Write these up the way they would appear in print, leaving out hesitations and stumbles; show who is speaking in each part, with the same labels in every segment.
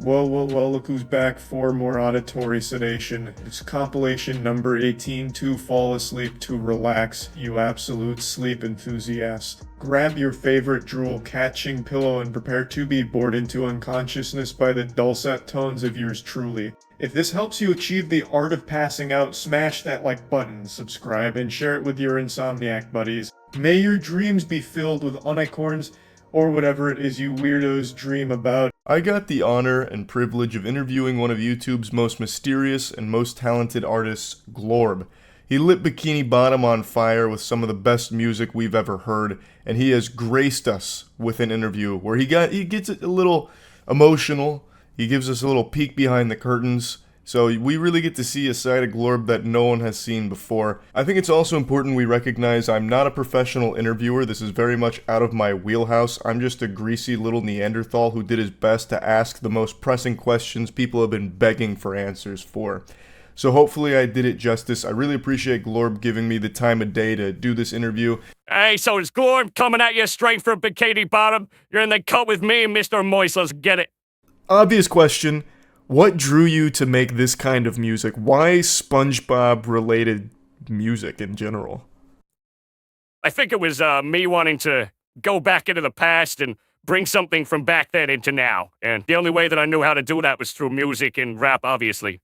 Speaker 1: Well, look who's back for more auditory sedation. It's compilation number 18, to fall asleep, to relax, you absolute sleep enthusiast. Grab your favorite drool-catching pillow and prepare to be bored into unconsciousness by the dulcet tones of yours truly. If this helps you achieve the art of passing out, smash that like button, subscribe, and share it with your insomniac buddies. May your dreams be filled with unicorns, or whatever it is you weirdos dream about.
Speaker 2: I got the honor and privilege of interviewing one of YouTube's most mysterious and most talented artists, Glorb. He lit Bikini Bottom on fire with some of the best music we've ever heard, and he has graced us with an interview where he gets a little emotional. He gives us a little peek behind the curtains, so we really get to see a side of Glorb that no one has seen before. I think it's also important we recognize I'm not a professional interviewer. This is very much out of my wheelhouse. I'm just a greasy little Neanderthal who did his best to ask the most pressing questions people have been begging for answers for. So hopefully I did it justice. I really appreciate Glorb giving me the time of day to do this interview.
Speaker 3: Hey, so it's Glorb coming at you straight from Bikini Bottom. You're in the cut with me, Mr. Moist. Let's get it.
Speaker 2: Obvious question. What drew you to make this kind of music? Why SpongeBob-related music in general?
Speaker 3: I think it was me wanting to go back into the past and bring something from back then into now. And the only way that I knew how to do that was through music and rap, obviously.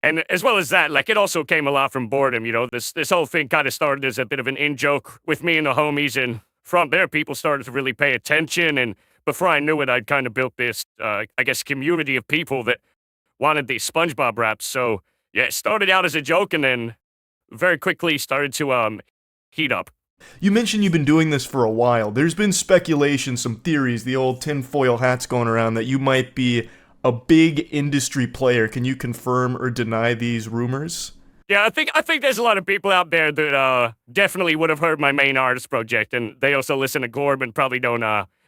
Speaker 3: And as well as that, like, it also came a lot from boredom, you know? This whole thing kind of started as a bit of an in-joke with me and the homies, and from there, people started to really pay attention, and before I knew it, I'd kind of built this, I guess, community of people that wanted these SpongeBob raps. So yeah, it started out as a joke and then very quickly started to heat up.
Speaker 2: You mentioned you've been doing this for a while. There's been speculation, some theories, the old tinfoil hats going around that you might be a big industry player. Can you confirm or deny these rumors?
Speaker 3: Yeah, I think there's a lot of people out there that definitely would have heard my main artist project, and they also listen to Glorb and probably don't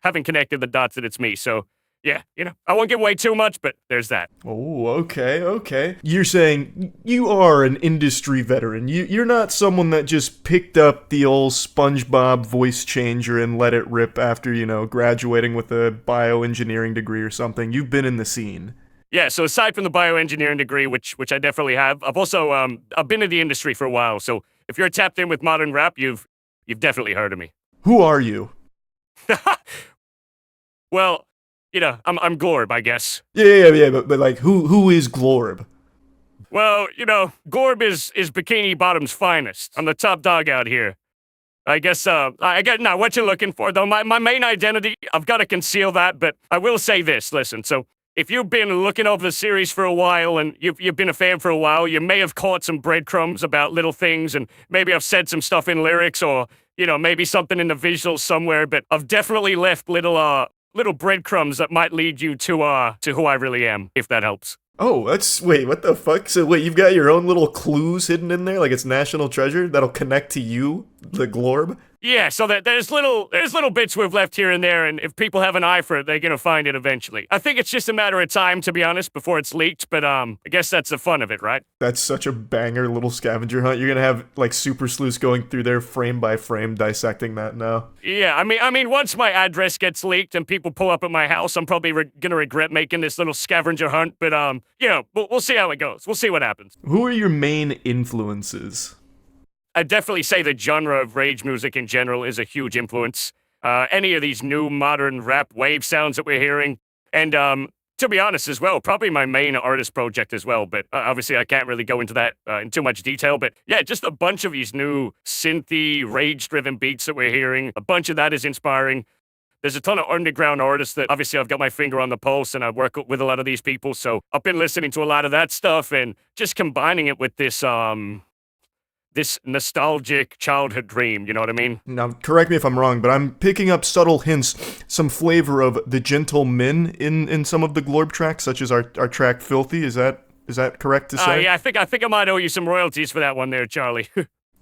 Speaker 3: haven't connected the dots that it's me. So yeah, you know, I won't give away too much, but there's that.
Speaker 2: Oh, okay. You're saying you are an industry veteran. You're not someone that just picked up the old SpongeBob voice changer and let it rip after, you know, graduating with a bioengineering degree or something. You've been in the scene.
Speaker 3: Yeah, so aside from the bioengineering degree, which I definitely have, I've also I've been in the industry for a while. So if you're tapped in with modern rap, you've definitely heard of me.
Speaker 2: Who are you?
Speaker 3: Well, you know, I'm Glorb, I guess.
Speaker 2: Yeah, but like, who is Glorb?
Speaker 3: Well, you know, Glorb is Bikini Bottom's finest. I'm the top dog out here. I guess, I get, now what you're looking for, though, my main identity, I've got to conceal that, but I will say this, listen, so if you've been looking over the series for a while and you've been a fan for a while, you may have caught some breadcrumbs about little things, and maybe I've said some stuff in lyrics, or, you know, maybe something in the visuals somewhere, but I've definitely left little breadcrumbs that might lead you to who I really am, if that helps.
Speaker 2: Oh, wait, what the fuck? So wait, you've got your own little clues hidden in there, like it's national treasure that'll connect to you, the Glorb?
Speaker 3: Yeah, so that there's little bits we've left here and there, and if people have an eye for it, they're gonna find it eventually. I think it's just a matter of time, to be honest, before it's leaked, but I guess that's the fun of it, right?
Speaker 2: That's such a banger little scavenger hunt. You're gonna have, like, super sleuths going through there frame by frame, dissecting that now.
Speaker 3: Yeah, I mean, once my address gets leaked and people pull up at my house, I'm probably gonna regret making this little scavenger hunt, but you know, we'll see how it goes. We'll see what happens.
Speaker 2: Who are your main influences?
Speaker 3: I'd definitely say the genre of rage music in general is a huge influence. Any of these new modern rap wave sounds that we're hearing, and to be honest as well, probably my main artist project as well, but obviously I can't really go into that in too much detail, but yeah, just a bunch of these new synthy, rage-driven beats that we're hearing, a bunch of that is inspiring. There's a ton of underground artists that obviously I've got my finger on the pulse and I work with a lot of these people, so I've been listening to a lot of that stuff and just combining it with this nostalgic childhood dream, you know what I mean?
Speaker 2: Now, correct me if I'm wrong, but I'm picking up subtle hints, some flavor of the gentle min in some of the Glorb tracks, such as our track Filthy. Is that correct to say?
Speaker 3: Yeah, I think I might owe you some royalties for that one there, Charlie.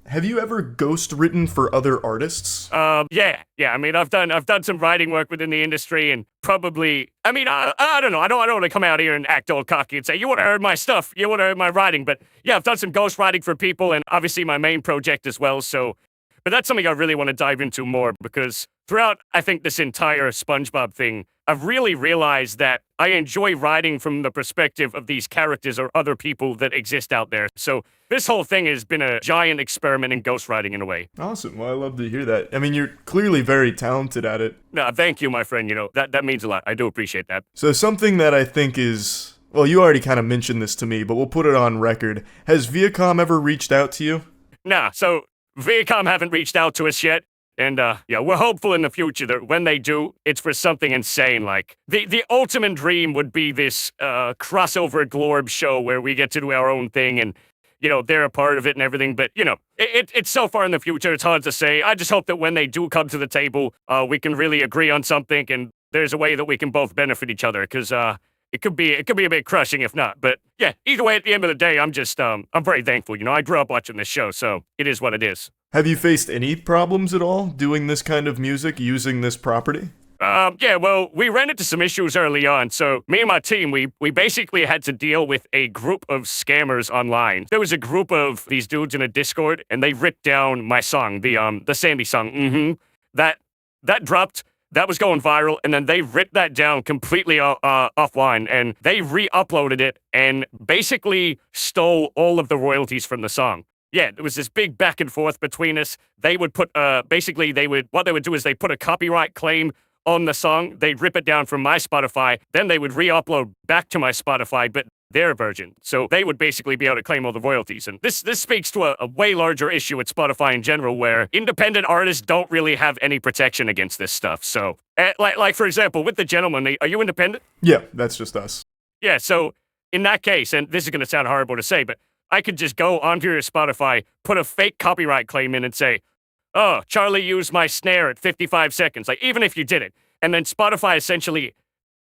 Speaker 2: Have you ever ghost written for other artists?
Speaker 3: Yeah. I mean, I've done some writing work within the industry, and probably, I mean, I don't know. I don't want to come out here and act all cocky and say, you want to heard my stuff, you want to heard my writing, but yeah, I've done some ghost writing for people, and obviously my main project as well, so, but that's something I really want to dive into more, because throughout, I think, this entire SpongeBob thing, I've really realized that I enjoy writing from the perspective of these characters or other people that exist out there. So this whole thing has been a giant experiment in ghostwriting in a way.
Speaker 2: Awesome. Well, I love to hear that. I mean, you're clearly very talented at it.
Speaker 3: No, thank you, my friend. You know, that means a lot. I do appreciate that.
Speaker 2: So something that I think is, well, you already kind of mentioned this to me, but we'll put it on record. Has Viacom ever reached out to you?
Speaker 3: Nah, so Viacom haven't reached out to us yet. And, yeah, we're hopeful in the future that when they do, it's for something insane. Like, the ultimate dream would be this crossover Glorb show where we get to do our own thing and, you know, they're a part of it and everything. But, you know, it's so far in the future, it's hard to say. I just hope that when they do come to the table, we can really agree on something and there's a way that we can both benefit each other. Because, it could be a bit crushing if not. But, yeah, either way, at the end of the day, I'm just, I'm very thankful. You know, I grew up watching this show, so it is what it is.
Speaker 2: Have you faced any problems at all doing this kind of music, using this property?
Speaker 3: Yeah, well, we ran into some issues early on. So me and my team, we basically had to deal with a group of scammers online. There was a group of these dudes in a Discord, and they ripped down my song, the Sandy song. That dropped. That was going viral, and then they ripped that down completely offline, and they re-uploaded it and basically stole all of the royalties from the song. Yeah, there was this big back and forth between us. They would put, what they would do is they put a copyright claim on the song. They'd rip it down from my Spotify. Then they would re-upload back to my Spotify, but their version. So they would basically be able to claim all the royalties. And this speaks to a way larger issue at Spotify in general, where independent artists don't really have any protection against this stuff. So, like for example, with the gentleman, are you independent?
Speaker 2: Yeah, that's just us.
Speaker 3: Yeah, so in that case, and this is going to sound horrible to say, but I could just go onto your Spotify, put a fake copyright claim in and say, oh, Charlie used my snare at 55 seconds. Like, even if you did it. And then Spotify essentially,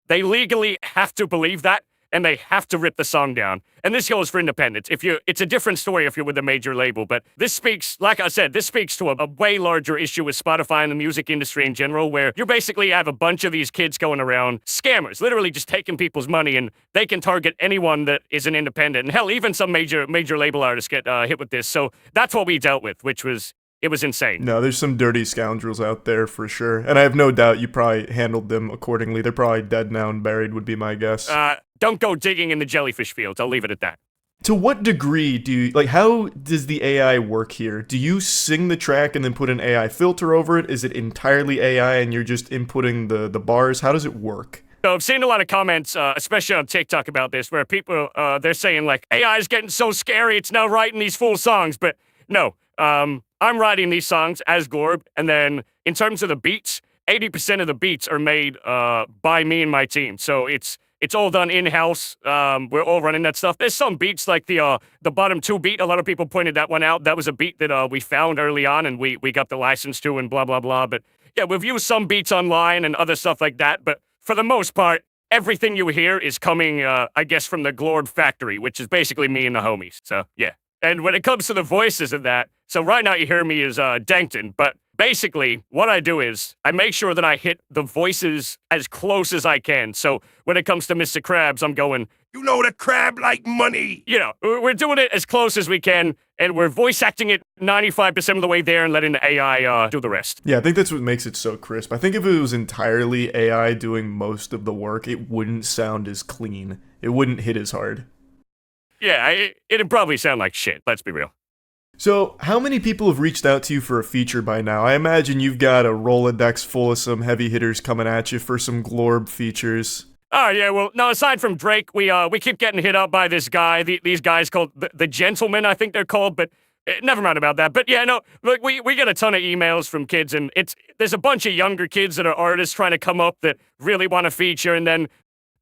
Speaker 3: they legally have to believe that, and they have to rip the song down. And this goes for independents. It's a different story if you're with a major label, but this speaks, like I said, this speaks to a way larger issue with Spotify and the music industry in general, where you basically have a bunch of these kids going around, scammers, literally just taking people's money, and they can target anyone that is an independent. And hell, even some major label artists get hit with this. So that's what we dealt with, it was insane.
Speaker 2: No, there's some dirty scoundrels out there for sure. And I have no doubt you probably handled them accordingly. They're probably dead now and buried would be my guess.
Speaker 3: Don't go digging in the jellyfish fields. I'll leave it at that.
Speaker 2: To what degree do you, like, how does the AI work here? Do you sing the track and then put an AI filter over it? Is it entirely AI and you're just inputting the bars? How does it work?
Speaker 3: So I've seen a lot of comments, especially on TikTok about this, where people, they're saying, like, AI is getting so scary, it's now writing these full songs. But no, I'm writing these songs as Glorb, and then in terms of the beats, 80% of the beats are made by me and my team. So it's all done in-house. We're all running that stuff. There's some beats like the bottom 2 beat. A lot of people pointed that one out. That was a beat that we found early on and we got the license to and blah, blah, blah. But yeah, we've used some beats online and other stuff like that. But for the most part, everything you hear is coming, I guess, from the Glorb factory, which is basically me and the homies. So yeah. And when it comes to the voices of that, so right now you hear me as Dankton, but basically what I do is I make sure that I hit the voices as close as I can. So when it comes to Mr. Krabs, I'm going, you know the crab like money. You know, we're doing it as close as we can, and we're voice acting it 95% of the way there and letting the AI do the rest.
Speaker 2: Yeah, I think that's what makes it so crisp. I think if it was entirely AI doing most of the work, it wouldn't sound as clean. It wouldn't hit as hard.
Speaker 3: Yeah, it'd probably sound like shit, let's be real.
Speaker 2: So, how many people have reached out to you for a feature by now? I imagine you've got a Rolodex full of some heavy hitters coming at you for some Glorb features.
Speaker 3: Oh, yeah, well, no, aside from Drake, we keep getting hit up by this guy, these guys called the Gentlemen, I think they're called, but never mind about that. But yeah, no, look, we get a ton of emails from kids, and there's a bunch of younger kids that are artists trying to come up that really want to feature, and then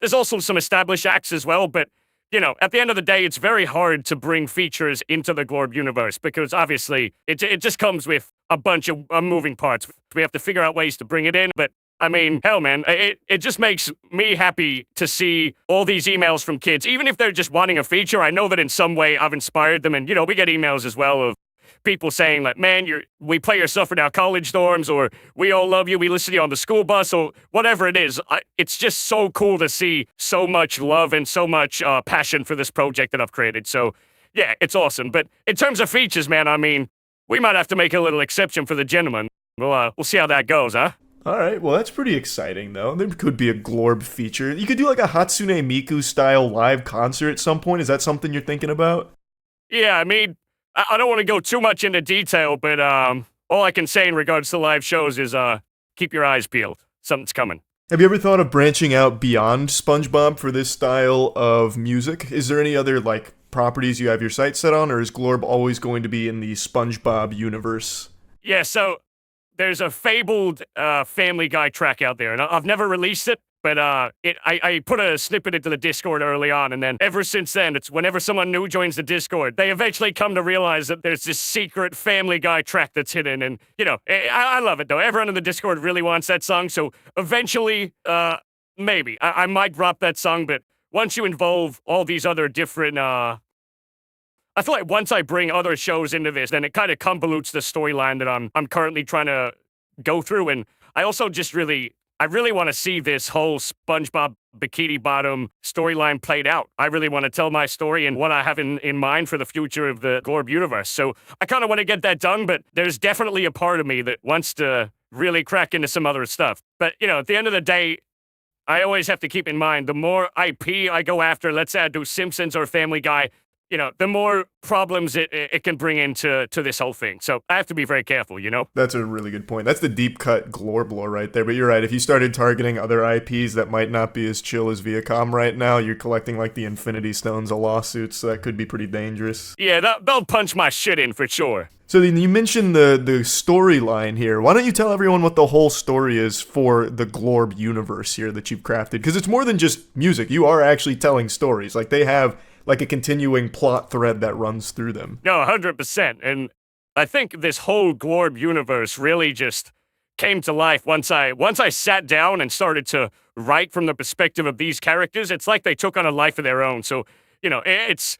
Speaker 3: there's also some established acts as well, but you know, at the end of the day, it's very hard to bring features into the Glorb universe because obviously it just comes with a bunch of moving parts. We have to figure out ways to bring it in. But I mean, hell, man, it just makes me happy to see all these emails from kids. Even if they're just wanting a feature, I know that in some way I've inspired them. And, you know, we get emails as well of people saying like, man, we play your stuff in our college dorms, or we all love you, we listen to you on the school bus, or whatever it is. It's just so cool to see so much love and so much passion for this project that I've created. So yeah, it's awesome. But in terms of features, man, I mean, we might have to make a little exception for the gentleman. We'll see how that goes, huh?
Speaker 2: All right, well that's pretty exciting though. There could be a Glorb feature. You could do like a Hatsune Miku style live concert at some point. Is that something you're thinking about?
Speaker 3: Yeah, I mean, I don't want to go too much into detail, but all I can say in regards to live shows is keep your eyes peeled. Something's coming.
Speaker 2: Have you ever thought of branching out beyond SpongeBob for this style of music? Is there any other like properties you have your sights set on, or is Glorb always going to be in the SpongeBob universe?
Speaker 3: Yeah, so there's a fabled Family Guy track out there, and I've never released it, but I put a snippet into the Discord early on, and then ever since then, it's whenever someone new joins the Discord, they eventually come to realize that there's this secret Family Guy track that's hidden, and, you know, I love it, though. Everyone in the Discord really wants that song, so eventually, maybe. I might drop that song, but once you involve all these other different, I feel like once I bring other shows into this, then it kind of convolutes the storyline that I'm currently trying to go through, and I also just I really want to see this whole SpongeBob Bikini Bottom storyline played out. I really want to tell my story and what I have in mind for the future of the Glorb universe. So I kind of want to get that done, but there's definitely a part of me that wants to really crack into some other stuff. But, you know, at the end of the day, I always have to keep in mind, the more IP I go after, let's say I do Simpsons or Family Guy, you know, the more problems it can bring into this whole thing. So I have to be very careful, you know?
Speaker 2: That's a really good point. That's the deep cut Glorb lore right there. But you're right. If you started targeting other IPs that might not be as chill as Viacom right now, you're collecting like the Infinity Stones of lawsuits. So that could be pretty dangerous.
Speaker 3: Yeah, they'll punch my shit in for sure.
Speaker 2: So then you mentioned the storyline here. Why don't you tell everyone what the whole story is for the Glorb universe here that you've crafted? Because it's more than just music. You are actually telling stories. Like they have like a continuing plot thread that runs through them.
Speaker 3: No, 100%. And I think this whole Glorb universe really just came to life once I sat down and started to write from the perspective of these characters. It's like they took on a life of their own. So, you know, it's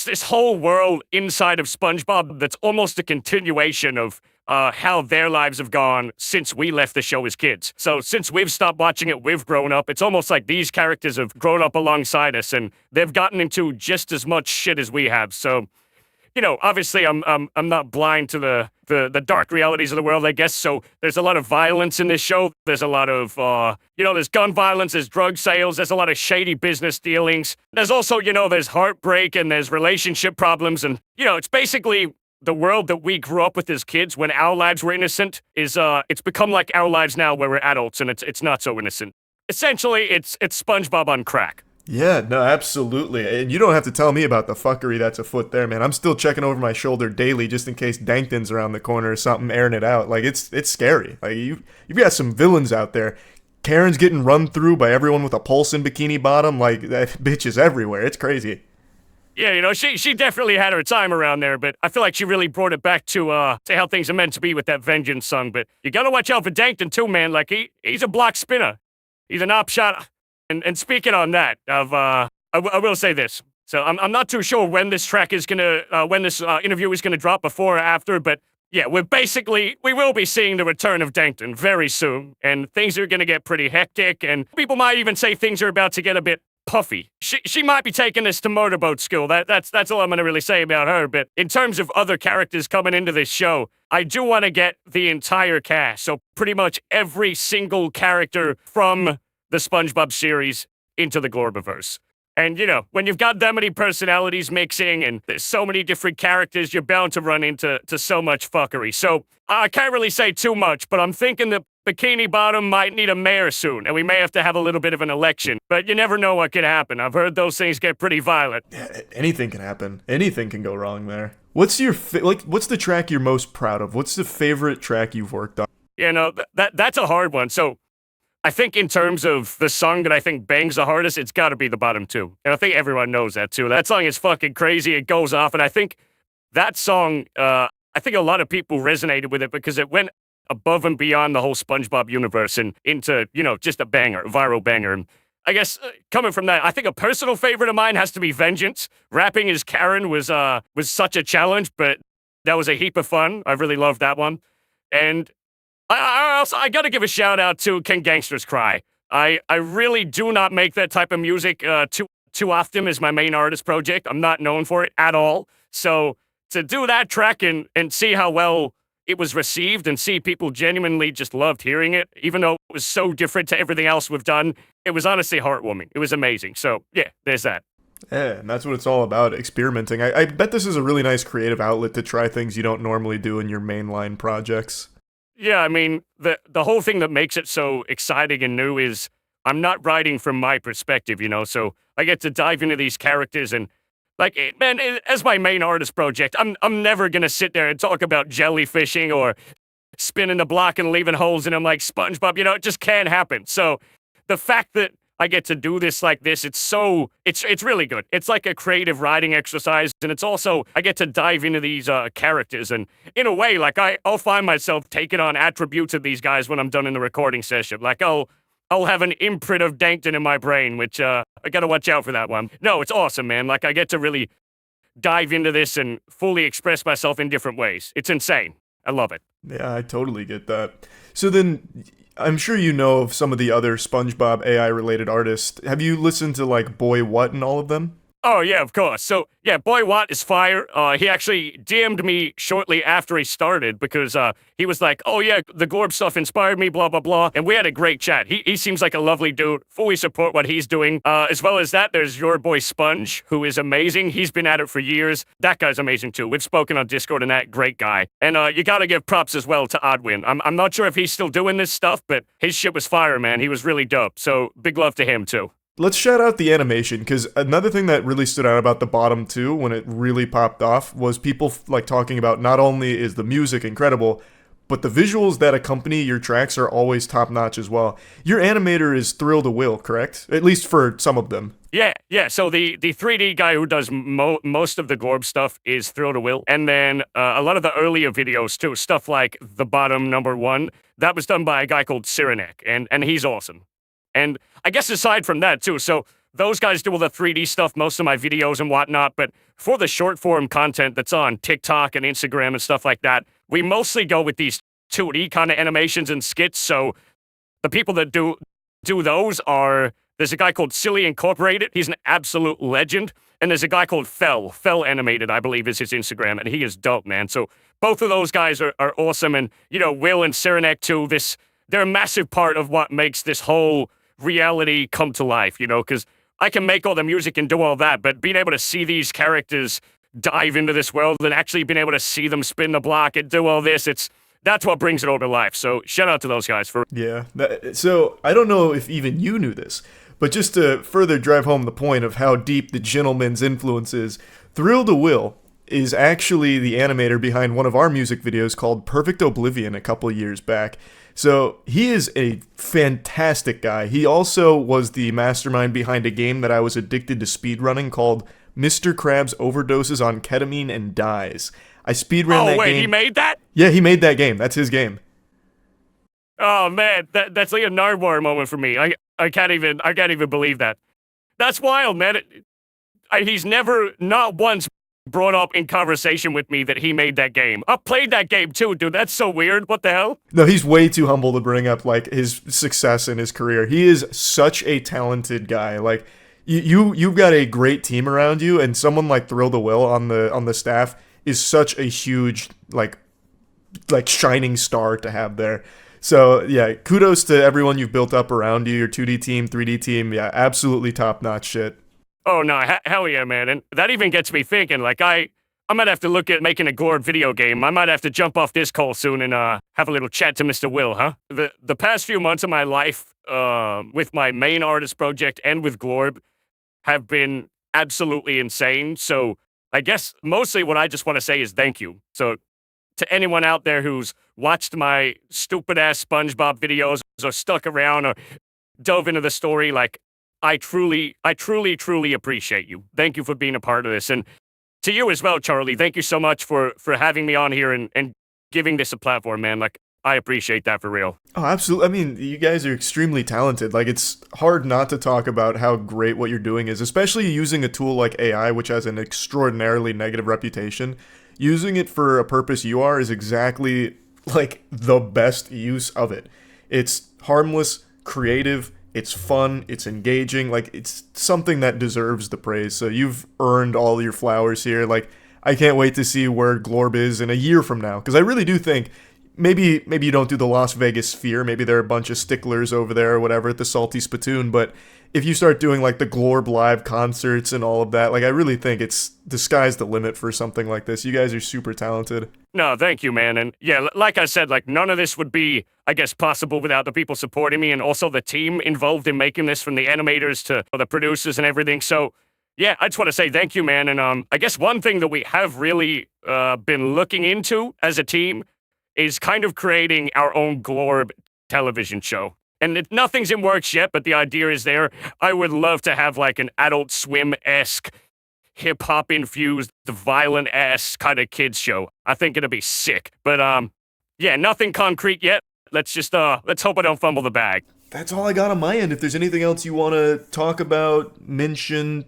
Speaker 3: this whole world inside of SpongeBob that's almost a continuation of how their lives have gone since we left the show as kids. So since we've stopped watching it, we've grown up. It's almost like these characters have grown up alongside us, and they've gotten into just as much shit as we have. So, you know, obviously I'm not blind to the dark realities of the world, I guess. So there's a lot of violence in this show. There's a lot of, you know, there's gun violence, there's drug sales, there's a lot of shady business dealings. There's also, you know, there's heartbreak and there's relationship problems. And, you know, it's basically the world that we grew up with as kids when our lives were innocent is, it's become like our lives now where we're adults and it's not so innocent. Essentially, it's SpongeBob on crack.
Speaker 2: Yeah, no, absolutely. And you don't have to tell me about the fuckery that's afoot there, man. I'm still checking over my shoulder daily just in case Dankton's around the corner or something, airing it out. Like, it's scary. Like, you've got some villains out there. Karen's getting run through by everyone with a pulse in Bikini Bottom. Like, that bitch is everywhere. It's crazy.
Speaker 3: Yeah, you know, she definitely had her time around there, but I feel like she really brought it back to how things are meant to be with that Vengeance song. But you gotta watch out for Dankton, too, man. Like, he's a block spinner. He's an op shot. And speaking on that, I will say this. So I'm not too sure when this track is gonna, when this interview is gonna drop, before or after, but yeah, we will be seeing the return of Dankton very soon, and things are gonna get pretty hectic, and people might even say things are about to get a bit puffy. She might be taking this to motorboat school. That's all I'm gonna really say about her. But in terms of other characters coming into this show, I do want to get the entire cast. So pretty much every single character from the SpongeBob series into the Glorbiverse. And, you know, when you've got that many personalities mixing and there's so many different characters, you're bound to run into so much fuckery. So I can't really say too much, but I'm thinking that Bikini Bottom might need a mayor soon, and we may have to have a little bit of an election. But you never know what could happen. I've heard those things get pretty violent.
Speaker 2: Yeah, anything can happen. Anything can go wrong there. What's your what's the track you're most proud of? What's the favorite track you've worked on?
Speaker 3: You know, that's a hard one. So I think in terms of the song that I think bangs the hardest, it's got to be the bottom two. And I think everyone knows that, too. That song is fucking crazy. It goes off. And I think that song, I think a lot of people resonated with it because it went above and beyond the whole SpongeBob universe and into, you know, just a banger, a viral banger. And I guess coming from that, I think a personal favorite of mine has to be Vengeance. Rapping as Karen was such a challenge, but that was a heap of fun. I really loved that one. And I gotta give a shout out to Can Gangsters Cry. I really do not make that type of music too often as my main artist project. I'm not known for it at all. So to do that track and see how well it was received and see people genuinely just loved hearing it, even though it was so different to everything else we've done. It was honestly heartwarming. It was amazing. So yeah, there's that.
Speaker 2: Yeah, and that's what it's all about, experimenting. I bet this is a really nice creative outlet to try things you don't normally do in your mainline projects.
Speaker 3: Yeah, I mean, the whole thing that makes it so exciting and new is I'm not writing from my perspective, so I get to dive into these characters and, like, man, as my main artist project, I'm never gonna sit there and talk about jellyfishing or spinning the block and leaving holes in them like SpongeBob, it just can't happen. So the fact that I get to do this like this, it's really good. It's like a creative writing exercise, and it's also, I get to dive into these characters, and in a way, like, I'll find myself taking on attributes of these guys when I'm done in the recording session. Like, I'll have an imprint of Dankton in my brain, which, I gotta watch out for that one. No, it's awesome, man. Like, I get to really dive into this and fully express myself in different ways. It's insane. I love it.
Speaker 2: Yeah, I totally get that. So then, I'm sure you know of some of the other SpongeBob AI-related artists. Have you listened to, like, Boy What and all of them?
Speaker 3: Oh, yeah, of course. So, yeah, Boy Watt is fire. He actually DM'd me shortly after he started because he was like, oh, yeah, the Glorb stuff inspired me, blah, blah, blah. And we had a great chat. He seems like a lovely dude. Fully support what he's doing. As well as that, there's your boy Sponge, who is amazing. He's been at it for years. That guy's amazing, too. We've spoken on Discord and that. Great guy. And you gotta give props as well to Oddwin. I'm not sure if he's still doing this stuff, but his shit was fire, man. He was really dope. So big love to him, too.
Speaker 2: Let's shout out the animation, because another thing that really stood out about the bottom two when it really popped off was people like talking about not only is the music incredible, but the visuals that accompany your tracks are always top notch as well. Your animator is Thrill to Will, correct? At least for some of them.
Speaker 3: Yeah. So the 3D guy who does most of the Glorb stuff is Thrill to Will, and then a lot of the earlier videos too, stuff like the bottom number 1, that was done by a guy called Cyrenek, and he's awesome. And I guess aside from that, too, so those guys do all the 3D stuff, most of my videos and whatnot, but for the short-form content that's on TikTok and Instagram and stuff like that, we mostly go with these 2D kind of animations and skits, so the people that do those are, there's a guy called Silly Incorporated, he's an absolute legend, and there's a guy called Fell Animated, I believe is his Instagram, and he is dope, man. So both of those guys are awesome, and, Will and Cyrenek, too, they're a massive part of what makes this whole reality come to life, because I can make all the music and do all that, but being able to see these characters dive into this world and actually being able to see them spin the block and do all this, that's what brings it all to life. So shout out to those guys for...
Speaker 2: Yeah, so I don't know if even you knew this, but just to further drive home the point of how deep the gentleman's influence is, Thrill to Will is actually the animator behind one of our music videos called Perfect Oblivion a couple years back. So he is a fantastic guy. He also was the mastermind behind a game that I was addicted to speedrunning called Mr. Krabs Overdoses on Ketamine and Dies. I speedran that game.
Speaker 3: Oh, wait, he made that?
Speaker 2: Yeah, he made that game. That's his game.
Speaker 3: Oh, man, that's like a Nardwuar moment for me. I can't even believe that. That's wild, man. He's never, not once, brought up in conversation with me that he made that game. I played that game too, dude. That's so weird. What the hell?
Speaker 2: No, he's way too humble to bring up like his success in his career. He is such a talented guy. Like you've got a great team around you, and someone like Thrill to Will on the staff is such a huge like shining star to have there. So yeah, kudos to everyone you've built up around you, your 2D team, 3D team. Yeah, absolutely top notch shit.
Speaker 3: Oh, no, hell yeah, man. And that even gets me thinking, like, I might have to look at making a Glorb video game. I might have to jump off this call soon and have a little chat to Mr. Will, huh? The past few months of my life, with my main artist project and with Glorb, have been absolutely insane. So I guess mostly what I just want to say is thank you. So to anyone out there who's watched my stupid-ass SpongeBob videos or stuck around or dove into the story, like, I truly appreciate you. Thank you for being a part of this. And to you as well, Charlie, thank you so much for having me on here and giving this a platform, man. Like, I appreciate that for real.
Speaker 2: Oh, absolutely. I mean, you guys are extremely talented. Like, it's hard not to talk about how great what you're doing is, especially using a tool like AI, which has an extraordinarily negative reputation. Using it for a purpose you are is exactly, like, the best use of it. It's harmless, creative, it's fun, it's engaging, like, it's something that deserves the praise. So you've earned all your flowers here. Like, I can't wait to see where Glorb is in a year from now, because I really do think maybe you don't do the Las Vegas Sphere, maybe there are a bunch of sticklers over there or whatever at the Salty Spittoon, but if you start doing like the Glorb live concerts and all of that, like I really think it's the sky's the limit for something like this. You guys are super talented.
Speaker 3: No, thank you, man. And yeah, like I said, like none of this would be, I guess, possible without the people supporting me and also the team involved in making this, from the animators to the producers and everything. So yeah, I just want to say thank you, man. And I guess one thing that we have really been looking into as a team is kind of creating our own Glorb television show. And nothing's in works yet, but the idea is there. I would love to have like an Adult Swim-esque, hip-hop infused, violent-ass kind of kids show. I think it'd be sick. But yeah, nothing concrete yet. Let's hope I don't fumble the bag.
Speaker 2: That's all I got on my end. If there's anything else you want to talk about, mention,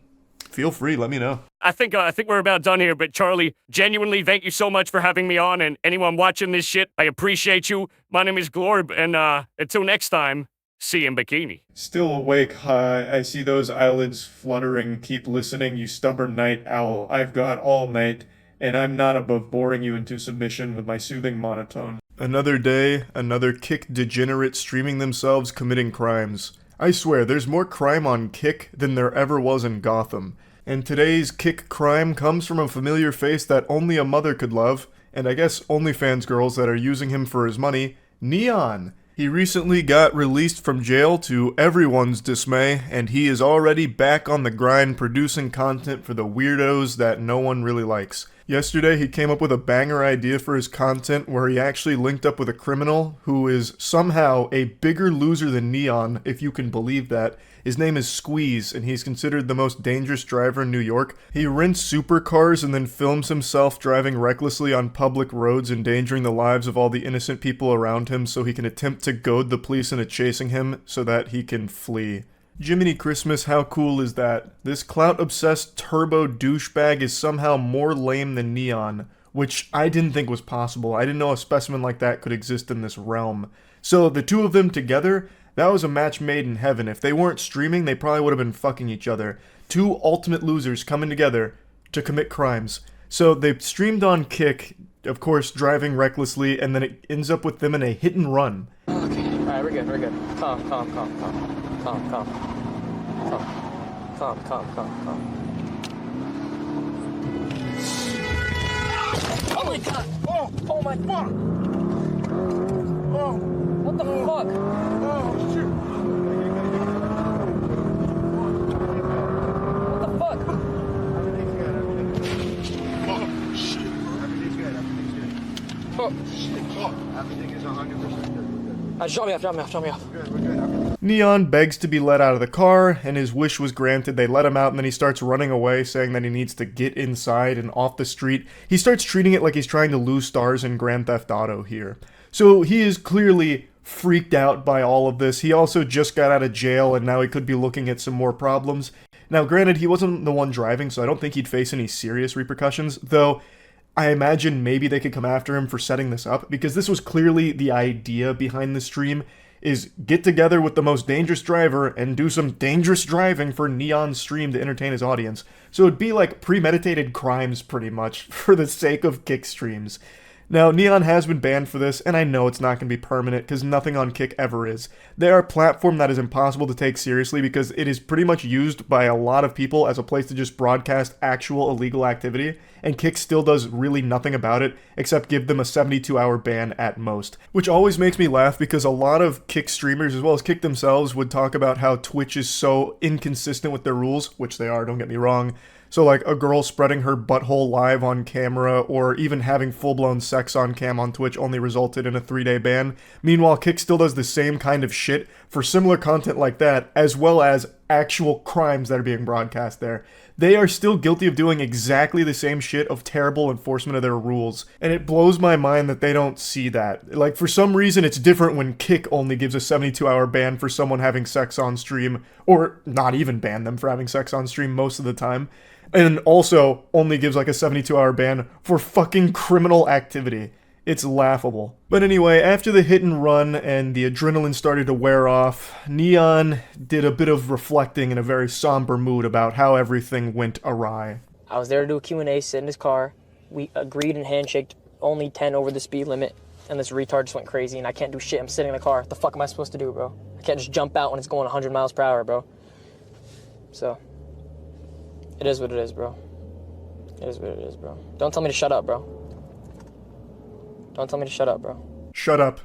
Speaker 2: feel free, let me know.
Speaker 3: I think we're about done here, but Charlie, genuinely, thank you so much for having me on, and anyone watching this shit, I appreciate you. My name is Glorb, and until next time, see you in bikini.
Speaker 1: Still awake, I see those eyelids fluttering. Keep listening, you stubborn night owl. I've got all night, and I'm not above boring you into submission with my soothing monotone.
Speaker 2: Another day, another Kik degenerate streaming themselves committing crimes. I swear, there's more crime on Kik than there ever was in Gotham. And today's Kik crime comes from a familiar face that only a mother could love, and I guess OnlyFans girls that are using him for his money, Neon. He recently got released from jail to everyone's dismay, and he is already back on the grind producing content for the weirdos that no one really likes. Yesterday, he came up with a banger idea for his content where he actually linked up with a criminal who is somehow a bigger loser than Neon, if you can believe that. His name is Squeeze, and he's considered the most dangerous driver in New York. He rents supercars and then films himself driving recklessly on public roads, endangering the lives of all the innocent people around him so he can attempt to goad the police into chasing him so that he can flee. Jiminy Christmas, how cool is that? This clout-obsessed turbo douchebag is somehow more lame than Neon, which I didn't think was possible. I didn't know a specimen like that could exist in this realm. So the two of them together, that was a match made in heaven. If they weren't streaming, they probably would have been fucking each other. Two ultimate losers coming together to commit crimes. So they streamed on Kik, of course, driving recklessly, and then it ends up with them in a hit and run.
Speaker 4: Okay, alright, we're good. Calm. Oh my god! Oh my fuck! Oh! What the fuck? Oh shit! What the fuck?
Speaker 5: Oh shit! Everything's good.
Speaker 4: Oh
Speaker 5: Shit! Oh, everything is 100% good.
Speaker 4: drop me off.
Speaker 5: We're good.
Speaker 2: Neon begs to be let out of the car, and his wish was granted. They let him out, and then he starts running away, saying that he needs to get inside and off the street. He starts treating it like he's trying to lose stars in Grand Theft Auto here. So he is clearly freaked out by all of this. He also just got out of jail, and now he could be looking at some more problems. Now, granted, he wasn't the one driving, so I don't think he'd face any serious repercussions, though I imagine maybe they could come after him for setting this up, because this was clearly the idea behind the stream, is get together with the most dangerous driver and do some dangerous driving for Neon's stream to entertain his audience. So it'd be like premeditated crimes, pretty much, for the sake of Kik streams. Now, Neon has been banned for this, and I know it's not going to be permanent, because nothing on Kik ever is. They are a platform that is impossible to take seriously, because it is pretty much used by a lot of people as a place to just broadcast actual illegal activity, and Kik still does really nothing about it, except give them a 72-hour ban at most. Which always makes me laugh, because a lot of Kik streamers, as well as Kik themselves, would talk about how Twitch is so inconsistent with their rules, which they are, don't get me wrong. So like a girl spreading her butthole live on camera, or even having full-blown sex on cam on Twitch only resulted in a 3-day ban. Meanwhile, Kik still does the same kind of shit for similar content like that, as well as actual crimes that are being broadcast there. They are still guilty of doing exactly the same shit of terrible enforcement of their rules. And it blows my mind that they don't see that. Like, for some reason, it's different when Kik only gives a 72-hour ban for someone having sex on stream, or not even ban them for having sex on stream most of the time. And also only gives like a 72-hour ban for fucking criminal activity. It's laughable. But anyway, after the hit and run and the adrenaline started to wear off, Neon did a bit of reflecting in a very somber mood about how everything went awry.
Speaker 4: I was there to do a Q&A, sit in his car, We agreed and handshaked only 10 over the speed limit, and this retard just went crazy, and I can't do shit. I'm sitting in the car. What the fuck am I supposed to do, bro? I can't just jump out when it's going 100 miles per hour, bro. So, it is what it is, bro. It is what it is, bro. Don't tell me to shut up, bro. Don't tell me to shut up, bro.
Speaker 2: Shut up.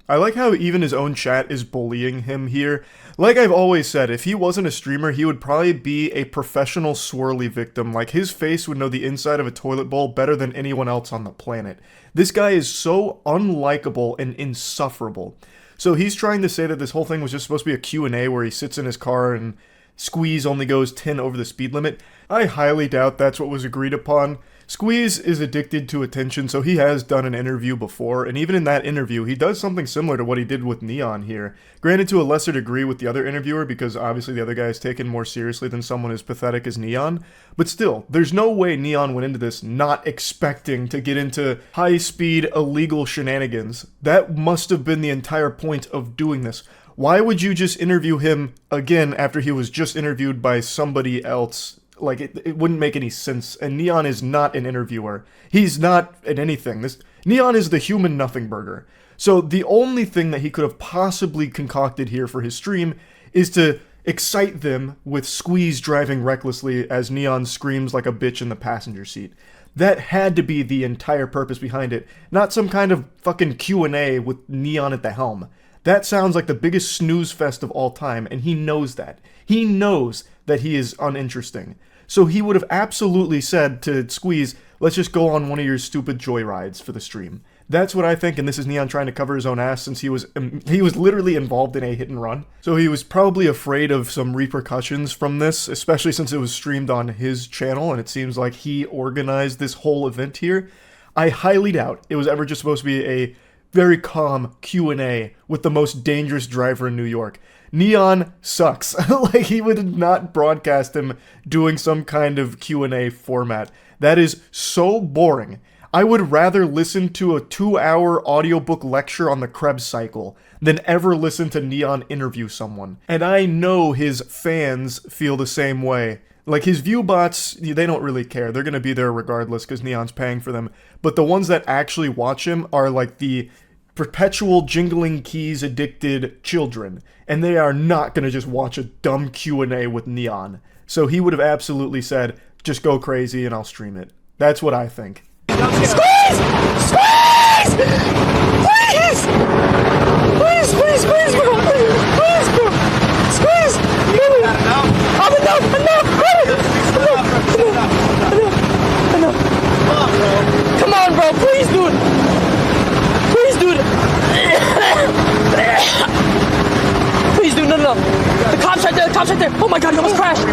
Speaker 2: I like how even his own chat is bullying him here. Like I've always said, if he wasn't a streamer, he would probably be a professional swirly victim. Like, his face would know the inside of a toilet bowl better than anyone else on the planet. This guy is so unlikable and insufferable. So he's trying to say that this whole thing was just supposed to be a Q&A where he sits in his car and Squeeze only goes 10 over the speed limit. I highly doubt that's what was agreed upon. Squeeze is addicted to attention, so he has done an interview before, and even in that interview, he does something similar to what he did with Neon here. Granted, to a lesser degree with the other interviewer, because obviously the other guy is taken more seriously than someone as pathetic as Neon, but still, there's no way Neon went into this not expecting to get into high-speed, illegal shenanigans. That must have been the entire point of doing this. Why would you just interview him again after he was just interviewed by somebody else? Like, it wouldn't make any sense, and Neon is not an interviewer. He's not an anything. Neon is the human nothing burger. So the only thing that he could have possibly concocted here for his stream is to excite them with Squeeze driving recklessly as Neon screams like a bitch in the passenger seat. That had to be the entire purpose behind it, not some kind of fucking Q&A with Neon at the helm. That sounds like the biggest snooze fest of all time, and he knows that. He knows that he is uninteresting. So he would have absolutely said to Squeeze, let's just go on one of your stupid joyrides for the stream. That's what I think, and this is Neon trying to cover his own ass since he was literally involved in a hit and run. So he was probably afraid of some repercussions from this, especially since it was streamed on his channel, and it seems like he organized this whole event here. I highly doubt it was ever just supposed to be a very calm Q&A with the most dangerous driver in New York. Neon sucks. Like, he would not broadcast him doing some kind of Q&A format. That is so boring. I would rather listen to a 2-hour audiobook lecture on the Krebs cycle than ever listen to Neon interview someone. And I know his fans feel the same way. Like, his view bots, they don't really care. They're gonna be there regardless because Neon's paying for them. But the ones that actually watch him are like the perpetual jingling keys addicted children. And they are not gonna just watch a dumb Q&A with Neon. So he would have absolutely said, just go crazy and I'll stream it. That's what I think.
Speaker 4: Squeeze! Squeeze! Please! Please, please, please, bro! Please, bro! Squeeze! I'm enough! Come on, bro! Please, dude! Please, dude! Please, dude, no. The cop's right there, Oh my god, he almost crashed!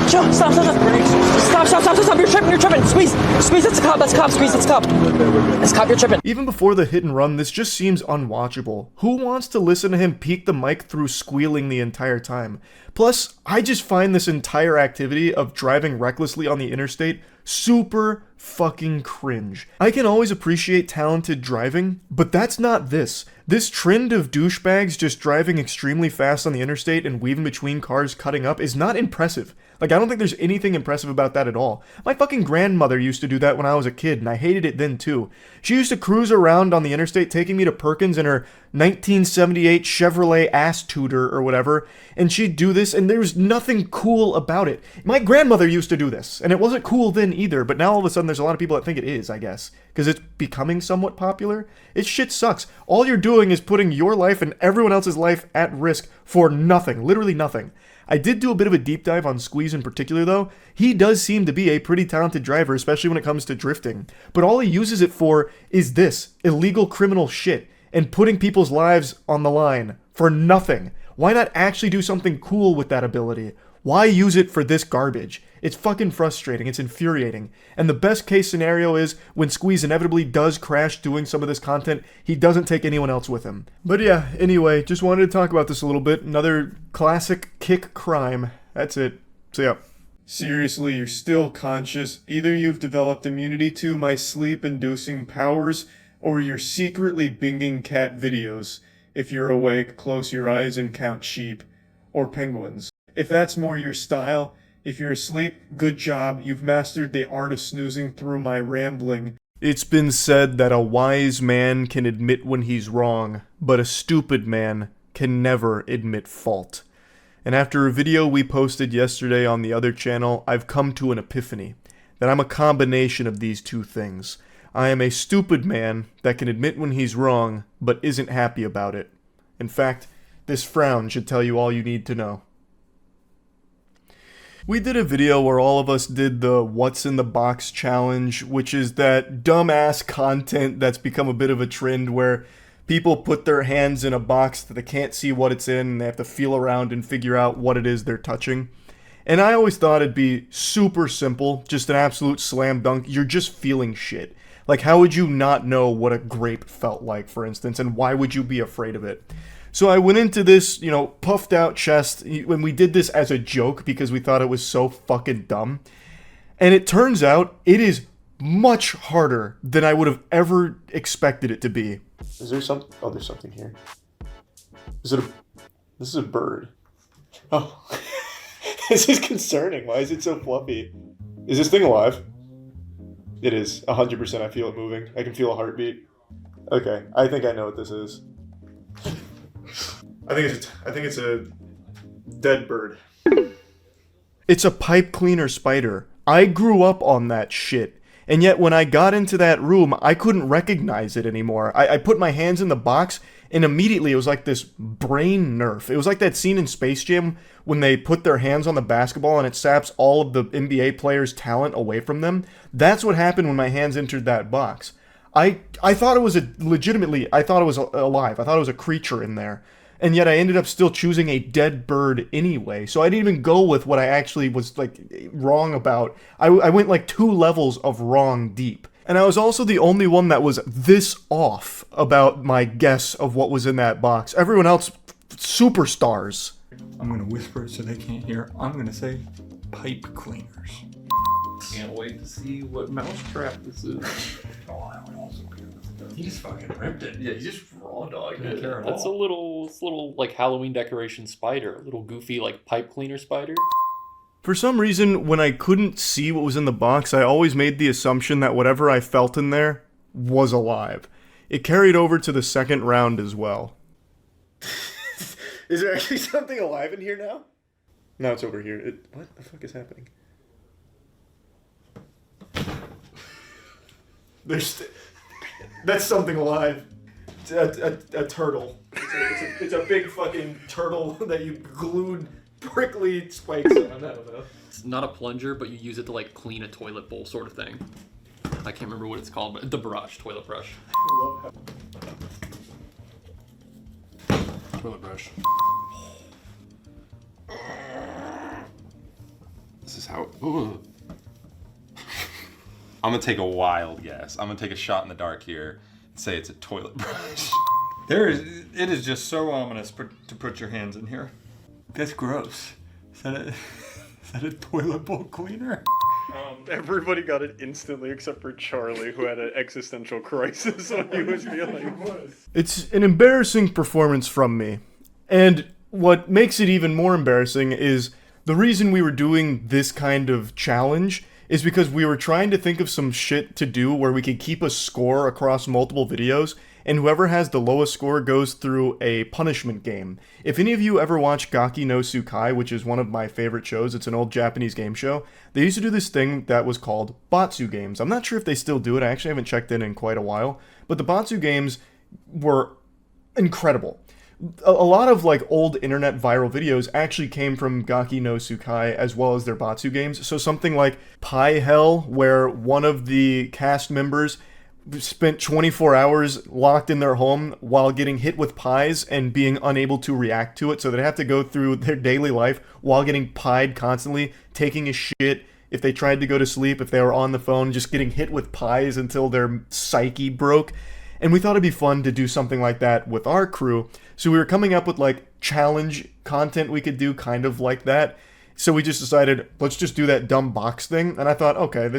Speaker 4: Chill, stop. Stop, you're tripping. Squeeze, that's a cop, squeeze, that's a cop. That's a cop, you're tripping.
Speaker 2: Even before the hit and run, this just seems unwatchable. Who wants to listen to him peek the mic through squealing the entire time? Plus, I just find this entire activity of driving recklessly on the interstate super fucking cringe. I can always appreciate talented driving, but that's not this. This trend of douchebags just driving extremely fast on the interstate and weaving between cars cutting up is not impressive. Like, I don't think there's anything impressive about that at all. My fucking grandmother used to do that when I was a kid, and I hated it then too. She used to cruise around on the interstate taking me to Perkins in her 1978 Chevrolet ass tutor or whatever, and she'd do this, and there was nothing cool about it. My grandmother used to do this, and it wasn't cool then either, but now all of a sudden there's a lot of people that think it is, I guess, because it's becoming somewhat popular. It shit sucks. All you're doing is putting your life and everyone else's life at risk for nothing, literally nothing. I did do a bit of a deep dive on Squeeze in particular though. He does seem to be a pretty talented driver, especially when it comes to drifting. But all he uses it for is this illegal criminal shit and putting people's lives on the line for nothing. Why not actually do something cool with that ability? Why use it for this garbage? It's fucking frustrating, it's infuriating. And the best case scenario is when Squeeze inevitably does crash doing some of this content, he doesn't take anyone else with him. But yeah, anyway, just wanted to talk about this a little bit. Another classic kick crime. That's it. So yeah.
Speaker 1: Seriously, you're still conscious. Either you've developed immunity to my sleep-inducing powers, or you're secretly binging cat videos. If you're awake, close your eyes and count sheep. Or penguins. If that's more your style, If you're asleep, good job. You've mastered the art of snoozing through my rambling.
Speaker 2: It's been said that a wise man can admit when he's wrong, but a stupid man can never admit fault. And after a video we posted yesterday on the other channel, I've come to an epiphany that I'm a combination of these two things. I am a stupid man that can admit when he's wrong, but isn't happy about it. In fact, this frown should tell you all you need to know. We did a video where all of us did the What's in the Box challenge, which is that dumbass content that's become a bit of a trend where people put their hands in a box that they can't see what it's in, and they have to feel around and figure out what it is they're touching. And I always thought it'd be super simple, just an absolute slam dunk. You're just feeling shit. Like, how would you not know what a grape felt like, for instance, and why would you be afraid of it? So I went into this, puffed out chest, when we did this as a joke because we thought it was so fucking dumb. And it turns out it is much harder than I would have ever expected it to be. Is there some? Oh, there's something here. This is a bird. Oh. This is concerning. Why is it so fluffy? Is this thing alive? It is. 100%. I feel it moving. I can feel a heartbeat. Okay. I think I know what this is. I think it's a dead bird. It's a pipe cleaner spider. I grew up on that shit. And yet when I got into that room, I couldn't recognize it anymore. I put my hands in the box, and immediately it was like this brain nerf. It was like that scene in Space Jam when they put their hands on the basketball and it saps all of the NBA players' talent away from them. That's what happened when my hands entered that box. I thought it was I thought it was alive. I thought it was a creature in there. And yet I ended up still choosing a dead bird anyway. So I didn't even go with what I actually was wrong about. I went 2 levels of wrong deep. And I was also the only one that was this off about my guess of what was in that box. Everyone else, superstars.
Speaker 6: I'm gonna whisper it so they can't hear. I'm gonna say pipe cleaners.
Speaker 7: Can't wait to see what mousetrap this is.
Speaker 6: Oh, that would also be good.
Speaker 7: He just fucking ripped it. Yeah, he just raw dogged it.
Speaker 6: That's
Speaker 7: a little Halloween decoration spider. A little goofy pipe cleaner spider.
Speaker 2: For some reason, when I couldn't see what was in the box, I always made the assumption that whatever I felt in there was alive. It carried over to the second round as well. Is there actually something alive in here now? No, it's over here. What the fuck is happening? That's something alive. It's a turtle. It's a big fucking turtle that you glued prickly spikes on. I don't know.
Speaker 7: It's not a plunger, but you use it to clean a toilet bowl sort of thing. I can't remember what it's called, but the brush, toilet brush. Toilet brush.
Speaker 8: This is how. Ooh. I'm gonna take a wild guess. I'm gonna take a shot in the dark here and say it's a toilet brush.
Speaker 6: It is just so ominous to put your hands in here. That's gross. Is that a toilet bowl cleaner?
Speaker 2: Everybody got it instantly except for Charlie, who had an existential crisis when he was feeling. It's an embarrassing performance from me. And what makes it even more embarrassing is the reason we were doing this kind of challenge is because we were trying to think of some shit to do where we could keep a score across multiple videos, and whoever has the lowest score goes through a punishment game. If any of you ever watch Gaki no Tsukai, which is one of my favorite shows, it's an old Japanese game show, they used to do this thing that was called Batsu games. I'm not sure if they still do it, I actually haven't checked in quite a while, but the Batsu games were incredible. A lot of old internet viral videos actually came from Gaki no Tsukai as well as their Batsu games. So something like Pie Hell, where one of the cast members spent 24 hours locked in their home while getting hit with pies and being unable to react to it. So they'd have to go through their daily life while getting pied constantly, taking a shit. If they tried to go to sleep, if they were on the phone, just getting hit with pies until their psyche broke. And we thought it'd be fun to do something like that with our crew. So we were coming up with challenge content we could do kind of like that. So we just decided, let's just do that dumb box thing. And I thought, okay,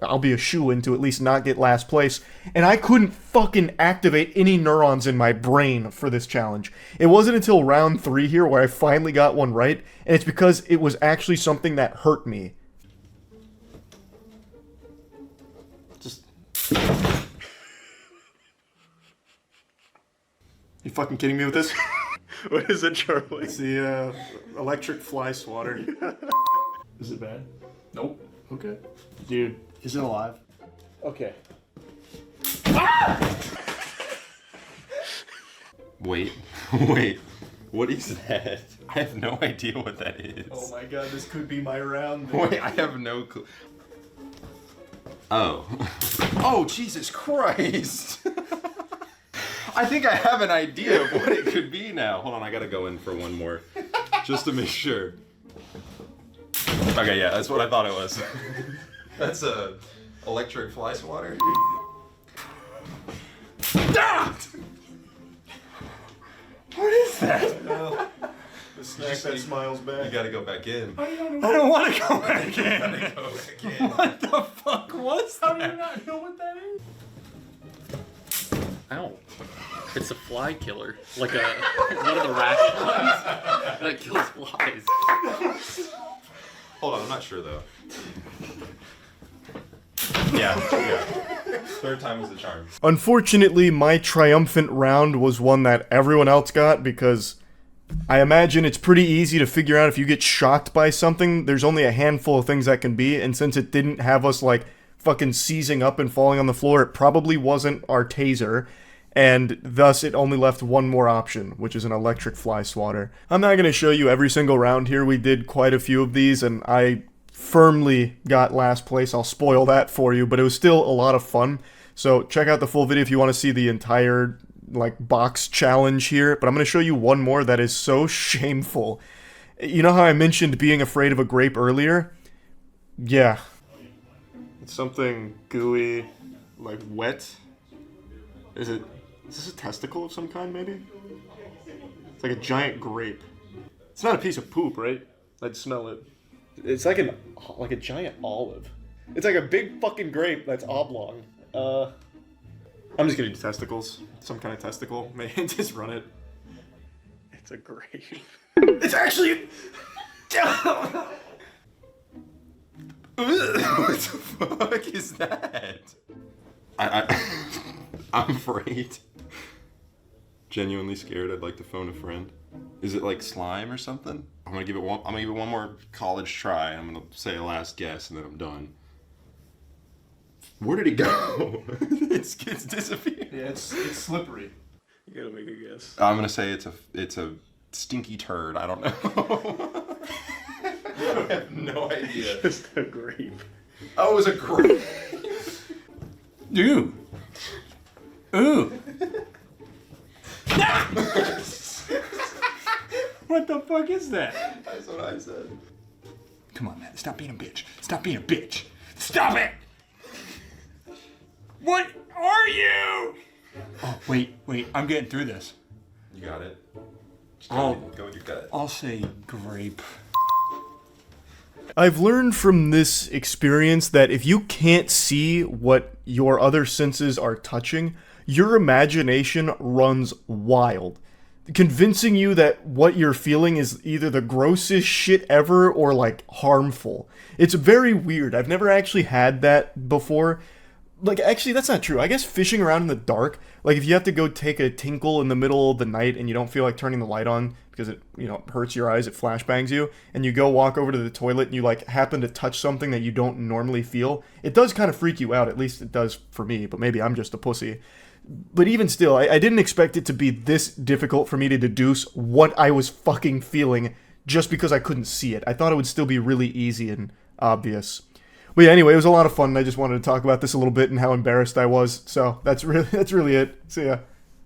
Speaker 2: I'll be a shoo-in to at least not get last place. And I couldn't fucking activate any neurons in my brain for this challenge. It wasn't until round 3 here where I finally got one right. And it's because it was actually something that hurt me. Just... You fucking kidding me with this?
Speaker 1: What is it, Charlie?
Speaker 2: It's the electric fly swatter.
Speaker 1: Is it bad?
Speaker 7: Nope.
Speaker 1: Okay.
Speaker 2: Dude, is it alive?
Speaker 1: Okay.
Speaker 8: Wait, wait. What is that? I have no idea what that is.
Speaker 2: Oh my god, this could be my round.
Speaker 8: Wait, I have no clue. Oh. Oh, Jesus Christ! I think I have an idea of what it could be now. Hold on, I gotta go in for one more. Just to make sure. Okay, yeah, that's what I thought it was. That's a electric fly swatter. Ah! What is that?
Speaker 2: The snack that smiles back.
Speaker 8: You gotta go back in.
Speaker 6: I don't want to go back in.
Speaker 8: Gotta go back in.
Speaker 6: What the fuck was that?
Speaker 7: How do you not know what that is? Ow. It's a fly killer. Like one of the racket ones that kills flies.
Speaker 8: Hold on, I'm not sure though. Yeah. Third time is the charm.
Speaker 2: Unfortunately, my triumphant round was one that everyone else got because I imagine it's pretty easy to figure out if you get shocked by something. There's only a handful of things that can be, and since it didn't have us like fucking seizing up and falling on the floor, it probably wasn't our taser. And thus it only left one more option, which is an electric fly swatter. I'm not going to show you every single round here. We did quite a few of these, and I firmly got last place. I'll spoil that for you, but it was still a lot of fun. So check out the full video if you want to see the entire like box challenge here. But I'm going to show you one more that is so shameful. You know how I mentioned being afraid of a grape earlier? Yeah. It's something gooey, like wet. Is this a testicle of some kind, maybe? It's like a giant grape. It's not a piece of poop, right? I'd smell it. It's like a giant olive. It's like a big fucking grape that's oblong. I'm just gonna do testicles. Some kind of testicle. Maybe just run it. It's a grape. It's actually...
Speaker 8: What the fuck is that? I'm afraid. Genuinely scared. I'd like to phone a friend. Is it like slime or something? I'm gonna give it one more college try. I'm gonna say a last guess and then I'm done. Where did it go? it's disappeared.
Speaker 2: Yeah, it's slippery. You gotta make a guess.
Speaker 8: I'm gonna say it's a stinky turd. I don't know. I have no idea.
Speaker 2: Just a grape.
Speaker 8: Oh, it was a grape.
Speaker 6: Ooh. Ooh. What the fuck is that?
Speaker 8: That's what I said.
Speaker 6: Come on, man. Stop being a bitch. Stop being a bitch. Stop it! What are you? Oh, wait. I'm getting through this.
Speaker 8: You got it. Just
Speaker 6: Oh.
Speaker 8: go with your gut.
Speaker 6: I'll say grape.
Speaker 2: I've learned from this experience that if you can't see what your other senses are touching, your imagination runs wild, convincing you that what you're feeling is either the grossest shit ever or like harmful. It's very weird. I've never actually had that before. Like, actually, that's not true. I guess fishing around in the dark, like if you have to go take a tinkle in the middle of the night and you don't feel like turning the light on because it, hurts your eyes, it flashbangs you, and you go walk over to the toilet and you like happen to touch something that you don't normally feel, it does kind of freak you out. At least it does for me, but maybe I'm just a pussy. But even still, I didn't expect it to be this difficult for me to deduce what I was fucking feeling just because I couldn't see it. I thought it would still be really easy and obvious. But yeah, anyway, it was a lot of fun, and I just wanted to talk about this a little bit and how embarrassed I was. So that's really it. So yeah.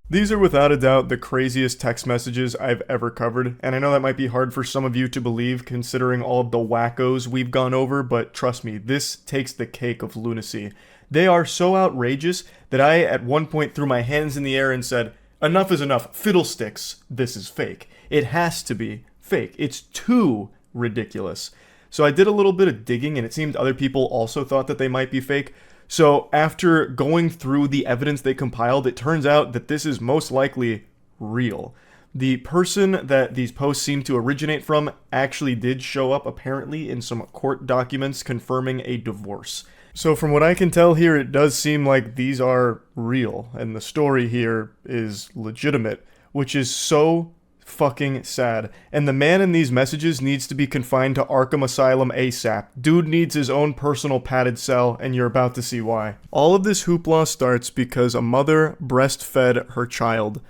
Speaker 2: These are without a doubt the craziest text messages I've ever covered, and I know that might be hard for some of you to believe considering all of the wackos we've gone over, but trust me, this takes the cake of lunacy. They are so outrageous that I at one point threw my hands in the air and said, "Enough is enough, fiddlesticks, this is fake. It has to be fake. It's too ridiculous. So I did a little bit of digging, and it seemed other people also thought that they might be fake. So after going through the evidence they compiled, it turns out that this is most likely real. The person that these posts seem to originate from actually did show up apparently in some court documents confirming a divorce. So from what I can tell here, it does seem like these are real, and the story here is legitimate, which is so fucking sad. And the man in these messages needs to be confined to Arkham Asylum ASAP. Dude needs his own personal padded cell, and you're about to see why. All of this hoopla starts because a mother breastfed her child.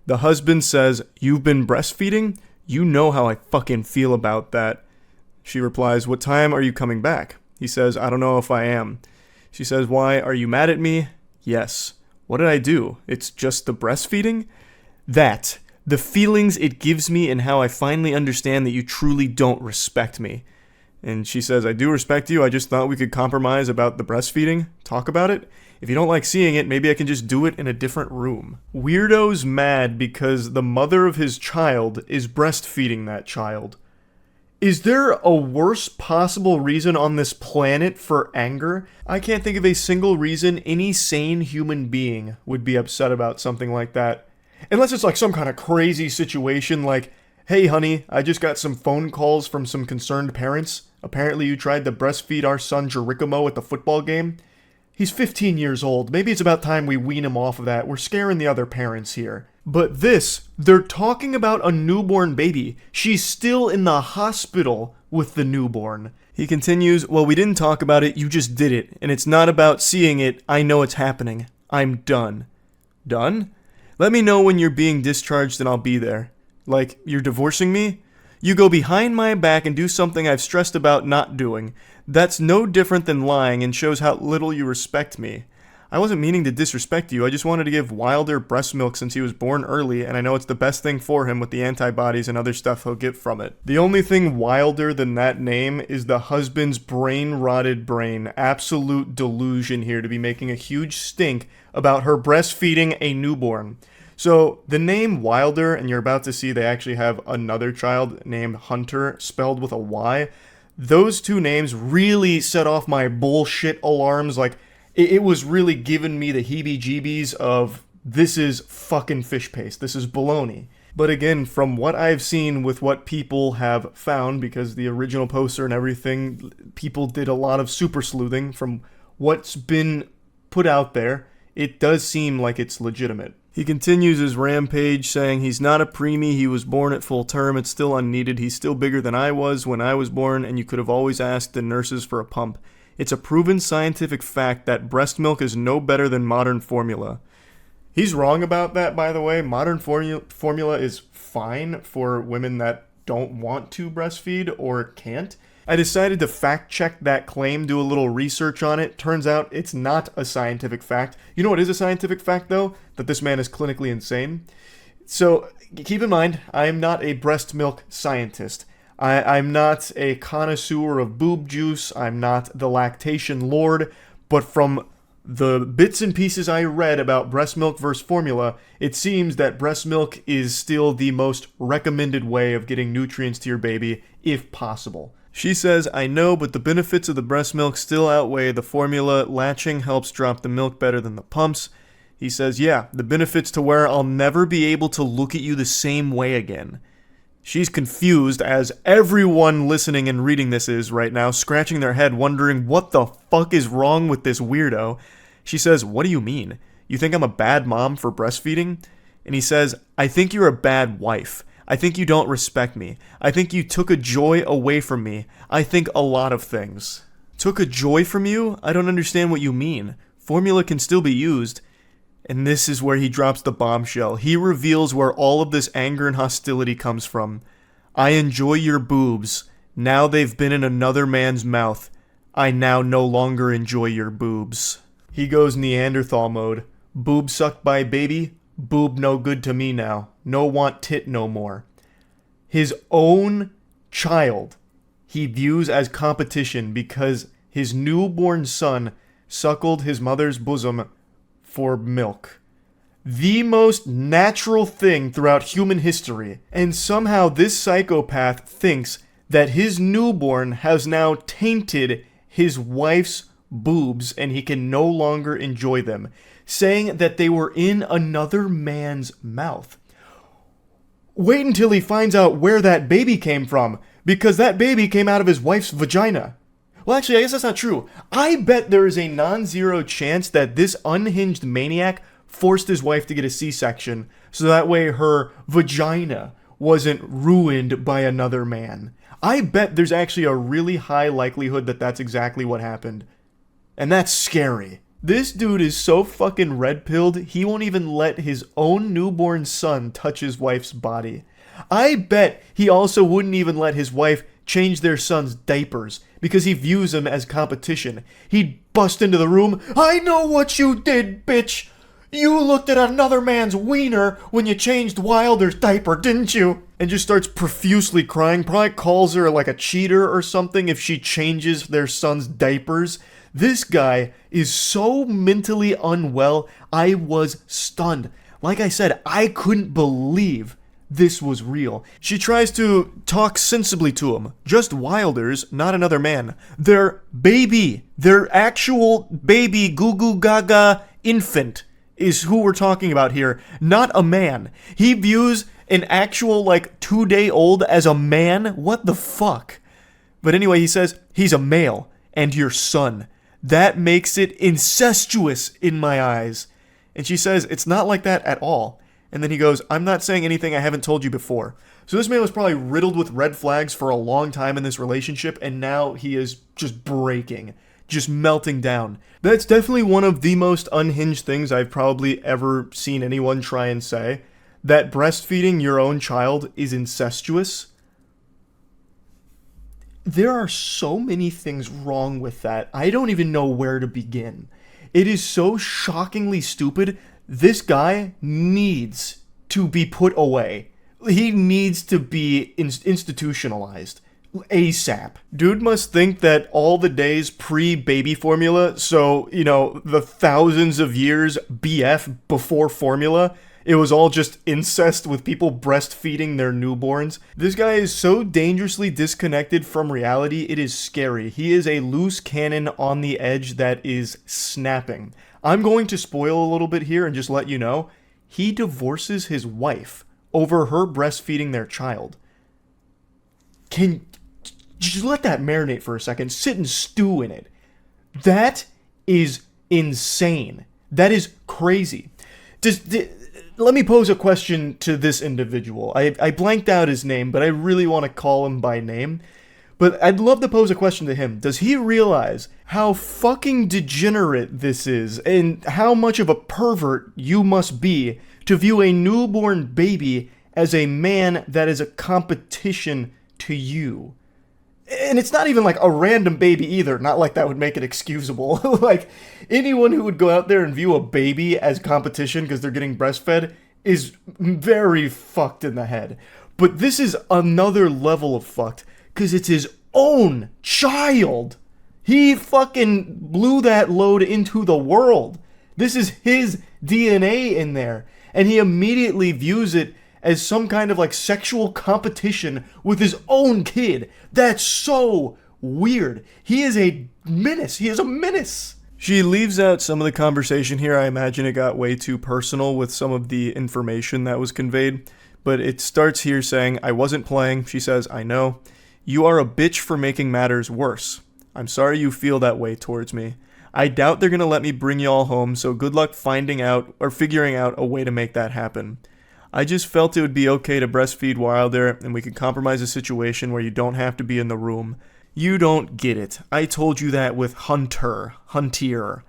Speaker 2: The husband says, "You've been breastfeeding? You know how I fucking feel about that." She replies, "What time are you coming back?" He says, "I don't know if I am." She says, "Why, are you mad at me?" "Yes." "What did I do? It's just the breastfeeding?" "That. The feelings it gives me and how I finally understand that you truly don't respect me." And she says, "I do respect you. I just thought we could compromise about the breastfeeding. Talk about it. If you don't like seeing it, maybe I can just do it in a different room." Weirdo's mad because the mother of his child is breastfeeding that child. Is there a worse possible reason on this planet for anger? I can't think of a single reason any sane human being would be upset about something like that. Unless it's like some kind of crazy situation like, "Hey honey, I just got some phone calls from some concerned parents. Apparently you tried to breastfeed our son Geronimo at the football game. He's 15 years old. Maybe it's about time we wean him off of that. We're scaring the other parents here." But this, they're talking about a newborn baby. She's still in the hospital with the newborn. He continues, "Well, we didn't talk about it, you just did it. And it's not about seeing it, I know it's happening. I'm done." Done? "Let me know when you're being discharged and I'll be there." Like, you're divorcing me? You go behind my back and do something I've stressed about not doing. That's no different than lying and shows how little you respect me. I wasn't meaning to disrespect you, I just wanted to give Wilder breast milk since he was born early, and I know it's the best thing for him with the antibodies and other stuff he'll get from it. The only thing wilder than that name is the husband's brain-rotted brain. Absolute delusion here to be making a huge stink about her breastfeeding a newborn. So, the name Wilder, and you're about to see they actually have another child named Hunter, spelled with a Y. Those two names really set off my bullshit alarms. Like, it was really giving me the heebie-jeebies of, this is fucking fish paste. This is baloney. But again, from what I've seen with what people have found, because the original poster and everything, people did a lot of super sleuthing. From what's been put out there, it does seem like it's legitimate. He continues his rampage, saying he's not a preemie, he was born at full term, it's still unneeded, he's still bigger than I was when I was born, and you could have always asked the nurses for a pump. It's a proven scientific fact that breast milk is no better than modern formula. He's wrong about that, by the way. Modern formula is fine for women that don't want to breastfeed or can't. I decided to fact check that claim, do a little research on it. Turns out it's not a scientific fact. You know what is a scientific fact, though? That this man is clinically insane. So keep in mind, I am not a breast milk scientist. I'm not a connoisseur of boob juice. I'm not the lactation lord. But from the bits and pieces I read about breast milk versus formula, it seems that breast milk is still the most recommended way of getting nutrients to your baby, if possible. She says, I know, but the benefits of the breast milk still outweigh the formula. Latching helps drop the milk better than the pumps. He says, yeah, the benefits to where I'll never be able to look at you the same way again. She's confused, as everyone listening and reading this is right now, scratching their head, wondering what the fuck is wrong with this weirdo. She says, what do you mean? You think I'm a bad mom for breastfeeding? And he says, I think you're a bad wife. I think you don't respect me. I think you took a joy away from me. I think a lot of things. Took a joy from you? I don't understand what you mean. Formula can still be used. And this is where he drops the bombshell. He reveals where all of this anger and hostility comes from. I enjoy your boobs. Now they've been in another man's mouth. I now no longer enjoy your boobs. He goes Neanderthal mode. Boob sucked by baby. Boob no good to me now. No want tit no more. His own child he views as competition because his newborn son suckled his mother's bosom for milk. The most natural thing throughout human history. And somehow this psychopath thinks that his newborn has now tainted his wife's boobs and he can no longer enjoy them, saying that they were in another man's mouth. Wait until he finds out where that baby came from, because that baby came out of his wife's vagina. Well, actually, I guess that's not true. I bet there is a non-zero chance that this unhinged maniac forced his wife to get a C-section, so that way her vagina wasn't ruined by another man. I bet there's actually a really high likelihood that that's exactly what happened. And that's scary. This dude is so fucking red-pilled, he won't even let his own newborn son touch his wife's body. I bet he also wouldn't even let his wife change their son's diapers, because he views them as competition. He'd bust into the room, "I know what you did, bitch! You looked at another man's wiener when you changed Wilder's diaper, didn't you?" And just starts profusely crying, probably calls her like a cheater or something if she changes their son's diapers. This guy is so mentally unwell, I was stunned. Like I said, I couldn't believe this was real. She tries to talk sensibly to him. Just Wilder's, not another man. Their baby, their actual baby goo goo gaga infant is who we're talking about here, not a man. He views an actual, 2-day-old as a man? What the fuck? But anyway, he says, he's a male, and your son. That makes it incestuous in my eyes. And she says, it's not like that at all. And then he goes, I'm not saying anything I haven't told you before. So this man was probably riddled with red flags for a long time in this relationship, and now he is just breaking. Just melting down. That's definitely one of the most unhinged things I've probably ever seen anyone try and say. That breastfeeding your own child is incestuous. There are so many things wrong with that. I don't even know where to begin. It is so shockingly stupid. This guy needs to be put away. He needs to be institutionalized. ASAP. Dude must think that all the days pre-baby formula, so, the thousands of years BF before formula, it was all just incest with people breastfeeding their newborns. This guy is so dangerously disconnected from reality, it is scary. He is a loose cannon on the edge that is snapping. I'm going to spoil a little bit here and just let you know, he divorces his wife over her breastfeeding their child. Just let that marinate for a second. Sit and stew in it. That is insane. That is crazy. Let me pose a question to this individual. I blanked out his name, but I really want to call him by name. But I'd love to pose a question to him. Does he realize how fucking degenerate this is and how much of a pervert you must be to view a newborn baby as a man that is a competition to you? And it's not even a random baby either. Not like that would make it excusable. Anyone who would go out there and view a baby as competition because they're getting breastfed is very fucked in the head. But this is another level of fucked because it's his own child. He fucking blew that load into the world. This is his DNA in there. And he immediately views it as some kind of sexual competition with his own kid. That's so weird. He is a menace. He is a menace. She leaves out some of the conversation here. I imagine it got way too personal with some of the information that was conveyed. But it starts here saying, I wasn't playing. She says, I know. You are a bitch for making matters worse. I'm sorry you feel that way towards me. I doubt they're going to let me bring y'all home, so good luck finding out or figuring out a way to make that happen. I just felt it would be okay to breastfeed Wilder, and we could compromise a situation where you don't have to be in the room. You don't get it. I told you that with Hunter. The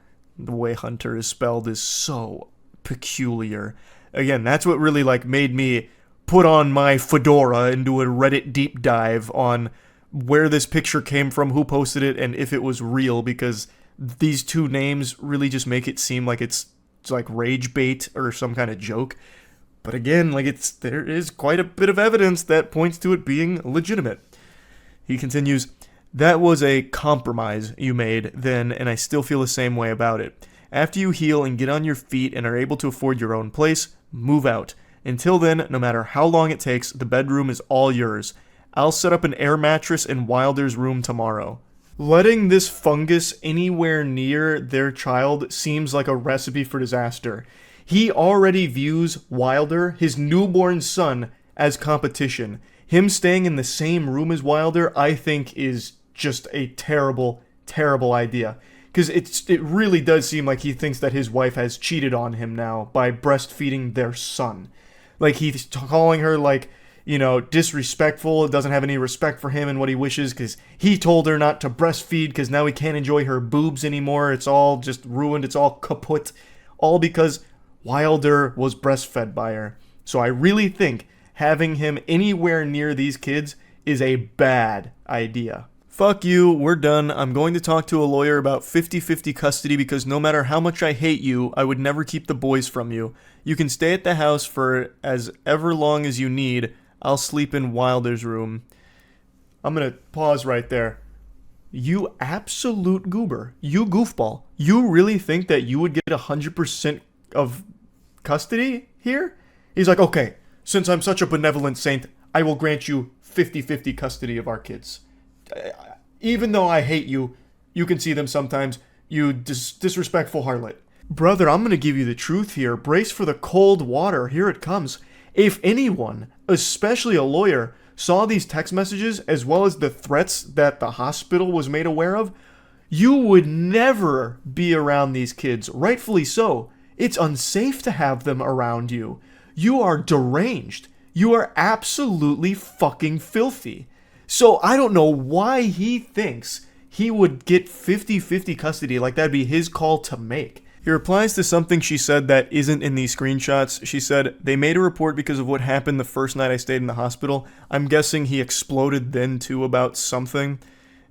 Speaker 2: way Hunter is spelled is so peculiar. Again, that's what really made me put on my fedora and do a Reddit deep dive on where this picture came from, who posted it, and if it was real, because these two names really just make it seem like it's rage bait or some kind of joke. But again, there is quite a bit of evidence that points to it being legitimate. He continues, that was a compromise you made then, and I still feel the same way about it. After you heal and get on your feet and are able to afford your own place, move out. Until then, no matter how long it takes, the bedroom is all yours. I'll set up an air mattress in Wilder's room tomorrow. Letting this fungus anywhere near their child seems like a recipe for disaster. He already views Wilder, his newborn son, as competition. Him staying in the same room as Wilder, I think, is just a terrible, terrible idea. Because it really does seem like he thinks that his wife has cheated on him now by breastfeeding their son. Like, he's calling her, like, you know, disrespectful, doesn't have any respect for him and what he wishes, because he told her not to breastfeed, because now he can't enjoy her boobs anymore. It's all just ruined, it's all kaput. All because Wilder was breastfed by her. So I really think having him anywhere near these kids is a bad idea. Fuck you, we're done. I'm going to talk to a lawyer about 50-50 custody because no matter how much I hate you, I would never keep the boys from you. You can stay at the house for as ever long as you need. I'll sleep in Wilder's room. I'm gonna pause right there. You absolute goober. You goofball. You really think that you would get 100% of custody here? He's like, okay, since I'm such a benevolent saint, I will grant you 50-50 custody of our kids. Even though I hate you, you can see them sometimes, you disrespectful harlot. Brother, I'm gonna give you the truth here. Brace for the cold water. Here it comes. If anyone, especially a lawyer, saw these text messages as well as the threats that the hospital was made aware of, you would never be around these kids. Rightfully so. It's unsafe to have them around you. You are deranged. You are absolutely fucking filthy. So I don't know why he thinks he would get 50-50 custody, like that'd be his call to make. He replies to something she said that isn't in these screenshots. She said, they made a report because of what happened the first night I stayed in the hospital. I'm guessing he exploded then too about something.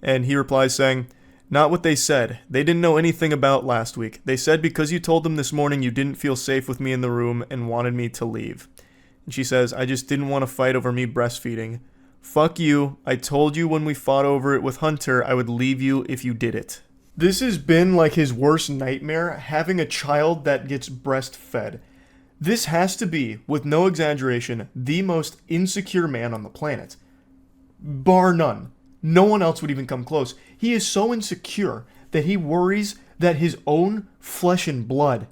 Speaker 2: And he replies saying, not what they said. They didn't know anything about last week. They said because you told them this morning you didn't feel safe with me in the room and wanted me to leave. And she says, I just didn't want to fight over me breastfeeding. Fuck you. I told you when we fought over it with Hunter I would leave you if you did it. This has been like his worst nightmare, having a child that gets breastfed. This has to be, with no exaggeration, the most insecure man on the planet. Bar none. No one else would even come close. He is so insecure that he worries that his own flesh and blood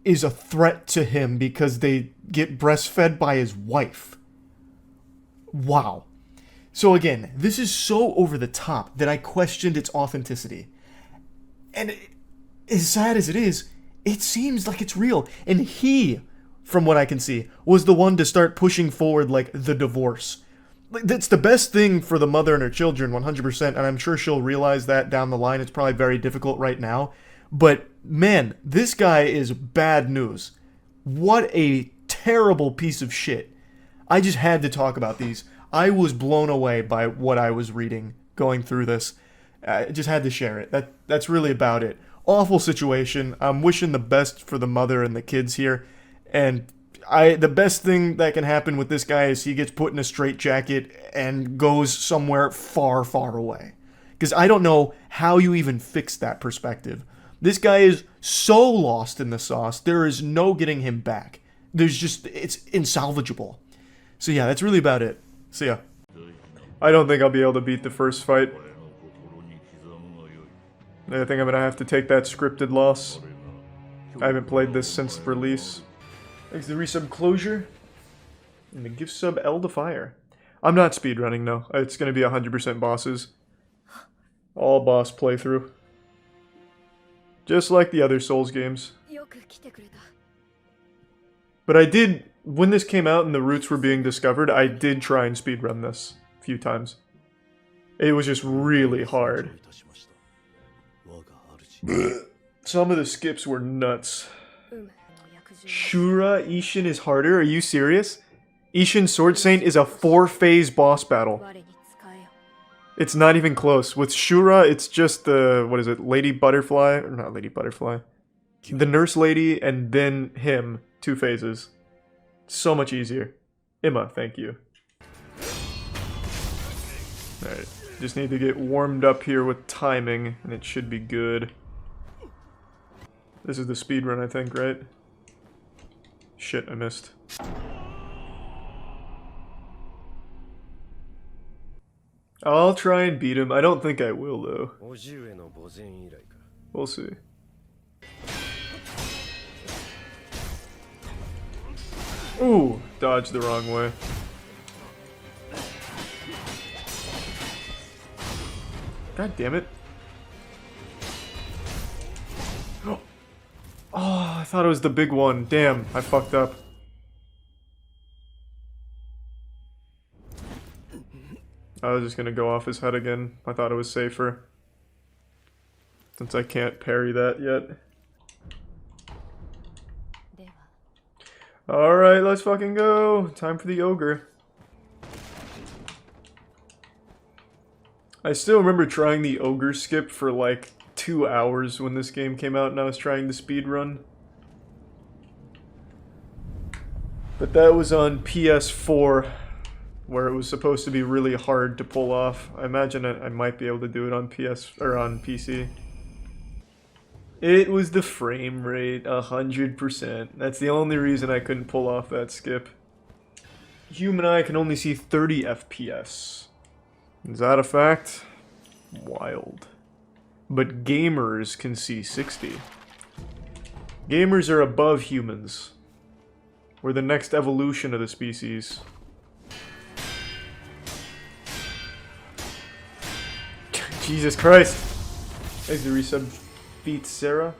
Speaker 2: is a threat to him because they get breastfed by his wife. Wow. So again, this is so over the top that I questioned its authenticity. And as sad as it is, it seems like it's real. And he, from what I can see, was the one to start pushing forward, like, the divorce. Like, that's the best thing for the mother and her children, 100%, and I'm sure she'll realize that down the line. It's probably very difficult right now. But, man, this guy is bad news. What a terrible piece of shit. I just had to talk about these. I was blown away by what I was reading going through this. I just had to share it. That's really about it. Awful situation. I'm wishing the best for the mother and the kids here. And the best thing that can happen with this guy is he gets put in a straitjacket and goes somewhere far, far away. Because I don't know how you even fix that perspective. This guy is so lost in the sauce, there is no getting him back. It's insalvageable. So yeah, that's really about it. See ya. I don't think I'll be able to beat the first fight. I think I'm gonna have to take that scripted loss. I haven't played this since release. Thanks to the resub Closure. And the gift sub L to Fire. I'm not speedrunning, no. It's gonna be 100% bosses. All boss playthrough. Just like the other Souls games. But I did, when this came out and the roots were being discovered, I did try and speedrun this a few times. It was just really hard. Some of the skips were nuts. Shura Ishin is harder? Are you serious? Ishin Sword Saint is a 4-phase boss battle. It's not even close. With Shura, it's just the, what is it, Lady Butterfly? Or not Lady Butterfly. The Nurse Lady and then him. 2 phases. So much easier. Emma, thank you. Alright, just need to get warmed up here with timing, and it should be good. This is the speedrun, I think, right? Shit, I missed. I'll try and beat him. I don't think I will, though. We'll see. Ooh, dodged the wrong way. God damn it. Oh, I thought it was the big one. Damn, I fucked up. I was just gonna go off his head again. I thought it was safer. Since I can't parry that yet. Alright, let's fucking go. Time for the ogre. I still remember trying the ogre skip for like 2 hours when this game came out and I was trying the speedrun. But that was on PS4, where it was supposed to be really hard to pull off. I imagine I might be able to do it on PS or on PC. It was the frame rate, 100%. That's the only reason I couldn't pull off that skip. Human eye can only see 30 FPS. Is that a fact? Wild. But gamers can see 60. Gamers are above humans. We're the next evolution of the species. Jesus Christ! Thanks to resub Feet Sarah.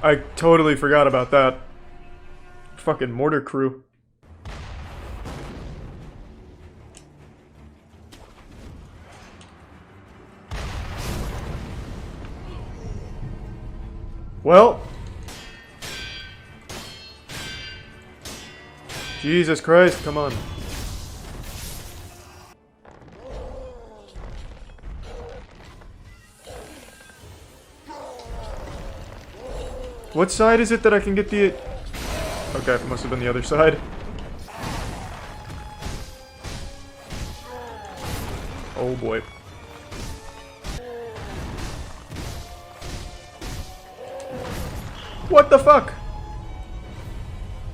Speaker 2: I totally forgot about that. Fucking mortar crew. Well. Jesus Christ, come on. What side is it that I can get the... Okay, it must have been the other side. Oh boy. What the fuck?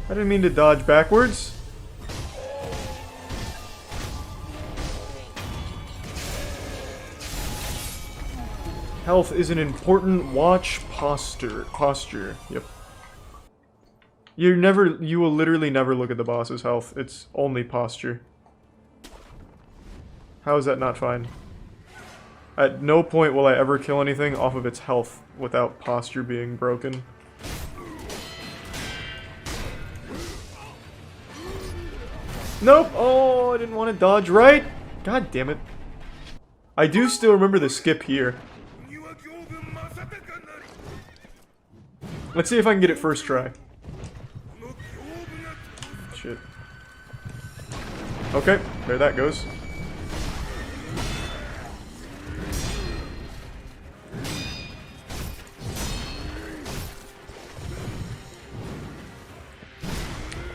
Speaker 2: I didn't mean to dodge backwards. Health is an important watch posture. Yep. You will literally never look at the boss's health. It's only posture. How is that not fine? At no point will I ever kill anything off of its health without posture being broken. Nope! Oh, I didn't want to dodge right! God damn it. I do still remember the skip here. Let's see if I can get it first try. Shit. Okay, there that goes.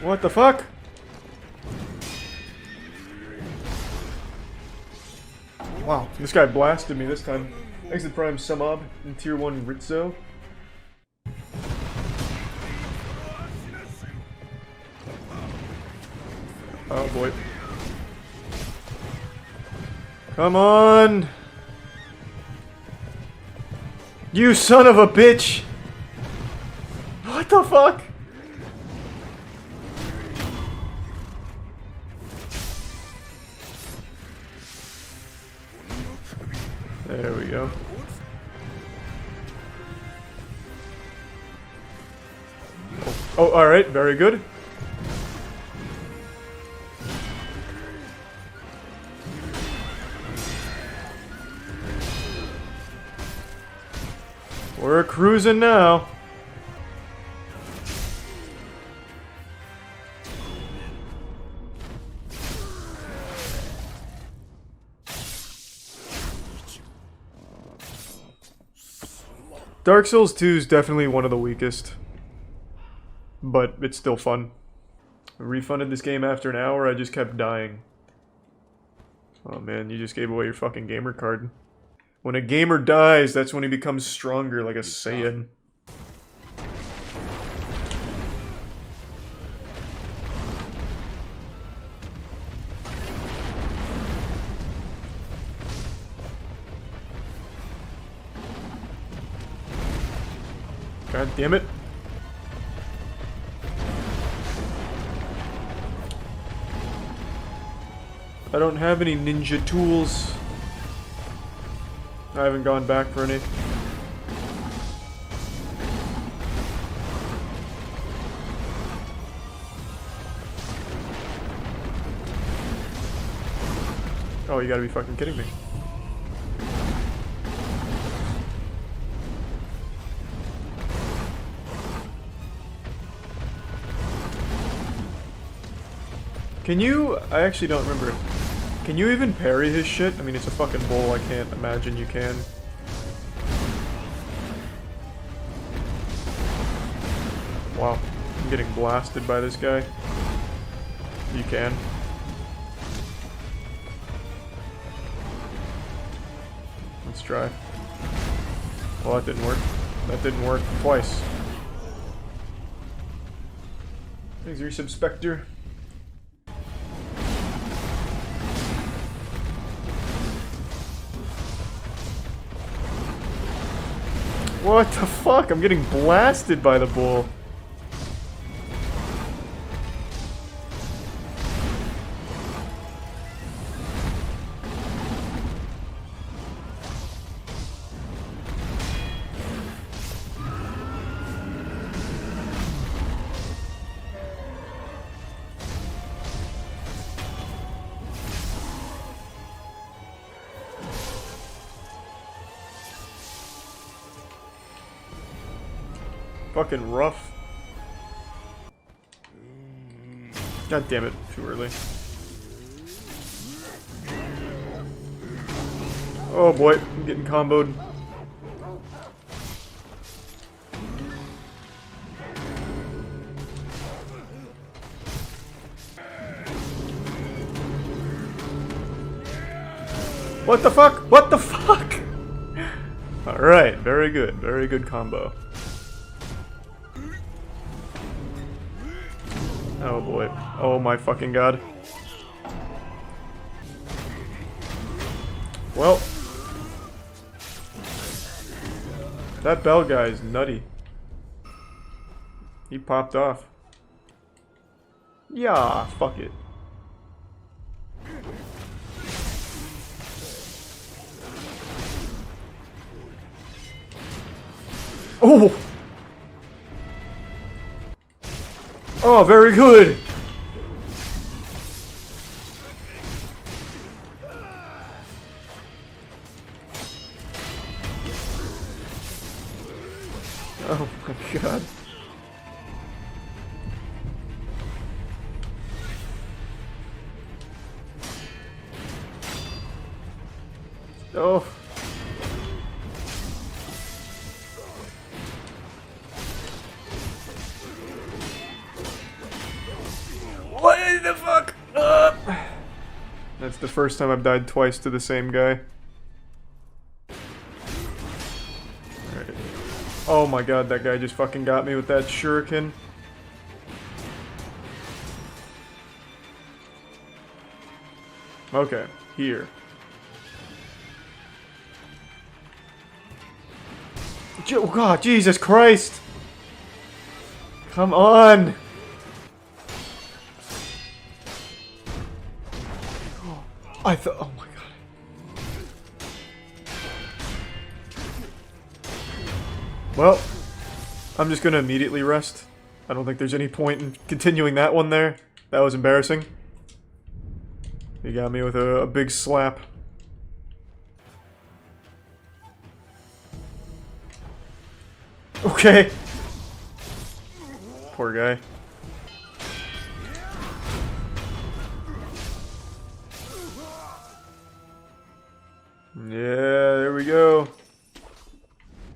Speaker 2: What the fuck? Wow, this guy blasted me this time. Exit Prime Sumob in Tier 1 Rizzo. Oh boy. Come on! You son of a bitch! What the fuck? There we go. Oh, alright, very good. We're cruising now. Dark Souls 2 is definitely one of the weakest, but it's still fun. I refunded this game after an hour, I just kept dying. Oh man, you just gave away your fucking gamer card. When a gamer dies, that's when he becomes stronger like a Saiyan.
Speaker 1: God damn it. I don't have any ninja tools. I haven't gone back for any. Oh, you gotta be fucking kidding me. Can you... I actually don't remember. Can you even parry his shit? I mean, it's a fucking bull. I can't imagine you can. Wow. I'm getting blasted by this guy. You can. Let's try. Well, that didn't work. That didn't work twice. Thanks, Resub Spectre. What the fuck? I'm getting blasted by the bull. Fucking rough. God damn it, too early. Oh boy, I'm getting comboed. What the fuck? What the fuck? Alright, very good combo. Oh boy. Oh my fucking god. Well. That bell guy is nutty. He popped off. Yeah, fuck it. Oh! Oh, very good! Oh my god. Oh. What the fuck? That's the first time I've died twice to the same guy. Alright. Oh my god, that guy just fucking got me with that shuriken. Okay, here. Oh god, Jesus Christ! Come on! I thought, oh my god. Well, I'm just gonna immediately rest. I don't think there's any point in continuing that one there. That was embarrassing. He got me with a big slap. Okay. Poor guy. Yeah, there we go.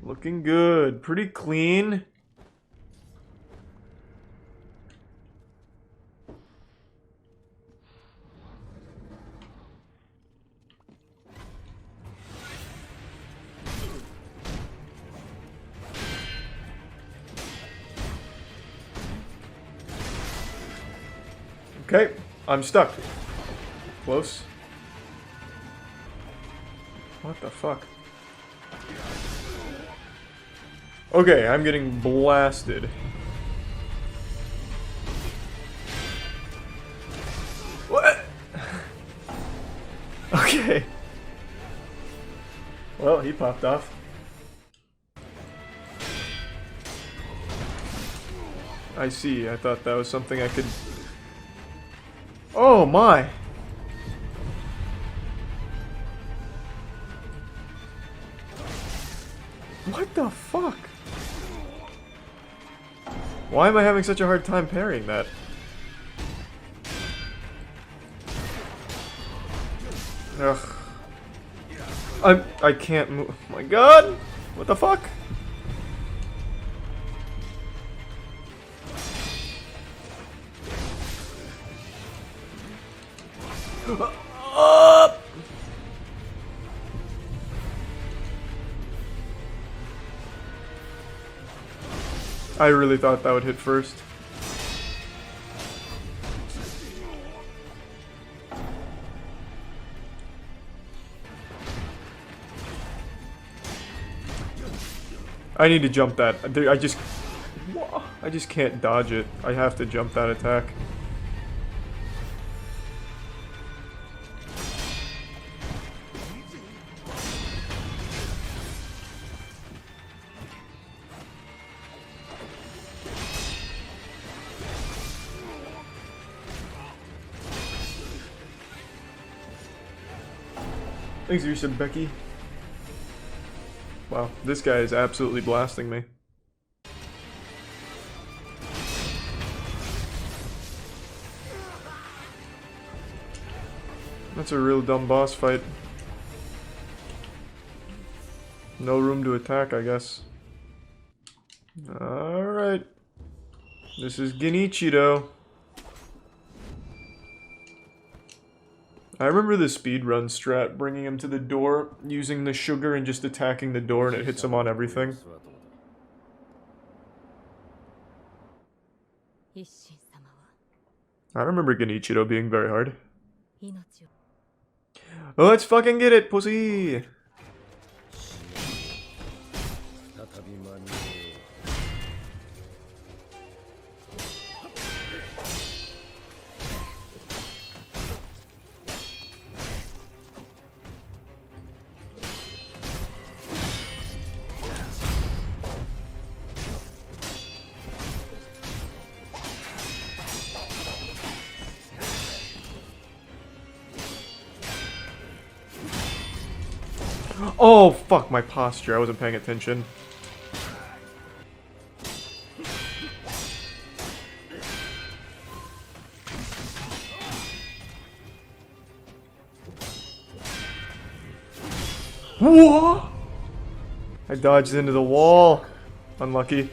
Speaker 1: Looking good. Pretty clean. Okay, I'm stuck. Close. What the fuck?
Speaker 2: Okay, I'm getting blasted. What? Okay. Well, he popped off. I see. I thought that was something I could... Oh my! What the fuck? Why am I having such a hard time parrying that? Ugh. I can't move. Oh my god! What the fuck? Up! I really thought that would hit first. I need to jump that. I just can't dodge it. I have to jump that attack. Thanks, Risha Becky. Wow, this guy is absolutely blasting me. That's a real dumb boss fight. No room to attack, I guess. Alright. This is Jynxzi though. I remember the speedrun strat, bringing him to the door, using the sugar and just attacking the door and it hits him on everything. I remember Jynxzi being very hard. Let's fucking get it, pussy! Oh, fuck my posture. I wasn't paying attention. What? I dodged into the wall. Unlucky.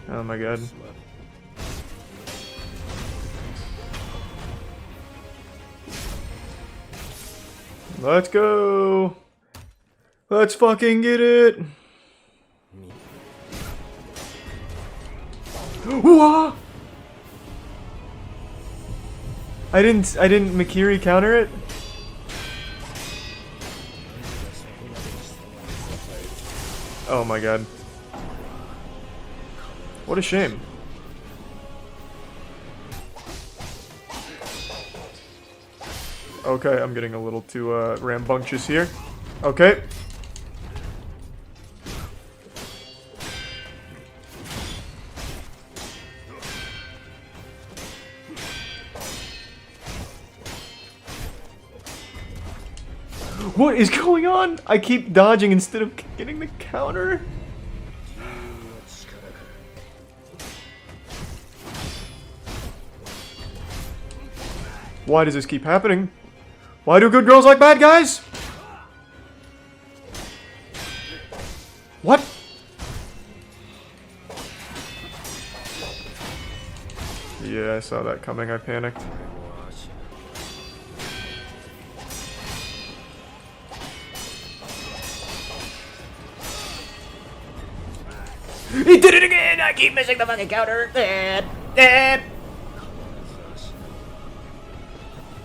Speaker 2: Oh my god. Let's go! Let's fucking get it! What? I didn't Mikiri counter it? Oh my god. What a shame. Okay, I'm getting a little too rambunctious here. Okay. What is going on? I keep dodging instead of getting the counter. Why does this keep happening? Why do good girls like bad guys? What? Yeah, I saw that coming. I panicked. He did it again! I keep missing the fucking counter!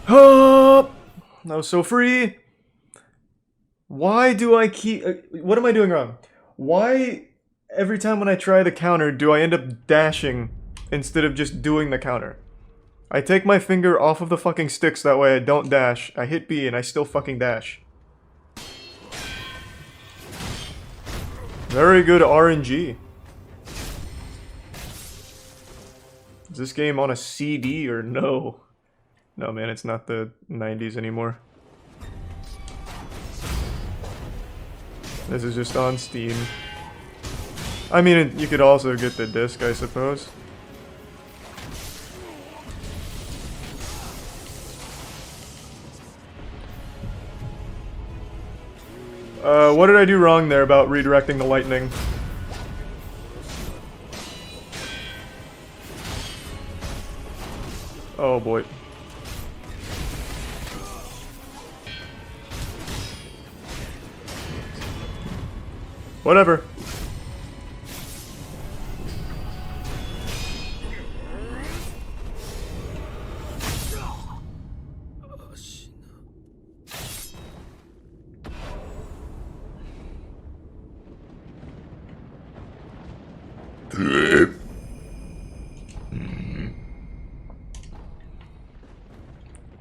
Speaker 2: Oh, that was so free. Why do I keep... what am I doing wrong? Why every time when I try the counter do I end up dashing instead of just doing the counter? I take my finger off of the fucking sticks, that way I don't dash. I hit B and I still fucking dash. Very good RNG. Is this game on a CD or no? No, man, it's not the 90s anymore. This is just on Steam. I mean, you could also get the disc, I suppose. What did I do wrong there about redirecting the lightning? Oh boy. Whatever.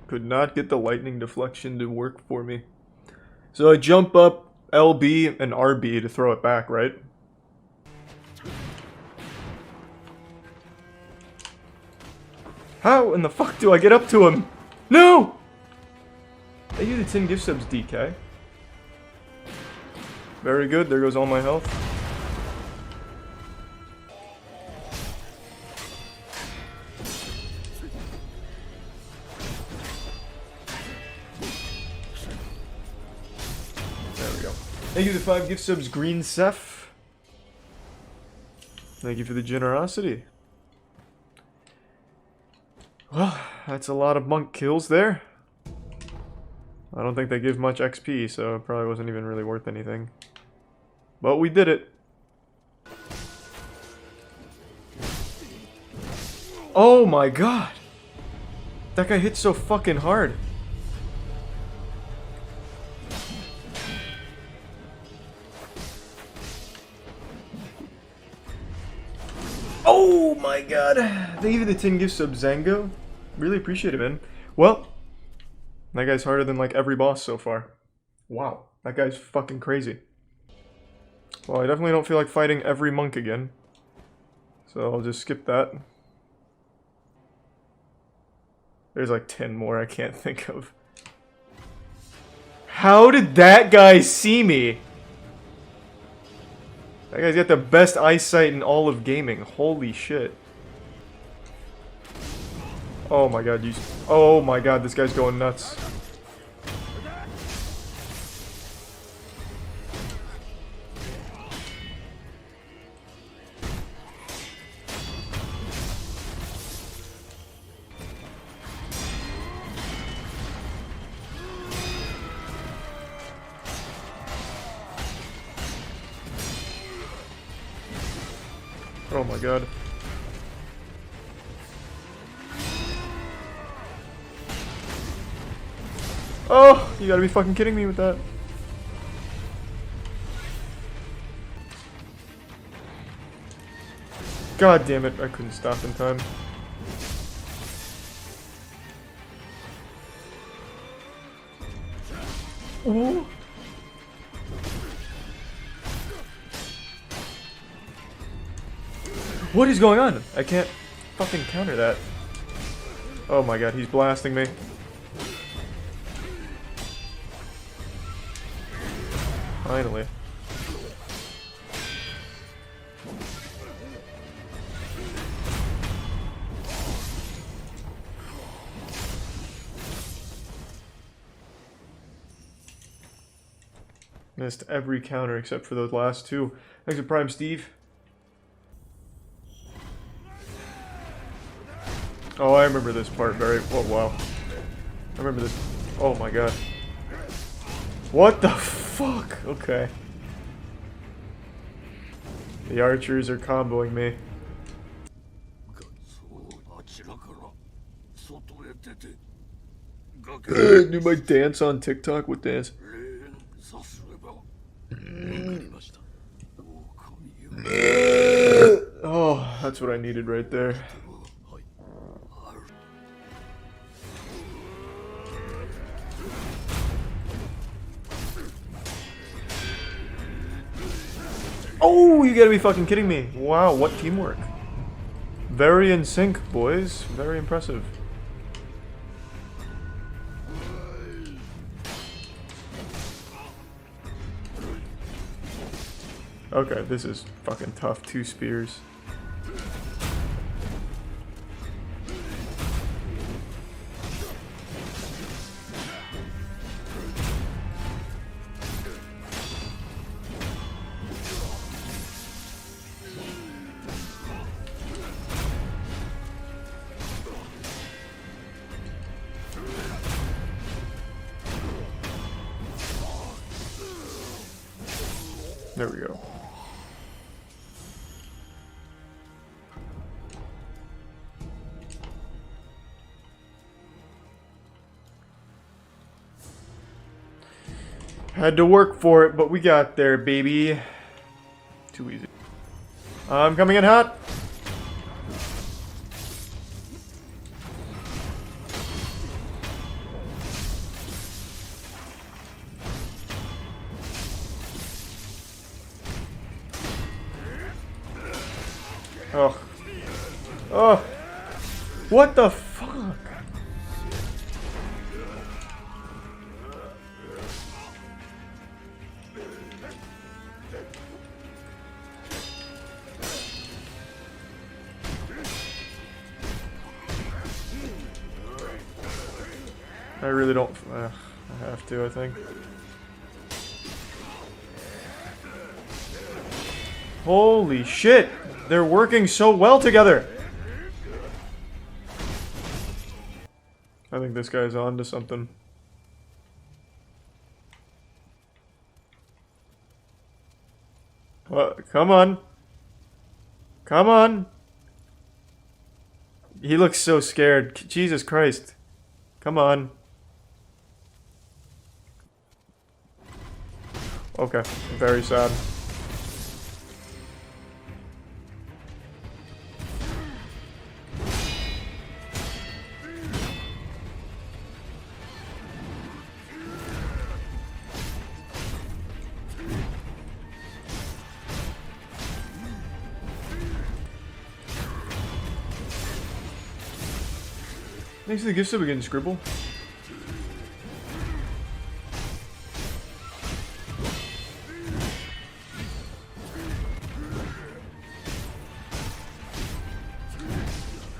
Speaker 2: Could not get the lightning deflection to work for me. So I jump up LB and RB to throw it back, right? How in the fuck do I get up to him? No! Thank you to 10 gift subs, DK. Very good, there goes all my health. Thank you to 5 gift subs, Green Seth. Thank you for the generosity. Well, that's a lot of monk kills there. I don't think they give much XP, so it probably wasn't even really worth anything. But we did it. Oh my god! That guy hit so fucking hard. Oh my god! Thank you for the 10 gift subs, Zango. Really appreciate it, man. Well, that guy's harder than like every boss so far. Wow, that guy's fucking crazy. Well, I definitely don't feel like fighting every monk again. So I'll just skip that. There's like 10 more I can't think of. How did that guy see me? That guy's got the best eyesight in all of gaming. Holy shit. Oh my god, oh my god, this guy's going nuts. Oh my god. Oh, you gotta be fucking kidding me with that. God damn it, I couldn't stop in time. Ooh. What is going on? I can't fucking counter that. Oh my god, he's blasting me. Finally. Missed every counter except for those last two. Thanks for Prime Steve. Oh, I remember this part very... Oh, wow. I remember this... Oh my god. What the fuck? Okay. The archers are comboing me. Do my dance on TikTok? What dance? Oh, that's what I needed right there. Oh, you gotta be fucking kidding me. Wow, what teamwork. Very in sync, boys. Very impressive. Okay, this is fucking tough. 2 spears. There we go. Had to work for it, but we got there, baby. Too easy. I'm coming in hot. Oh. Oh. What the fuck? I really don't. I have to, I think. Holy shit! They're working so well together! I think this guy's on to something. What? Come on. Come on. He looks so scared. Jesus Christ. Come on. Okay. Very sad. Thanks to the gift sub again, Scribble.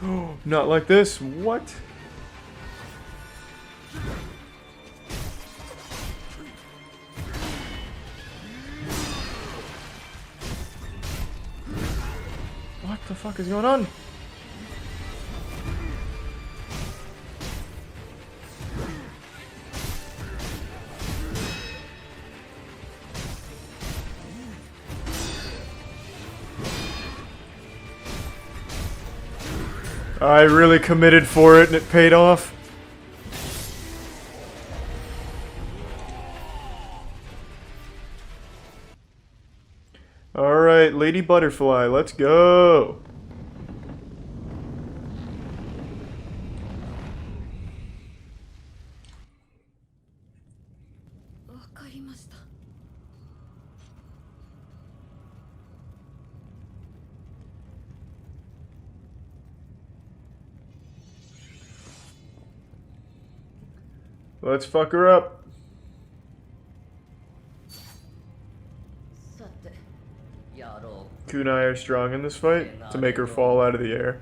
Speaker 2: Oh, not like this. What? What the fuck is going on? I really committed for it and it paid off. Alright, Lady Butterfly, let's go. Let's fuck her up. Kunai are strong in this fight to make her fall out of the air.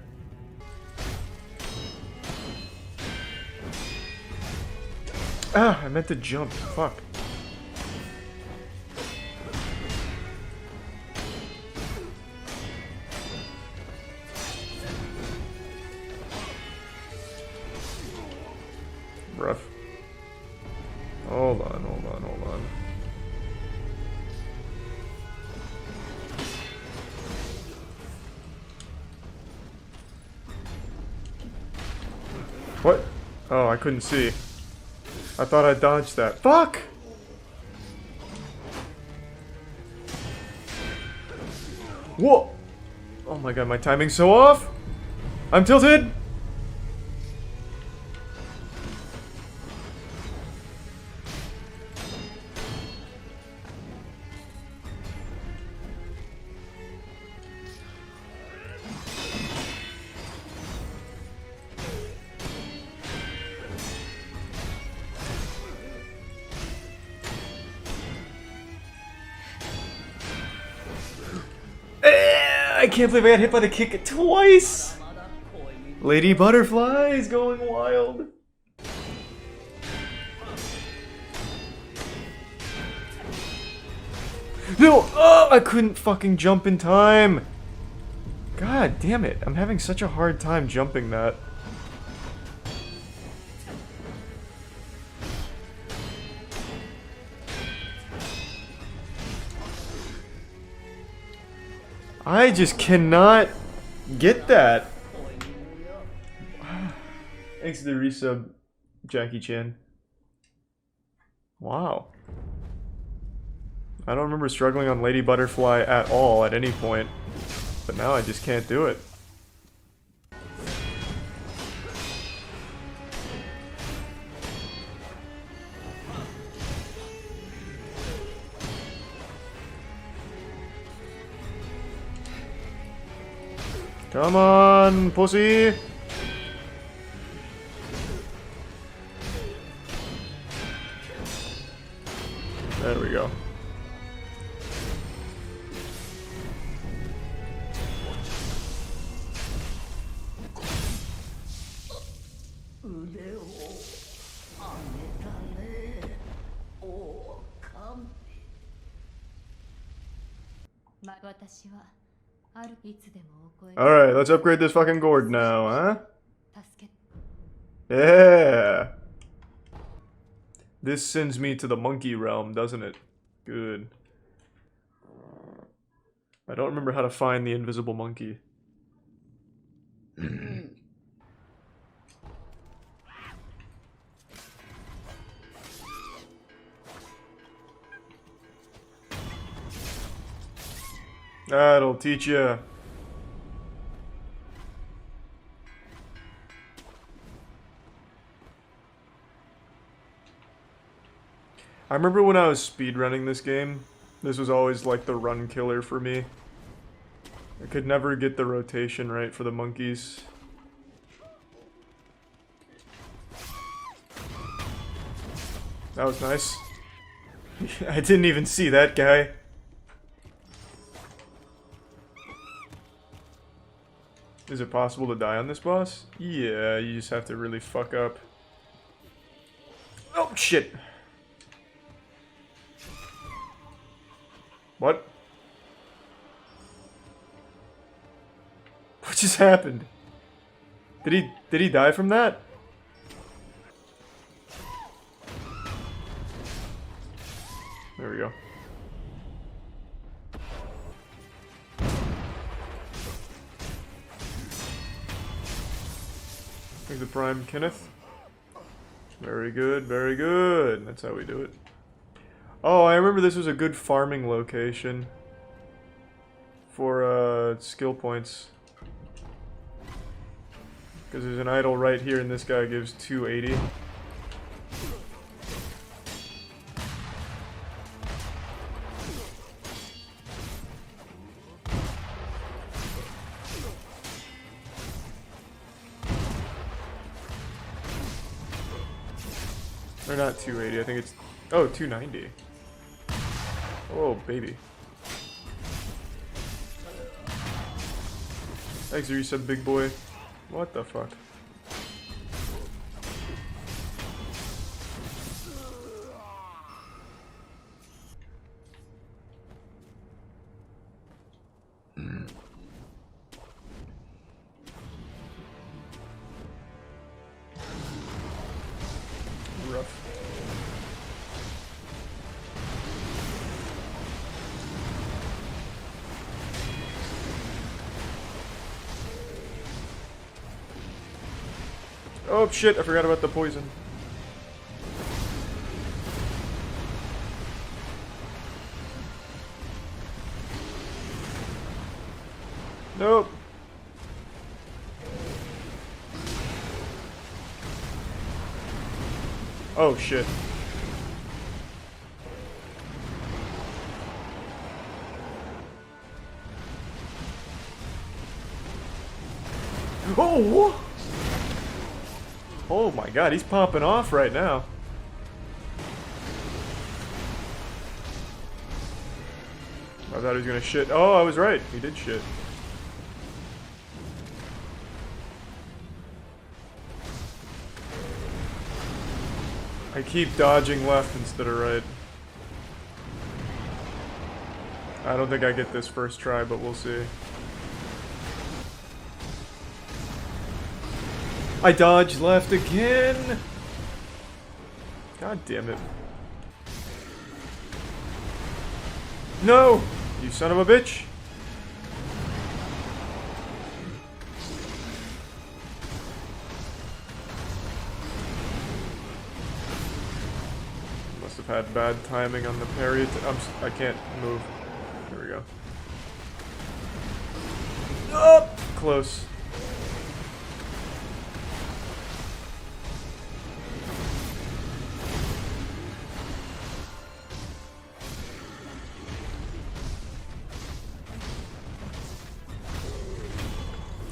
Speaker 2: Ah, I meant to jump. Fuck. Rough. Hold on, hold on, hold on. What? Oh, I couldn't see. I thought I dodged that. Fuck! Whoa! Oh my god, my timing's so off! I'm tilted! I can't believe I got hit by the kick twice! Lady Butterfly is going wild. No! Oh, I couldn't fucking jump in time! God damn it, I'm having such a hard time jumping that. I just cannot get that. Thanks to the resub, Jackie Chan. Wow. I don't remember struggling on Lady Butterfly at all at any point, but now I just can't do it. Come on, pussy! There we go. Alright, let's upgrade this fucking gourd now, huh? Yeah! This sends me to the monkey realm, doesn't it? Good. I don't remember how to find the invisible monkey. That'll teach ya. I remember when I was speedrunning this game, this was always like the run killer for me. I could never get the rotation right for the monkeys. That was nice. I didn't even see that guy. Is it possible to die on this boss? Yeah, you just have to really fuck up. Oh, shit! What? What just happened? Did he die from that? There we go. Take the prime Kenneth. Very good, very good. That's how we do it. Oh, I remember this was a good farming location for skill points. Because there's an idol right here and this guy gives 280. Or not 280, I think it's... Oh, 290. Oh, baby. Thanks, you said big boy. What the fuck? Rough. Oh shit, I forgot about the poison.
Speaker 1: Nope. Oh shit. Oh! Oh my god, he's popping off right now. I thought he was gonna shit. Oh, I was right. He did shit. I keep dodging left instead of right. I don't think I get this first try, but we'll see. I dodged left again! God damn it. No! You son of a bitch! Must have had bad timing on the parry. I can't move. There we go. Oh! Close.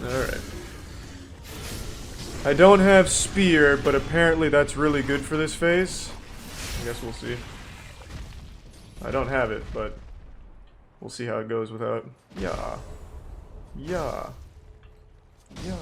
Speaker 1: Alright. I don't have spear, but apparently that's really good for this phase. I guess we'll see. I don't have it, but we'll see how it goes without. Yeah. Yeah. Yeah.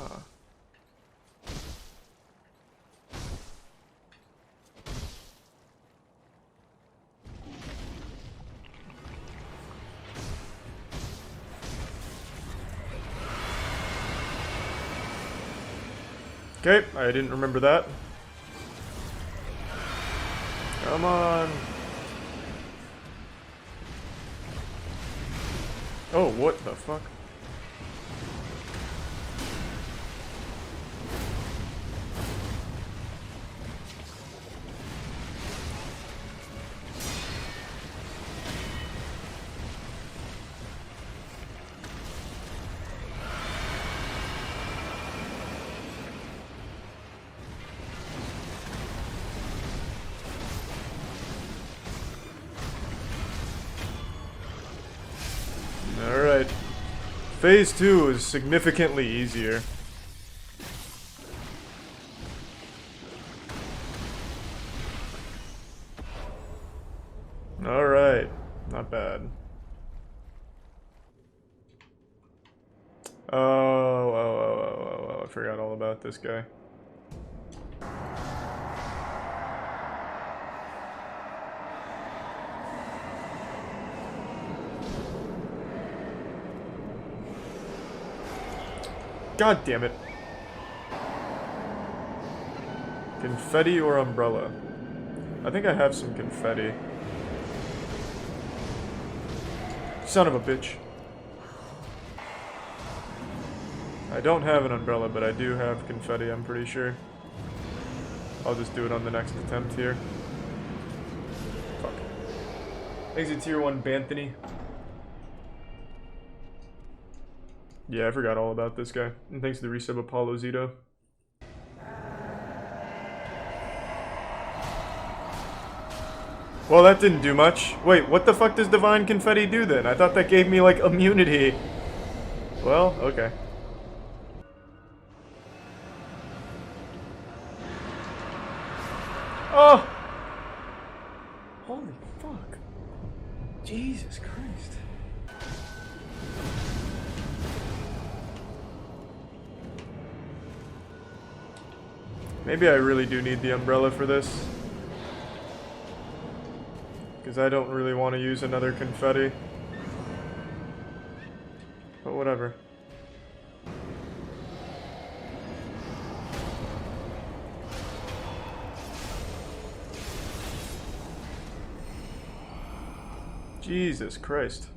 Speaker 1: Okay, I didn't remember that. Come on. Oh, what the fuck? Alright. Phase 2 is significantly easier. Alright. Not bad. Oh, I forgot all about this guy. God damn it. Confetti or umbrella? I think I have some confetti. Son of a bitch. I don't have an umbrella, but I do have confetti, I'm pretty sure. I'll just do it on the next attempt here. Fuck. Exit tier 1 Banthony. Yeah, I forgot all about this guy. And thanks to the resub Apollo Zito. Well, that didn't do much. Wait, what the fuck does Divine Confetti do then? I thought that gave me, like, immunity. Well, okay. Oh! Holy fuck. Jesus Christ. Maybe I really do need the umbrella for this. Because I don't really want to use another confetti. But whatever. Jesus Christ.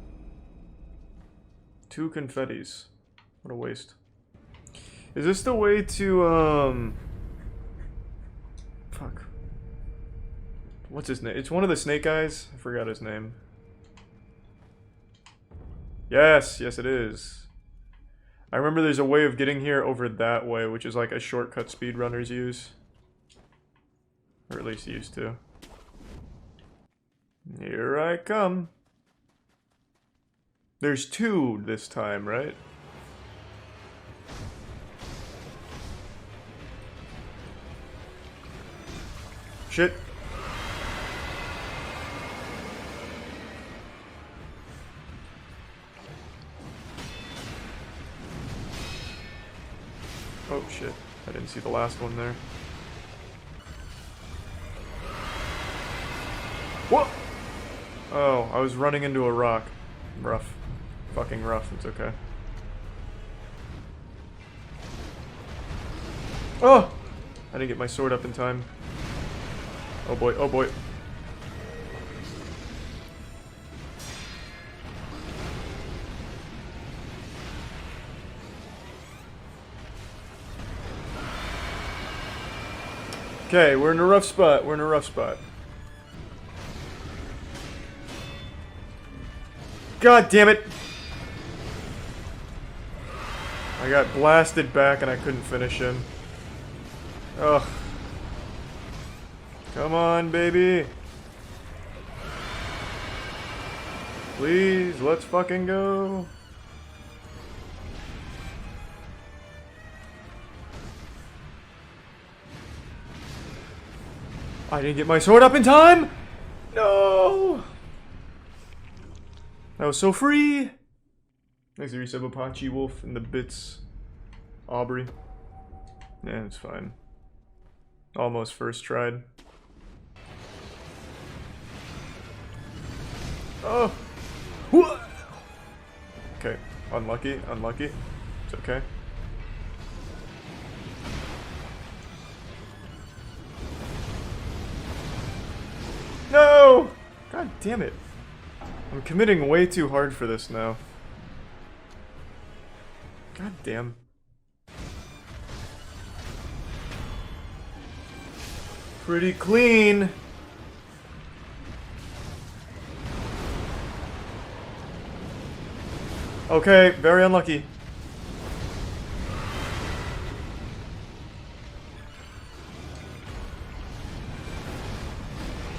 Speaker 1: 2 confettis. What a waste. Is this the way to, Fuck. What's his name? It's one of the snake guys. I forgot his name. Yes, yes it is. I remember there's a way of getting here over that way, which is like a shortcut speedrunners use. Or at least used to. Here I come. There's 2 this time, right? Shit. Oh shit, I didn't see the last one there. What? Oh, I was running into a rock. Rough. Fucking rough, it's okay. Oh! I didn't get my sword up in time. Oh boy, oh boy. Okay, we're in a rough spot. We're in a rough spot. God damn it! I got blasted back and I couldn't finish him. Ugh. Come on, baby. Please, let's fucking go. I didn't get my sword up in time! No! That was so free! Thanks to resub Apache Wolf and the bits. Aubrey. Yeah, it's fine. Almost first tried. Oh! What? Okay, unlucky, unlucky. It's okay. No! God damn it. I'm committing way too hard for this now. God damn. Pretty clean. Okay, very unlucky.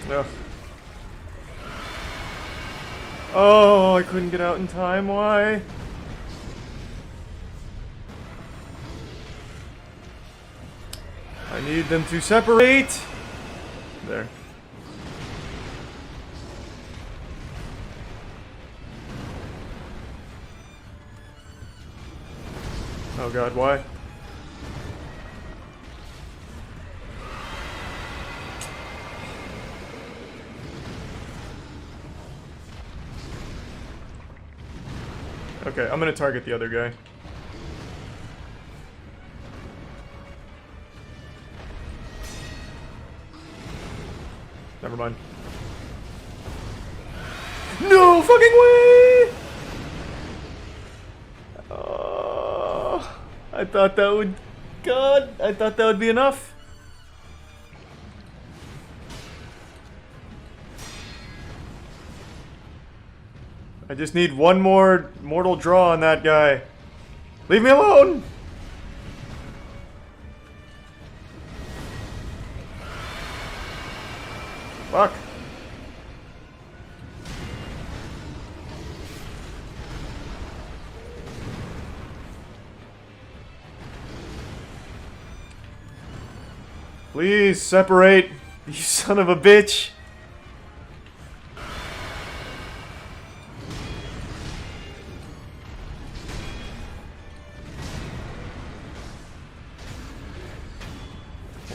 Speaker 1: Ugh. Oh, I couldn't get out in time. Why? I need them to separate. There. Oh god, why? Okay, I'm gonna target the other guy. Never mind. No fucking way! I thought that would... God, I thought that would be enough. I just need one more mortal draw on that guy. Leave me alone! Fuck. Please separate, you son of a bitch.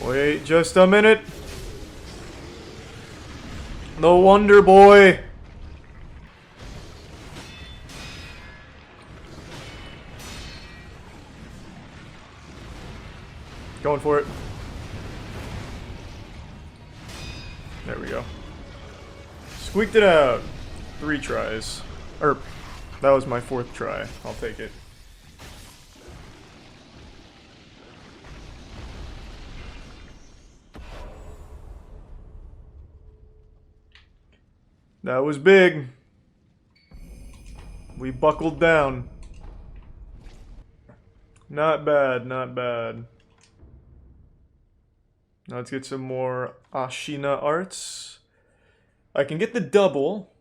Speaker 1: Wait just a minute. The Wonder Boy. Going for it. There we go. Squeaked it out. 3 tries. Or, that was my 4th try. I'll take it. That was big. We buckled down.
Speaker 2: Not bad, not bad. Now let's get some more Ashina arts. I can get the double.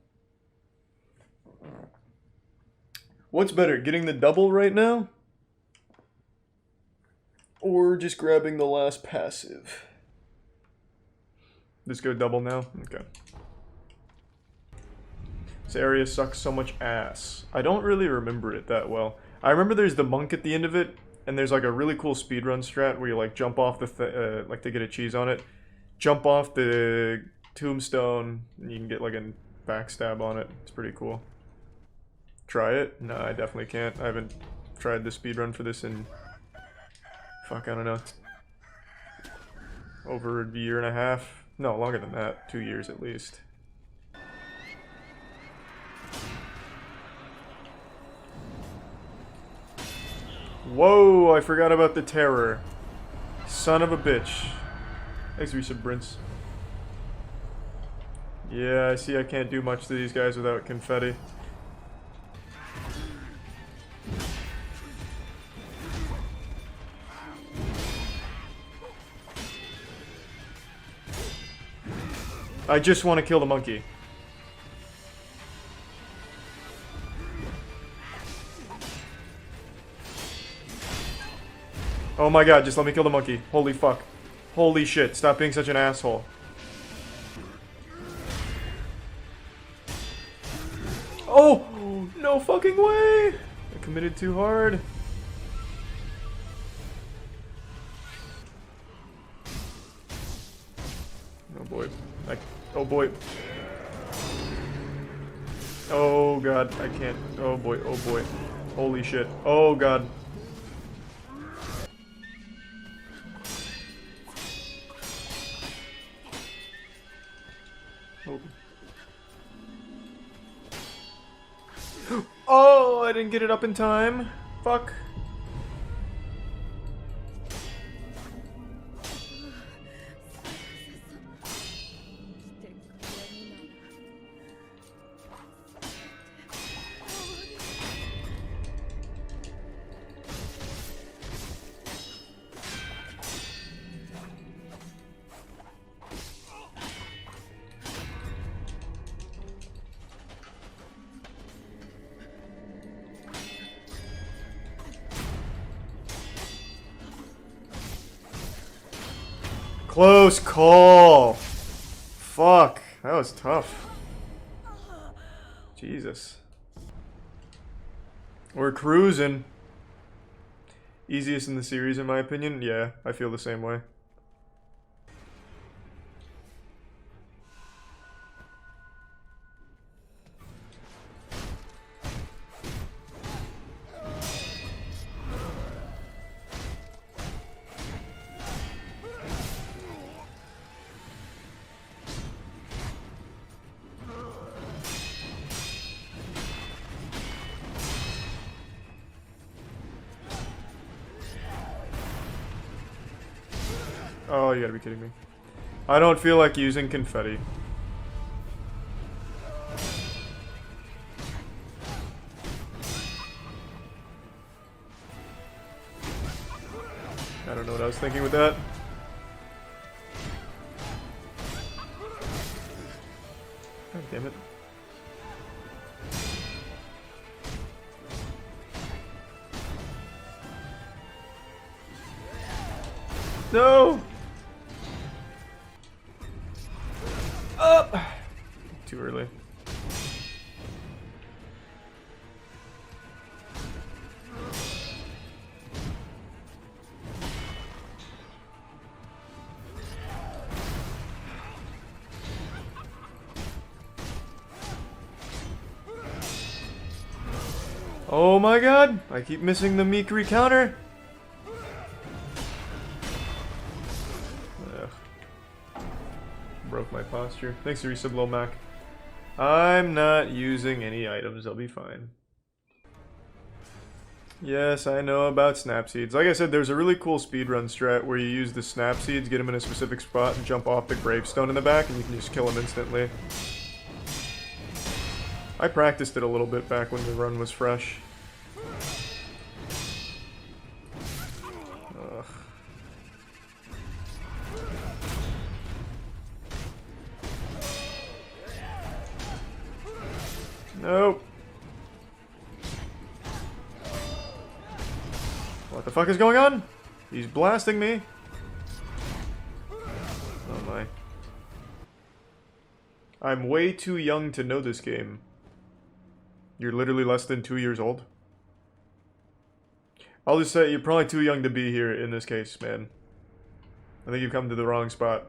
Speaker 2: What's better, getting the double right now? Or just grabbing the last passive? Just go double now? Okay. This area sucks so much ass. I don't really remember it that well. I remember there's the monk at the end of it, and there's like a really cool speedrun strat where you like jump off the, like to get a cheese on it. Jump off the tombstone, and you can get like a backstab on it. It's pretty cool. Try it? No, I definitely can't. I haven't tried the speedrun for this in... Fuck, I don't know. Over a year and a half. No, longer than that. 2 years at least. Whoa, I forgot about the terror. Son of a bitch. Thanks, Resub Brince. Yeah, I see I can't do much to these guys without confetti. I just want to kill the monkey. Oh my god, just let me kill the monkey. Holy fuck. Holy shit, stop being such an asshole. Oh! No fucking way! I committed too hard. Oh boy. Oh boy. Oh god, I can't. Oh boy, oh boy. Holy shit. Oh god. Oh, I didn't get it up in time. Fuck. Close call. Fuck. That was tough. Jesus. We're cruising. Easiest in the series, in my opinion. Yeah, I feel the same way. Oh, you gotta be kidding me. I don't feel like using confetti. I don't know what I was thinking with that. God damn it. No! Up! Too early. Oh my god! I keep missing the Mikri counter! Broke my posture. Thanks for resub, Lil Mac. I'm not using any items, I'll be fine. Yes, I know about snap seeds. Like I said, there's a really cool speedrun strat where you use the snap seeds, get them in a specific spot, and jump off the gravestone in the back, and you can just kill them instantly. I practiced it a little bit back when the run was fresh. Nope. What the fuck is going on? He's blasting me. Oh my. I'm way too young to know this game. You're literally less than 2 years old? I'll just say you're probably too young to be here in this case, man. I think you've come to the wrong spot.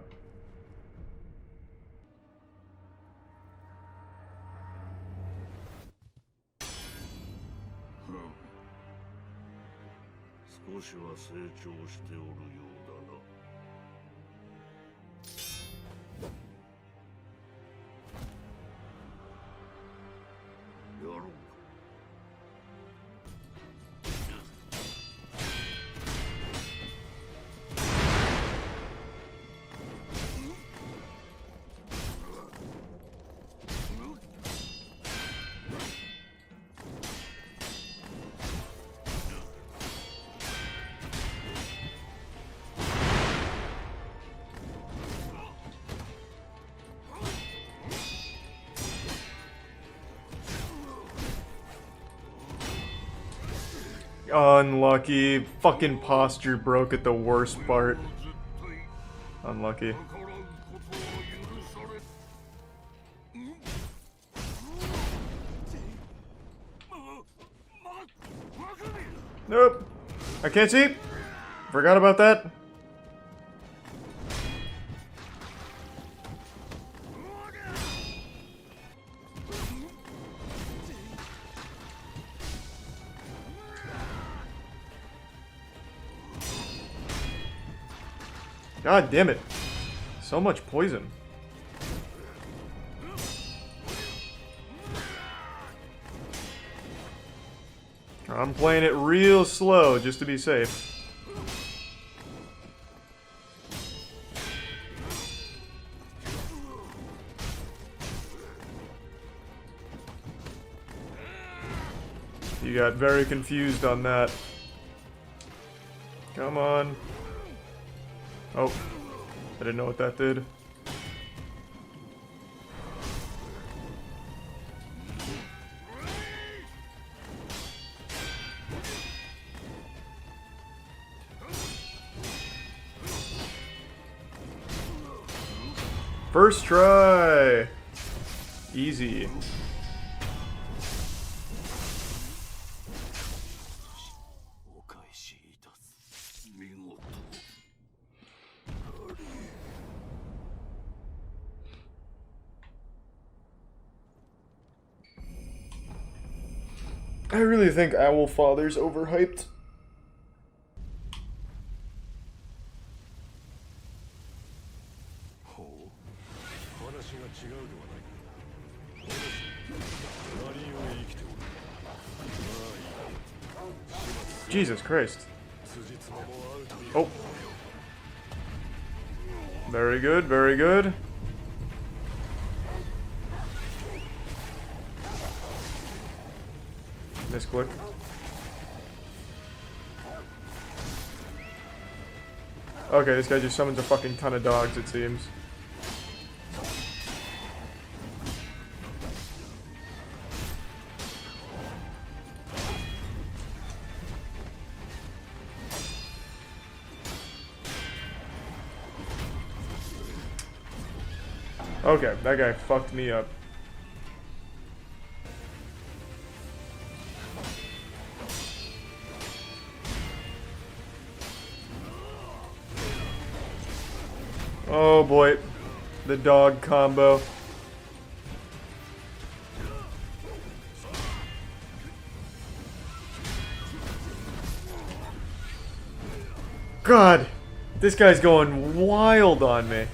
Speaker 2: Unlucky. Fucking posture broke at the worst part. Unlucky. Nope. I can't see. Forgot about that. God damn it. So much poison. I'm playing it real slow just to be safe. You got very confused on that. Come on. Oh, I didn't know what that did. First try! Easy. I really think Owl Father's overhyped. Jesus Christ. Oh. Very good, very good. Misclick. Okay, this guy just summons a fucking ton of dogs, it seems. Okay, that guy fucked me up. Oh boy, the dog combo. God, this guy's going wild on me.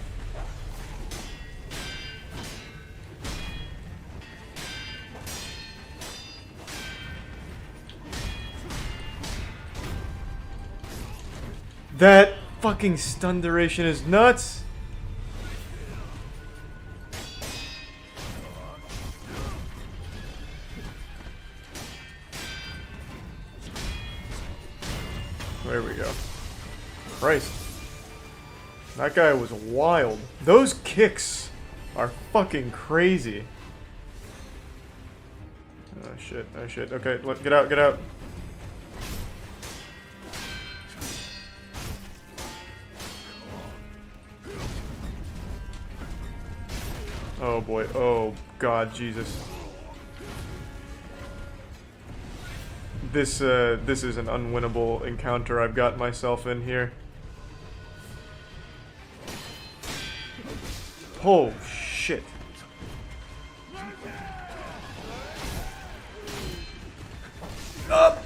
Speaker 2: That fucking stun duration is nuts. There we go. Christ. That guy was wild. Those kicks are fucking crazy. Oh shit, oh shit. Okay, look, get out, get out. Oh boy, oh god, Jesus. This is an unwinnable encounter I've got myself in here. Oh shit. Up.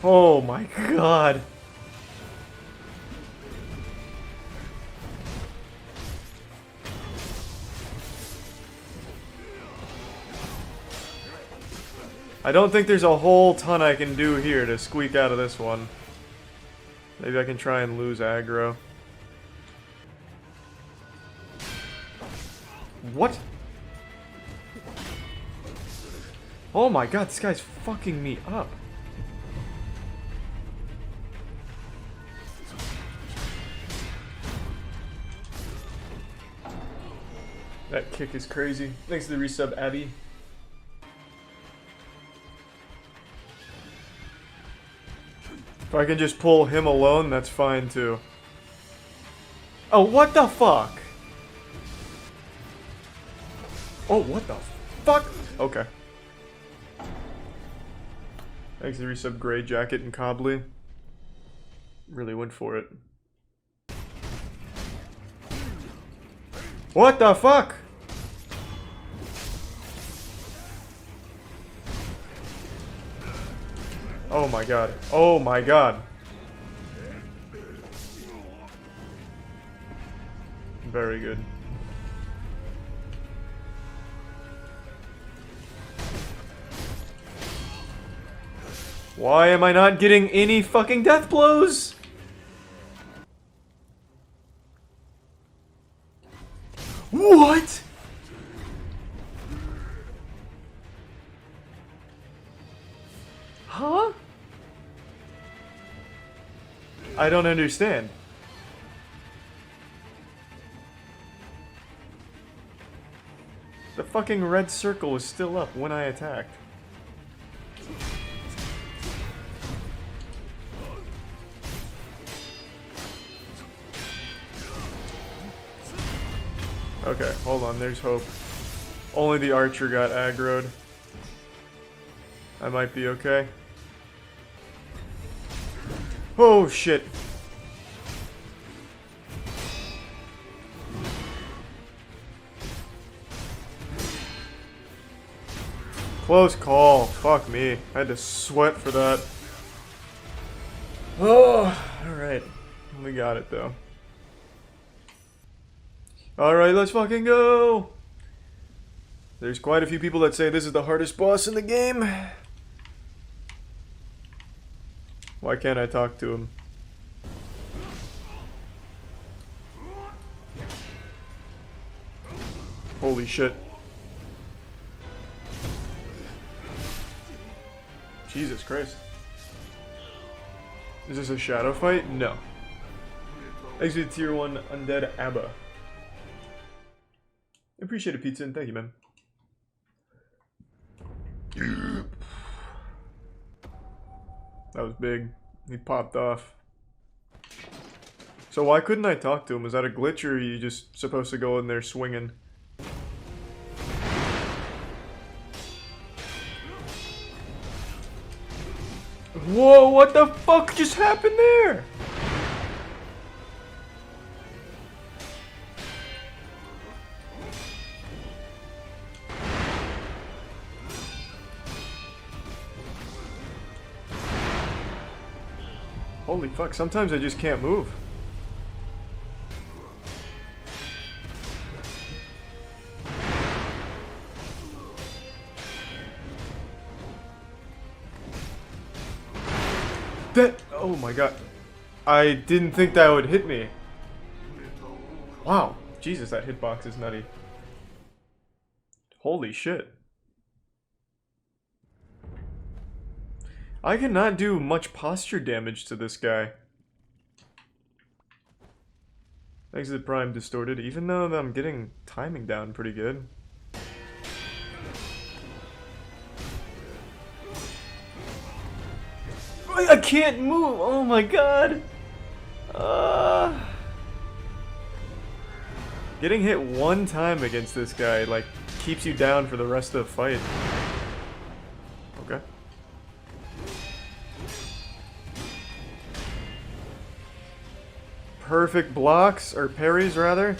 Speaker 2: Oh my god. I don't think there's a whole ton I can do here to squeak out of this one. Maybe I can try and lose aggro. What? Oh my god, this guy's fucking me up. That kick is crazy. Thanks to the resub, Abby. If I can just pull him alone, that's fine too. Oh, what the fuck? Oh, what the fuck? Okay. Thanks to the resub, Grey Jacket and Cobbly. Really went for it. What the fuck? Oh my god. Oh my god. Very good. Why am I not getting any fucking death blows? What? Huh? I don't understand. The fucking red circle was still up when I attacked. Okay, hold on, there's hope. Only the archer got aggroed. I might be okay. Oh shit. Close call. Fuck me. I had to sweat for that. Oh, alright. We got it though. Alright, let's fucking go! There's quite a few people that say this is the hardest boss in the game. Why can't I talk to him? Holy shit. Jesus Christ. Is this a shadow fight? No. Exit tier 1 undead Abba. Appreciate it, pizza, and thank you, man. That was big. He popped off. So why couldn't I talk to him? Is that a glitch, or are you just supposed to go in there swinging? Whoa, what the fuck just happened there? Holy fuck, sometimes I just can't move. That, oh my god. I didn't think that would hit me. Wow, Jesus, that hitbox is nutty. Holy shit. I cannot do much posture damage to this guy. Exit Prime distorted, even though I'm getting timing down pretty good. I can't move! Oh my god! Getting hit one time against this guy, like, keeps you down for the rest of the fight. Okay. Perfect blocks, or parries rather.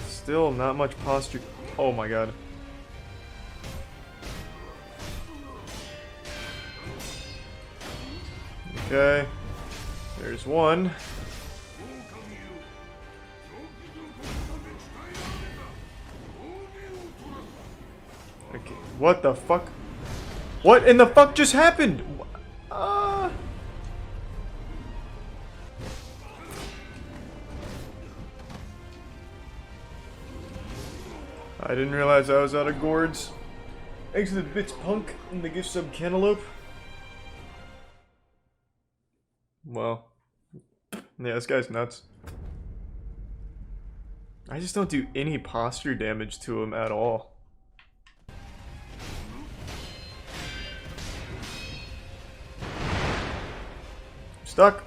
Speaker 2: Still not much posture. Oh my god. Okay. There's one. Okay. What the fuck? What in the fuck just happened? I didn't realize I was out of gourds. Thanks to the bits punk and the gift sub cantaloupe. Well, yeah, this guy's nuts. I just don't do any posture damage to him at all. Stuck.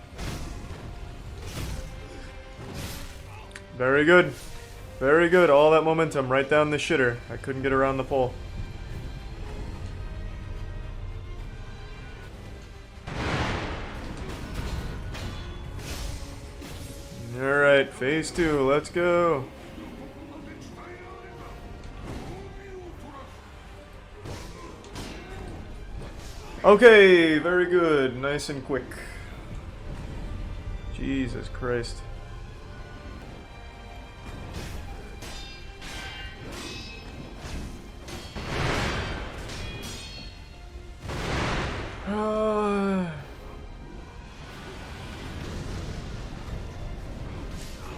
Speaker 2: Very good. Very good. All that momentum right down the shitter. I couldn't get around the pole. Alright, phase 2. Let's go. Okay, very good. Nice and quick. Jesus Christ.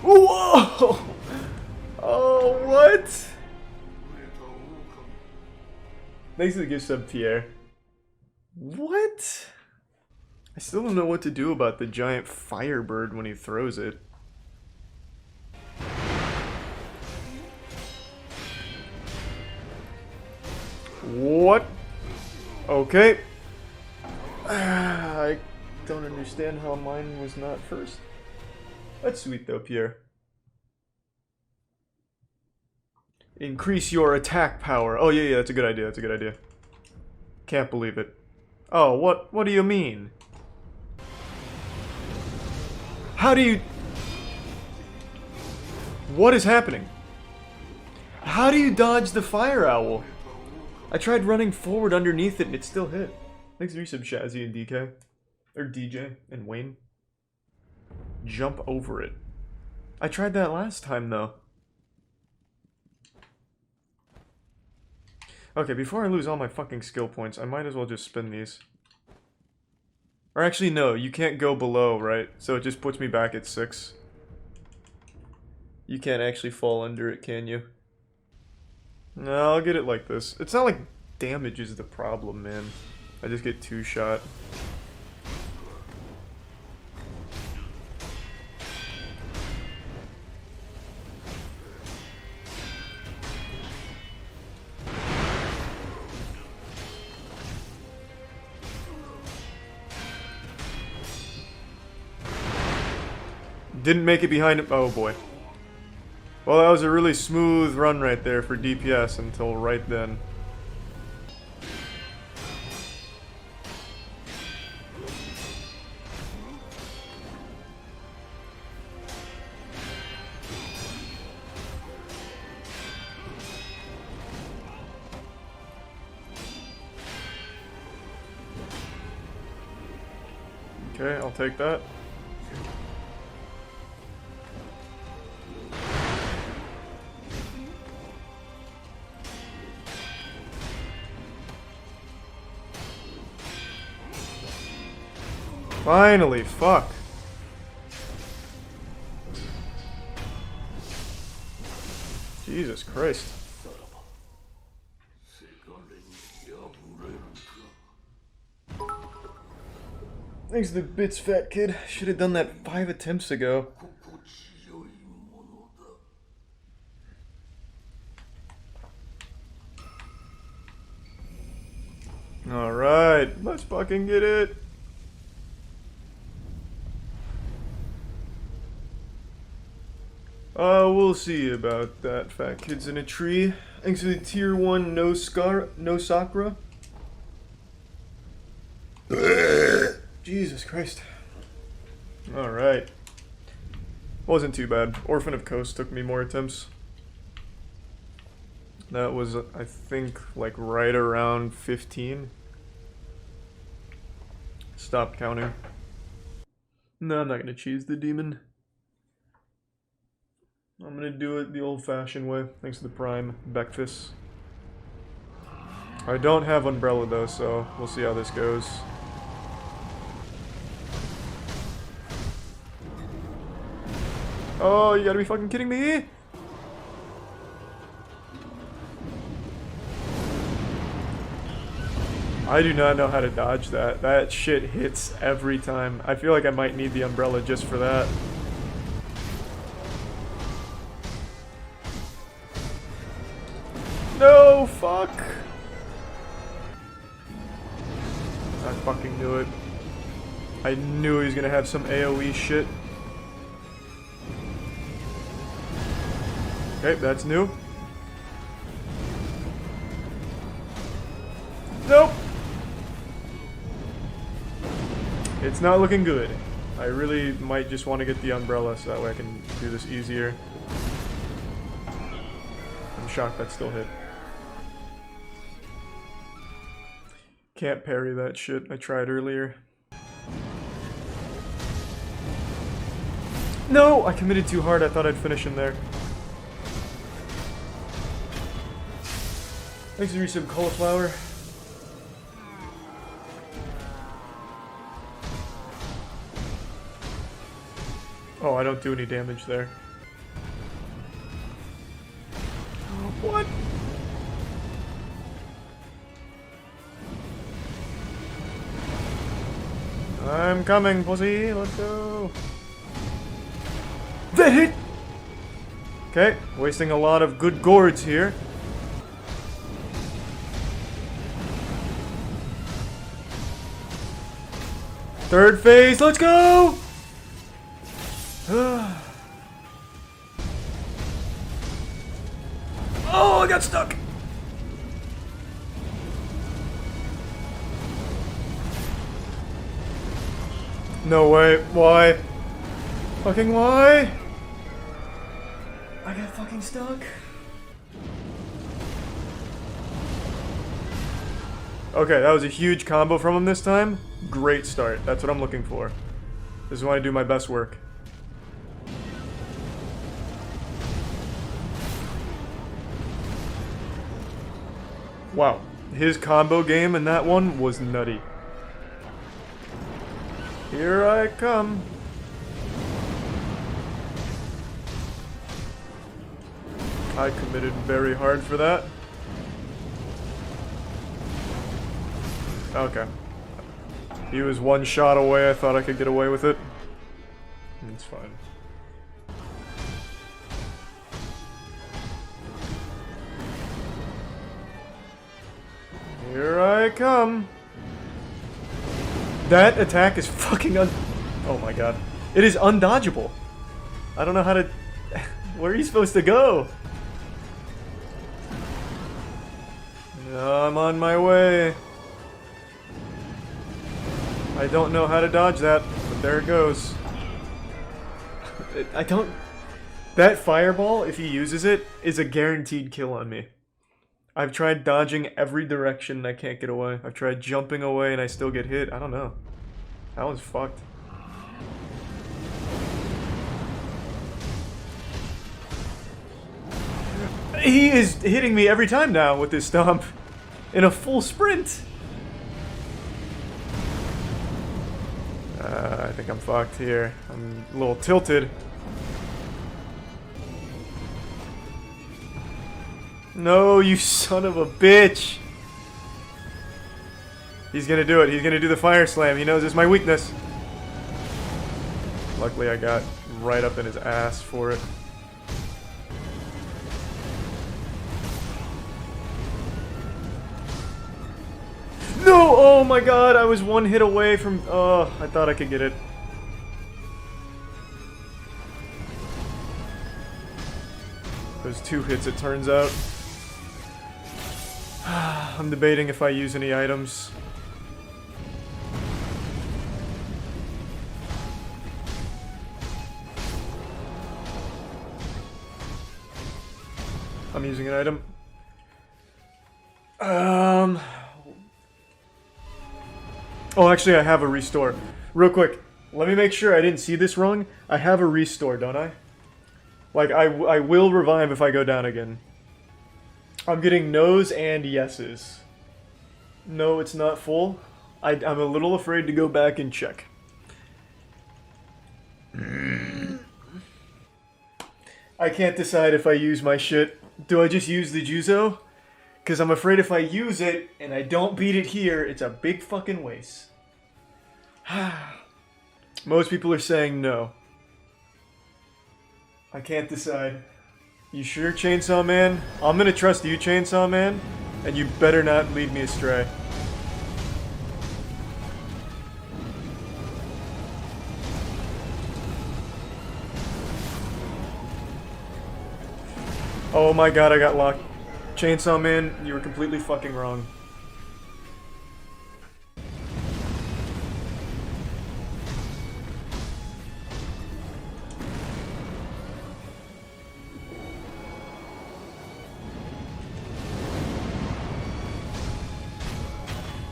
Speaker 2: Whoa! Oh, what? Thanks for the gift sub, Pierre. What? I still don't know what to do about the giant firebird when he throws it. What? Okay. I don't understand how mine was not first. That's sweet though, Pierre. Increase your attack power. Oh yeah, that's a good idea, that's a good idea. Can't believe it. Oh, what do you mean? How do you... What is happening? How do you dodge the fire owl? I tried running forward underneath it and it still hit. Thanks for resub, Shazzy and DK. Or DJ and Wayne. Jump over it. I tried that last time though. Okay, before I lose all my fucking skill points, I might as well just spin these. Or actually no, you can't go below, right? So it just puts me back at 6. You can't actually fall under it, can you? No, I'll get it like this. It's not like damage is the problem, man. I just get 2 shot. Didn't make it behind him. Oh boy. Well, that was a really smooth run right there for DPS until right then. Okay, I'll take that. Finally, fuck. Jesus Christ. Thanks to the bits, fat kid. Should have done that 5 attempts ago. Alright, let's fucking get it. We'll see about that, fat kid's in a tree. Thanks to the tier 1 no Sakura. Jesus Christ. Alright. Wasn't too bad. Orphan of Coast took me more attempts. That was, I think, like right around 15. Stopped counting. No, I'm not gonna cheese the demon. I'm gonna do it the old-fashioned way, thanks to the Prime Breakfast. I don't have Umbrella though, so we'll see how this goes. Oh, you gotta be fucking kidding me! I do not know how to dodge that. That shit hits every time. I feel like I might need the umbrella just for that. No, fuck! I fucking knew it. I knew he was gonna have some AoE shit. Okay, that's new. Nope! It's not looking good. I really might just want to get the umbrella so that way I can do this easier. I'm shocked that still hit. Can't parry that shit. I tried earlier. No! I committed too hard. I thought I'd finish him there. Thanks to resub cauliflower. Oh, I don't do any damage there. What? I'm coming, pussy. Let's go. That hit! Okay, wasting a lot of good gourds here. Third phase, let's go! Oh, I got stuck! No way, why? Fucking why? I got fucking stuck. Okay, that was a huge combo from him this time. Great start, that's what I'm looking for. This is when I do my best work. Wow, his combo game in that one was nutty. Here I come. I committed very hard for that. Okay. He was one shot away, I thought I could get away with it. It's fine. Here I come. That attack is fucking oh my god. It is undodgeable. I don't know how to... Where are you supposed to go? No, I'm on my way. I don't know how to dodge that, but there it goes. I don't... That fireball, if he uses it, is a guaranteed kill on me. I've tried dodging every direction and I can't get away. I've tried jumping away and I still get hit. I don't know. That was fucked. He is hitting me every time now with this stomp. In a full sprint. I think I'm fucked here. I'm a little tilted. No, you son of a bitch! He's gonna do it. He's gonna do the fire slam. He knows it's my weakness. Luckily, I got right up in his ass for it. No! Oh my god, I was one hit away from... Oh, I thought I could get it. Those 2 hits, it turns out. I'm debating if I use any items. I'm using an item. Oh, actually, I have a restore. Real quick, let me make sure I didn't see this wrong. I have a restore, don't I? Like, I will revive if I go down again. I'm getting no's and yeses. No, it's not full. I'm a little afraid to go back and check. I can't decide if I use my shit. Do I just use the Juzo? Because I'm afraid if I use it and I don't beat it here, it's a big fucking waste. Most people are saying no. I can't decide. You sure, Chainsaw Man? I'm gonna trust you, Chainsaw Man, and you better not lead me astray. Oh my god, I got locked. Chainsaw Man, you were completely fucking wrong.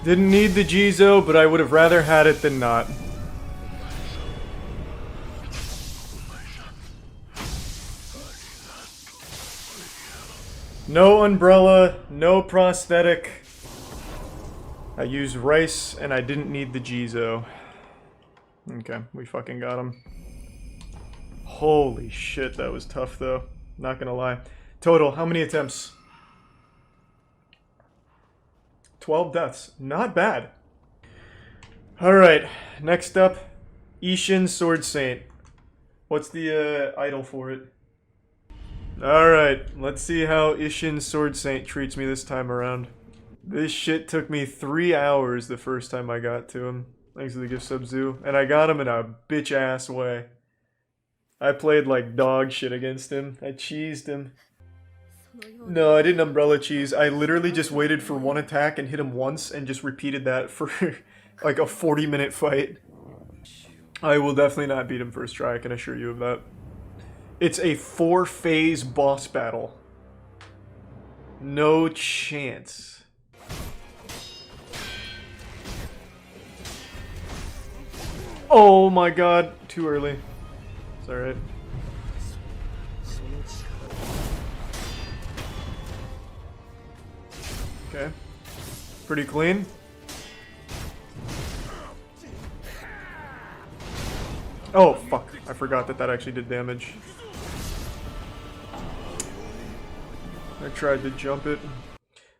Speaker 2: Didn't need the Jizo, but I would have rather had it than not. No umbrella, no prosthetic. I used rice and I didn't need the Jizo. Okay, we fucking got him. Holy shit, that was tough though. Not gonna lie. Total, how many attempts? 12 deaths. Not bad. Alright, next up, Ishin Sword Saint. What's the idol for it? Alright, let's see how Ishin Sword Saint treats me this time around. This shit took me 3 hours the first time I got to him. Thanks to the gift sub Zoo. And I got him in a bitch ass way. I played like dog shit against him. I cheesed him. No, I didn't umbrella cheese. I literally just waited for one attack and hit him once and just repeated that for like a 40-minute fight. I will definitely not beat him first try, I can assure you of that. It's a 4-phase boss battle. No chance. Oh my god, too early. It's alright. Okay. Pretty clean. Oh, fuck. I forgot that that actually did damage. I tried to jump it.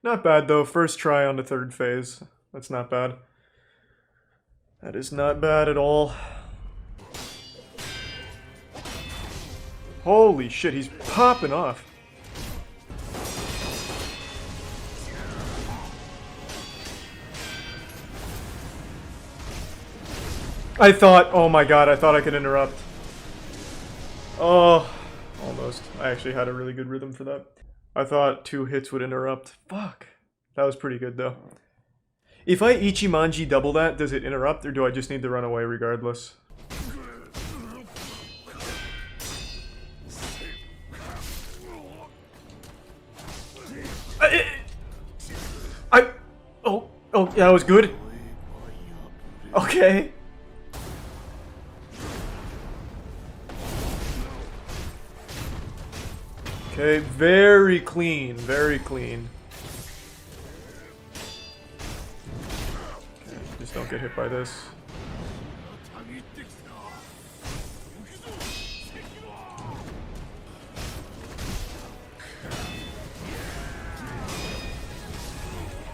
Speaker 2: Not bad, though. First try on the 3rd phase. That's not bad. That is not bad at all. Holy shit, he's popping off. I thought, oh my god, I thought I could interrupt. Oh, almost. I actually had a really good rhythm for that. I thought 2 hits would interrupt. Fuck. That was pretty good, though. If I Ichimonji double that, does it interrupt, or do I just need to run away regardless? Oh, yeah, that was good. Okay. Okay, very clean, very clean. Okay, just don't get hit by this.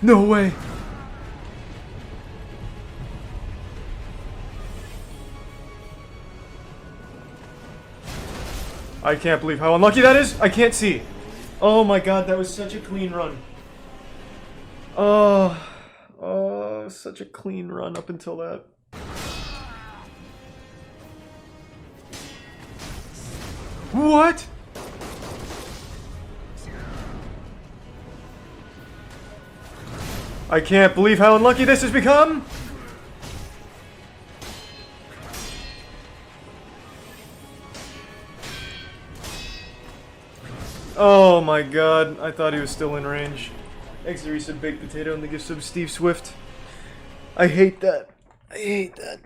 Speaker 2: No way! I can't believe how unlucky that is. I can't see. Oh my god, that was such a clean run. Oh, such a clean run up until that. What? I can't believe how unlucky this has become. Oh my god, I thought he was still in range. Thanks to resub Baked Potato and the gift sub Steve Swift. I hate that. I hate that.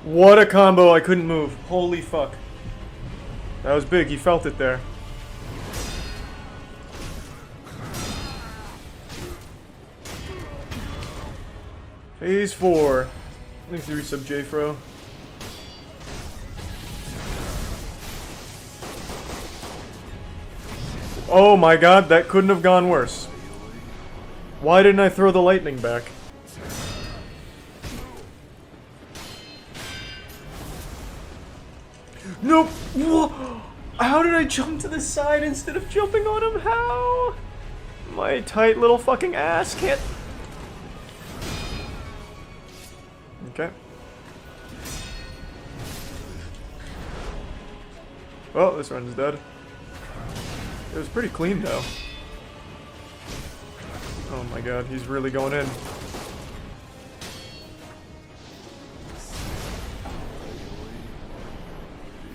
Speaker 2: What a combo, I couldn't move. Holy fuck. That was big, he felt it there. Phase 4. Thanks to resub Jfro. Oh my god, that couldn't have gone worse. Why didn't I throw the lightning back? Nope! How did I jump to the side instead of jumping on him? How? My tight little fucking ass can't... Okay. Well, this run's dead. It was pretty clean, though. Oh my god, he's really going in.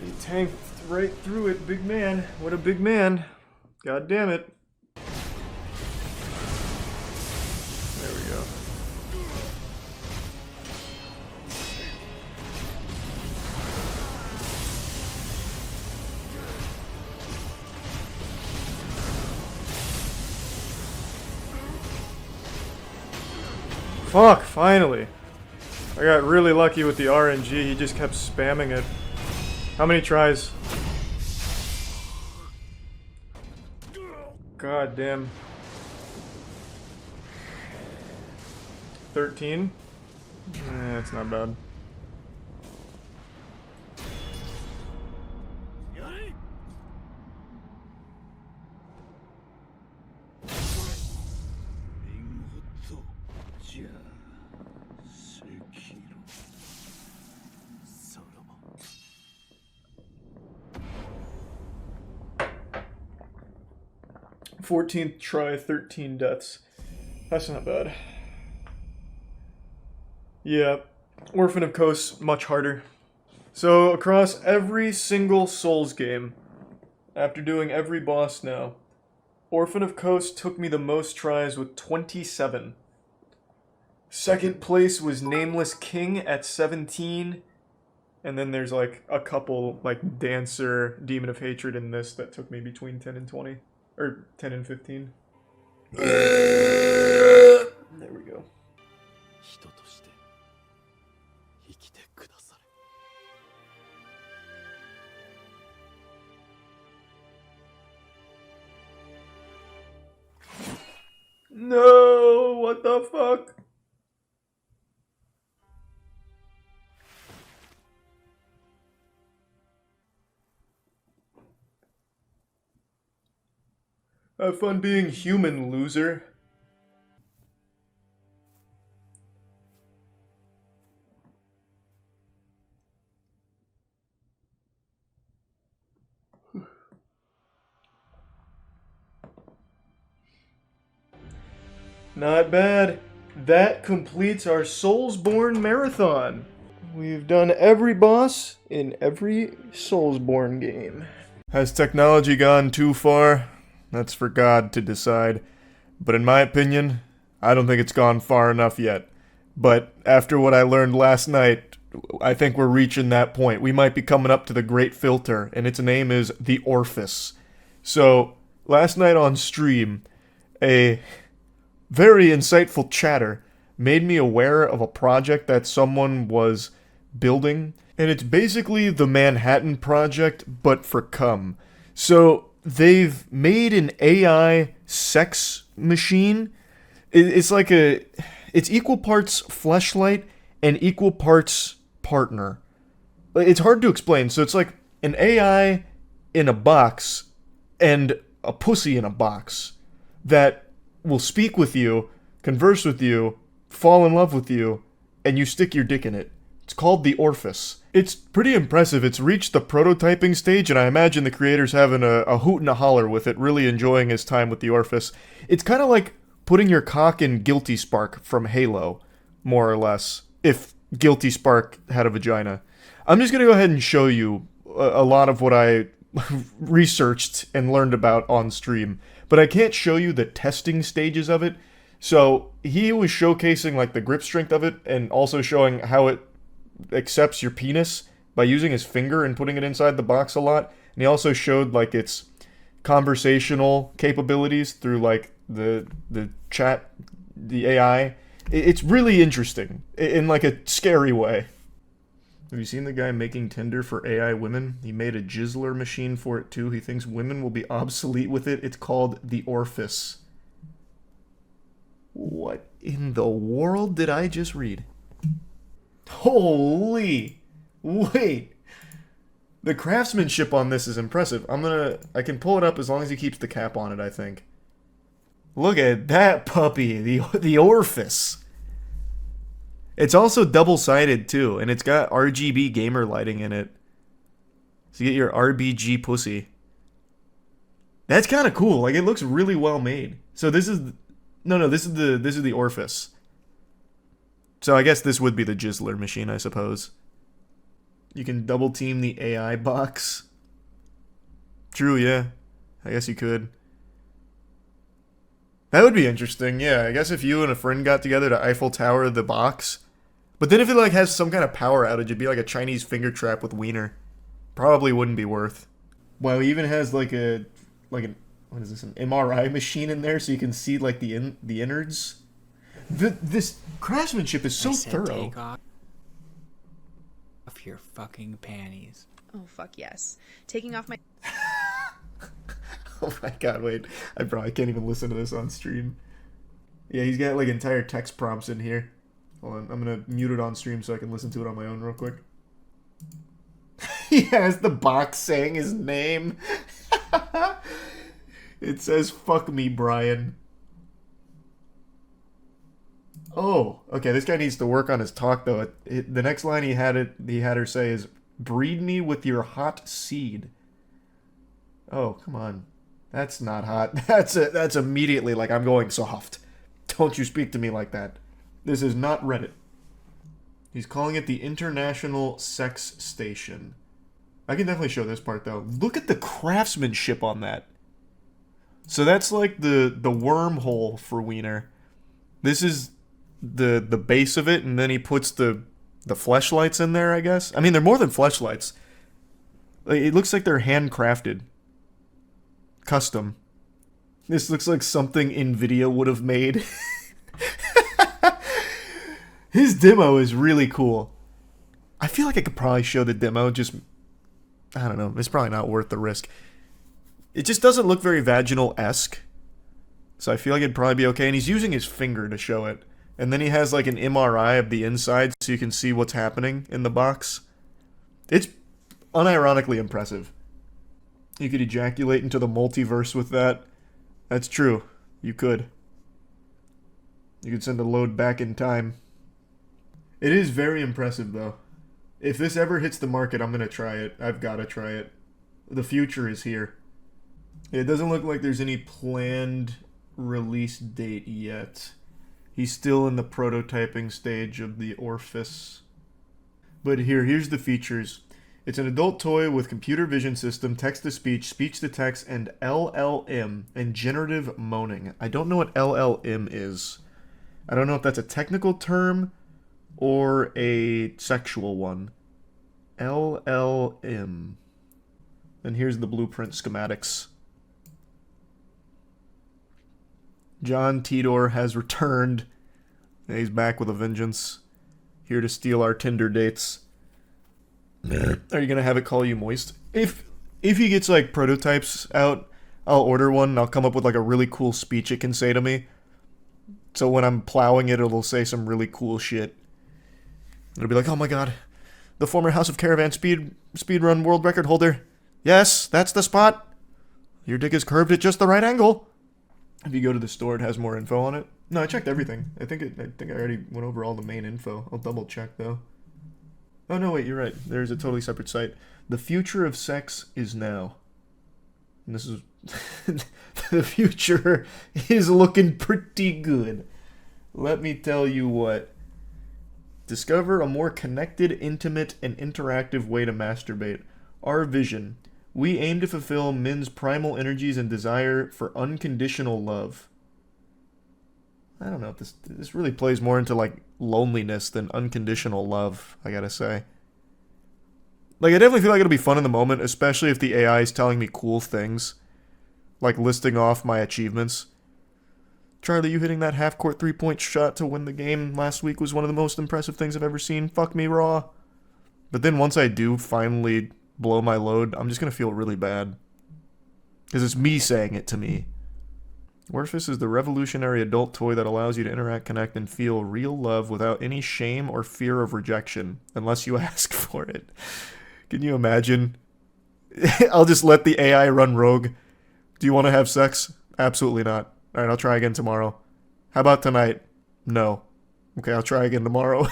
Speaker 2: He tanked right through it, big man. What a big man. God damn it. There we go. Fuck, finally. I got really lucky with the RNG, he just kept spamming it. How many tries? God damn. 13? That's not bad. Fourteenth try, 13 deaths. That's not bad. Yeah, Orphan of Kos, much harder. So, across every single Souls game, after doing every boss now, Orphan of Kos took me the most tries with 27. Second place was Nameless King at 17. And then there's like a couple, like Dancer, Demon of Hatred in this that took me between 10 and 20. Or 10 and 15. There we go. No, what the fuck? Have fun being human, loser. Not bad. That completes our Soulsborne marathon. We've done every boss in every Soulsborne game. Has technology gone too far? That's for God to decide. But in my opinion, I don't think it's gone far enough yet. But after what I learned last night, I think we're reaching that point. We might be coming up to the Great Filter, and its name is the Orifice. So, last night on stream, a very insightful chatter made me aware of a project that someone was building, and it's basically the Manhattan Project, but for cum. So, they've made an AI sex machine. It's like it's equal parts fleshlight and equal parts partner. It's hard to explain. So it's like an AI in a box and a pussy in a box that will speak with you, converse with you, fall in love with you, and you stick your dick in it. It's called the Orifice. It's pretty impressive. It's reached the prototyping stage, and I imagine the creator's having a hoot and a holler with it, really enjoying his time with the Orifice. It's kind of like putting your cock in Guilty Spark from Halo, more or less, if Guilty Spark had a vagina. I'm just going to go ahead and show you a lot of what I researched and learned about on stream, but I can't show you the testing stages of it. So he was showcasing like the grip strength of it and also showing how it accepts your penis by using his finger and putting it inside the box a lot. And he also showed like its conversational capabilities through like the chat, the AI. It's really interesting in like a scary way. Have you seen the guy making Tinder for AI women? He made a jizzler machine for it too. He thinks women will be obsolete with it. It's called the Orifice. What in the world did I just read? Holy! Wait! The craftsmanship on this is impressive. I can pull it up as long as he keeps the cap on it, I think. Look at that puppy, the Orifice. It's also double-sided too, and it's got RGB gamer lighting in it. So you get your RBG pussy. That's kind of cool. Like, it looks really well made. So this is this is the Orifice. So I guess this would be the Jizzler machine, I suppose. You can double team the AI box. True, yeah. I guess you could. That would be interesting, yeah. I guess if you and a friend got together to Eiffel Tower the box. But then if it like has some kind of power outage, it'd be like a Chinese finger trap with wiener. Probably wouldn't be worth. Wow, he even has like an what is this, an MRI machine in there so you can see like the innards. This craftsmanship is so thorough.
Speaker 9: Take off your fucking panties.
Speaker 10: Oh fuck yes. Taking off my
Speaker 2: Oh my god, wait. I probably can't even listen to this on stream. Yeah, he's got like entire text prompts in here. Hold on, I'm gonna mute it on stream so I can listen to it on my own real quick. He has the box saying his name. It says, "Fuck me, Brian." Oh, okay, this guy needs to work on his talk, though. The next line he had her say is, "Breed me with your hot seed." Oh, come on. That's not hot. That's immediately like, I'm going soft. Don't you speak to me like that. This is not Reddit. He's calling it the International Sex Station. I can definitely show this part, though. Look at the craftsmanship on that. So that's like the wormhole for wiener. This is the base of it, and then he puts the fleshlights in there, I guess. I mean, they're more than fleshlights. Like, it looks like they're handcrafted. Custom. This looks like something NVIDIA would have made. His demo is really cool. I feel like I could probably show the demo, just... I don't know, it's probably not worth the risk. It just doesn't look very vaginal-esque. So I feel like it'd probably be okay. And he's using his finger to show it. And then he has like an MRI of the inside so you can see what's happening in the box. It's unironically impressive. You could ejaculate into the multiverse with that. That's true. You could. You could send a load back in time. It is very impressive, though. If this ever hits the market, I'm going to try it. I've got to try it. The future is here. It doesn't look like there's any planned release date yet. He's still in the prototyping stage of the Orifice. But here's the features. It's an adult toy with computer vision system, text-to-speech, speech-to-text, and LLM, and generative moaning. I don't know what LLM is. I don't know if that's a technical term or a sexual one. LLM. And here's the blueprint schematics. John Tidor has returned. He's back with a vengeance. Here to steal our Tinder dates. Are you gonna have it call you moist? If he gets like prototypes out, I'll order one and I'll come up with like a really cool speech it can say to me. So when I'm plowing it, it'll say some really cool shit. It'll be like, oh my god, the former House of Caravan speedrun world record holder. Yes, that's the spot. Your dick is curved at just the right angle. If you go to the store, it has more info on it. No, I checked everything. I think I already went over all the main info. I'll double check though. Oh no, wait, you're right. There's a totally separate site. The future of sex is now. And this is the future is looking pretty good. Let me tell you what. Discover a more connected, intimate, and interactive way to masturbate. Our vision. We aim to fulfill men's primal energies and desire for unconditional love. I don't know if this really plays more into like loneliness than unconditional love, I gotta say. Like, I definitely feel like it'll be fun in the moment, especially if the AI is telling me cool things. Like listing off my achievements. Charlie, you hitting that half-court three-point shot to win the game last week was one of the most impressive things I've ever seen. Fuck me raw. But then once I do finally blow my load, I'm just gonna feel really bad. Because it's me saying it to me. Orifice is the revolutionary adult toy that allows you to interact, connect, and feel real love without any shame or fear of rejection, unless you ask for it. Can you imagine? I'll just let the AI run rogue. Do you want to have sex? Absolutely not. Alright, I'll try again tomorrow. How about tonight? No. Okay, I'll try again tomorrow.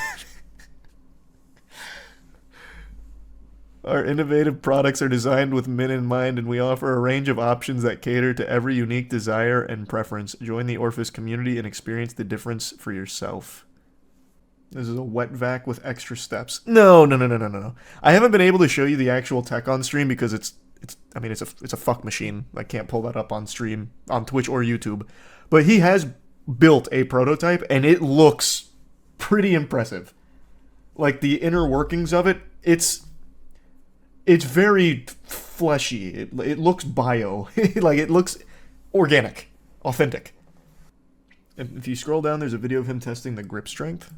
Speaker 2: Our innovative products are designed with men in mind, and we offer a range of options that cater to every unique desire and preference. Join the Orifice community and experience the difference for yourself. This is a wet vac with extra steps. No. I haven't been able to show you the actual tech on stream because it's a fuck machine. I can't pull that up on stream, on Twitch or YouTube. But he has built a prototype, and it looks pretty impressive. Like, the inner workings of it, it's very fleshy. It looks bio. Like, it looks organic. Authentic. If you scroll down, there's a video of him testing the grip strength.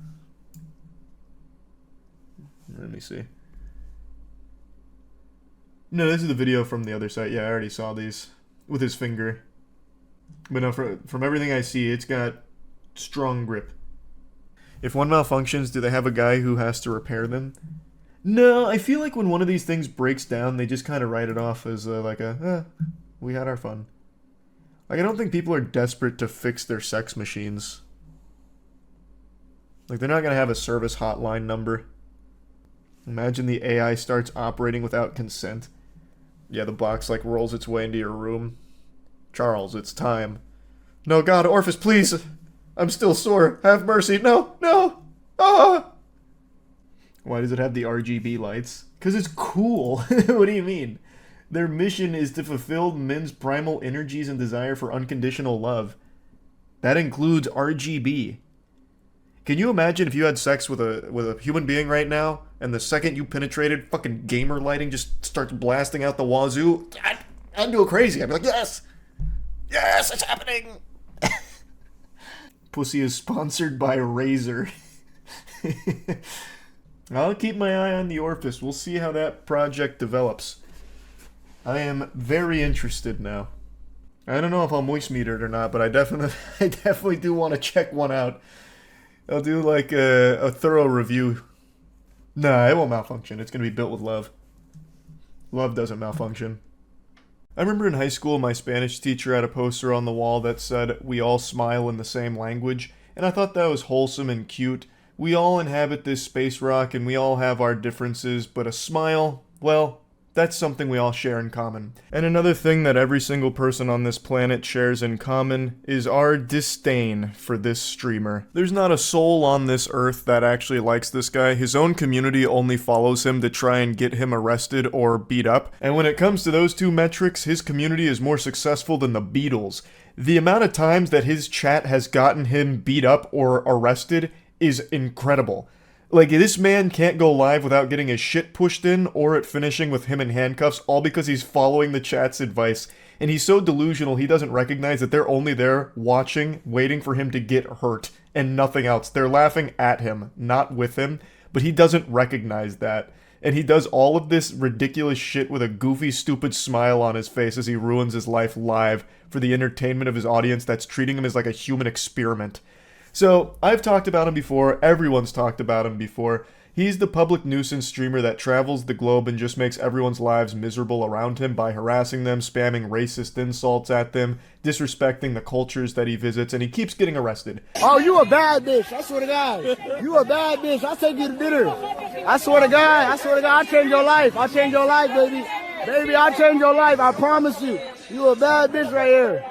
Speaker 2: Let me see. No, this is the video from the other site. Yeah, I already saw these. With his finger. But no, from everything I see, it's got strong grip. If one malfunctions, do they have a guy who has to repair them? No, I feel like when one of these things breaks down, they just kind of write it off as we had our fun. Like, I don't think people are desperate to fix their sex machines. Like, they're not going to have a service hotline number. Imagine the AI starts operating without consent. Yeah, the box, like, rolls its way into your room. Charles, it's time. No, God, Orifice, please! I'm still sore. Have mercy. No! Ah! Why does it have the RGB lights? Because it's cool. What do you mean? Their mission is to fulfill men's primal energies and desire for unconditional love. That includes RGB. Can you imagine if you had sex with a human being right now, and the second you penetrated, fucking gamer lighting just starts blasting out the wazoo? I'd go crazy. I'd be like, yes! Yes, it's happening! Pussy is sponsored by Razer. I'll keep my eye on the Orifice. We'll see how that project develops. I am very interested now. I don't know if I'll moist meter it or not, but I definitely do want to check one out. I'll do like a thorough review. Nah, it won't malfunction. It's going to be built with love. Love doesn't malfunction. I remember in high school, my Spanish teacher had a poster on the wall that said, "We all smile in the same language," and I thought that was wholesome and cute. We all inhabit this space rock, and we all have our differences, but a smile, well, that's something we all share in common. And another thing that every single person on this planet shares in common is our disdain for this streamer. There's not a soul on this earth that actually likes this guy. His own community only follows him to try and get him arrested or beat up. And when it comes to those two metrics, his community is more successful than the Beatles. The amount of times that his chat has gotten him beat up or arrested is incredible. Like, this man can't go live without getting his shit pushed in or it finishing with him in handcuffs, all because he's following the chat's advice. And he's so delusional he doesn't recognize that they're only there watching, waiting for him to get hurt, and nothing else. They're laughing at him, not with him, but he doesn't recognize that. and he does all of this ridiculous shit with a goofy, stupid smile on his face as he ruins his life live for the entertainment of his audience that's treating him as like a human experiment. So, I've talked about him before, everyone's talked about him before. He's the public nuisance streamer that travels the globe and just makes everyone's lives miserable around him by harassing them, spamming racist insults at them, disrespecting the cultures that he visits, and he keeps getting arrested.
Speaker 9: Oh, you a bad bitch. I swear to God. You a bad bitch. I'll take you to dinner. I swear to God, I'll change your life. I'll change your life, baby. Baby, I'll change your life. I promise you. You a bad bitch right here.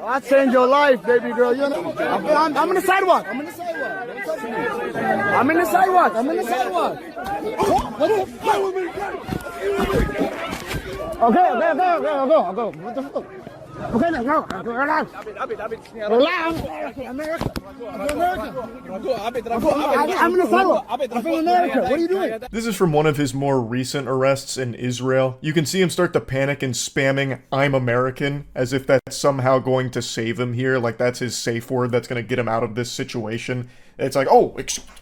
Speaker 9: I'll change your life, baby girl. You know, I'm in the sidewalk. I'm in the sidewalk. Don't touch me. I'm in the sidewalk. I'm in the sidewalk. Okay, I'll go. What the fuck? Okay, let's go. Relax. Relax. America. I'm in the sidewalk. I'm from America. What are you doing?
Speaker 2: This is from one of his more recent arrests in Israel. You can see him start to panic and spamming "I'm American" as if that's somehow going to save him here, like that's his safe word that's going to get him out of this situation. It's like, oh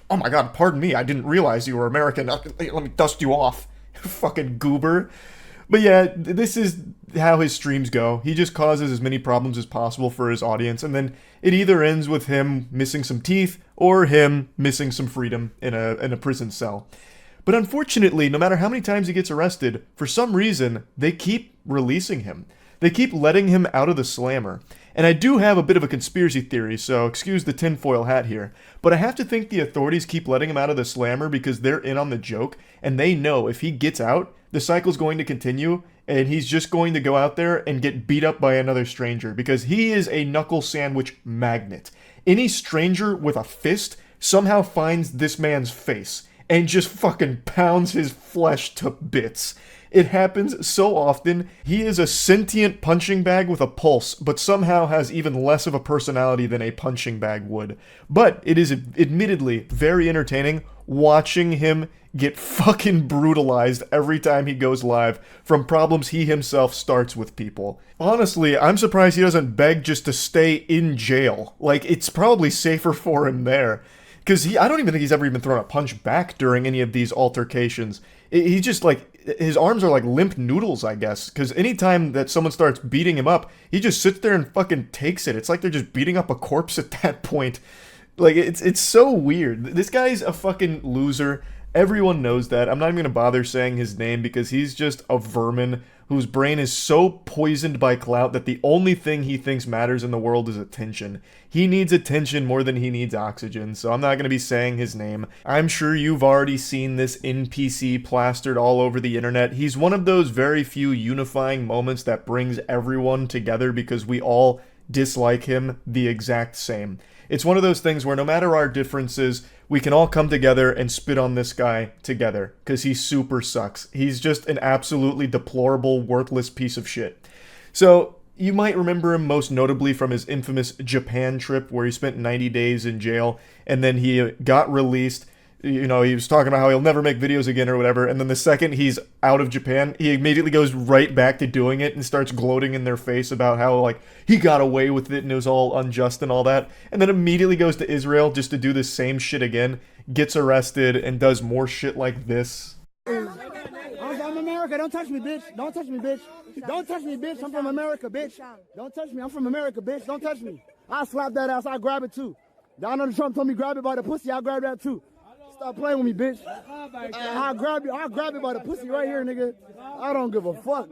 Speaker 2: my god, pardon me, I didn't realize you were American. Let me dust you off. Fucking goober. But yeah, this is how his streams go. He just causes as many problems as possible for his audience, and then it either ends with him missing some teeth or him missing some freedom in a prison cell. But unfortunately, no matter how many times he gets arrested, for some reason, they keep releasing him. They keep letting him out of the slammer. And I do have a bit of a conspiracy theory, so excuse the tinfoil hat here. But I have to think the authorities keep letting him out of the slammer because they're in on the joke, and they know if he gets out, the cycle's going to continue, and he's just going to go out there and get beat up by another stranger, because he is a knuckle sandwich magnet. Any stranger with a fist somehow finds this man's face, and just fucking pounds his flesh to bits. It happens so often. He is a sentient punching bag with a pulse, but somehow has even less of a personality than a punching bag would. But it is admittedly very entertaining watching him get fucking brutalized every time he goes live from problems he himself starts with people. Honestly, I'm surprised he doesn't beg just to stay in jail. Like, it's probably safer for him there. Because I don't even think he's ever even thrown a punch back during any of these altercations. He just, like, his arms are like limp noodles, I guess. Because anytime that someone starts beating him up, he just sits there and fucking takes it. It's like they're just beating up a corpse at that point. Like, it's so weird. This guy's a fucking loser. Everyone knows that. I'm not even going to bother saying his name because he's just a vermin whose brain is so poisoned by clout that the only thing he thinks matters in the world is attention. He needs attention more than he needs oxygen, so I'm not going to be saying his name. I'm sure you've already seen this NPC plastered all over the internet. He's one of those very few unifying moments that brings everyone together because we all dislike him the exact same. It's one of those things where no matter our differences, we can all come together and spit on this guy together, because he super sucks. He's just an absolutely deplorable, worthless piece of shit. So, you might remember him most notably from his infamous Japan trip, where he spent 90 days in jail, and then he got released. You know, he was talking about how he'll never make videos again or whatever, and then the second he's out of Japan, he immediately goes right back to doing it and starts gloating in their face about how, like, he got away with it and it was all unjust and all that, and then immediately goes to Israel just to do the same shit again, gets arrested, and does more shit like this.
Speaker 9: I'm America. Don't touch me, bitch. Don't touch me, bitch. Don't touch me, bitch. I'm from America, bitch. Don't touch me. I'm from America, bitch. Don't touch me. I'll slap that ass. I'll grab it, too. Donald Trump told me grab it by the pussy. I'll grab that, too. Stop playing with me, bitch. I'll grab it by the pussy right here, nigga. I don't give a fuck.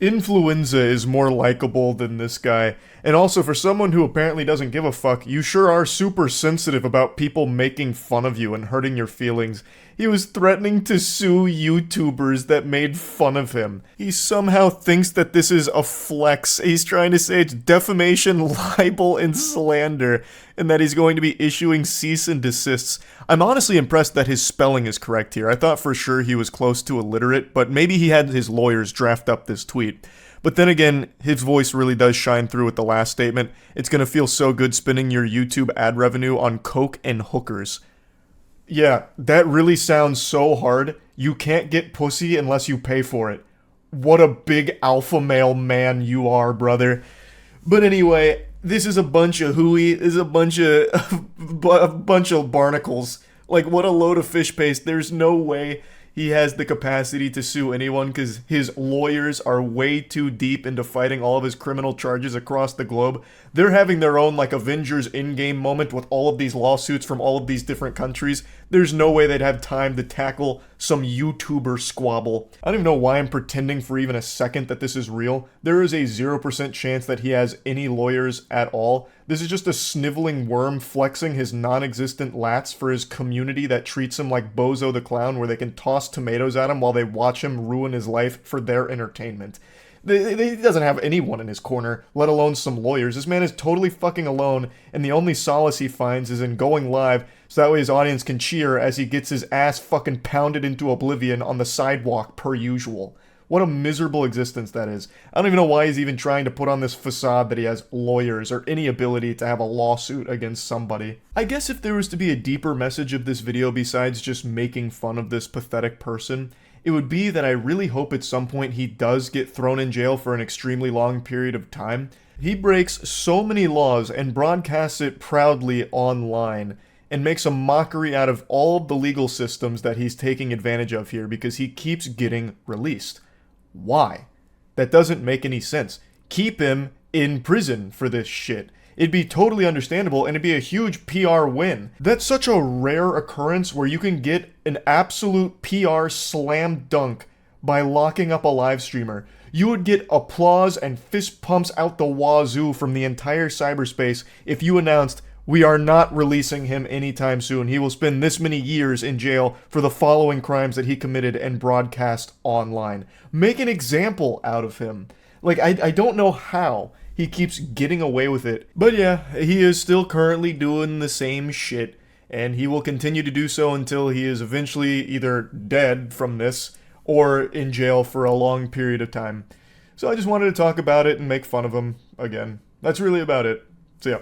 Speaker 2: Influenza is more likable than this guy. And also, for someone who apparently doesn't give a fuck, you sure are super sensitive about people making fun of you and hurting your feelings. He was threatening to sue YouTubers that made fun of him. He somehow thinks that this is a flex. He's trying to say it's defamation, libel, and slander, and that he's going to be issuing cease and desists. I'm honestly impressed that his spelling is correct here. I thought for sure he was close to illiterate, but maybe he had his lawyers draft up this tweet. But then again, his voice really does shine through with the last statement. It's gonna feel so good spending your YouTube ad revenue on coke and hookers. Yeah, that really sounds so hard. You can't get pussy unless you pay for it. What a big alpha male man you are, brother. But anyway, this is a bunch of hooey. This is a bunch of barnacles. Like, what a load of fish paste. There's no way he has the capacity to sue anyone because his lawyers are way too deep into fighting all of his criminal charges across the globe. They're having their own, like, Avengers Endgame moment with all of these lawsuits from all of these different countries. There's no way they'd have time to tackle some YouTuber squabble. I don't even know why I'm pretending for even a second that this is real. There is a 0% chance that he has any lawyers at all. This is just a sniveling worm flexing his non-existent lats for his community that treats him like Bozo the Clown, where they can toss tomatoes at him while they watch him ruin his life for their entertainment. He doesn't have anyone in his corner, let alone some lawyers. This man is totally fucking alone, and the only solace he finds is in going live so that way his audience can cheer as he gets his ass fucking pounded into oblivion on the sidewalk per usual. What a miserable existence that is. I don't even know why he's even trying to put on this facade that he has lawyers or any ability to have a lawsuit against somebody. I guess if there was to be a deeper message of this video besides just making fun of this pathetic person, it would be that I really hope at some point he does get thrown in jail for an extremely long period of time. He breaks so many laws and broadcasts it proudly online and makes a mockery out of all of the legal systems that he's taking advantage of here because he keeps getting released. Why? That doesn't make any sense. Keep him in prison for this shit. It'd be totally understandable and it'd be a huge PR win. That's such a rare occurrence where you can get an absolute PR slam dunk by locking up a live streamer. You would get applause and fist pumps out the wazoo from the entire cyberspace if you announced, "We are not releasing him anytime soon. He will spend this many years in jail for the following crimes that he committed and broadcast online." Make an example out of him. Like, I don't know how he keeps getting away with it. But yeah, he is still currently doing the same shit, and he will continue to do so until he is eventually either dead from this or in jail for a long period of time. So I just wanted to talk about it and make fun of him again. That's really about it. So yeah.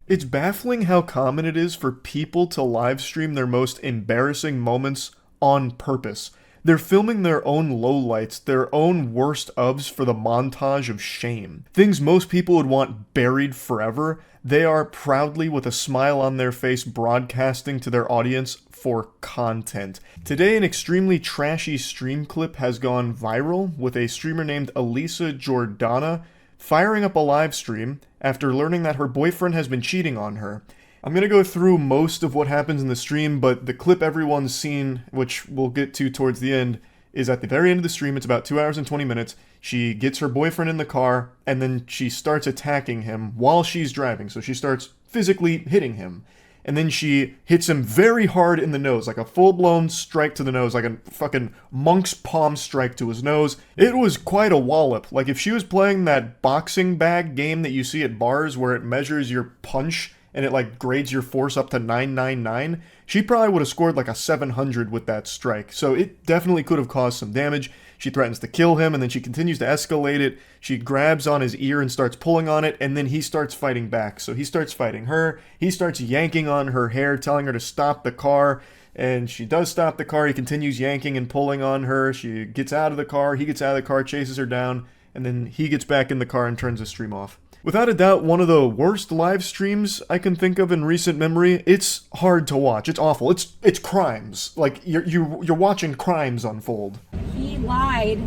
Speaker 2: It's baffling how common it is for people to live stream their most embarrassing moments on purpose. They're filming their own lowlights, their own worst ofs for the montage of shame. Things most people would want buried forever, they are proudly with a smile on their face broadcasting to their audience for content. Today, an extremely trashy stream clip has gone viral with a streamer named Elisa Jordana firing up a live stream after learning that her boyfriend has been cheating on her. I'm going to go through most of what happens in the stream, but the clip everyone's seen, which we'll get to towards the end, is at the very end of the stream. It's about 2 hours and 20 minutes. She gets her boyfriend in the car, and then she starts attacking him while she's driving. So she starts physically hitting him. And then she hits him very hard in the nose, like a full-blown strike to the nose, like a fucking monk's palm strike to his nose. It was quite a wallop. Like, if she was playing that boxing bag game that you see at bars where it measures your punch and it, like, grades your force up to 999, she probably would have scored, like, a 700 with that strike. So it definitely could have caused some damage. She threatens to kill him, and then she continues to escalate it. She grabs on his ear and starts pulling on it, and then he starts fighting back. So he starts fighting her. He starts yanking on her hair, telling her to stop the car, and she does stop the car. He continues yanking and pulling on her. She gets out of the car. He gets out of the car, chases her down, and then he gets back in the car and turns the stream off. Without a doubt, one of the worst live streams I can think of in recent memory. It's hard to watch. It's awful. It's crimes. Like, you're watching crimes unfold.
Speaker 11: He lied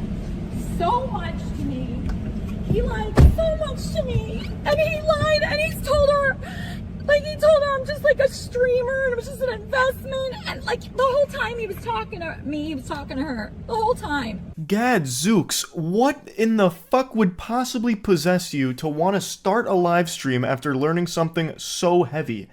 Speaker 11: so much to me. He lied so much to me. And he lied and he told her I'm just like a streamer and it was just an investment. And like the whole time he was talking to me, he was talking to her. The whole time.
Speaker 2: Gadzooks, what in the fuck would possibly possess you to want to start a live stream after learning something so heavy?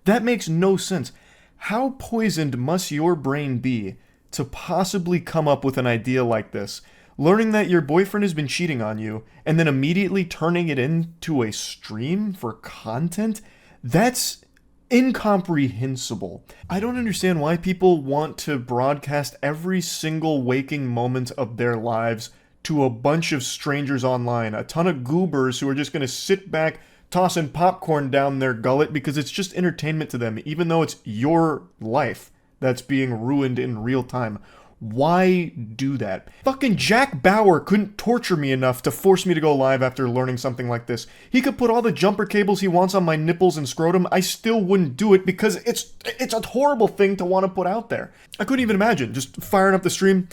Speaker 2: That makes no sense. How poisoned must your brain be to possibly come up with an idea like this? Learning that your boyfriend has been cheating on you and then immediately turning it into a stream for content? That's incomprehensible. I don't understand why people want to broadcast every single waking moment of their lives to a bunch of strangers online, a ton of goobers who are just going to sit back tossing popcorn down their gullet because it's just entertainment to them, even though it's your life that's being ruined in real time. Why do that? Fucking Jack Bauer couldn't torture me enough to force me to go live after learning something like this. He could put all the jumper cables he wants on my nipples and scrotum. I still wouldn't do it because it's a horrible thing to want to put out there. I couldn't even imagine just firing up the stream.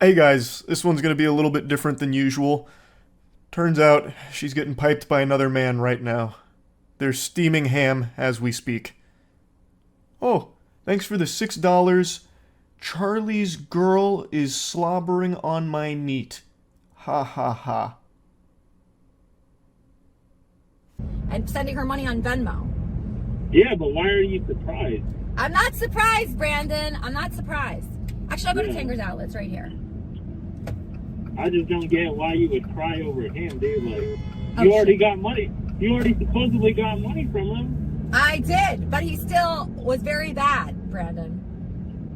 Speaker 2: Hey guys, this one's going to be a little bit different than usual. Turns out she's getting piped by another man right now. They're steaming ham as we speak. Oh, thanks for the $6. Charlie's girl is slobbering on my meat. Ha ha ha.
Speaker 11: And sending her money on Venmo.
Speaker 12: Yeah, but why are you surprised?
Speaker 11: I'm not surprised, Brandon. I'm not surprised. Actually, I'll go to Tanger's Outlets right here.
Speaker 12: I just don't get why you would cry over him, dude. Like, you already got money. You already supposedly got money from him.
Speaker 11: I did, but he still was very bad, Brandon.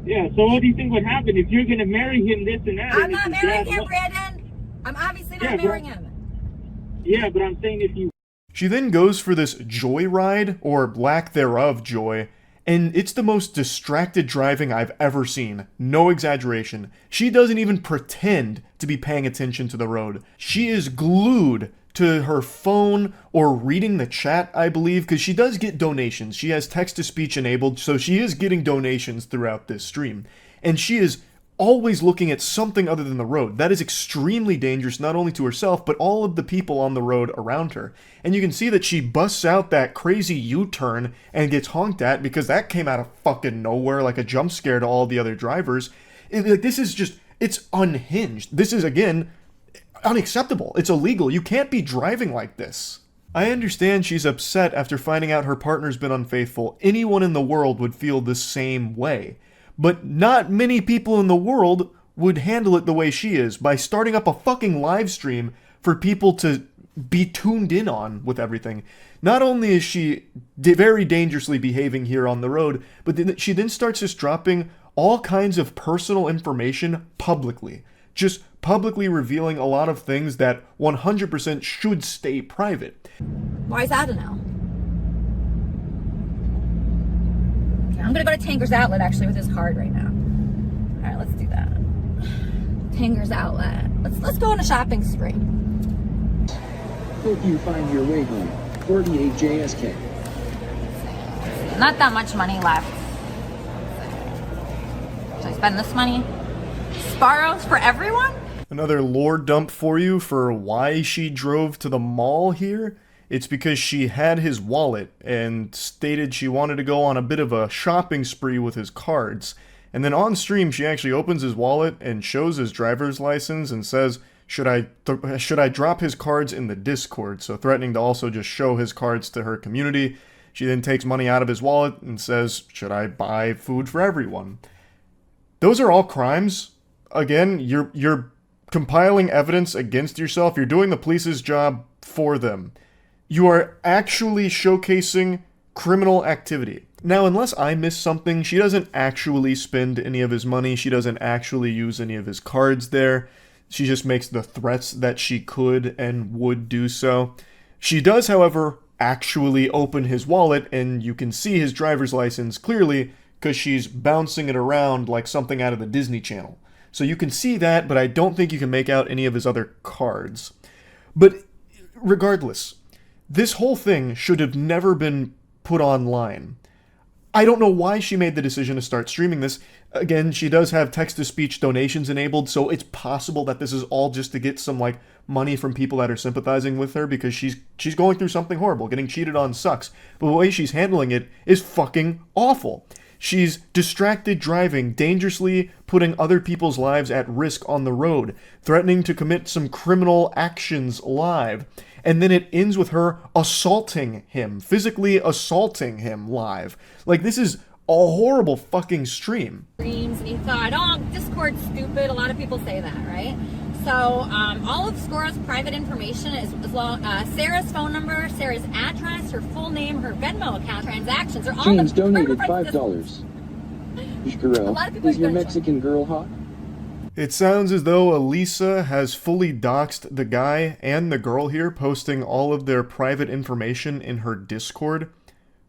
Speaker 12: Yeah, so what do you think would happen if you're going to marry him, this and that?
Speaker 11: I'm not marrying him, Brandon. I'm obviously not marrying him.
Speaker 12: Yeah, but I'm saying if you...
Speaker 2: She then goes for this joyride, or lack thereof joy, and it's the most distracted driving I've ever seen. No exaggeration. She doesn't even pretend to be paying attention to the road. She is glued to her phone or reading the chat, I believe, because she does get donations. She has text-to-speech enabled, so she is getting donations throughout this stream. And she is always looking at something other than the road. That is extremely dangerous, not only to herself, but all of the people on the road around her. And you can see that she busts out that crazy U-turn and gets honked at because that came out of fucking nowhere like a jump scare to all the other drivers. This is just, it's unhinged. This is, again, unacceptable. It's illegal. You can't be driving like this. I understand she's upset after finding out her partner's been unfaithful. Anyone in the world would feel the same way. But not many people in the world would handle it the way she is, by starting up a fucking live stream for people to be tuned in on with everything. Not only is she very dangerously behaving here on the road, but she then starts just dropping all kinds of personal information publicly. Just publicly revealing a lot of things that 100% should stay private.
Speaker 11: Why is that a no? Okay, I'm gonna go to Tanger's Outlet actually with his card right now. All right, let's do that. Tanger's Outlet. Let's go on a shopping spree.
Speaker 13: Hope you find your way home. 48 JSK.
Speaker 11: Not that much money left. Should I spend this money? Sparrows for everyone?
Speaker 2: Another lore dump for you for why she drove to the mall here. It's because she had his wallet and stated she wanted to go on a bit of a shopping spree with his cards. And then on stream, she actually opens his wallet and shows his driver's license and says, should I drop his cards in the Discord? So threatening to also just show his cards to her community. She then takes money out of his wallet and says, should I buy food for everyone? Those are all crimes. Again, you're compiling evidence against yourself. You're doing the police's job for them. You are actually showcasing criminal activity. Now, unless I miss something, she doesn't actually spend any of his money. She doesn't actually use any of his cards there. She just makes the threats that she could and would do so. She does, however, actually open his wallet, and you can see his driver's license clearly because she's bouncing it around like something out of the Disney Channel. So you can see that, but I don't think you can make out any of his other cards. But regardless, this whole thing should have never been put online. I don't know why she made the decision to start streaming this. Again, she does have text-to-speech donations enabled, so it's possible that this is all just to get some, like, money from people that are sympathizing with her because she's going through something horrible. Getting cheated on sucks. But the way she's handling it is fucking awful. She's distracted driving, dangerously putting other people's lives at risk on the road, threatening to commit some criminal actions live. And then it ends with her assaulting him, physically assaulting him live. Like, this is a horrible fucking stream.
Speaker 11: And he thought, oh, Discord's stupid. A lot of people say that, right? So all of Scora's private information is Sarah's phone number, Sarah's address, her full name, her Venmo account, transactions are all
Speaker 13: James donated $5. Girl, is your Mexican girl hot?
Speaker 2: It sounds as though Elisa has fully doxed the guy and the girl here, posting all of their private information in her Discord,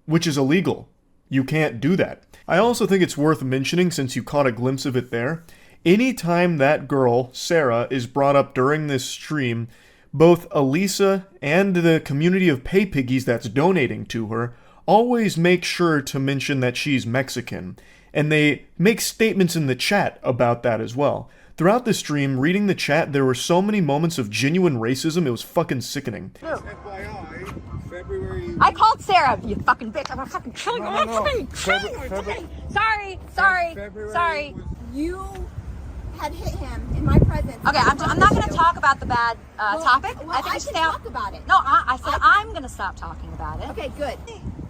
Speaker 2: which is illegal. You can't do that. I also think it's worth mentioning, since you caught a glimpse of it there, Anytime that girl, Sarah, is brought up during this stream, both Elisa and the community of pay piggies that's donating to her always make sure to mention that she's Mexican. And they make statements in the chat about that as well. Throughout the stream, reading the chat, there were so many moments of genuine racism, it was fucking sickening.
Speaker 11: I called Sarah, you fucking bitch. I'm gonna fucking kill you. I'm gonna fucking kill you. Okay. Sorry. You had hit him in my presence. Okay, I'm not gonna talk about the bad topic. I think I should talk about it. No, I said I'm gonna stop talking about it. Okay, good.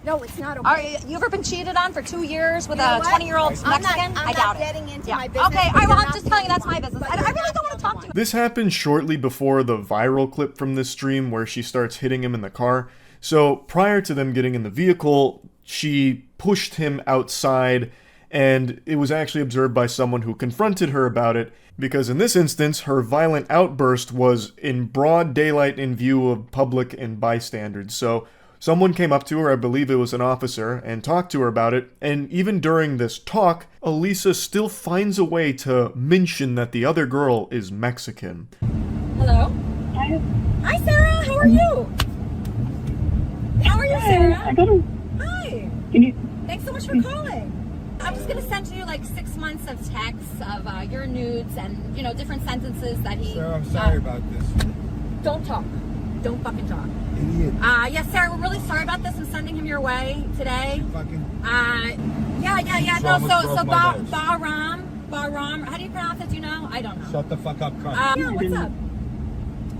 Speaker 11: No, it's not okay. You ever been cheated on for 2 years with a 20-year-old Mexican? I doubt it. Getting into my business. Okay, all right, well, I'm just telling you that's my business. I really don't want to talk to you.
Speaker 2: This happened shortly before the viral clip from this stream where she starts hitting him in the car. So prior to them getting in the vehicle, she pushed him outside, and it was actually observed by someone who confronted her about it, because in this instance, her violent outburst was in broad daylight in view of public and bystanders. So someone came up to her, I believe it was an officer, and talked to her about it, and even during this talk, Elisa still finds a way to mention that the other girl is Mexican.
Speaker 11: Hello? Hi, Sarah. How are you? How are you, Sarah? Hi. Thanks so much for calling. I'm just gonna send you like 6 months of texts of your nudes and, you know, different sentences that he...
Speaker 5: Sarah, I'm sorry about this.
Speaker 11: Don't talk. Don't fucking talk.
Speaker 5: Idiot.
Speaker 11: Yes, Sarah, we're really sorry about this. I'm sending him your way today.
Speaker 5: Fucking...
Speaker 11: Yeah. No, so Bahram, how do you pronounce it? Do you know? I don't know.
Speaker 5: Shut the fuck up, cunt.
Speaker 11: Yeah, what's up?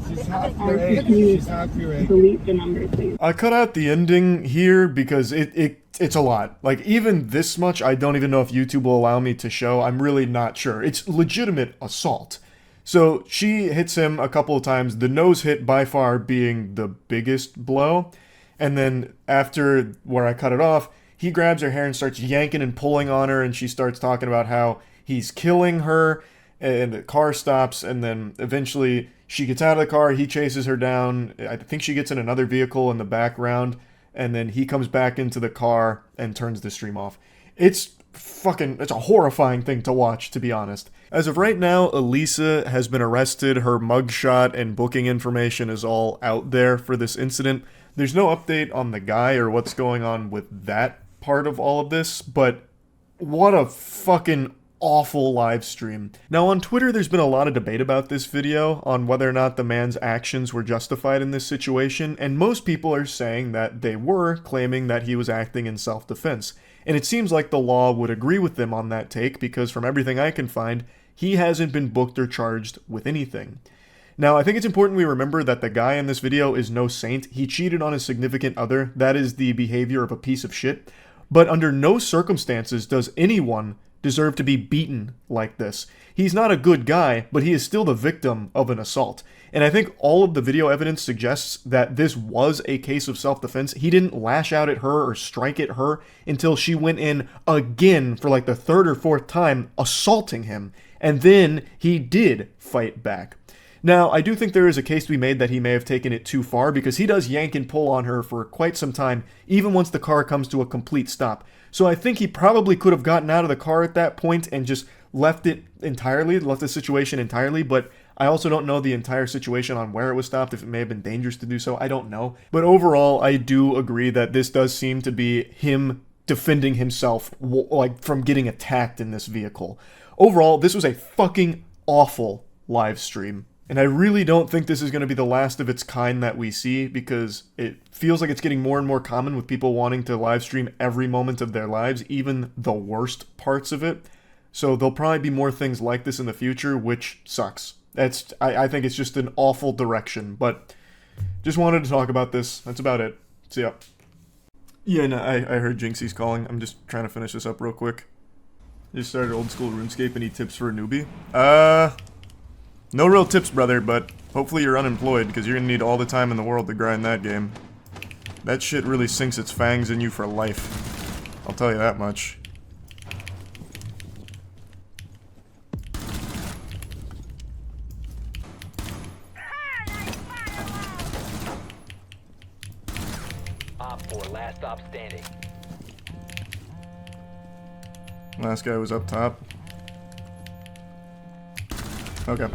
Speaker 5: She's half your age. She's half your age.
Speaker 12: Delete the number, please.
Speaker 2: I cut out the ending here because it's a lot. Like, even this much, I don't even know if YouTube will allow me to show. I'm really not sure. It's legitimate assault. So she hits him a couple of times, the nose hit by far being the biggest blow. And then after where I cut it off, he grabs her hair and starts yanking and pulling on her, and she starts talking about how he's killing her, and the car stops, and then eventually she gets out of the car, he chases her down. I think she gets in another vehicle in the background, and then he comes back into the car and turns the stream off. It's a horrifying thing to watch, to be honest. As of right now, Elisa has been arrested. Her mugshot and booking information is all out there for this incident. There's no update on the guy or what's going on with that part of all of this, but what a fucking awful live stream. Now on Twitter, there's been a lot of debate about this video on whether or not the man's actions were justified in this situation, and most people are saying that they were, claiming that he was acting in self-defense. And it seems like the law would agree with them on that take, because from everything I can find, he hasn't been booked or charged with anything. Now, I think it's important we remember that the guy in this video is no saint. He cheated on his significant other. That is the behavior of a piece of shit. But under no circumstances does anyone deserve to be beaten like this. He's not a good guy, but he is still the victim of an assault. And I think all of the video evidence suggests that this was a case of self-defense. He didn't lash out at her or strike at her until she went in again for like the third or fourth time, assaulting him. And then he did fight back. Now, I do think there is a case to be made that he may have taken it too far, because he does yank and pull on her for quite some time, even once the car comes to a complete stop. So I think he probably could have gotten out of the car at that point and just left the situation entirely, but I also don't know the entire situation on where it was stopped, if it may have been dangerous to do so, I don't know. But overall, I do agree that this does seem to be him defending himself, like, from getting attacked in this vehicle. Overall, this was a fucking awful live stream. And I really don't think this is going to be the last of its kind that we see, because it feels like it's getting more and more common with people wanting to live stream every moment of their lives, even the worst parts of it. So there'll probably be more things like this in the future, which sucks. I think it's just an awful direction, but just wanted to talk about this. That's about it. See ya. Yeah, no, I heard Jynxzi's calling. I'm just trying to finish this up real quick. Just started old school RuneScape. Any tips for a newbie? No real tips, brother, but hopefully you're unemployed, because you're gonna need all the time in the world to grind that game. That shit really sinks its fangs in you for life. I'll tell you that much.
Speaker 14: Last stop standing.
Speaker 2: Last guy was up top. Okay.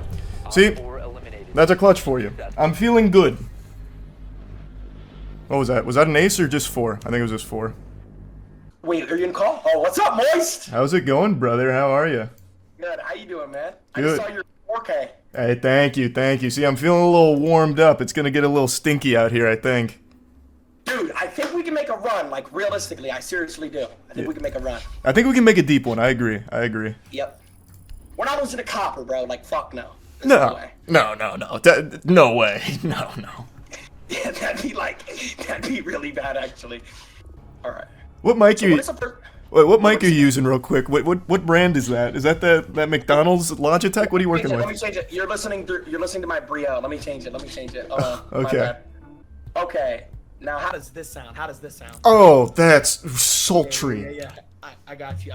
Speaker 2: See? That's a clutch for you. I'm feeling good. What was that? Was that an ace or just 4? I think it was just 4.
Speaker 14: Wait, are you in call? Oh, what's up, Moist?
Speaker 2: How's it going, brother? How are you?
Speaker 14: Good. How you doing, man?
Speaker 2: Good.
Speaker 14: I just saw your 4K.
Speaker 2: Hey, thank you, thank you. See, I'm feeling a little warmed up. It's gonna get a little stinky out here, I think.
Speaker 14: Dude, I think we can make a run. Like, realistically, I seriously do. I think we can make a run.
Speaker 2: I think we can make a deep one. I agree. I agree.
Speaker 14: Yep. We're not losing to copper, bro. Like, fuck no.
Speaker 2: No, no. No way. No.
Speaker 14: Yeah, that'd be really bad, actually. All right.
Speaker 2: What mic
Speaker 14: So
Speaker 2: you?
Speaker 14: what is up for-
Speaker 2: What mic are you using, real quick? What brand is that? Is that that McDonald's Logitech? What are you working
Speaker 14: Let me
Speaker 2: with?
Speaker 14: change it. You're listening to my Brio. Let me change it.
Speaker 2: Okay.
Speaker 14: My bad. Okay. Now, how does this sound?
Speaker 2: Oh, that's sultry.
Speaker 14: Yeah. I got you.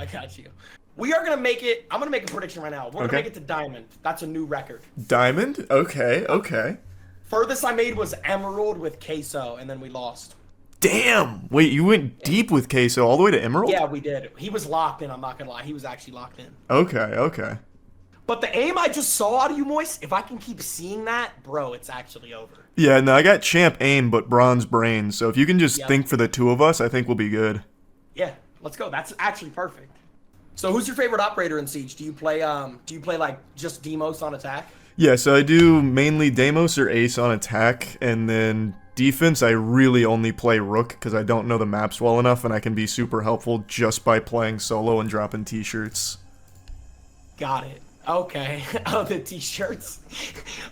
Speaker 14: We are gonna make it. I'm gonna make a prediction right now. We're gonna
Speaker 2: Okay.
Speaker 14: make it to diamond. That's a new record.
Speaker 2: Diamond? Okay.
Speaker 14: Furthest I made was emerald with queso, and then we lost.
Speaker 2: Damn. Wait, you went deep with queso all the way to emerald?
Speaker 14: Yeah, we did. He was locked in. I'm not gonna lie. He was actually locked in.
Speaker 2: Okay.
Speaker 14: But the aim I just saw out of you, Moist, if I can keep seeing that, bro, it's actually over.
Speaker 2: Yeah, no, I got champ aim, but bronze brain. So if you can just
Speaker 14: Yep.
Speaker 2: think for the two of us, I think we'll be good.
Speaker 14: Yeah, let's go. That's actually perfect. So who's your favorite operator in Siege? Do you play like just Demos on attack?
Speaker 2: Yeah, so I do mainly Deimos or Ace on attack, and then defense I really only play Rook because I don't know the maps well enough, and I can be super helpful just by playing solo and dropping t-shirts.
Speaker 14: Got it. Okay. Oh, the t-shirts.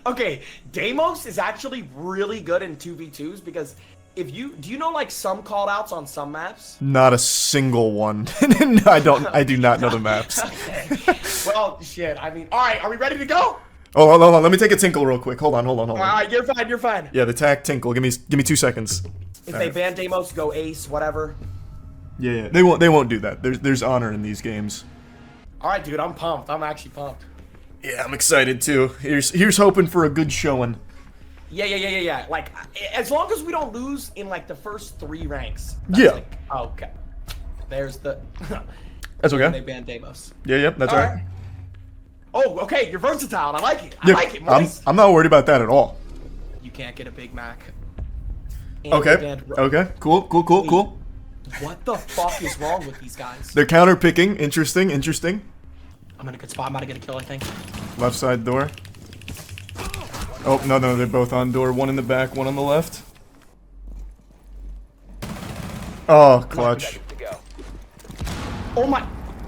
Speaker 14: Okay, Deimos is actually really good in 2v2s because do you know like some callouts on some maps?
Speaker 2: Not a single one. I do not know the maps.
Speaker 14: Okay. Well, shit. I mean, all right. Are we ready to go?
Speaker 2: Oh, hold on. Let me take a tinkle real quick. Hold on.
Speaker 14: All right, you're fine.
Speaker 2: Yeah, the tack tinkle. Give me 2 seconds.
Speaker 14: If
Speaker 2: All
Speaker 14: they
Speaker 2: right.
Speaker 14: ban Deimos, go Ace, whatever.
Speaker 2: Yeah. They won't do that. There's honor in these games.
Speaker 14: All right, dude. I'm pumped. I'm actually pumped.
Speaker 2: Yeah, I'm excited too. Here's hoping for a good showing.
Speaker 14: Yeah. Like, as long as we don't lose in like the first 3 ranks.
Speaker 2: Yeah.
Speaker 14: Like, okay. There's the.
Speaker 2: That's okay.
Speaker 14: They banned Deimos.
Speaker 2: Yeah, that's all right.
Speaker 14: Oh, okay. You're versatile. I like it.
Speaker 2: Yeah,
Speaker 14: Moist.
Speaker 2: I'm not worried about that at all.
Speaker 14: You can't get a Big Mac. And
Speaker 2: Okay.
Speaker 14: they banned-
Speaker 2: Okay. Cool.
Speaker 14: What the fuck is wrong with these guys?
Speaker 2: They're counter picking. Interesting.
Speaker 14: I'm in a good spot. I'm about to get a kill, I think.
Speaker 2: Left side door. Oh, no, they're both on door. One in the back, one on the left. Oh, clutch.
Speaker 14: Oh my.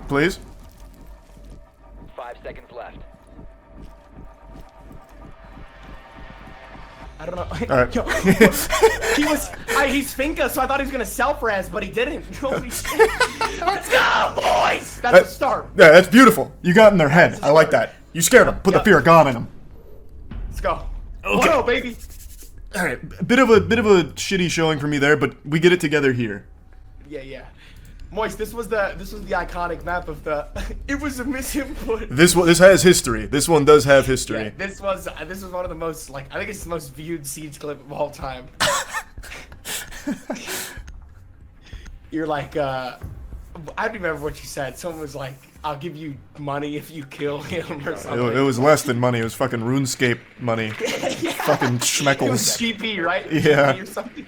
Speaker 2: Please.
Speaker 15: 5 seconds left.
Speaker 14: I don't know.
Speaker 2: All right.
Speaker 14: Yo, he's Finka, so I thought he was gonna self-res, but he didn't. Holy shit. Let's go, boys! That's a start.
Speaker 2: Yeah, that's beautiful. You got in their head. I like that. You scared them. Put the fear of God in them.
Speaker 14: Let's go.
Speaker 2: Okay.
Speaker 14: Whoa, baby.
Speaker 2: All right. Bit of a shitty showing for me there, but we get it together here.
Speaker 14: Yeah. Moist, this was the iconic map of the. It was a misinput.
Speaker 2: This has history. This one does have history.
Speaker 14: Yeah, this was one of the most I think it's the most viewed Siege clip of all time. You're like I don't remember what you said. Someone was like, "I'll give you money if you kill him" or something.
Speaker 2: It was less than money. It was fucking RuneScape money.
Speaker 14: Yeah.
Speaker 2: Fucking
Speaker 14: It was
Speaker 2: schmeckles.
Speaker 14: GP, right?
Speaker 2: Yeah.
Speaker 14: GP or something.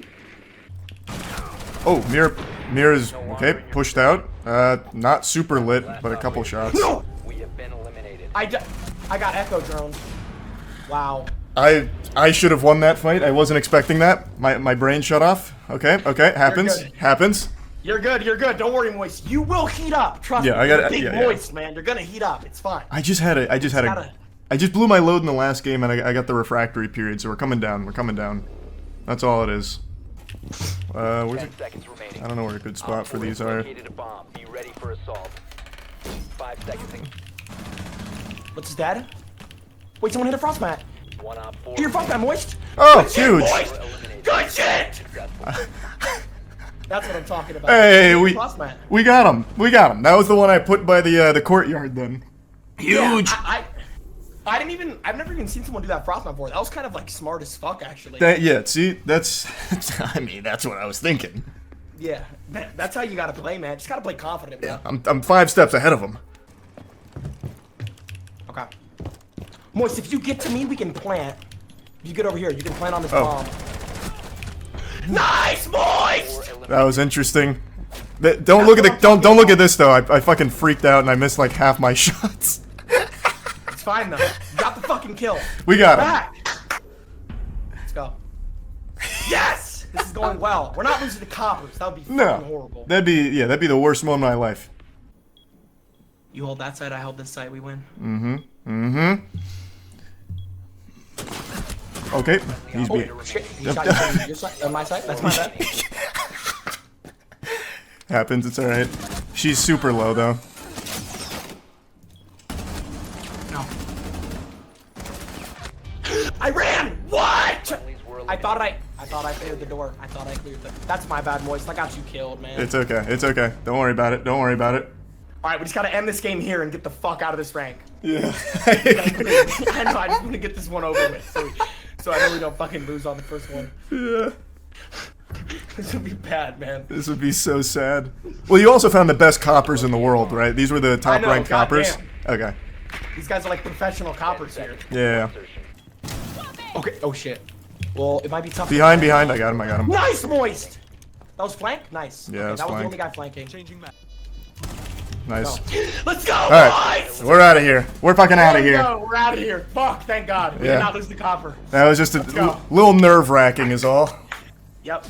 Speaker 2: Oh, Mir is okay. Pushed out. Not super lit, but a couple shots.
Speaker 14: No. I got echo drone. Wow.
Speaker 2: I should have won that fight. I wasn't expecting that. My brain shut off. Okay. Happens.
Speaker 14: You're good. Don't worry, Moist. You will heat up. Trust me.
Speaker 2: Yeah, I got it.
Speaker 14: Big
Speaker 2: Yeah.
Speaker 14: Moist, man. You're gonna heat up. It's fine.
Speaker 2: I just blew my load in the last game, and I got the refractory period, so we're coming down. That's all it is. Where's it? I don't know where a good spot for these are.
Speaker 15: Be ready for assault. 5 seconds.
Speaker 14: What's his dad? Wait, someone hit a frost mat. Hit your frost mat, Moist.
Speaker 2: Oh,
Speaker 14: Good shit,
Speaker 2: huge.
Speaker 14: Moist. Good shit. That's what I'm talking about.
Speaker 2: Hey,
Speaker 14: Hit
Speaker 2: we
Speaker 14: your frost mat.
Speaker 2: got him. That was the one I put by the courtyard then. Huge.
Speaker 14: Yeah, I've never even seen someone do that frost mat before. That was kind of like smart as fuck, actually.
Speaker 2: See, that's what I was thinking.
Speaker 14: Yeah, that's how you gotta play, man. Just gotta play confident, man.
Speaker 2: I'm 5 steps ahead of him.
Speaker 14: Okay. Moist, if you get to me, we can plant. If you get over here, you can plant on this
Speaker 2: Oh.
Speaker 14: bomb. Nice, Moist!
Speaker 2: That was interesting. Don't look at the don't look at this though. I fucking freaked out and I missed like half my shots.
Speaker 14: It's fine though. You got the fucking kill.
Speaker 2: We got him.
Speaker 14: Back. Let's go. Yes! This is going well. We're not losing to coppers. That would be fucking horrible.
Speaker 2: That'd be the worst moment of my life.
Speaker 14: You hold that side, I hold this side, we win.
Speaker 2: Okay, he's beat.
Speaker 14: Shit, you shot your side, on my side? That's my bad.
Speaker 2: Happens, it's alright. She's super low though.
Speaker 14: No. I ran! What? I thought I cleared the door. I thought I cleared the. That's my bad, Moist. I got you killed, man.
Speaker 2: It's okay, it's okay. Don't worry about it, don't worry about it.
Speaker 14: Alright, we just gotta end this game here and get the fuck out of this rank.
Speaker 2: Yeah.
Speaker 14: I know, I just want to get this one over with. So I know we don't fucking lose on the first one.
Speaker 2: Yeah.
Speaker 14: This would be bad, man.
Speaker 2: This would be so sad. Well, you also found the best coppers in the world, right? These were the top ranked coppers? Okay.
Speaker 14: These guys are like professional coppers here.
Speaker 2: Yeah.
Speaker 14: Okay, oh shit. Well, it might be tough.
Speaker 2: Behind, I got him.
Speaker 14: Nice, Moist! That was flank? Nice.
Speaker 2: Yeah,
Speaker 14: Okay,
Speaker 2: that was
Speaker 14: the
Speaker 2: flank.
Speaker 14: only guy flanking. Changing map.
Speaker 2: Nice.
Speaker 14: Let's go,
Speaker 2: Alright,
Speaker 14: boys!
Speaker 2: we're out of here. We're fucking out of here.
Speaker 14: No, we're out of here. Fuck, thank God. We
Speaker 2: Yeah.
Speaker 14: did not lose the copper.
Speaker 2: That was just a
Speaker 14: go.
Speaker 2: little nerve-wracking is all.
Speaker 14: Yep.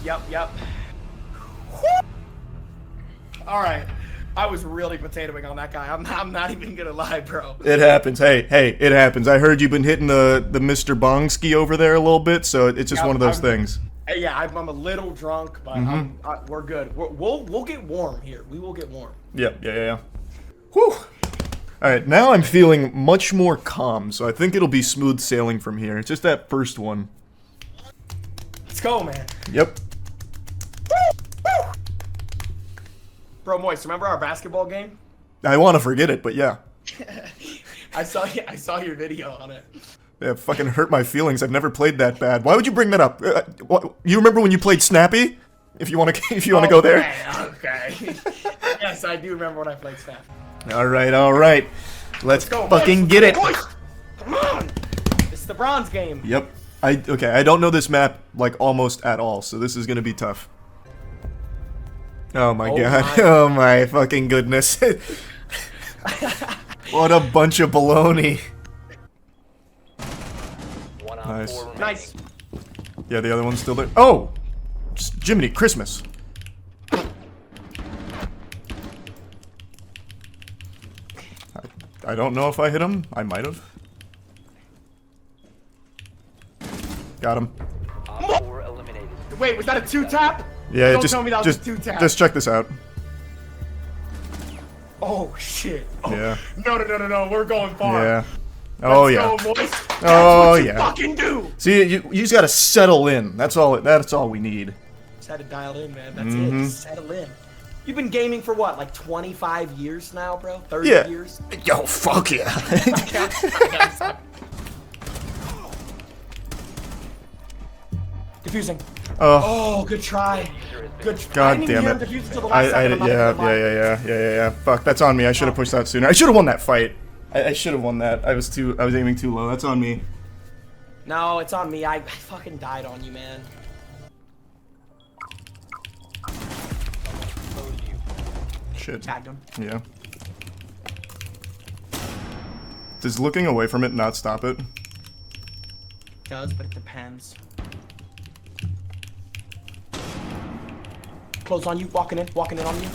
Speaker 14: Alright. I was really potatoing on that guy. I'm not even gonna lie, bro.
Speaker 2: It happens. Hey, it happens. I heard you've been hitting the Mr. Bongski over there a little bit, so it's just one of those things.
Speaker 14: Yeah, I'm a little drunk, but we're good. We'll get warm here. We will get warm.
Speaker 2: Yeah. Whew. Alright, now I'm feeling much more calm, so I think it'll be smooth sailing from here. It's just that first one.
Speaker 14: Let's go, man.
Speaker 2: Yep.
Speaker 14: Bro, Moist, remember our basketball game?
Speaker 2: I want to forget it, but yeah.
Speaker 14: I saw your video on it.
Speaker 2: Yeah, fucking hurt my feelings. I've never played that bad. Why would you bring that up? You remember when you played Snappy? If you want to go there.
Speaker 14: Okay. Yes, I do remember when I played Snappy.
Speaker 2: All right. Let's
Speaker 14: go,
Speaker 2: fucking
Speaker 14: boys.
Speaker 2: get it.
Speaker 14: Boys, come on. It's the bronze game.
Speaker 2: Yep. I don't know this map like almost at all, so this is gonna be tough. Oh my god. Oh my fucking goodness. What a bunch of baloney.
Speaker 14: Nice.
Speaker 2: Yeah, the other one's still there. Oh! Just Jiminy Christmas. I don't know if I hit him. I might have. Got him.
Speaker 14: Wait, was that a two-tap?
Speaker 2: Yeah,
Speaker 14: Don't tell me that was a two-tap.
Speaker 2: just check this out.
Speaker 14: Oh, shit. Oh,
Speaker 2: Yeah.
Speaker 14: No, we're going far.
Speaker 2: Yeah. Oh
Speaker 14: Let's
Speaker 2: yeah.
Speaker 14: go, boys. That's
Speaker 2: Oh
Speaker 14: what you
Speaker 2: yeah.
Speaker 14: fucking do.
Speaker 2: See, you just gotta settle in. That's all we need.
Speaker 14: Just had to dial in, man. That's it. Just settle in. You've been gaming for what, like 25 years now, bro? 30
Speaker 2: Yeah.
Speaker 14: years?
Speaker 2: Yo, fuck yeah.
Speaker 14: Diffusing.
Speaker 2: Oh,
Speaker 14: good try. Good.
Speaker 2: God
Speaker 14: I didn't
Speaker 2: damn
Speaker 14: hear
Speaker 2: it.
Speaker 14: him defuse until the last second. I'm not gonna lie.
Speaker 2: Yeah. Fuck, that's on me. I should have pushed out sooner. I should have won that fight. I should have won that. I was aiming too low. That's on me.
Speaker 14: No, it's on me. I fucking died on you, man.
Speaker 2: Shit.
Speaker 14: Tagged him.
Speaker 2: Yeah. Does looking away from it not stop it?
Speaker 14: Does, but it depends. Close on you, walking in on you.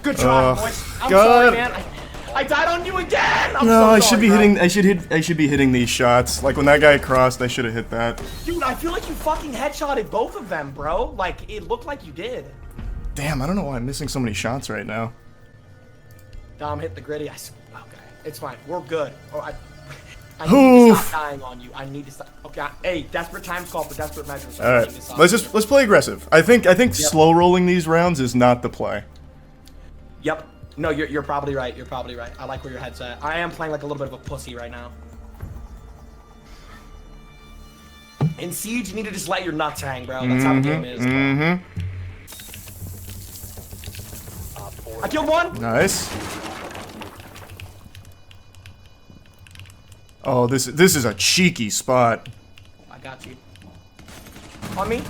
Speaker 14: Good try, boys. I'm sorry, man. I died on you again. I'm
Speaker 2: No,
Speaker 14: so
Speaker 2: I
Speaker 14: sorry,
Speaker 2: should be
Speaker 14: bro.
Speaker 2: hitting. I should be hitting these shots. Like when that guy crossed, I should have hit that.
Speaker 14: Dude, I feel like you fucking headshotted both of them, bro. Like it looked like you did.
Speaker 2: Damn, I don't know why I'm missing so many shots right now.
Speaker 14: Dom hit the gritty. Okay, it's fine. We're good. Oh, I need to stop dying on you. I need to stop. Okay, hey, desperate times call for desperate measures.
Speaker 2: All right, let's play aggressive. I think slow rolling these rounds is not the play.
Speaker 14: Yep. No, you're probably right. You're probably right. I like where your head's at. I am playing like a little bit of a pussy right now. In Siege, you need to just let your nuts hang, bro. That's how the game is. I killed one.
Speaker 2: Nice. Oh, this is a cheeky spot.
Speaker 14: I got you. On me.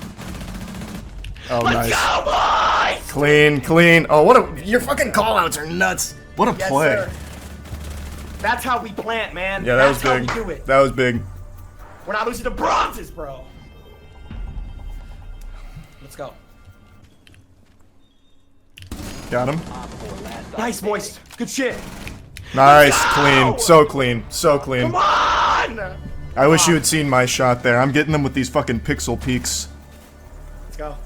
Speaker 2: Oh,
Speaker 14: Let's
Speaker 2: nice.
Speaker 14: go, boys!
Speaker 2: Clean, clean. Oh, what a... Your fucking callouts are nuts. What a
Speaker 14: Yes,
Speaker 2: play.
Speaker 14: sir. That's how we plant, man.
Speaker 2: Yeah, that
Speaker 14: That's
Speaker 2: was big.
Speaker 14: how we do it.
Speaker 2: That was big.
Speaker 14: We're not losing to bronzes, bro. Let's go.
Speaker 2: Got him.
Speaker 14: Nice, Moist. Good shit.
Speaker 2: Nice, clean. So clean. So clean.
Speaker 14: Come on!
Speaker 2: I wish you had seen my shot there. I'm getting them with these fucking pixel peaks.
Speaker 14: Let's go.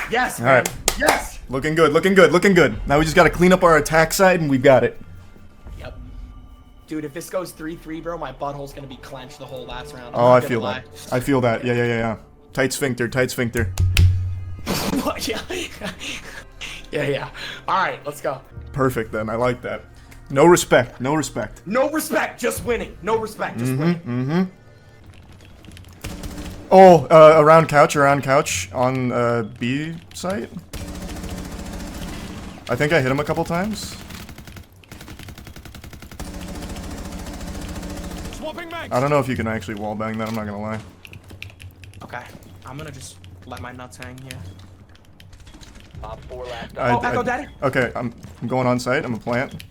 Speaker 14: Yes,
Speaker 2: All
Speaker 14: man.
Speaker 2: right.
Speaker 14: Yes!
Speaker 2: Looking good, looking good, looking good. Now we just gotta clean up our attack side and we've got it.
Speaker 14: Yep. Dude, if this goes 3-3, bro, my butthole's gonna be clenched the whole last round.
Speaker 2: Oh, I feel that. I feel that. Yeah, yeah, yeah, yeah. Tight sphincter, tight sphincter.
Speaker 14: yeah. Yeah, yeah. Alright, let's go.
Speaker 2: Perfect then, I like that. No respect, no respect.
Speaker 14: No respect, just winning. No respect, just winning.
Speaker 2: Mm-hmm. Oh, around couch on B site. I think I hit him a couple times. I don't know if you can actually wallbang that, I'm not gonna lie.
Speaker 14: Okay, I'm gonna just let my nuts hang here.
Speaker 2: I-
Speaker 14: Daddy.
Speaker 2: Okay, I'm going on site, I'm a plant.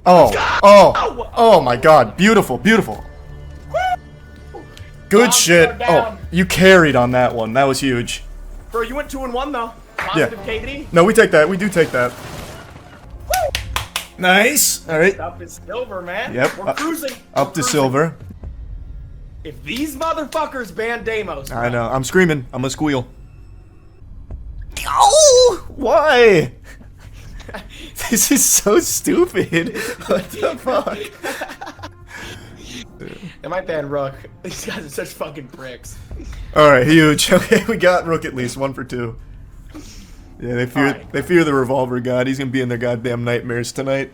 Speaker 2: Oh my god, beautiful, beautiful. Good shit. Oh, you carried on that one, that was huge.
Speaker 14: Bro, you went 2-1 though. Positive KD.
Speaker 2: No, we take that, we do take that. Nice, alright.
Speaker 14: Up is silver, man.
Speaker 2: Yep.
Speaker 14: We're cruising.
Speaker 2: Up to silver.
Speaker 14: If these motherfuckers ban Deimos,
Speaker 2: I know, I'm screaming, I'm a squeal. Oh, why? This is so stupid. What the fuck?
Speaker 14: They might ban Rook. These guys are such fucking pricks.
Speaker 2: Alright, huge. Okay, we got Rook at least, 1 for 2. Yeah, they fear the revolver god. He's gonna be in their goddamn nightmares tonight.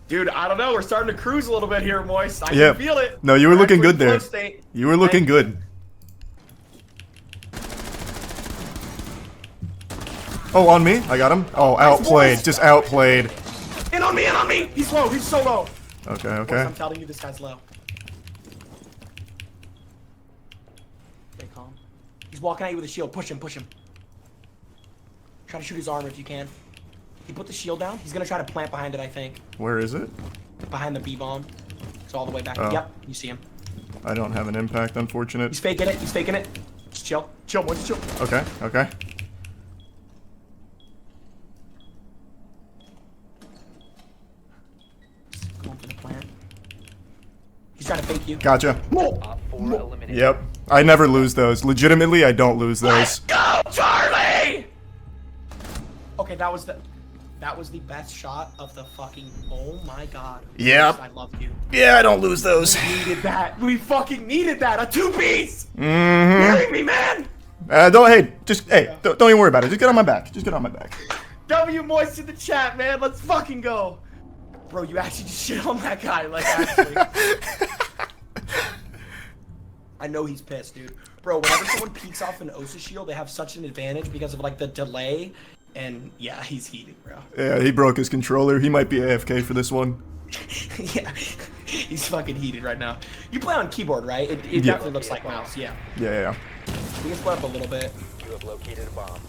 Speaker 14: Dude, I don't know. We're starting to cruise a little bit here, Moist. I
Speaker 2: Yeah.
Speaker 14: can feel it.
Speaker 2: No, you were
Speaker 14: We're
Speaker 2: looking
Speaker 14: actually
Speaker 2: good there.
Speaker 14: flow state.
Speaker 2: You were looking good. Oh, on me? I got him. Oh, outplayed. Just outplayed.
Speaker 14: In on me, in on me! He's low, he's so low.
Speaker 2: Okay,
Speaker 14: Moist,
Speaker 2: okay.
Speaker 14: I'm telling you, this guy's low. Stay calm. He's walking at you with a shield. Push him, push him. Try to shoot his armor if you can. He put the shield down. He's gonna try to plant behind it, I think.
Speaker 2: Where is it?
Speaker 14: Behind the B-bomb. It's all the way back.
Speaker 2: Oh.
Speaker 14: Yep, you see him.
Speaker 2: I don't have an impact, unfortunate.
Speaker 14: He's faking it, he's faking it. Just chill. Chill, Moist, chill.
Speaker 2: Okay, okay.
Speaker 14: Going for the plant. He's trying to fake you.
Speaker 2: Gotcha.
Speaker 14: Whoa.
Speaker 2: Yep. I never lose those. Legitimately, I don't lose those.
Speaker 14: Go, Charlie! Okay, that was the best shot of the fucking. Oh my god.
Speaker 2: Yep.
Speaker 14: I love you.
Speaker 2: Yeah, I don't lose those.
Speaker 14: We needed that. We fucking needed that. A 2-piece.
Speaker 2: Mm-hmm.
Speaker 14: Marry me, man.
Speaker 2: Don't even worry about it. Just get on my back. Just get on my back.
Speaker 14: W Moist in the chat, man. Let's fucking go. Bro, you actually just shit on that guy, like actually. I know he's pissed, dude. Bro, whenever someone peeks off an Osa shield, they have such an advantage because of like the delay. And yeah, he's heated, bro.
Speaker 2: Yeah, he broke his controller. He might be AFK for this one.
Speaker 14: Yeah, he's fucking heated right now. You play on keyboard, right? It definitely looks like mouse, yeah.
Speaker 2: Yeah.
Speaker 14: We can split up a little bit.
Speaker 15: You have located a bomb.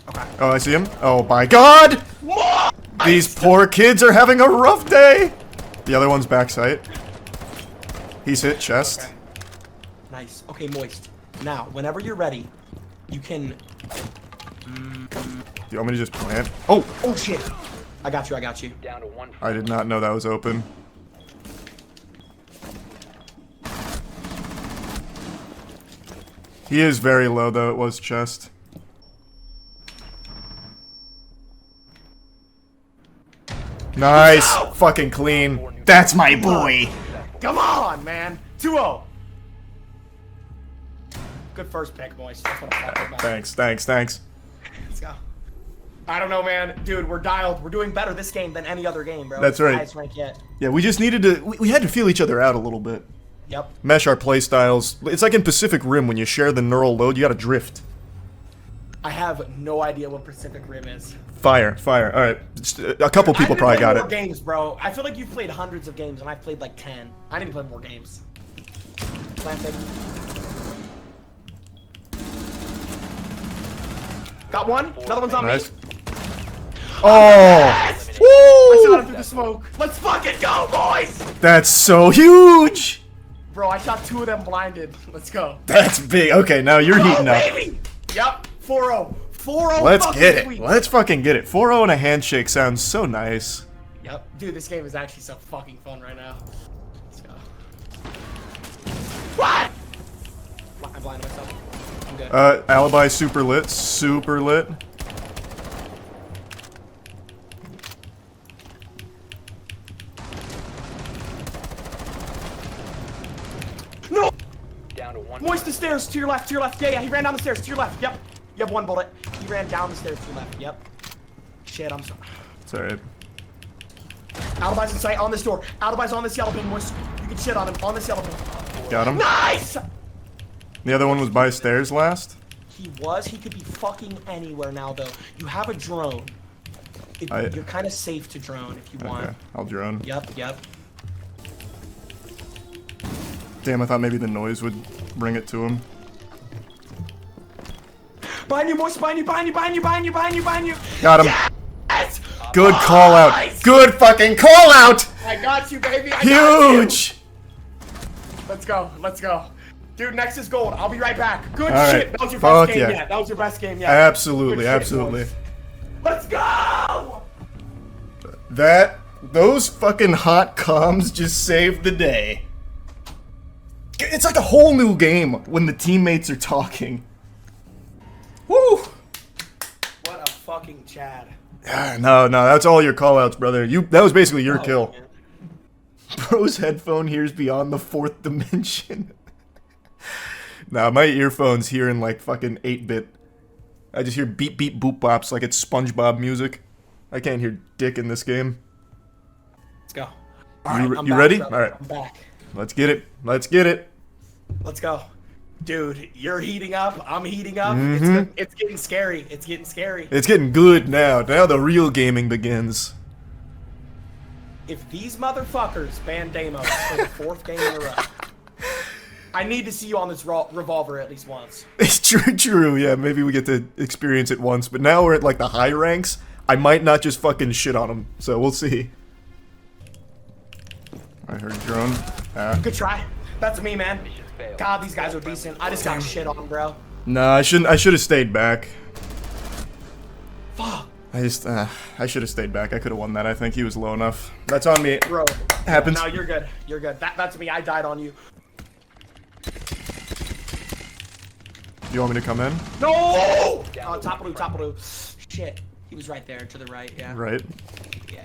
Speaker 14: Okay.
Speaker 2: Oh, I see him. Oh my god!
Speaker 14: What?
Speaker 2: These poor kids are having a rough day! The other one's backside. He's hit chest.
Speaker 14: Okay. Nice. Okay, Moist. Now, whenever you're ready, you can...
Speaker 2: Do you want me to just plant? Oh!
Speaker 14: Oh shit! I got you, I got you.
Speaker 15: Down to 1.
Speaker 2: I did not know that was open. He is very low though, it was chest. Nice! Fucking clean. That's my boy!
Speaker 14: Come on, man! 2-0! Good first pick, Moist. That's what I'm talking about.
Speaker 2: Thanks.
Speaker 14: Let's go. I don't know, man. Dude, we're dialed. We're doing better this game than any other game, bro.
Speaker 2: That's
Speaker 14: It's the
Speaker 2: right.
Speaker 14: highest rank yet.
Speaker 2: Yeah, we just needed to... We had to feel each other out a little bit.
Speaker 14: Yep.
Speaker 2: Mesh our playstyles. It's like in Pacific Rim, when you share the neural load, you gotta drift.
Speaker 14: I have no idea what Pacific Rim is.
Speaker 2: Fire. All right, a couple people probably got
Speaker 14: more
Speaker 2: it.
Speaker 14: Games, bro. I feel like you've played hundreds of games, and I've played like 10. I need to play more games. Planted. Got one. Another one's on
Speaker 2: Nice.
Speaker 14: me.
Speaker 2: Oh!
Speaker 14: Yes!
Speaker 2: Woo!
Speaker 14: I shot him through the smoke. Let's fucking go, boys!
Speaker 2: That's so huge!
Speaker 14: Bro, I shot 2 of them blinded. Let's go.
Speaker 2: That's big. Okay, now you're heating up.
Speaker 14: Baby! Yep. 4-0. 4-0.
Speaker 2: Let's
Speaker 14: fucking
Speaker 2: get it.
Speaker 14: sweet.
Speaker 2: Let's fucking get it. 4-0 and a handshake sounds so nice.
Speaker 14: Yep. Dude, this game is actually so fucking fun right now. Let's go. What? I'm blinding myself. I'm good.
Speaker 2: Alibi super lit. Super lit.
Speaker 14: No!
Speaker 15: Down to 1.
Speaker 14: Moist the stairs to your left, to your left. Yeah, he ran down the stairs to your left. Yep. You have 1 bullet. He ran down the stairs to your left. Yep. Shit, I'm sorry.
Speaker 2: It's alright.
Speaker 14: Alibi's in sight on this door. Alibi's on this yellow pin, Moist. You can shit on him on this yellow pin.
Speaker 2: Got him.
Speaker 14: Nice!
Speaker 2: The other one was by stairs last.
Speaker 14: He was. He could be fucking anywhere now, though. You have a drone. You're kind of safe to drone if you want.
Speaker 2: Okay, I'll drone.
Speaker 14: Yep.
Speaker 2: Damn, I thought maybe the noise would bring it to him.
Speaker 14: Behind you, Moist. Behind you.
Speaker 2: Got him.
Speaker 14: Yes!
Speaker 2: Good call out. Good fucking call out.
Speaker 14: I got you, baby.
Speaker 2: Huge.
Speaker 14: Let's go. Dude, next is gold. I'll be right back. Good
Speaker 2: All
Speaker 14: shit.
Speaker 2: right.
Speaker 14: That was your
Speaker 2: Fuck
Speaker 14: best game
Speaker 2: yeah.
Speaker 14: yet. That was your best game yet.
Speaker 2: Absolutely,
Speaker 14: Good shit,
Speaker 2: absolutely.
Speaker 14: boys. Let's go!
Speaker 2: Those fucking hot comms just saved the day. It's like a whole new game when the teammates are talking. Woo!
Speaker 14: What a fucking Chad.
Speaker 2: No, that's all your callouts, brother. That was basically your kill. Man. Bro's headphone hears beyond the 4th dimension. Nah, my earphones hearing like fucking 8-bit. I just hear beep beep boop bops like it's SpongeBob music. I can't hear dick in this game.
Speaker 14: Let's go. Alright,
Speaker 2: you ready? Alright.
Speaker 14: I'm back.
Speaker 2: Let's get it.
Speaker 14: Let's go. Dude, you're heating up. I'm heating up.
Speaker 2: Mm-hmm.
Speaker 14: It's getting scary. It's
Speaker 2: getting good now. Now the real gaming begins.
Speaker 14: If these motherfuckers ban Deimos for the 4th game in a row, I need to see you on this revolver at least once.
Speaker 2: It's true. Yeah, maybe we get to experience it once. But now we're at like the high ranks. I might not just fucking shit on them. So we'll see. I heard drone.
Speaker 14: Good try. That's me, man. God, these guys are decent. I just got shit on, bro.
Speaker 2: Nah, I shouldn't. I should have stayed back.
Speaker 14: Fuck.
Speaker 2: I should have stayed back. I could have won that. I think he was low enough. That's on me.
Speaker 14: Bro.
Speaker 2: Happens.
Speaker 14: No, you're good. That's me. I died on you.
Speaker 2: You want me to come in?
Speaker 14: No! Top blue. Shit. He was right there to the right, yeah.
Speaker 2: Right.
Speaker 14: Yeah.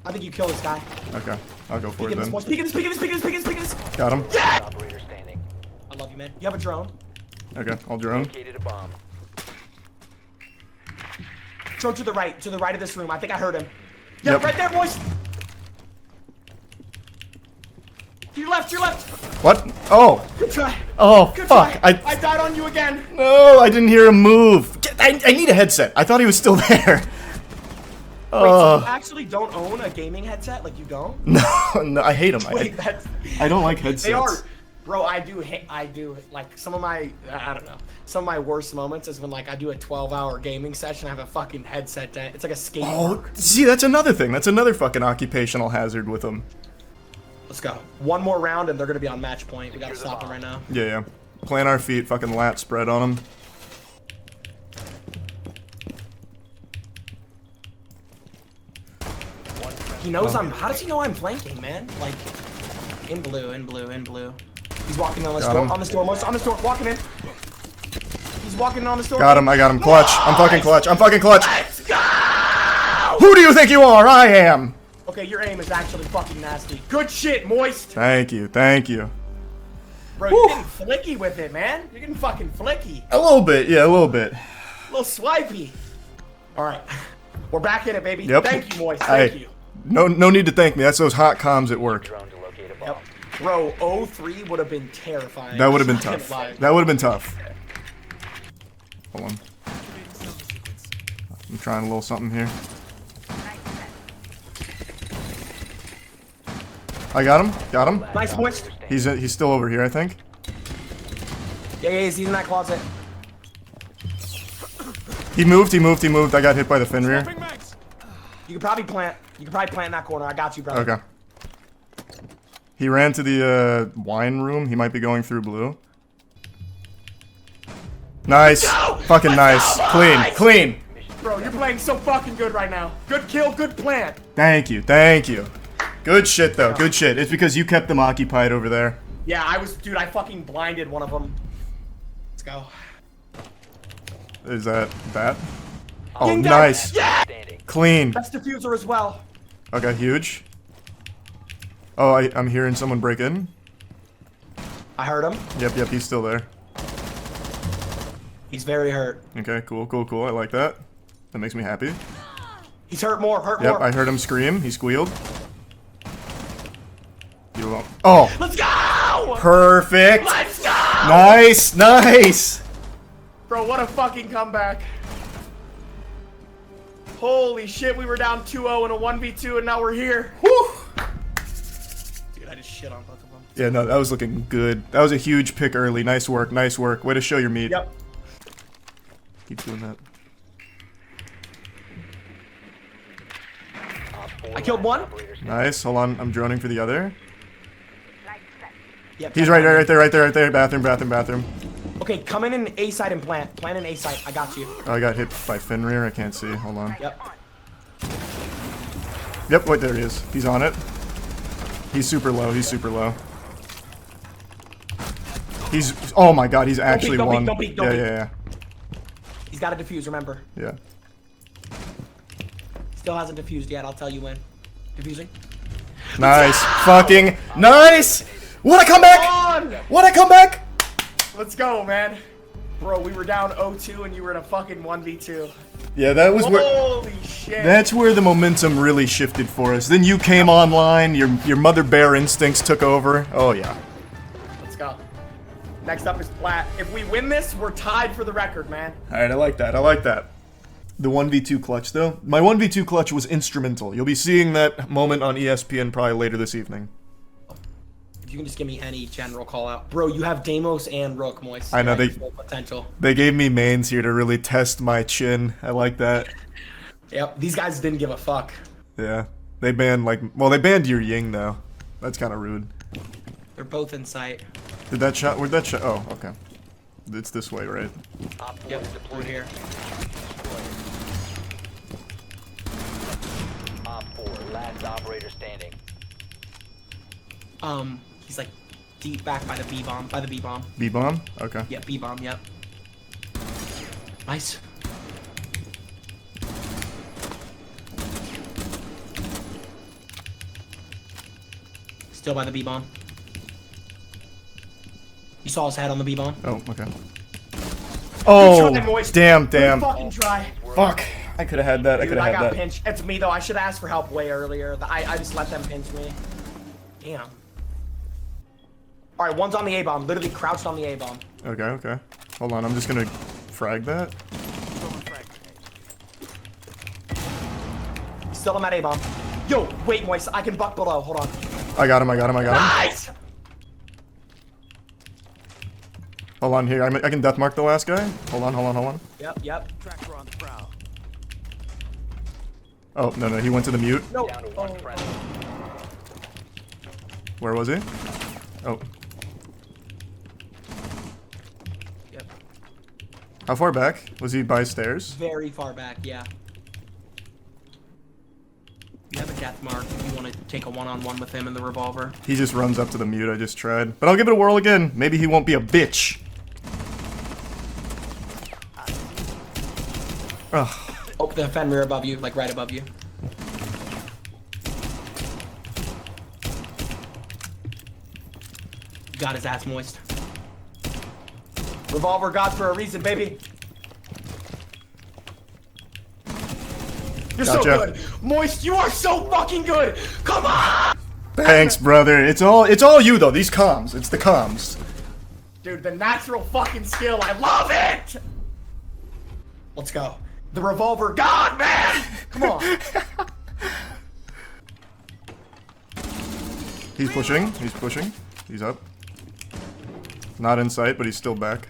Speaker 14: I think you kill this guy.
Speaker 2: Okay. I'll go for it then.
Speaker 14: Peek at this.
Speaker 2: Got him.
Speaker 14: Yeah! I love you, man. You have a drone.
Speaker 2: Okay, I'll drone.
Speaker 14: Drone to the right of this room. I think I heard him. Yep. Right there, boys! To your left.
Speaker 2: What? Oh.
Speaker 14: Good try.
Speaker 2: Oh,
Speaker 14: Good
Speaker 2: fuck.
Speaker 14: Try. I died on you again.
Speaker 2: No, I didn't hear him move. I need a headset. I thought he was still there.
Speaker 14: Wait, so you actually don't own a gaming headset? Like, you don't?
Speaker 2: No, I hate them.
Speaker 14: Wait,
Speaker 2: I don't like headsets.
Speaker 14: They are. Bro, I do, like, some of my worst moments is when, like, I do a 12-hour gaming session, I have a fucking headset, it's like a skate park.
Speaker 2: See, that's another thing. That's another fucking occupational hazard with them.
Speaker 14: Let's go. One more round and they're gonna be on match point. We gotta stop them right now.
Speaker 2: Yeah. Plant our feet, fucking lat spread on them.
Speaker 14: He knows how does he know I'm flanking, man? Like, in blue. He's walking on this door, walking in. He's walking in on this door.
Speaker 2: Got him, I got him. Clutch. I'm fucking clutch.
Speaker 14: Let's go!
Speaker 2: Who do you think you are? I am.
Speaker 14: Okay, your aim is actually fucking nasty. Good shit, Moist.
Speaker 2: Thank you.
Speaker 14: Bro, you're getting flicky with it, man. You're getting fucking flicky.
Speaker 2: A little bit, yeah, a little bit.
Speaker 14: A little swipey. All right, we're back in it, baby.
Speaker 2: Yep.
Speaker 14: Thank you, Moist. Thank you.
Speaker 2: No need to thank me. That's those hot comms at work.
Speaker 14: Yep. Bro, 0-3 would have been terrifying.
Speaker 2: That would have been tough. That would have been tough. Hold on. I'm trying a little something here. I got him. Got him.
Speaker 14: Nice, boys.
Speaker 2: He's still over here, I think.
Speaker 14: Yeah, he's in that closet.
Speaker 2: He moved. I got hit by the Fenrir.
Speaker 14: You could probably plant. You could probably plant in that corner. I got you, brother.
Speaker 2: Okay. He ran to the wine room. He might be going through blue. Nice. Fucking nice. Clean. Clean.
Speaker 14: Bro, you're playing so fucking good right now. Good kill, good plant.
Speaker 2: Thank you. Thank you. Good shit, though. Good shit. It's because you kept them occupied over there.
Speaker 14: Yeah, I fucking blinded one of them. Let's go.
Speaker 2: Is that? Oh,
Speaker 14: Ding
Speaker 2: nice.
Speaker 14: Yeah!
Speaker 2: Clean.
Speaker 14: Best diffuser as well.
Speaker 2: Okay, huge. Oh, I'm hearing someone break in.
Speaker 14: I heard him.
Speaker 2: Yep, he's still there.
Speaker 14: He's very hurt.
Speaker 2: Okay, cool. I like that. That makes me happy.
Speaker 14: He's hurt more, more.
Speaker 2: Yep, I heard him scream. He squealed. You won't. Oh!
Speaker 14: Let's go!
Speaker 2: Perfect!
Speaker 14: Let's go!
Speaker 2: Nice!
Speaker 14: Bro, what a fucking comeback. Holy shit, we were down 2-0 in a 1v2 and now we're here.
Speaker 2: Whew!
Speaker 14: Dude, I just shit on both of them.
Speaker 2: Yeah, no, that was looking good. That was a huge pick early. Nice work. Way to show your meat.
Speaker 14: Yep.
Speaker 2: Keep doing that.
Speaker 14: I killed one.
Speaker 2: Nice. Hold on. I'm droning for the other.
Speaker 14: Yep,
Speaker 2: He's right there. Bathroom.
Speaker 14: Okay, come in A side and plant. Plant in A side. I got you.
Speaker 2: Oh, I got hit by Fenrir. I can't see. Hold on.
Speaker 14: Yep.
Speaker 2: Wait, there he is. He's on it. He's super low. Oh my god, he's actually
Speaker 14: don't
Speaker 2: won.
Speaker 14: Don't peek.
Speaker 2: Yeah.
Speaker 14: He's got to defuse, remember.
Speaker 2: Yeah.
Speaker 14: Still hasn't defused yet, I'll tell you when. Defusing.
Speaker 2: Nice. Fucking nice! What a comeback!
Speaker 14: Let's go, man. Bro, we were down 0-2 and you were in a fucking 1v2.
Speaker 2: Yeah, that was where.
Speaker 14: Holy shit.
Speaker 2: That's where the momentum really shifted for us. Then you came online, your mother bear instincts took over. Oh yeah.
Speaker 14: Let's go. Next up is Plat. If we win this, we're tied for the record, man.
Speaker 2: Alright, I like that. The 1v2 clutch, though. My 1v2 clutch was instrumental. You'll be seeing that moment on ESPN probably later this evening.
Speaker 14: If you can just give me any general call out. Bro, you have Deimos and Rook, Moist.
Speaker 2: I know,
Speaker 14: potential.
Speaker 2: They gave me mains here to really test my chin. I like that.
Speaker 14: Yep, these guys didn't give a fuck.
Speaker 2: Yeah. They banned, they banned your Ying, though. That's kind of rude.
Speaker 14: They're both in sight.
Speaker 2: Where'd that shot? Oh, okay. It's this way, right?
Speaker 14: Yep, we're here.
Speaker 15: Op 4, last operator standing.
Speaker 14: He's like deep back by the B-bomb.
Speaker 2: B-bomb? Okay.
Speaker 14: Yep, B-bomb, yep. Nice. Still by the B-bomb. You saw his head on the B-bomb.
Speaker 2: Oh, okay. Oh, damn.
Speaker 14: Fucking try.
Speaker 2: Fuck. I could have had that.
Speaker 14: Dude, I got pinched. It's me, though. I should have asked for help way earlier. I just let them pinch me. Damn. Alright, one's on the A-bomb. Literally crouched on the A-bomb.
Speaker 2: Okay. Hold on, I'm just gonna frag that.
Speaker 14: Still on that A-bomb. Yo, wait, Moist. I can buck below. Hold on.
Speaker 2: I got him.
Speaker 14: Nice!
Speaker 2: Hold on here. I can death mark the last guy. Hold on.
Speaker 14: Yep.
Speaker 15: Tracker on the prowl.
Speaker 2: Oh, no, he went to the mute.
Speaker 14: No.
Speaker 15: Down to one friendly.
Speaker 2: Where was he? Oh.
Speaker 14: Yep.
Speaker 2: How far back? Was he by stairs?
Speaker 14: Very far back, yeah. You have a death mark if you want to take a one-on-one with him in the revolver.
Speaker 2: He just runs up to the mute. I just tried. But I'll give it a whirl again. Maybe he won't be a bitch. Ugh.
Speaker 14: Oh, the Fenrir above you, like right above you. Got his ass moist. Revolver God for a reason, baby. You're so good. Moist, you are so fucking good. Come on!
Speaker 2: Thanks, brother. It's all you, though. These comms. It's the comms.
Speaker 14: Dude, the natural fucking skill. I love it! Let's go. The revolver. God, man! Come on.
Speaker 2: He's pushing. He's pushing. He's up. Not in sight, but he's still back.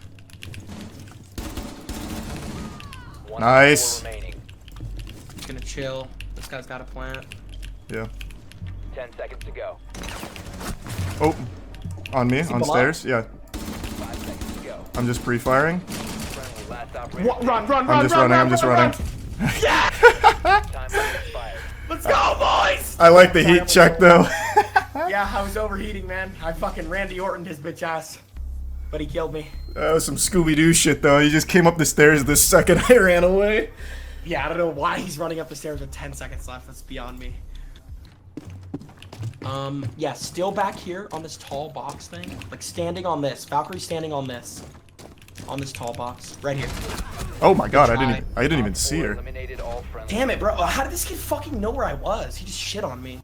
Speaker 2: Nice.
Speaker 14: He's gonna chill. This guy's got a plant.
Speaker 2: Yeah.
Speaker 15: 10 seconds to go.
Speaker 2: Oh. On me,
Speaker 14: Is he
Speaker 2: on
Speaker 14: below?
Speaker 2: stairs. Yeah.
Speaker 15: 5 seconds to go.
Speaker 2: I'm just pre-firing.
Speaker 15: Friendly last operator.
Speaker 2: I'm just running. I'm just running.
Speaker 15: Time to expire.
Speaker 14: Let's go, boys!
Speaker 2: I like the heat check though.
Speaker 14: Yeah, I was overheating, man. I fucking Randy Orton'd his bitch ass. But he killed me.
Speaker 2: That was some Scooby-Doo shit though. He just came up the stairs the second I ran away.
Speaker 14: Yeah, I don't know why he's running up the stairs with 10 seconds left. That's beyond me. Yeah, still back here on this tall box thing. Like, standing on this. Valkyrie standing on this. On this tall box. Right here.
Speaker 2: Oh my god, I didn't even see her.
Speaker 15: Eliminated all friendly.
Speaker 14: Damn it, bro. How did this kid fucking know where I was? He just shit on me.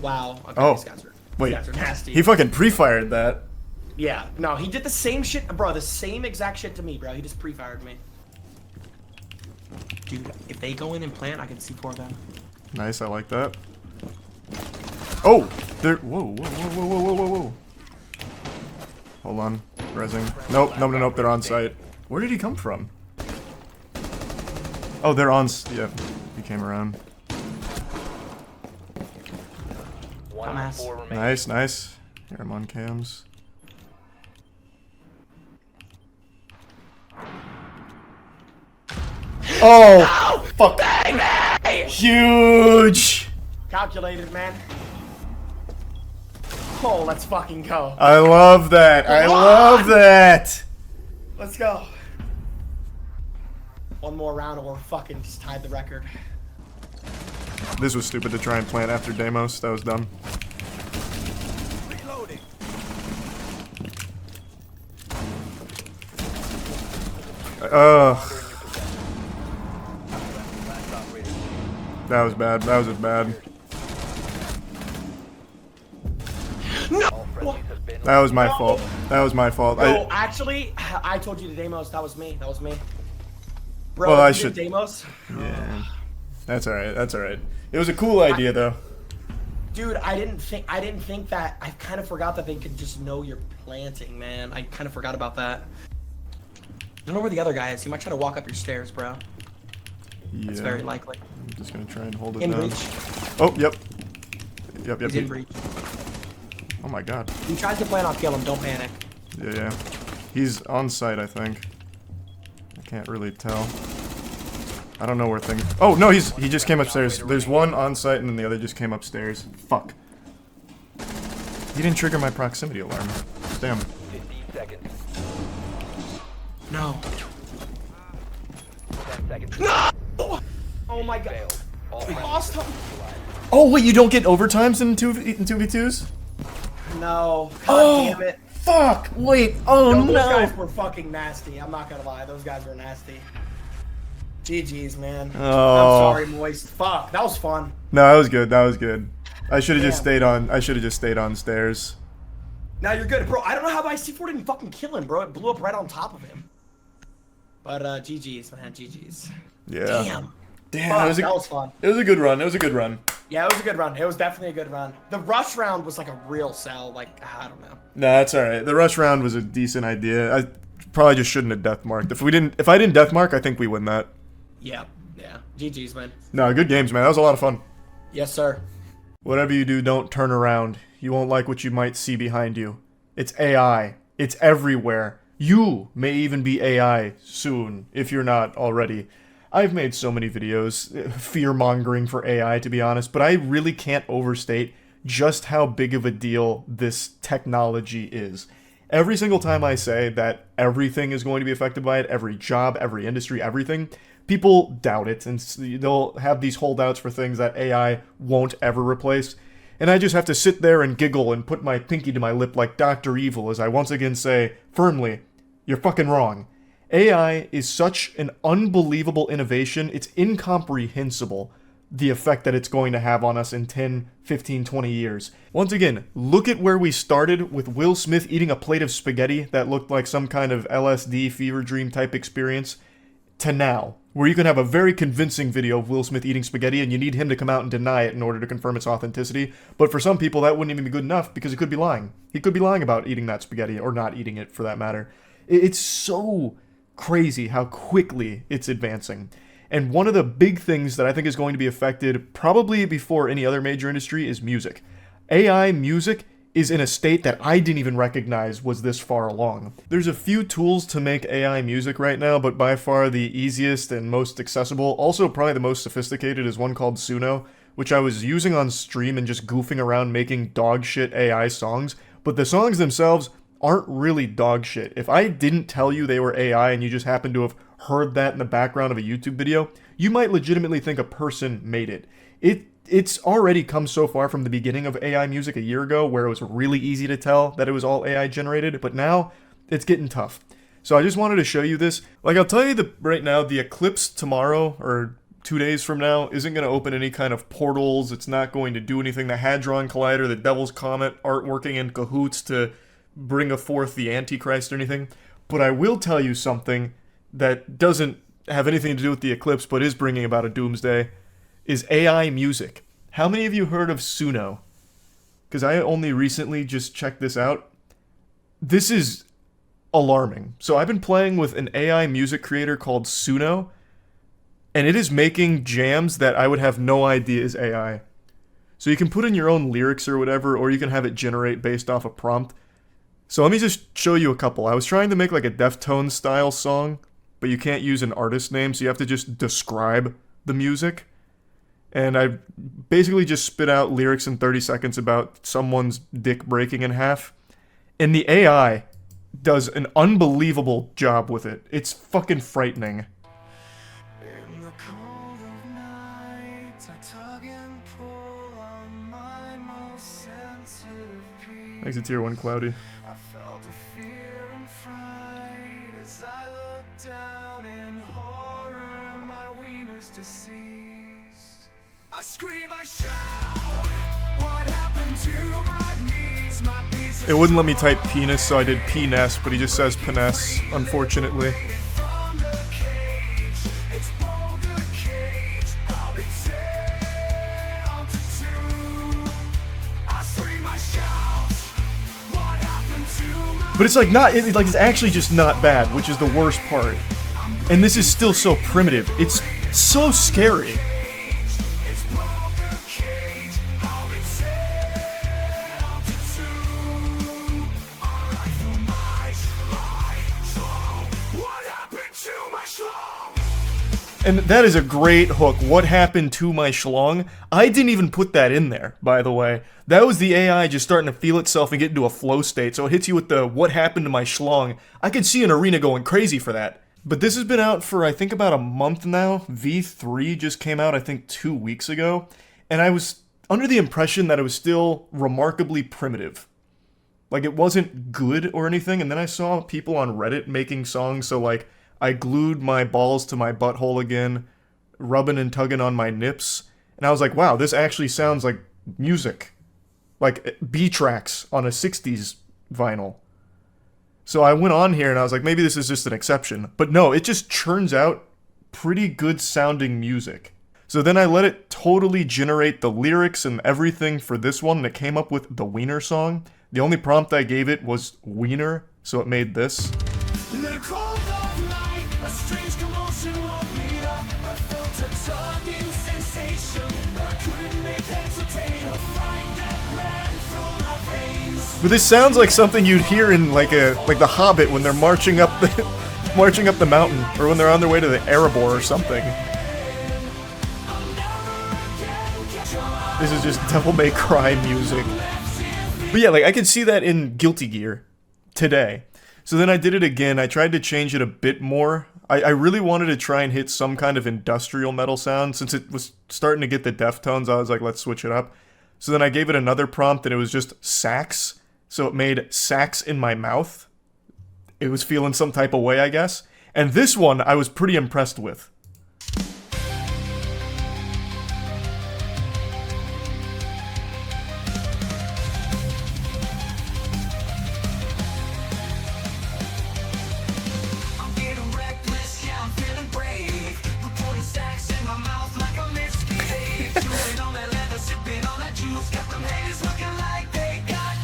Speaker 14: Wow. Okay,
Speaker 2: Oh.
Speaker 14: these guys are
Speaker 2: Wait.
Speaker 14: nasty.
Speaker 2: He fucking pre-fired that.
Speaker 14: Yeah, no, he did the same shit, bro, the same exact shit to me, bro. He just pre-fired me. Dude, if they go in and plant, I can see 4 of them.
Speaker 2: Nice, I like that. Oh! There. Whoa, whoa, whoa, whoa, whoa, whoa, whoa. Hold on. Rezzing. Nope, nope, nope, they're on site. Where did he come from? Oh, they're on. Yeah, he came around. Nice, nice. Here, I'm on cams. Oh! Fuck!
Speaker 14: Baby!
Speaker 2: Huge!
Speaker 14: Calculated, man. Oh, let's fucking go.
Speaker 2: I love that. I love that.
Speaker 14: Let's go. One more round or we're fucking just tied the record.
Speaker 2: This was stupid to try and plant after Deimos. That was dumb.
Speaker 15: Reloading.
Speaker 2: Ugh. That was bad. That was bad.
Speaker 14: No!
Speaker 2: That was my fault. That was my fault.
Speaker 14: No, actually, I told you to Deimos. That was me. That was me. Bro,
Speaker 2: Well, I
Speaker 14: you did
Speaker 2: should-
Speaker 14: Deimos?
Speaker 2: Yeah. That's alright. That's alright. It was a cool idea, though.
Speaker 14: Dude, I didn't think that. I kind of forgot that they could just know you're planting, man. I kind of forgot about that. I don't know where the other guy is. He might try to walk up your stairs, bro.
Speaker 2: Yeah.
Speaker 14: That's very likely.
Speaker 2: I'm just gonna try and hold it
Speaker 14: In
Speaker 2: down.
Speaker 14: breach.
Speaker 2: Oh, yep. Yep, yep.
Speaker 14: He's in breach.
Speaker 2: Oh my god.
Speaker 14: If he tries to plan, I'll kill him. Don't panic.
Speaker 2: Yeah, yeah. He's on site, I think. I can't really tell. I don't know where things. Oh no, he just came upstairs. There's one on site and then the other just came upstairs. Fuck. He didn't trigger my proximity alarm. Damn.
Speaker 15: 15 seconds.
Speaker 14: No.
Speaker 15: 10 seconds.
Speaker 14: No! Oh my god.
Speaker 15: All
Speaker 14: We lost him.
Speaker 2: Oh wait, you don't get overtimes in 2v2s?
Speaker 14: No. God
Speaker 2: Oh,
Speaker 14: damn it.
Speaker 2: Fuck! Wait, oh
Speaker 14: Yo,
Speaker 2: no!
Speaker 14: those guys were fucking nasty. I'm not gonna lie. Those guys were nasty. GG's, man.
Speaker 2: Oh.
Speaker 14: I'm sorry, Moist. Fuck, that was fun.
Speaker 2: No, that was good. That was good. I should have just
Speaker 14: Damn.
Speaker 2: stayed on. I should have just stayed on stairs.
Speaker 14: Now you're good, bro. I don't know how my C4 didn't fucking kill him, bro. It blew up right on top of him. But GG's, man. GG's.
Speaker 2: Yeah.
Speaker 14: Damn.
Speaker 2: Damn,
Speaker 14: Fuck,
Speaker 2: that
Speaker 14: that was fun.
Speaker 2: It was a good run. It was a good run.
Speaker 14: Yeah, it was a good run. It was definitely a good run. The rush round was like a real sell. Like, I don't know.
Speaker 2: No, that's all right. The rush round was a decent idea. I probably just shouldn't have death marked. If I didn't death mark, I think we win that.
Speaker 14: Yeah. GG's, man.
Speaker 2: No, good games, man. That was a lot of fun.
Speaker 14: Yes, sir.
Speaker 2: Whatever you do, don't turn around. You won't like what you might see behind you. It's AI. It's everywhere. You may even be AI soon, if you're not already. I've made so many videos, fear-mongering for AI, to be honest, but I really can't overstate just how big of a deal this technology is. Every single time I say that everything is going to be affected by it, every job, every industry, everything, people doubt it, and they'll have these holdouts for things that AI won't ever replace. And I just have to sit there and giggle and put my pinky to my lip like Dr. Evil as I once again say, firmly, you're fucking wrong. AI is such an unbelievable innovation, it's incomprehensible. the effect that it's going to have on us in 10, 15, 20 years. Once again, look at where we started with Will Smith eating a plate of spaghetti that looked like some kind of LSD fever dream type experience, to now, where you can have a very convincing video of Will Smith eating spaghetti and you need him to come out and deny it in order to confirm its authenticity. But for some people, that wouldn't even be good enough because he could be lying. He could be lying about eating that spaghetti, or not eating it for that matter. It's so crazy how quickly it's advancing. And one of the big things that I think is going to be affected probably before any other major industry is music. AI music is in a state that I didn't even recognize was this far along. There's a few tools to make AI music right now, but by far the easiest and most accessible, also probably the most sophisticated, is one called Suno, which I was using on stream and just goofing around making dog shit AI songs, but the songs themselves aren't really dog shit. If I didn't tell you they were AI and you just happened to have heard that in the background of a YouTube video, you might legitimately think a person made it. It's already come so far from the beginning of AI music a year ago, where it was really easy to tell that it was all AI generated, but now it's getting tough. So I just wanted to show you this. Like, I'll tell you that right now, the Eclipse tomorrow, or 2 days from now, isn't going to open any kind of portals. It's not going to do anything. The Hadron Collider, the Devil's Comet aren't working in cahoots to bring forth the Antichrist or anything. But I will tell you something that doesn't have anything to do with the Eclipse, but is bringing about a doomsday, is AI music. How many of you heard of Suno? Because I only recently just checked this out. This is alarming. So I've been playing with an AI music creator called Suno, and it is making jams that I would have no idea is AI. So you can put in your own lyrics or whatever, or you can have it generate based off a prompt. So let me just show you a couple. I was trying to make like a Deftones style song, but you can't use an artist name, so you have to just describe the music. And I basically just spit out lyrics in 30 seconds about someone's dick breaking in half. And the AI does an unbelievable job with it. It's fucking frightening. Thanks to Tier 1 Cloudy. It wouldn't let me type penis, so I did penis, but he just says penis, unfortunately. But it's like not, it's actually just not bad, which is the worst part. And this is still so primitive. It's so scary. And that is a great hook. What happened to my schlong? I didn't even put that in there, by the way. That was the AI just starting to feel itself and get into a flow state, so it hits you with the what happened to my schlong. I could see an arena going crazy for that. But this has been out for, I think, about a month now. V3 just came out, I think, 2 weeks ago. And I was under the impression that it was still remarkably primitive. Like, it wasn't good or anything, and then I saw people on Reddit making songs, so like, I glued my balls to my butthole again, rubbing and tugging on my nips, and I was like, wow, this actually sounds like music. Like B-tracks on a 60s vinyl. So I went on here and I was like, maybe this is just an exception. But no, it just churns out pretty good sounding music. So then I let it totally generate the lyrics and everything for this one, and it came up with the Wiener song. The only prompt I gave it was Wiener, so it made this. But this sounds like something you'd hear in like The Hobbit when they're marching up the mountain, or when they're on their way to the Erebor or something. This is just Devil May Cry music. But yeah, like I could see that in Guilty Gear today. So then I did it again. I tried to change it a bit more. I really wanted to try and hit some kind of industrial metal sound. Since it was starting to get the Deftones, I was like, let's switch it up. So then I gave it another prompt, and it was just sax. So it made sax in my mouth. It was feeling some type of way, I guess. And this one I was pretty impressed with.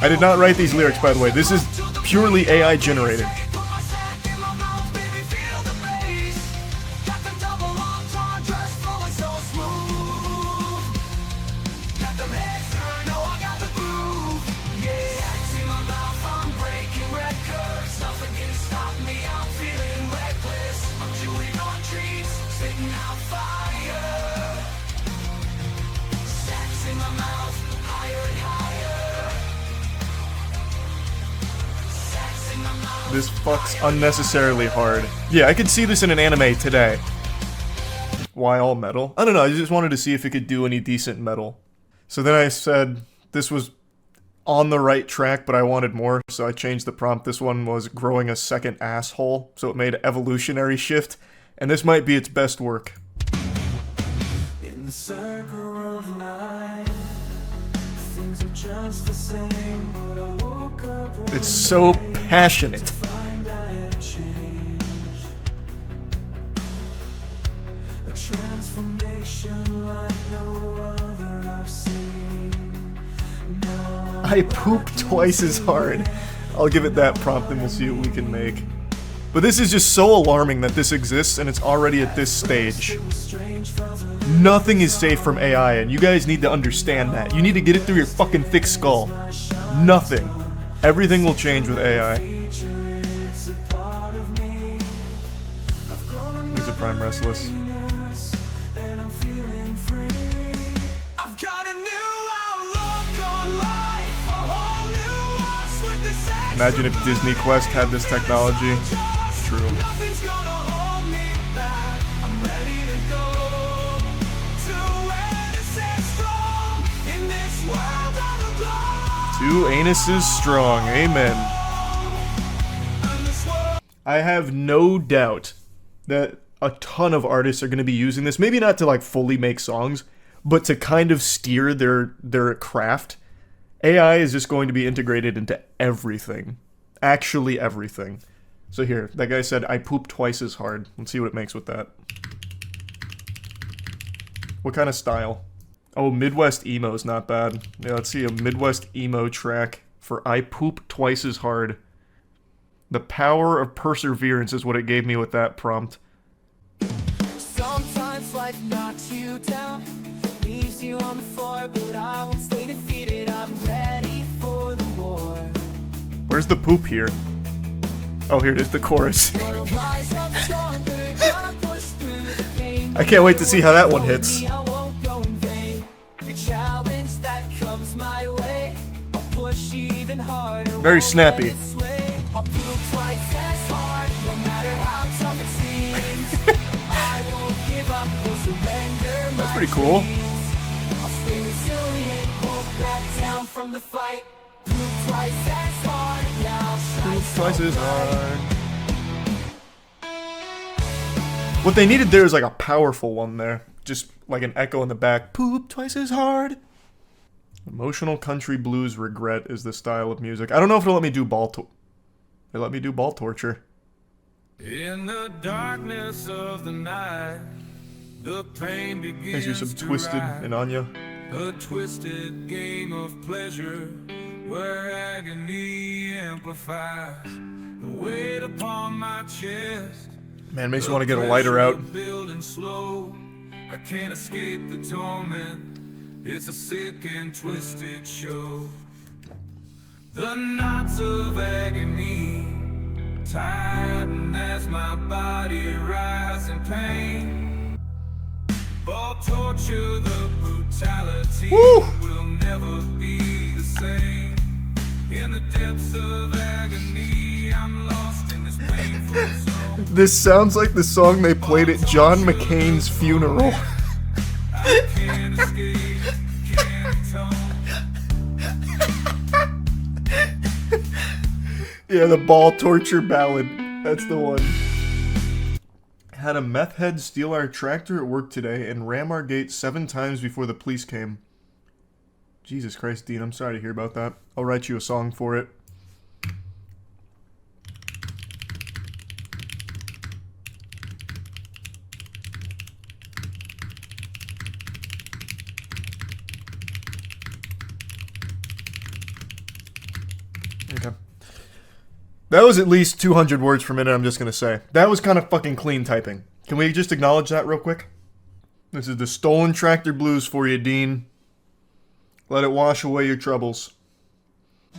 Speaker 2: I did not write these lyrics, by the way. This is purely AI generated. This fucks unnecessarily hard. Yeah, I could see this in an anime today. Why all metal? I don't know, I just wanted to see if it could do any decent metal. So then I said this was on the right track, but I wanted more, so I changed the prompt. This one was growing a second asshole, so it made evolutionary shift, and this might be its best work.
Speaker 16: In the circle of life, things are just the same, but I woke up.
Speaker 2: It's so passionate.
Speaker 16: A transformation like no other I've seen. No,
Speaker 2: I poop twice as hard. I'll give it that prompt and we'll see what we can make. But this is just so alarming that this exists and it's already at this stage. Nothing is safe from AI, and you guys need to understand that. You need to get it through your fucking thick skull. Nothing. Everything will change with AI. He's a Prime Restless. Imagine if Disney Quest had this technology. True. 2 anuses strong. Amen. I have no doubt that a ton of artists are going to be using this. Maybe not to like fully make songs, but to kind of steer their craft. AI is just going to be integrated into everything. Actually everything. So here, that guy said, I poop twice as hard. Let's see what it makes with that. What kind of style? Oh, Midwest emo is not bad. Yeah, let's see a Midwest emo track for I poop twice as hard. The power of perseverance is what it gave me with that prompt.
Speaker 16: Sometimes life knocks you down, leaves you on the floor, but I won't stay defeated. I'm ready for the war.
Speaker 2: Where's the poop here? Oh, here it is, the chorus. I can't wait to see how that one hits. Very snappy. That's pretty cool. Twice as hard. What they needed there is like a powerful one there. Just like an echo in the back. Poop twice as hard. Emotional country blues regret is the style of music. I don't know if it'll let me do They let me do ball torture.
Speaker 16: In the darkness of the night, the pain begins.
Speaker 2: Thanks for some Twisted and Anya.
Speaker 16: A twisted game of pleasure where agony amplifies the weight upon my chest.
Speaker 2: Man, makes me want to get a lighter out.
Speaker 16: Building slow, I can't escape the torment. It's a sick and twisted show. The knots of agony tighten as my body rises in pain. Ball torture, the brutality will never be the same. In the depths of agony, I'm lost in this painful zone.
Speaker 2: This sounds like the song they played at John McCain's funeral.
Speaker 16: I can't escape, can't atone.
Speaker 2: Yeah, the ball torture ballad. That's the one. Had a meth head steal our tractor at work today and ram our gate 7 times before the police came. Jesus Christ, Dean, I'm sorry to hear about that. I'll write you a song for it. Okay. That was at least 200 words per minute, I'm just gonna say. That was kind of fucking clean typing. Can we just acknowledge that real quick? This is the Stolen Tractor Blues for you, Dean. Let it wash away your troubles.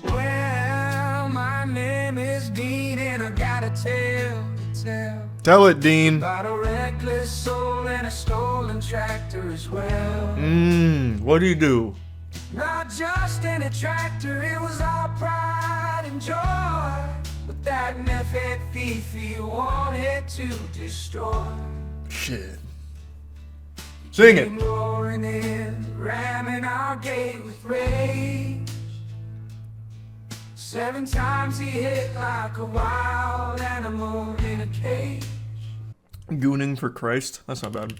Speaker 16: Well, my name is Dean, and I got a tale to tell.
Speaker 2: Tell it, Dean.
Speaker 16: About a reckless soul and a stolen tractor as well.
Speaker 2: What do you do?
Speaker 16: Not just in a tractor, it was our pride and joy. But that meth-head thief he wanted to destroy.
Speaker 2: Shit. Sing it.
Speaker 16: Came roaring in, ramming our gate with rage. 7 times he hit like a wild animal in a cage.
Speaker 2: Gooning for Christ. That's not bad.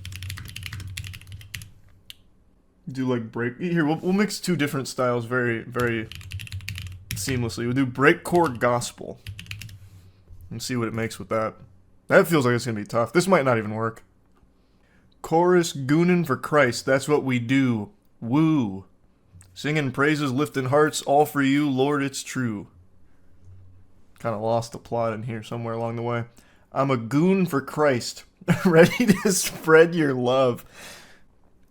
Speaker 2: Do like break. Here, we'll mix 2 different styles very, very seamlessly. We'll do breakcore gospel. And see what it makes with that. That feels like it's gonna be tough. This might not even work. Chorus goonin' for Christ, that's what we do. Woo. Singing praises, lifting hearts, all for you, Lord, it's true. Kind of lost the plot in here somewhere along the way. I'm a goon for Christ, ready to spread your love.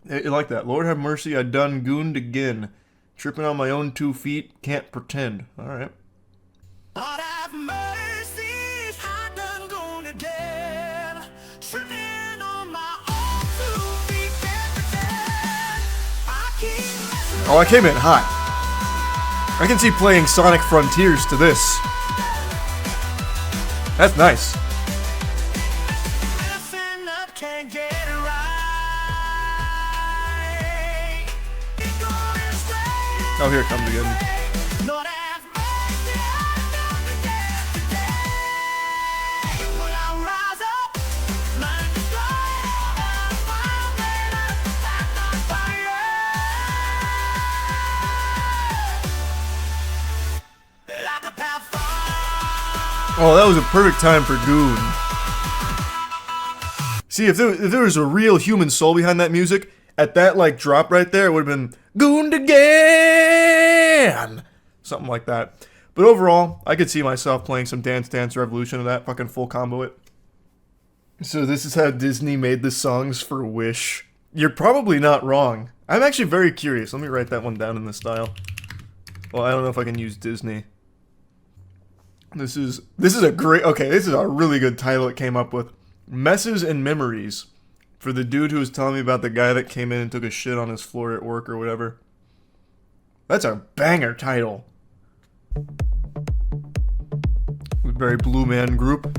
Speaker 2: I like that. Lord have mercy, I done gooned again. Tripping on my own 2 feet, can't pretend. Alright.
Speaker 16: Lord have mercy, I done gone again. Tripping on my own 2 feet, can't pretend.
Speaker 2: Oh, I came in hot. I can see playing Sonic Frontiers to this. That's nice. Oh, here it comes again. Oh, that was a perfect time for Goon. See, if there was a real human soul behind that music, at that like drop right there, it would have been Gooned again! Something like that. But overall, I could see myself playing some Dance Dance Revolution of that, fucking full combo it. So this is how Disney made the songs for Wish. You're probably not wrong. I'm actually very curious. Let me write that one down in this style. Well, I don't know if I can use Disney. This is a great, okay, this is a really good title it came up with. Messes and Memories. For the dude who was telling me about the guy that came in and took a shit on his floor at work or whatever. That's a banger title. Very Blue Man Group.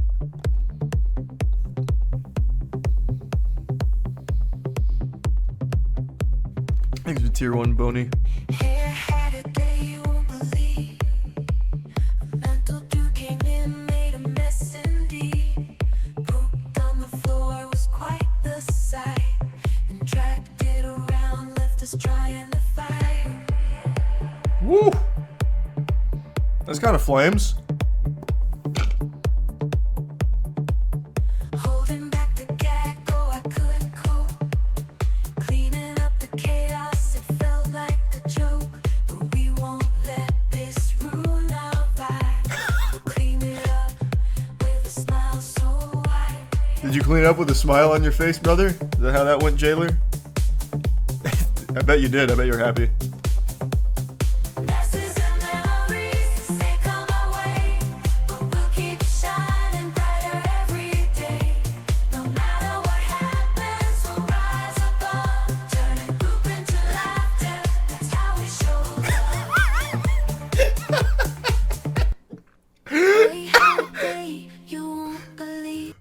Speaker 2: Thanks for tier 1, Boney. Woo! That's kind of flames.
Speaker 16: Back the gag, I couldn't cope. Cleaning up the chaos, it felt like a joke. But we won't let this ruin our vibe. We'll clean it up with a smile so wide.
Speaker 2: Did you clean it up with a smile on your face, brother? Is that how that went, Jailer? I bet you did. I bet you're happy.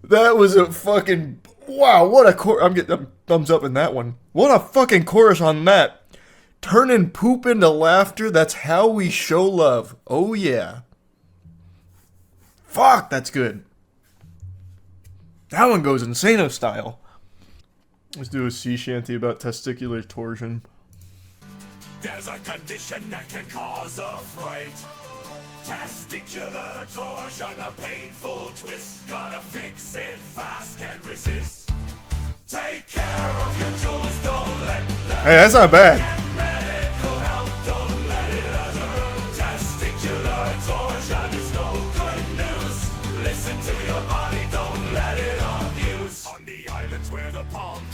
Speaker 2: That was a fucking... Wow, what a chorus. I'm getting a thumbs up in that one. What a fucking chorus on that. Turning poop into laughter, that's how we show love. Oh yeah. Fuck, that's good. That one goes Insano style. Let's do a sea shanty about testicular torsion.
Speaker 16: There's a condition that can cause a fright. Testicular torsion, a painful twist. Gotta fix it fast, can't resist. Take care of your jewels, don't let them.
Speaker 2: Hey, that's not bad.
Speaker 16: Medical help, don't let it hurt. Testicular torsion.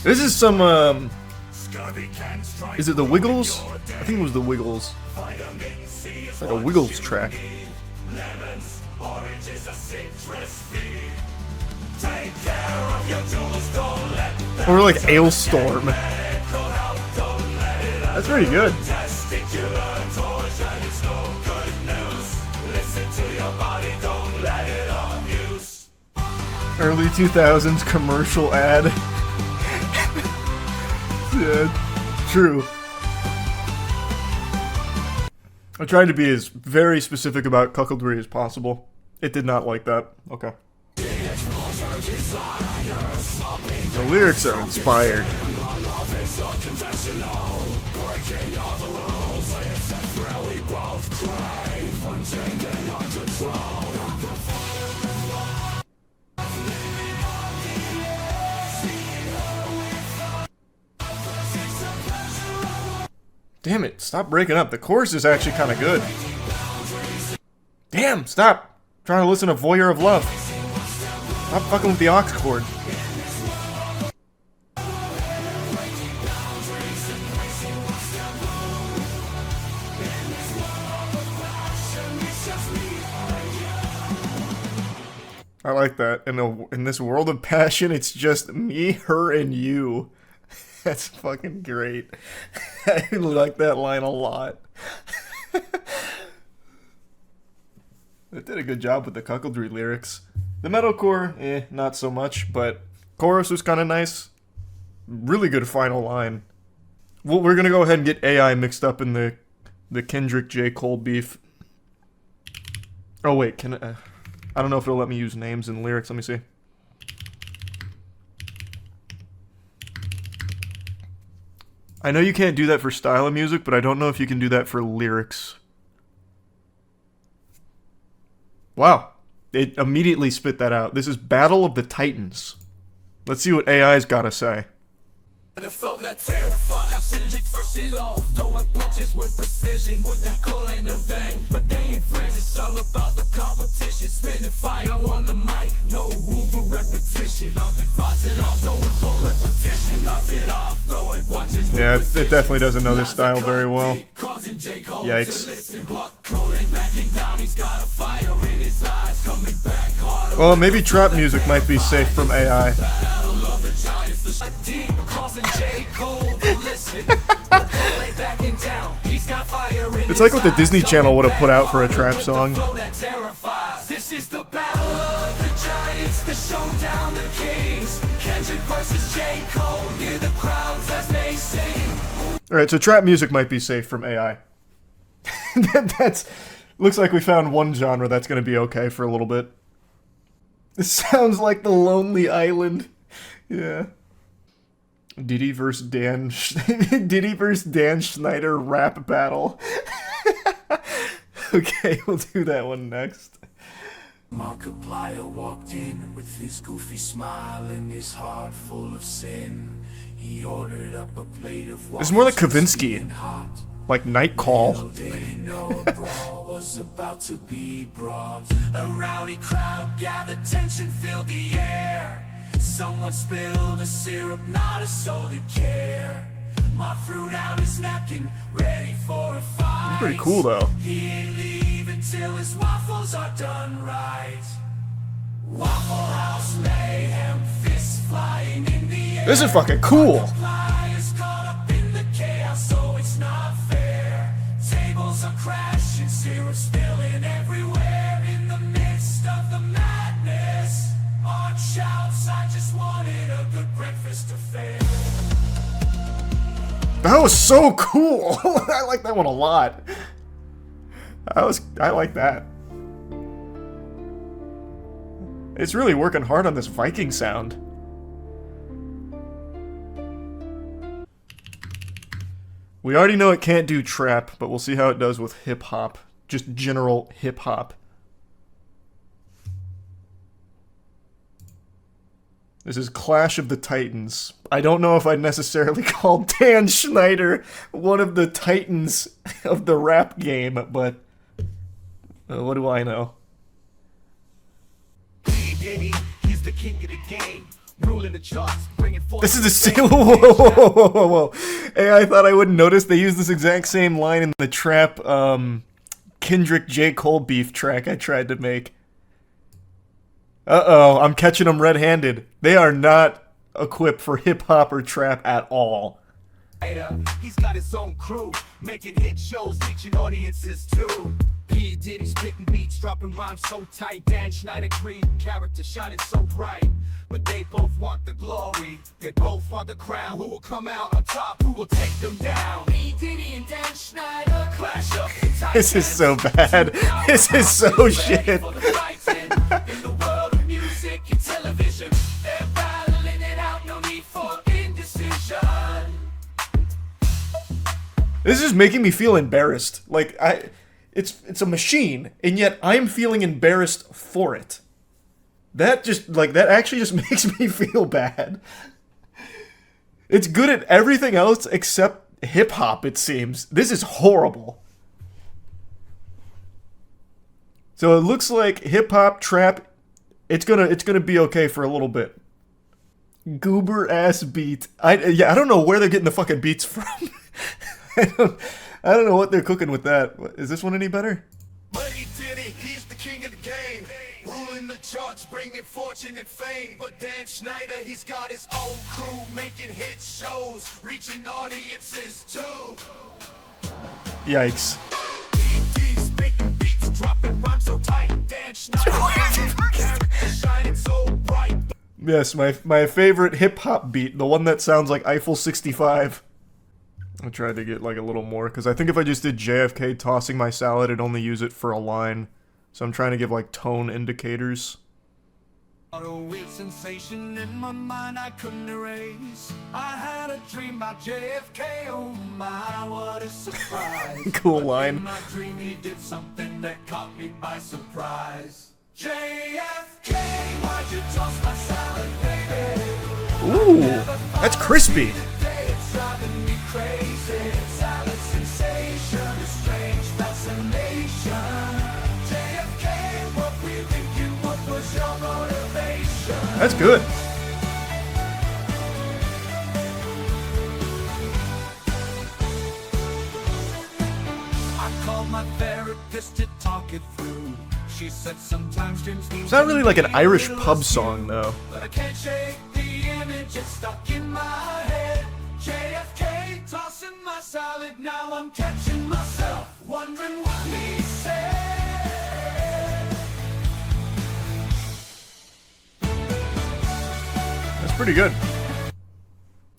Speaker 2: This is some, is it the Wiggles? I think it was the Wiggles. It's like a Wiggles track. Or like Ailstorm. That's pretty good. Early 2000s commercial ad. Yeah, true. I tried to be as very specific about cuckoldry as possible. It did not like that. Okay. The lyrics are inspired. Damn it, stop breaking up. The chorus is actually kind of good. Damn, stop. I'm trying to listen to Voyeur of Love. Stop fucking with the aux chord. I like that. In this world of passion, it's just me, her, and you. That's fucking great. I like that line a lot. It did a good job with the cuckoldry lyrics. The metalcore, not so much, but chorus was kind of nice. Really good final line. Well, we're gonna go ahead and get AI mixed up in the Kendrick J. Cole beef. Oh wait, can I don't know if it'll let me use names and lyrics. Let me see. I know you can't do that for style of music, but I don't know if you can do that for lyrics. Wow. It immediately spit that out. This is Battle of the Titans. Let's see what AI's gotta say. Yeah, it definitely doesn't know this style very well. Yikes. Well, maybe trap music might be safe from AI. It's like what the Disney Channel would have put out for a trap song.
Speaker 16: This is the battle of the giants, the showdown, the kings. Kendrick versus J. Cole, hear the crowds as they sing.
Speaker 2: Alright, so trap music might be safe from AI. That's... Looks like we found one genre that's gonna be okay for a little bit. It sounds like The Lonely Island. Yeah. Diddy versus Dan Schneider rap battle. Okay, we'll do that one next.
Speaker 16: Markiplier walked in with his goofy smile and his heart full of sin. He ordered up a plate of
Speaker 2: It's more like Kavinsky. Like Night Call.
Speaker 16: Was about to be brought. A rowdy crowd gathered, tension filled the air. Someone spilled a syrup, not a soul to care. My fruit out his napkin, ready for a fight.
Speaker 2: It's pretty cool though.
Speaker 16: He ain't leave until his waffles are done right. Waffle House mayhem, fists flying in the air.
Speaker 2: This is fucking cool.
Speaker 16: Caught up in the chaos, so it's not fair. Tables are crashing, syrup spilling everywhere. In the midst of the madness, on shouts, I just wanted a good breakfast affair.
Speaker 2: That was so cool. I like that one a lot. I like that. It's really working hard on this Viking sound. We already know it can't do trap, but we'll see how it does with hip-hop. Just general hip-hop. This is Clash of the Titans. I don't know if I'd necessarily call Dan Schneider one of the titans of the rap game, but what do I know?
Speaker 16: Baby, he's the king of the game. ruling the charts, bringing forth.
Speaker 2: This is the same. Whoa. Hey, I thought I wouldn't notice. They use this exact same line in the Trap Kendrick J. Cole beef track I tried to make. Uh-oh, I'm catching them red-handed. They are not equipped for hip-hop or trap at all.
Speaker 16: He's got his own crew, making hit shows, reaching audiences too. P. Diddy spitting beats, dropping rhymes so tight. Dan Schneider Creed, character shining so bright. But they both want the glory, they both want the crown. Who will come out on top, who will take them down? P. Diddy and Dan Schneider clash up.
Speaker 2: This is so bad. This is so shit.
Speaker 16: In the world of music and television, they're battling it out, no need for indecision.
Speaker 2: This is making me feel embarrassed. Like, it's a machine, and yet I'm feeling embarrassed for it. That actually just makes me feel bad. It's good at everything else except hip-hop, it seems. This is horrible. So it looks like hip-hop, trap, it's gonna be okay for a little bit. Goober ass beat. I don't know where they're getting the fucking beats from. I don't know what they're cooking with that. Is this one any better?
Speaker 16: Money Diddy, he's the king of the game, ruling the charts, bringing fortune and fame. But Dan Schneider, he's got his own crew, making hit shows, reaching audiences too.
Speaker 2: Yikes.
Speaker 16: He's spitting beats, dropping rhymes so tight. Dan Schneider, character shining so bright.
Speaker 2: Yes, my favorite hip-hop beat, the one that sounds like Eiffel 65. I tried to get like a little more, because I think if I just did JFK tossing my salad, it'd only use it for a line. So I'm trying to give like tone indicators.
Speaker 16: A weird sensation in my mind I couldn't erase. I had a dream about JFK, oh my, what a surprise.
Speaker 2: Cool line.
Speaker 16: In my dream he did something that caught me by surprise. JFK, why'd you toss my salad, baby?
Speaker 2: Ooh, that's crispy.
Speaker 16: It's driving me crazy. Salad sensation, a strange fascination. JFK, what were you thinking? What was your motivation?
Speaker 2: That's good.
Speaker 16: I called my therapist to talk it through. She said sometimes dreams
Speaker 2: It's not really like an Irish pub song, though.
Speaker 16: But I can't shake the image, it's stuck in my head. JFK tossing my salad, now I'm catching myself wondering what he said.
Speaker 2: That's pretty good.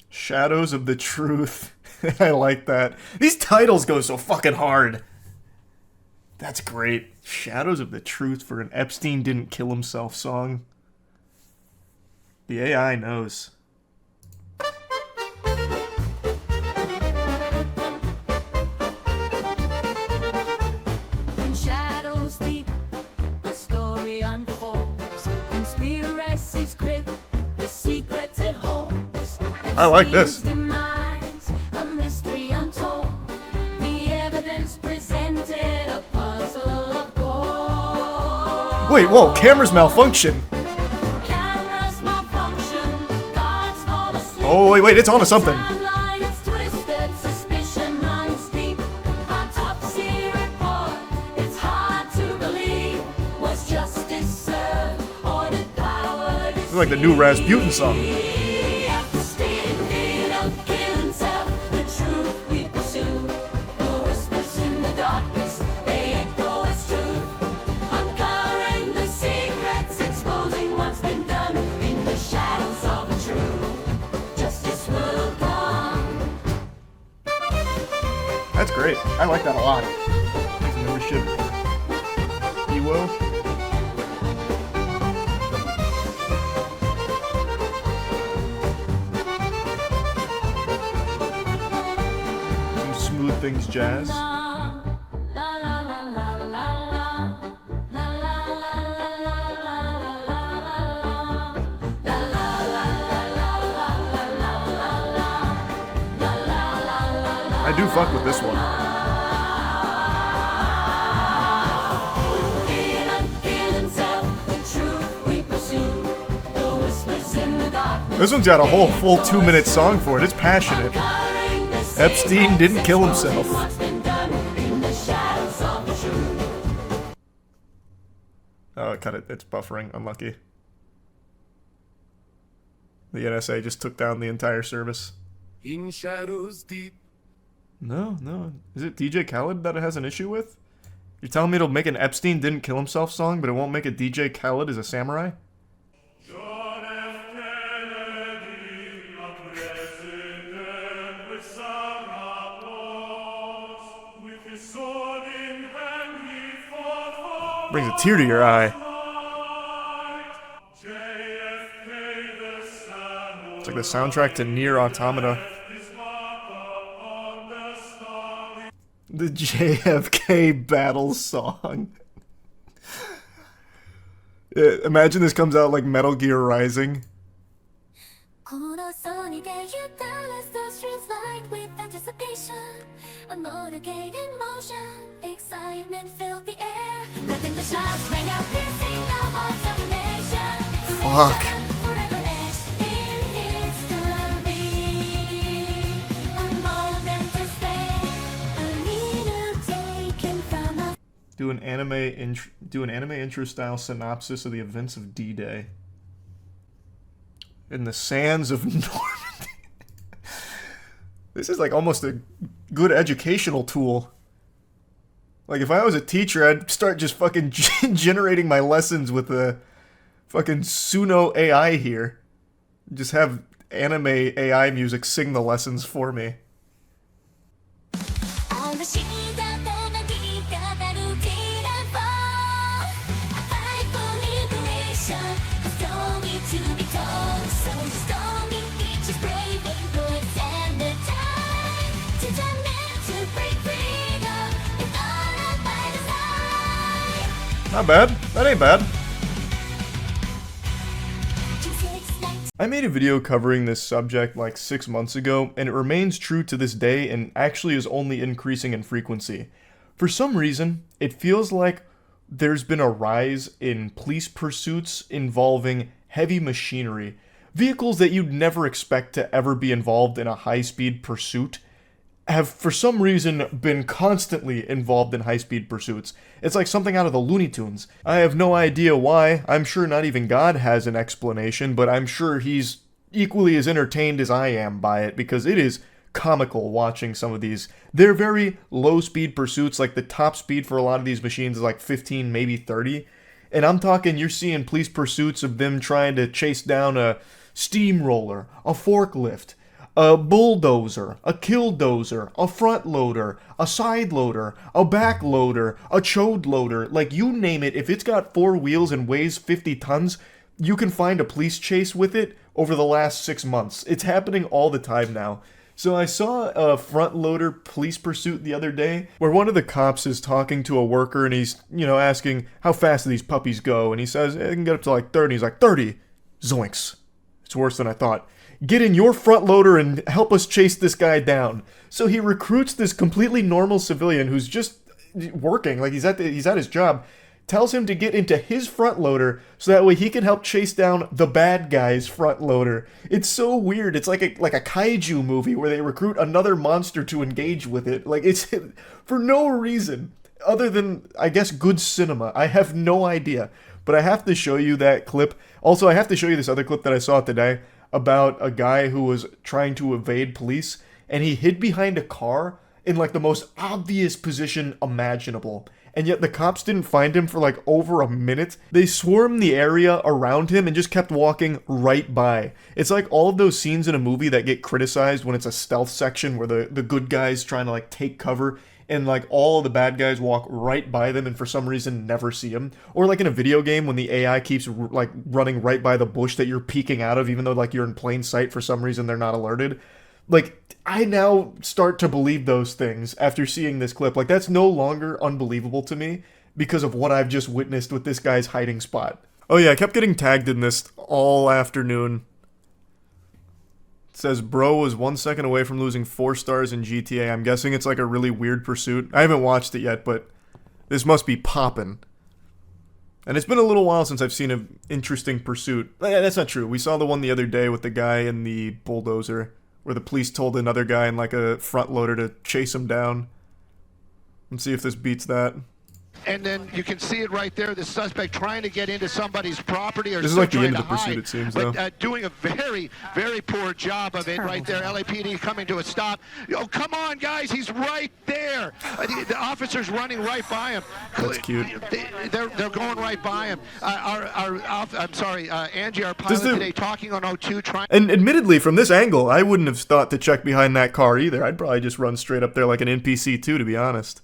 Speaker 2: Shadows of the Truth. I like that. These titles go so fucking hard. That's great. Shadows of the Truth for an Epstein didn't kill himself song. The AI knows.
Speaker 11: In shadows deep, the story unfolds. Conspiracies grip, the secrets it holds.
Speaker 2: I like this.
Speaker 11: Demise, a mystery untold. The evidence presented, a puzzle of gold.
Speaker 2: Wait, whoa, cameras malfunction.
Speaker 11: Cameras malfunction, guards fall asleep.
Speaker 2: Oh, wait, it's on to something.
Speaker 11: Timeline is twisted, suspicion runs deep. Autopsy report, it's hard to believe. Was justice served, or did power
Speaker 2: This is like the new Rasputin song. That's great. I like that a lot. Membership. Ewo. Some smooth things jazz. I do fuck with this one.
Speaker 11: In himself, the truth we pursue. The whispers in the dark.
Speaker 2: This one's got a whole full 2-minute song for it. It's passionate. Epstein didn't kill himself. Oh, cut it. It's buffering. Unlucky. The NSA just took down the entire service.
Speaker 16: In shadows deep.
Speaker 2: No, no. Is it DJ Khaled that it has an issue with? You're telling me it'll make an Epstein didn't kill himself song, but it won't make a DJ Khaled as a samurai? Brings a tear to your eye. It's like the soundtrack to Nier Automata. The JFK battle song. Imagine this comes out like Metal Gear Rising. Fuck. Do an anime intro style synopsis of the events of D-Day. In the sands of Normandy. This is like almost a good educational tool. Like if I was a teacher, I'd start just fucking generating my lessons with the fucking Suno AI here. Just have anime AI music sing the lessons for me. Not bad. That ain't bad. I made a video covering this subject like 6 months ago, and it remains true to this day and actually is only increasing in frequency. For some reason, it feels like there's been a rise in police pursuits involving heavy machinery. Vehicles that you'd never expect to ever be involved in a high-speed pursuit have for some reason been constantly involved in high-speed pursuits. It's like something out of the Looney Tunes. I have no idea why. I'm sure not even God has an explanation, but I'm sure he's equally as entertained as I am by it, because it is comical watching some of these. They're very low-speed pursuits, like the top speed for a lot of these machines is like 15, maybe 30. And I'm talking, you're seeing police pursuits of them trying to chase down a steamroller, a forklift, a bulldozer, a killdozer, a front loader, a side loader, a back loader, a chode loader, like you name it. If it's got 4 wheels and weighs 50 tons, you can find a police chase with it over the last 6 months. It's happening all the time now. So I saw a front loader police pursuit the other day where one of the cops is talking to a worker and he's, asking how fast do these puppies go, and he says it can get up to like 30. He's like, 30? Zoinks. It's worse than I thought. Get in your front loader and help us chase this guy down. So he recruits this completely normal civilian who's just working, like he's at his job, tells him to get into his front loader so that way he can help chase down the bad guy's front loader. It's so weird. It's like a kaiju movie where they recruit another monster to engage with it. Like, it's for no reason other than, I guess, good cinema. I have no idea. But I have to show you that clip. Also, I have to show you this other clip that I saw today about a guy who was trying to evade police, and he hid behind a car in like the most obvious position imaginable. And yet the cops didn't find him for like over a minute. They swarmed the area around him and just kept walking right by. It's like all of those scenes in a movie that get criticized when it's a stealth section where the good guys trying to like take cover and like all of the bad guys walk right by them and for some reason never see them. Or like in a video game when the AI keeps like running right by the bush that you're peeking out of even though like you're in plain sight, for some reason they're not alerted. Like, I now start to believe those things after seeing this clip. Like, that's no longer unbelievable to me because of what I've just witnessed with this guy's hiding spot. Oh yeah, I kept getting tagged in this all afternoon. It says, bro was 1 second away from losing 4 stars in GTA. I'm guessing it's like a really weird pursuit. I haven't watched it yet, but this must be poppin'. And it's been a little while since I've seen an interesting pursuit. That's not true. We saw the one the other day with the guy in the bulldozer, where the police told another guy in like a front loader to chase him down. Let's see if this beats that.
Speaker 17: And then you can see it right there, the suspect trying to get into somebody's property or
Speaker 2: this is like the
Speaker 17: trying
Speaker 2: end of
Speaker 17: to
Speaker 2: the pursuit,
Speaker 17: hide,
Speaker 2: it seems,
Speaker 17: but
Speaker 2: though.
Speaker 17: doing a very, very poor job of it right there. LAPD coming to a stop. Oh, come on, guys, he's right there. The officer's running right by him.
Speaker 2: That's cute.
Speaker 17: They're going right by him. I'm sorry, Angie, our pilot today, talking on O2, trying.
Speaker 2: And admittedly, from this angle, I wouldn't have thought to check behind that car either. I'd probably just run straight up there like an NPC too, to be honest.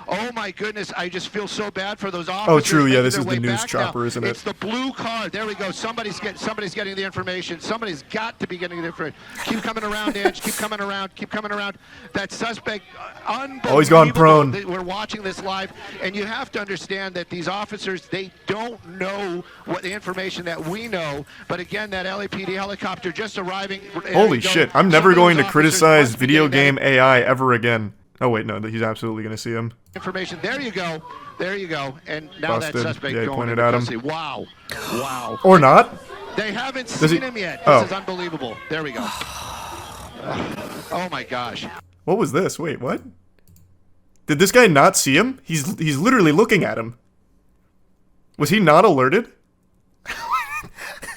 Speaker 17: Oh my goodness, I just feel so bad for those officers.
Speaker 2: Oh, true, yeah, this is
Speaker 17: making
Speaker 2: the
Speaker 17: their way
Speaker 2: news
Speaker 17: back
Speaker 2: chopper,
Speaker 17: now.
Speaker 2: isn't it?
Speaker 17: It's the blue car. There we go. Somebody's getting the information. Somebody's got to be getting the information. Keep coming around, Edge. Keep coming around. Keep coming around. That suspect, unbelievable.
Speaker 2: Oh, he's gone prone.
Speaker 17: We're watching this live, and you have to understand that these officers, they don't know what the information that we know. But again, that LAPD helicopter just arriving.
Speaker 2: Holy shit, I'm never going to criticize video game AI ever again. Oh wait, no, he's absolutely going to see him.
Speaker 17: Information. There you go. There you go. And now
Speaker 2: Busted.
Speaker 17: that suspect
Speaker 2: Yeah, he
Speaker 17: going
Speaker 2: pointed
Speaker 17: into
Speaker 2: at him.
Speaker 17: custody. Wow. Wow.
Speaker 2: Or not.
Speaker 17: They haven't
Speaker 2: Does
Speaker 17: seen
Speaker 2: he-
Speaker 17: him yet.
Speaker 2: Oh.
Speaker 17: This is unbelievable. There we go. Oh my gosh.
Speaker 2: What was this? Wait, what? Did this guy not see him? He's literally looking at him. Was he not alerted?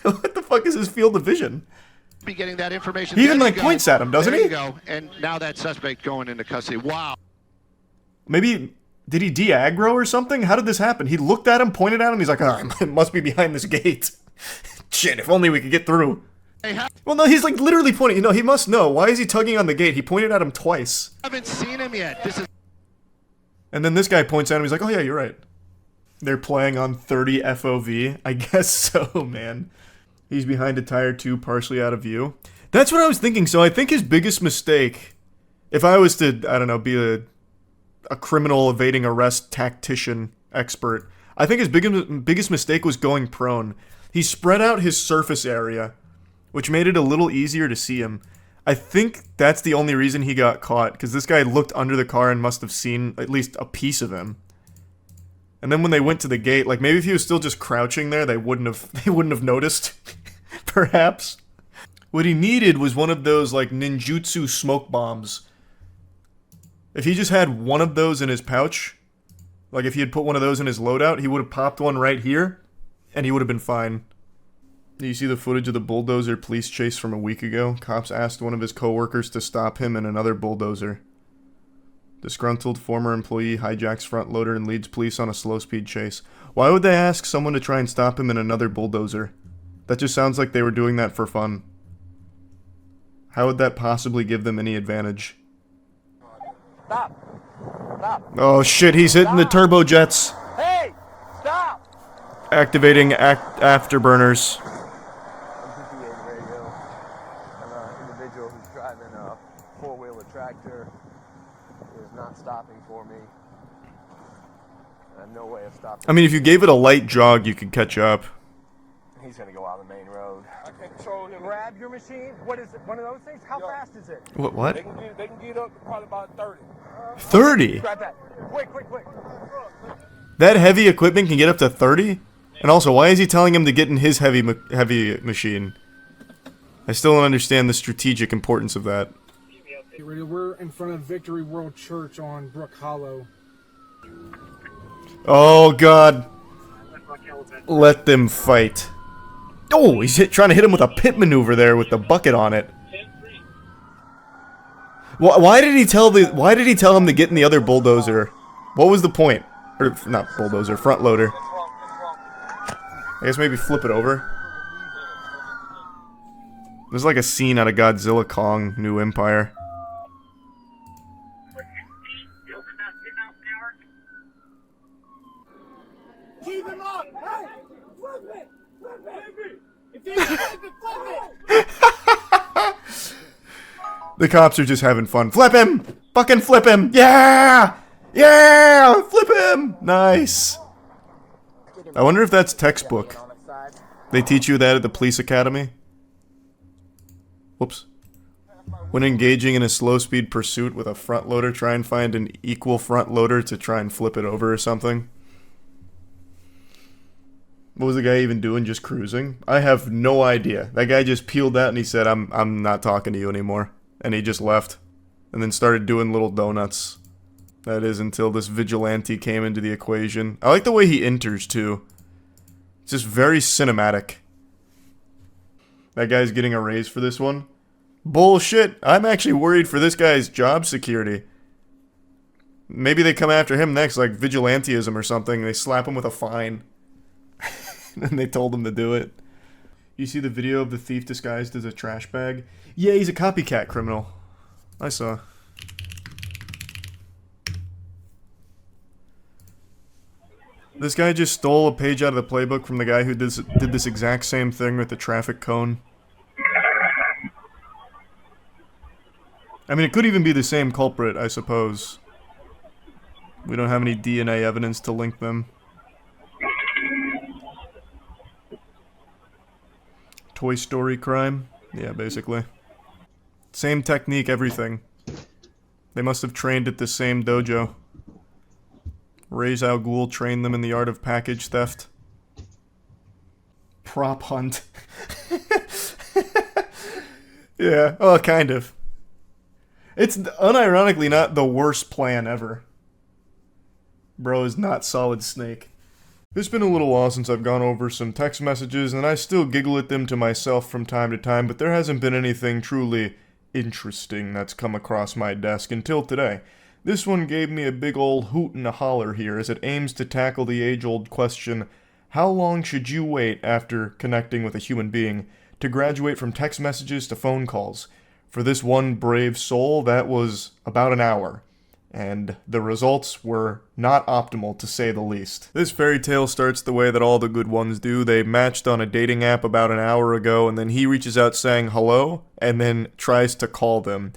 Speaker 2: What the fuck is his field of vision?
Speaker 17: Be getting that information.
Speaker 2: He even
Speaker 17: There
Speaker 2: like
Speaker 17: you go.
Speaker 2: points at him, doesn't
Speaker 17: there
Speaker 2: he?
Speaker 17: You go. And now that suspect going into custody. Wow.
Speaker 2: Maybe, did he de-aggro or something? How did this happen? He looked at him, pointed at him, he's like, oh, it must be behind this gate. Shit, if only we could get through. Well, no, he's like literally pointing. You know, he must know. Why is he tugging on the gate? He pointed at him twice.
Speaker 17: Haven't seen him yet. This is.
Speaker 2: And then this guy points at him, he's like, oh yeah, you're right. They're playing on 30 FOV. I guess so, man. He's behind a tire too, partially out of view. That's what I was thinking. So I think his biggest mistake, if I was to, I don't know, be a criminal evading arrest tactician expert, I think his biggest mistake was going prone. He spread out his surface area, which made it a little easier to see him. I think that's the only reason he got caught, because this guy looked under the car and must have seen at least a piece of him. And then when they went to the gate, like maybe if he was still just crouching there, they wouldn't have noticed. Perhaps. What he needed was one of those like ninjutsu smoke bombs. If he just had one of those in his pouch, like if he had put one of those in his loadout, he would have popped one right here, and he would have been fine. Do you see the footage of the bulldozer police chase from a week ago? Cops asked one of his coworkers to stop him in another bulldozer. Disgruntled former employee hijacks front loader and leads police on a slow-speed chase. Why would they ask someone to try and stop him in another bulldozer? That just sounds like they were doing that for fun. How would that possibly give them any advantage?
Speaker 18: Stop. Stop.
Speaker 2: Oh shit, he's hitting the turbojets.
Speaker 18: Hey! Stop!
Speaker 2: Activating afterburners.
Speaker 18: radio. An individual who's driving a four-wheeler tractor is not stopping for me. I have no way of stopping.
Speaker 2: I mean, if you gave it a light jog, you could catch up.
Speaker 18: He's gonna go out the main road. I control him. Grab your machine. What is it? One of those things? How fast is it?
Speaker 2: What?
Speaker 18: They can get up to probably about 30.
Speaker 2: 30?
Speaker 18: Grab that. Quick.
Speaker 2: That heavy equipment can get up to 30? And also, why is he telling him to get in his heavy machine? I still don't understand the strategic importance of that.
Speaker 5: We're in front of Victory World Church on Brook Hollow.
Speaker 2: Oh god. Let them fight. Oh, he's trying to hit him with a pit maneuver there with the bucket on it. Why did he tell him to get in the other bulldozer? What was the point? Or not bulldozer, front loader. I guess maybe flip it over. This is like a scene out of Godzilla Kong New Empire.
Speaker 9: Keep him up! Hey! Flip it! Flip it! If you flip it, flip it!
Speaker 2: The cops are just having fun. Flip him! Fucking flip him! Yeah! Yeah! Flip him! Nice. I wonder if that's textbook. They teach you that at the police academy? Whoops. When engaging in a slow-speed pursuit with a front loader, try and find an equal front loader to try and flip it over or something. What was the guy even doing, just cruising? I have no idea. That guy just peeled out and he said, I'm not talking to you anymore. And he just left. And then started doing little donuts. That is, until this vigilante came into the equation. I like the way he enters, too. It's just very cinematic. That guy's getting a raise for this one. Bullshit! I'm actually worried for this guy's job security. Maybe they come after him next, like vigilantism or something. They slap him with a fine. And they told him to do it. You see the video of the thief disguised as a trash bag? Yeah, he's a copycat criminal. I saw. This guy just stole a page out of the playbook from the guy who did this exact same thing with the traffic cone. I mean, it could even be the same culprit, I suppose. We don't have any DNA evidence to link them. Toy Story crime? Yeah, basically. Same technique, everything. They must have trained at the same dojo. Ra's al Ghul trained them in the art of package theft. Prop hunt. Yeah, well, kind of. It's unironically not the worst plan ever. Bro is not Solid Snake. It's been a little while since I've gone over some text messages, and I still giggle at them to myself from time to time, but there hasn't been anything truly interesting that's come across my desk until today. This one gave me a big ol' hoot and a holler here, as it aims to tackle the age-old question, how long should you wait after connecting with a human being to graduate from text messages to phone calls? For this one brave soul, that was about an hour. And the results were not optimal, to say the least. This fairy tale starts the way that all the good ones do. They matched on a dating app about an hour ago, and then he reaches out saying hello, and then tries to call them.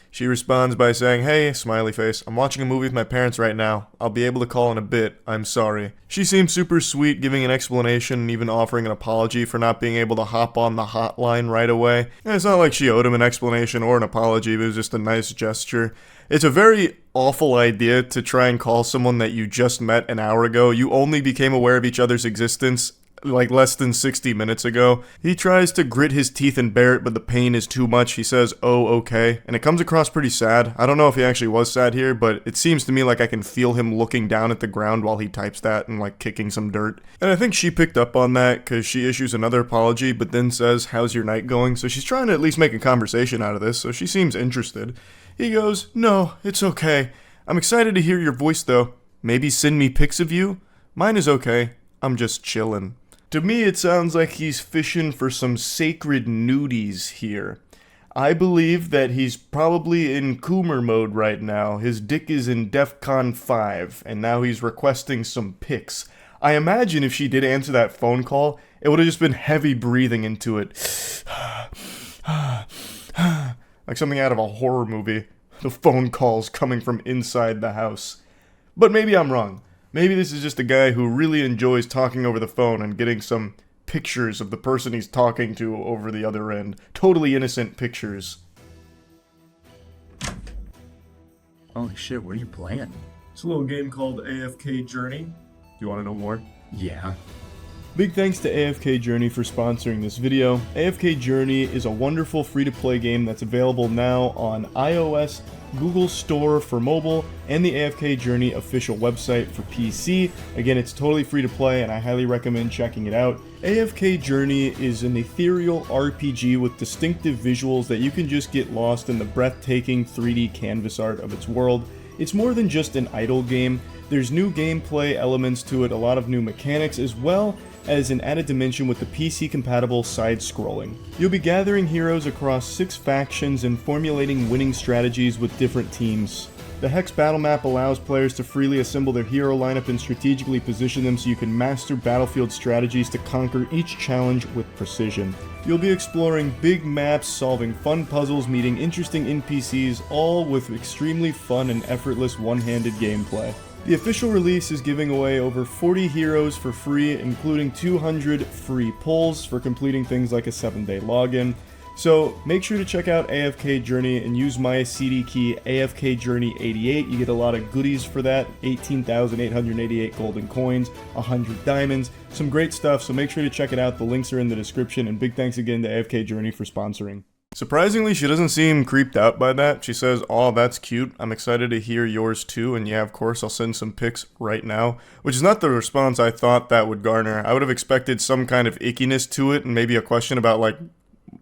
Speaker 2: She responds by saying, hey, smiley face, I'm watching a movie with my parents right now. I'll be able to call in a bit. I'm sorry. She seems super sweet, giving an explanation and even offering an apology for not being able to hop on the hotline right away. And it's not like she owed him an explanation or an apology, it was just a nice gesture. It's a very awful idea to try and call someone that you just met an hour ago. You only became aware of each other's existence like less than 60 minutes ago. He tries to grit his teeth and bear it, but the pain is too much. He says, oh, okay. And it comes across pretty sad. I don't know if he actually was sad here, but it seems to me like I can feel him looking down at the ground while he types that and like kicking some dirt. And I think she picked up on that because she issues another apology, but then says, how's your night going? So she's trying to at least make a conversation out of this, so she seems interested. He goes, no, it's okay. I'm excited to hear your voice though. Maybe send me pics of you? Mine is okay. I'm just chillin'. To me, it sounds like he's fishing for some sacred nudies here. I believe that he's probably in Coomer mode right now. His dick is in DEFCON 5, and now he's requesting some pics. I imagine if she did answer that phone call, it would have just been heavy breathing into it. Like something out of a horror movie. The phone calls coming from inside the house. But maybe I'm wrong. Maybe this is just a guy who really enjoys talking over the phone and getting some pictures of the person he's talking to over the other end. Totally innocent pictures.
Speaker 19: Holy shit, what are you playing?
Speaker 2: It's a little game called AFK Journey. Do you want to know more?
Speaker 19: Yeah.
Speaker 2: Big thanks to AFK Journey for sponsoring this video. AFK Journey is a wonderful free-to-play game that's available now on iOS, Google Store for mobile, and the AFK Journey official website for PC. Again, it's totally free to play and I highly recommend checking it out. AFK Journey is an ethereal RPG with distinctive visuals that you can just get lost in the breathtaking 3D canvas art of its world. It's more than just an idle game. There's new gameplay elements to it, a lot of new mechanics, as well as an added dimension with the PC-compatible side-scrolling. You'll be gathering heroes across 6 factions and formulating winning strategies with different teams. The Hex battle map allows players to freely assemble their hero lineup and strategically position them so you can master battlefield strategies to conquer each challenge with precision. You'll be exploring big maps, solving fun puzzles, meeting interesting NPCs, all with extremely fun and effortless one-handed gameplay. The official release is giving away over 40 heroes for free, including 200 free pulls for completing things like a 7-day login. So make sure to check out AFK Journey and use my CD key AFK Journey 88. You get a lot of goodies for that, 18,888 golden coins, 100 diamonds, some great stuff, so make sure to check it out. The links are in the description, and big thanks again to AFK Journey for sponsoring. Surprisingly, she doesn't seem creeped out by that. She says, "Oh, that's cute. I'm excited to hear yours too." And yeah, of course, I'll send some pics right now. Which is not the response I thought that would garner. I would have expected some kind of ickiness to it and maybe a question about, like,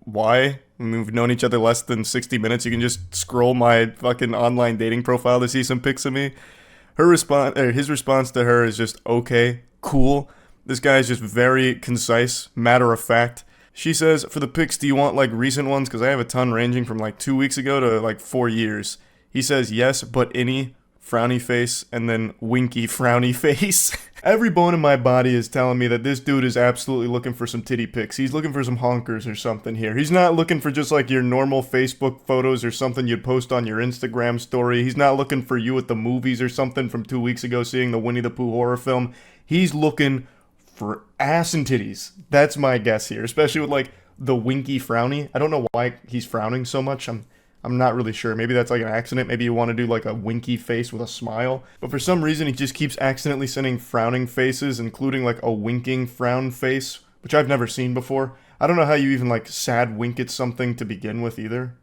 Speaker 2: why? I mean, we've known each other less than 60 minutes. You can just scroll my fucking online dating profile to see some pics of me. His response to her is just, okay, cool. This guy is just very concise, matter of fact. She says, for the pics, do you want, like, recent ones? Because I have a ton ranging from, like, 2 weeks ago to, like, 4 years. He says, yes, but any, frowny face, and then winky frowny face. Every bone in my body is telling me that this dude is absolutely looking for some titty pics. He's looking for some honkers or something here. He's not looking for just, like, your normal Facebook photos or something you'd post on your Instagram story. He's not looking for you at the movies or something from 2 weeks ago seeing the Winnie the Pooh horror film. He's looking for ass and titties. That's my guess here, especially with, like, the winky frowny. I don't know why he's frowning so much. I'm not really sure. Maybe that's like an accident. Maybe you want to do like a winky face with a smile. But for some reason, he just keeps accidentally sending frowning faces, including like a winking frown face, which I've never seen before. I don't know how you even like sad wink at something to begin with either.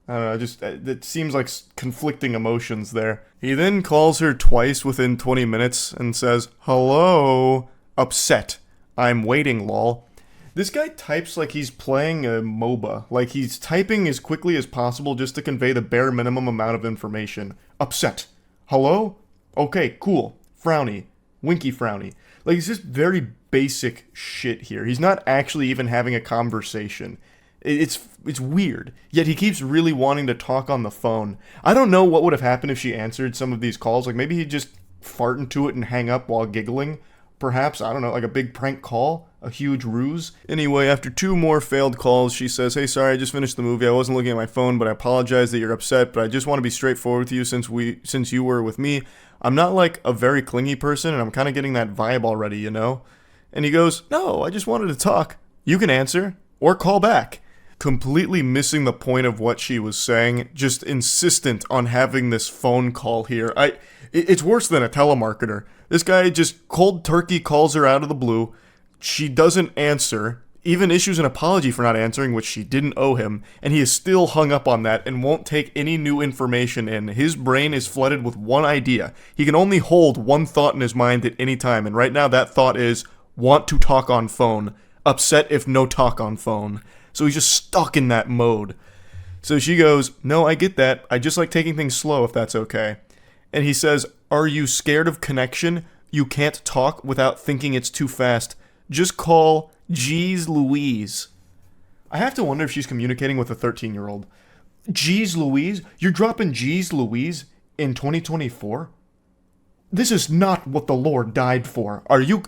Speaker 2: I don't know, just, it seems like conflicting emotions there. He then calls her twice within 20 minutes and says, hello, upset. I'm waiting, lol. This guy types like he's playing a MOBA. Like he's typing as quickly as possible just to convey the bare minimum amount of information. Upset. Hello? Okay, cool. Frowny. Winky frowny. Like it's just very basic shit here. He's not actually even having a conversation. It's weird. Yet he keeps really wanting to talk on the phone. I don't know what would have happened if she answered some of these calls. Like maybe he'd just fart into it and hang up while giggling. Perhaps, I don't know, like a big prank call? A huge ruse? Anyway, after 2 more failed calls, she says, hey, sorry, I just finished the movie. I wasn't looking at my phone, but I apologize that you're upset, but I just want to be straightforward with you since you were with me. I'm not like a very clingy person, and I'm kind of getting that vibe already, you know? And he goes, no, I just wanted to talk. You can answer, or call back. Completely missing the point of what she was saying, just insistent on having this phone call here. It's worse than a telemarketer. This guy just cold turkey calls her out of the blue. She doesn't answer, even issues an apology for not answering, which she didn't owe him, and he is still hung up on that and won't take any new information in. His brain is flooded with one idea. He can only hold one thought in his mind at any time, and right now that thought is, want to talk on phone. Upset if no talk on phone. So he's just stuck in that mode. So she goes, no, I get that. I just like taking things slow if that's okay. And he says, are you scared of connection? You can't talk without thinking it's too fast. Just call Jeez Louise. I have to wonder if she's communicating with a 13-year-old. Jeez Louise? You're dropping Jeez Louise in 2024? This is not what the Lord died for. Are you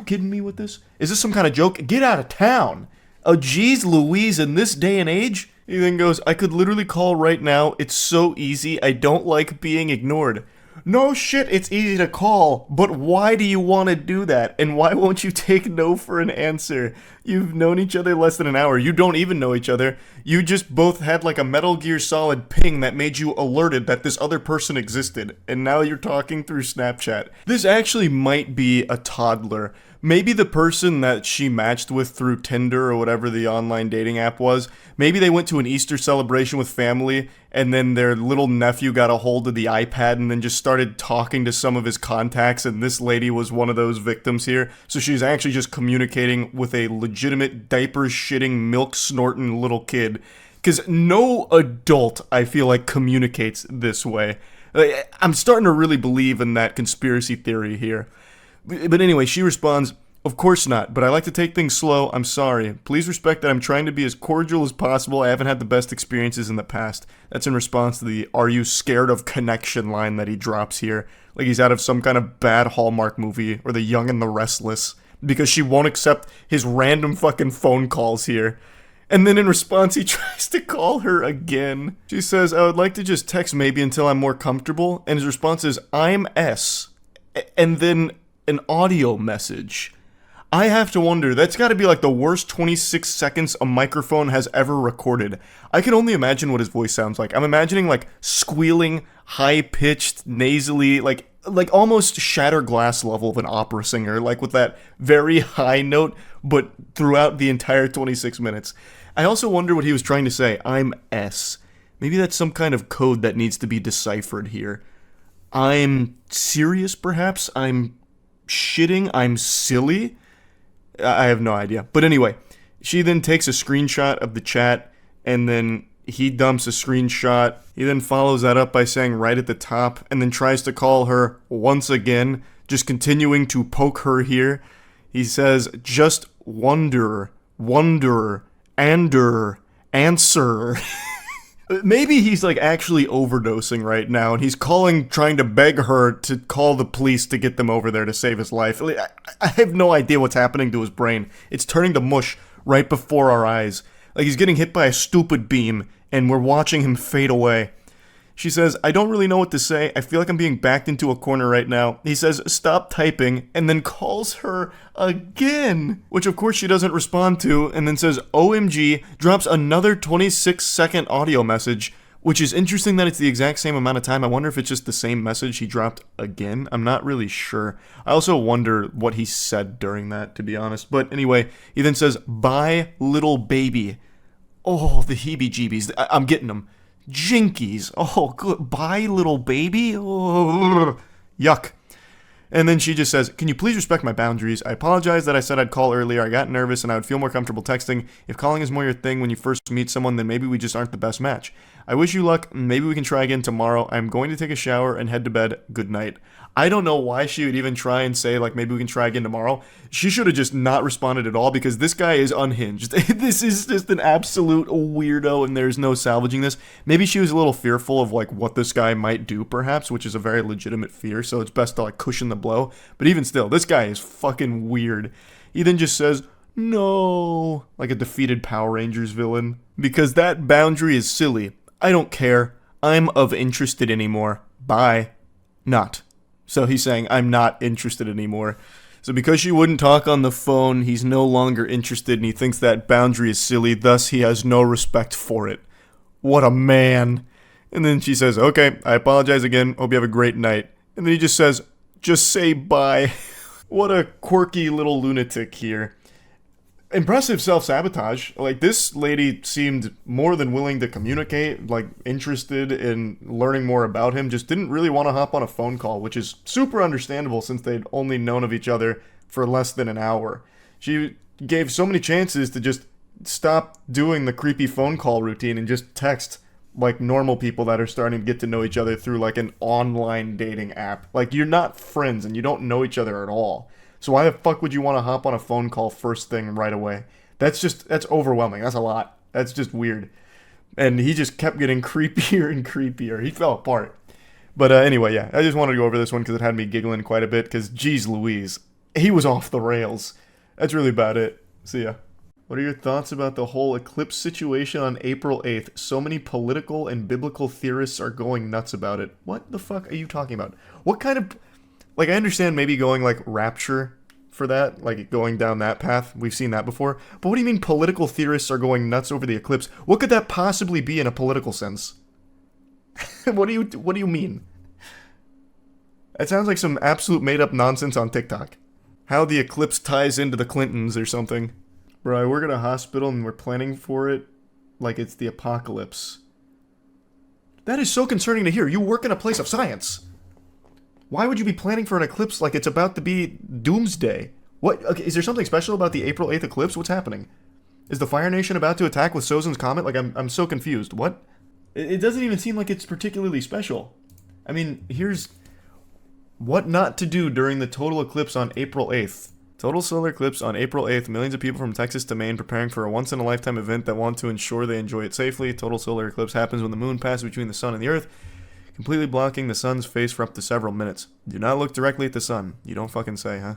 Speaker 2: kidding me with this? Is this some kind of joke? Get out of town. A Jeez Louise in this day and age? He then goes, I could literally call right now. It's so easy. I don't like being ignored. No shit, it's easy to call, but why do you want to do that? And why won't you take no for an answer? You've known each other less than an hour. You don't even know each other. You just both had like a Metal Gear Solid ping that made you alerted that this other person existed, and now you're talking through Snapchat. This actually might be a toddler. Maybe the person that she matched with through Tinder or whatever the online dating app was, maybe they went to an Easter celebration with family and then their little nephew got a hold of the iPad and then just started talking to some of his contacts, and this lady was one of those victims here. So she's actually just communicating with a legitimate diaper-shitting, milk-snorting little kid. Because no adult, I feel like, communicates this way. I'm starting to really believe in that conspiracy theory here. But anyway, she responds, of course not, but I like to take things slow. I'm sorry. Please respect that I'm trying to be as cordial as possible. I haven't had the best experiences in the past. That's in response to the are you scared of connection line that he drops here. Like he's out of some kind of bad Hallmark movie, or The Young and the Restless, because she won't accept his random fucking phone calls here. And then in response, he tries to call her again. She says, I would like to just text maybe until I'm more comfortable. And his response is, I'm S. And then an audio message. I have to wonder, that's got to be like the worst 26 seconds a microphone has ever recorded. I can only imagine what his voice sounds like. I'm imagining like squealing, high-pitched, nasally, like almost shattered glass level of an opera singer, like with that very high note, but throughout the entire 26 minutes. I also wonder what he was trying to say. I'm S. Maybe that's some kind of code that needs to be deciphered here. I'm serious, perhaps? I'm shitting? I'm silly? I have no idea. But anyway, she then takes a screenshot of the chat, and then he dumps a screenshot. He then follows that up by saying right at the top, and then tries to call her once again, just continuing to poke her here. He says, just wonder, answer. Maybe he's like actually overdosing right now, and he's trying to beg her to call the police to get them over there to save his life. I have no idea what's happening to his brain. It's turning to mush right before our eyes. Like he's getting hit by a stupid beam, and we're watching him fade away. She says, I don't really know what to say. I feel like I'm being backed into a corner right now. He says, stop typing, and then calls her again, which of course she doesn't respond to, and then says, OMG, drops another 26-second audio message, which is interesting that it's the exact same amount of time. I wonder if it's just the same message he dropped again. I'm not really sure. I also wonder what he said during that, to be honest. But anyway, he then says, bye, little baby. Oh, the heebie-jeebies. I'm getting them. Jynxzi. Oh, good. Bye, little baby. Oh, yuck. And then she just says, can you please respect my boundaries? I apologize that I said I'd call earlier. I got nervous and I would feel more comfortable texting. If calling is more your thing when you first meet someone, then maybe we just aren't the best match. I wish you luck. Maybe we can try again tomorrow. I'm going to take a shower and head to bed. Good night. I don't know why she would even try and say, like, maybe we can try again tomorrow. She should have just not responded at all, because this guy is unhinged. This is just an absolute weirdo, and there's no salvaging this. Maybe she was a little fearful of, like, what this guy might do, perhaps, which is a very legitimate fear, so it's best to, like, cushion the blow. But even still, this guy is fucking weird. He then just says, no, like a defeated Power Rangers villain. Because that boundary is silly. I don't care. I'm of interested anymore. Bye. Not. So he's saying, I'm not interested anymore. So because she wouldn't talk on the phone, he's no longer interested, and he thinks that boundary is silly, thus he has no respect for it. What a man. And then she says, okay, I apologize again, hope you have a great night. And then he just says, just say bye. What a quirky little lunatic here. Impressive self-sabotage. Like, this lady seemed more than willing to communicate, like, interested in learning more about him, just didn't really want to hop on a phone call, which is super understandable since they'd only known of each other for less than an hour. She gave so many chances to just stop doing the creepy phone call routine and just text like normal people that are starting to get to know each other through, like, an online dating app. Like, you're not friends and you don't know each other at all. So why the fuck would you want to hop on a phone call first thing right away? That's overwhelming. That's a lot. That's just weird. And he just kept getting creepier and creepier. He fell apart. But anyway, yeah, I just wanted to go over this one because it had me giggling quite a bit, because geez Louise, he was off the rails. That's really about it. See ya. What are your thoughts about the whole Eclipse situation on April 8th? So many political and biblical theorists are going nuts about it. What the fuck are you talking about? What kind of... Like, I understand maybe going, like, rapture for that, like, going down that path. We've seen that before. But what do you mean political theorists are going nuts over the eclipse? What could that possibly be in a political sense? What do you mean? That sounds like some absolute made-up nonsense on TikTok. How the eclipse ties into the Clintons or something. Bro, I work at a hospital and we're planning for it like it's the apocalypse. That is so concerning to hear. You work in a place of science. Why would you be planning for an eclipse like it's about to be doomsday? What? Okay, is there something special about the April 8th eclipse? What's happening? Is the Fire Nation about to attack with Sozin's Comet? Like, I'm so confused. What? It doesn't even seem like it's particularly special. I mean, here's what not to do during the total eclipse on April 8th. Total solar eclipse on April 8th. Millions of people from Texas to Maine preparing for a once-in-a-lifetime event that want to ensure they enjoy it safely. Total solar eclipse happens when the moon passes between the sun and the earth, completely blocking the sun's face for up to several minutes. Do not look directly at the sun. You don't fucking say, huh?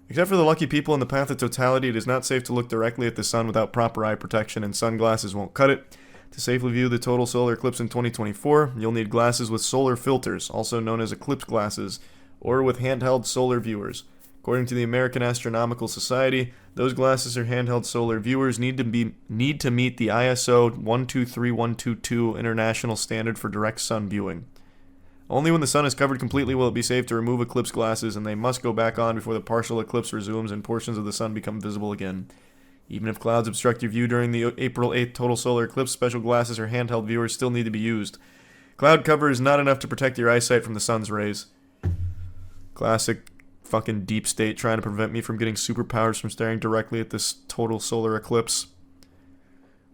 Speaker 2: Except for the lucky people in the path of totality, it is not safe to look directly at the sun without proper eye protection, and sunglasses won't cut it. To safely view the total solar eclipse in 2024, you'll need glasses with solar filters, also known as eclipse glasses, or with handheld solar viewers. According to the American Astronomical Society, those glasses or handheld solar viewers need to meet the ISO 123122 international standard for direct sun viewing. Only when the sun is covered completely will it be safe to remove eclipse glasses, and they must go back on before the partial eclipse resumes and portions of the sun become visible again. Even if clouds obstruct your view during the April 8th total solar eclipse, special glasses or handheld viewers still need to be used. Cloud cover is not enough to protect your eyesight from the sun's rays. Classic fucking deep state trying to prevent me from getting superpowers from staring directly at this total solar eclipse.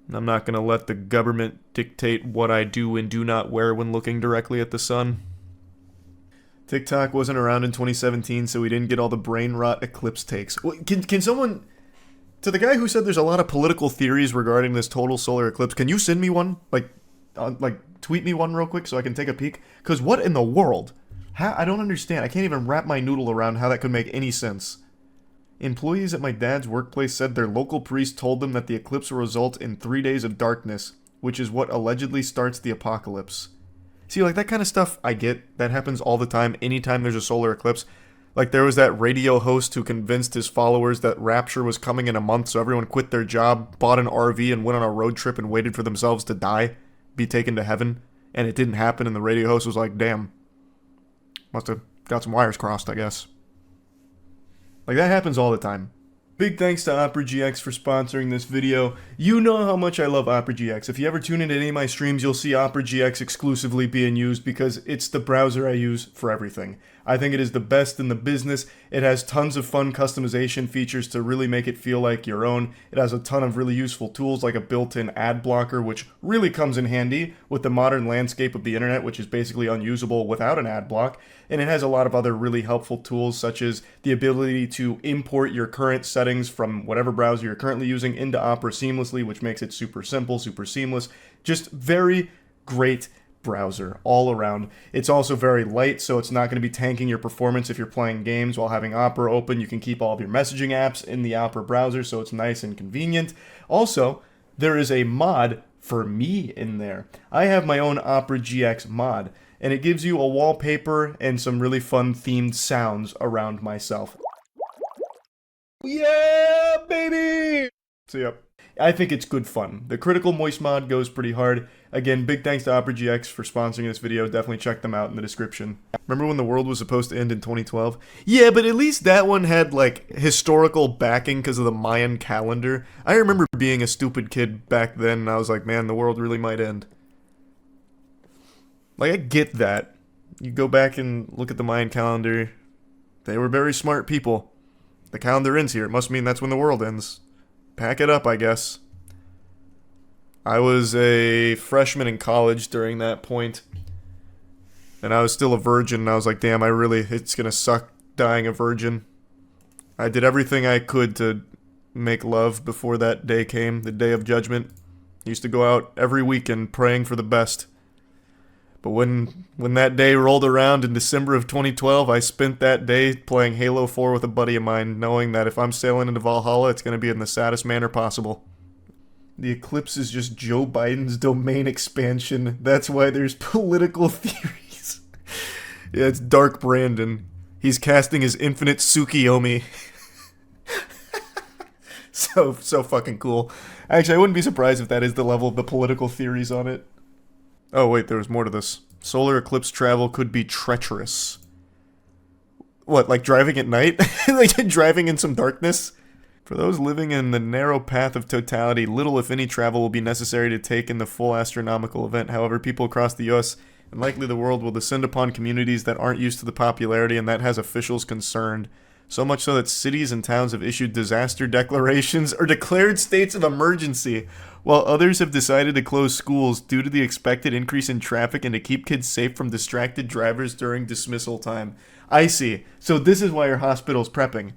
Speaker 2: I'm not going to let the government dictate what I do and do not wear when looking directly at the sun. Tik Tok wasn't around in 2017, so we didn't get all the brain rot eclipse takes. Can someone... To the guy who said there's a lot of political theories regarding this total solar eclipse, can you send me one? Like tweet me one real quick so I can take a peek? Because what in the world? I don't understand. I can't even wrap my noodle around how that could make any sense. Employees at my dad's workplace said their local priest told them that the eclipse will result in 3 days of darkness, which is what allegedly starts the apocalypse. See, like, that kind of stuff I get. That happens all the time, anytime there's a solar eclipse. Like, there was that radio host who convinced his followers that rapture was coming in a month, so everyone quit their job, bought an RV, and went on a road trip and waited for themselves to die, be taken to heaven. And it didn't happen, and the radio host was like, damn. Must have got some wires crossed, I guess. Like, that happens all the time. Big thanks to Opera GX for sponsoring this video. You know how much I love Opera GX. If you ever tune into any of my streams, you'll see Opera GX exclusively being used because it's the browser I use for everything. I think it is the best in the business. It has tons of fun customization features to really make it feel like your own. It has a ton of really useful tools like a built-in ad blocker, which really comes in handy with the modern landscape of the internet, which is basically unusable without an ad block. And it has a lot of other really helpful tools, such as the ability to import your current settings from whatever browser you're currently using into Opera seamlessly, which makes it super simple, super seamless. Just very great browser all around. It's also very light, so it's not going to be tanking your performance if you're playing games while having Opera open. You can keep all of your messaging apps in the Opera browser, so it's nice and convenient. Also, there is a mod for me in there. I have my own Opera GX mod, and it gives you a wallpaper and some really fun themed sounds around myself. Yeah, baby! So yep, I think it's good fun. The Critikal Moist mod goes pretty hard. Again, big thanks to Opera GX for sponsoring this video. Definitely check them out in the description. Remember when the world was supposed to end in 2012? Yeah, but at least that one had, like, historical backing because of the Mayan calendar. I remember being a stupid kid back then, and I was like, man, the world really might end. Like, I get that. You go back and look at the Mayan calendar. They were very smart people. The calendar ends here. It must mean that's when the world ends. Pack it up, I guess. I was a freshman in college during that point, and I was still a virgin, and I was like, damn, it's gonna suck dying a virgin. I did everything I could to make love before that day came, the day of judgment. I used to go out every weekend praying for the best. But when that day rolled around in December of 2012, I spent that day playing Halo 4 with a buddy of mine, knowing that if I'm sailing into Valhalla, it's going to be in the saddest manner possible. The eclipse is just Joe Biden's domain expansion. That's why there's political theories. Yeah, it's Dark Brandon. He's casting his infinite Tsukiyomi. So fucking cool. Actually, I wouldn't be surprised if that is the level of the political theories on it. Oh wait, there was more to this. Solar eclipse travel could be treacherous. What, like driving at night? Like driving in some darkness? For those living in the narrow path of totality, little if any travel will be necessary to take in the full astronomical event. However, people across the US and likely the world will descend upon communities that aren't used to the popularity, and that has officials concerned. So much so that cities and towns have issued disaster declarations or declared states of emergency, while others have decided to close schools due to the expected increase in traffic and to keep kids safe from distracted drivers during dismissal time. I see. So this is why your hospital's prepping.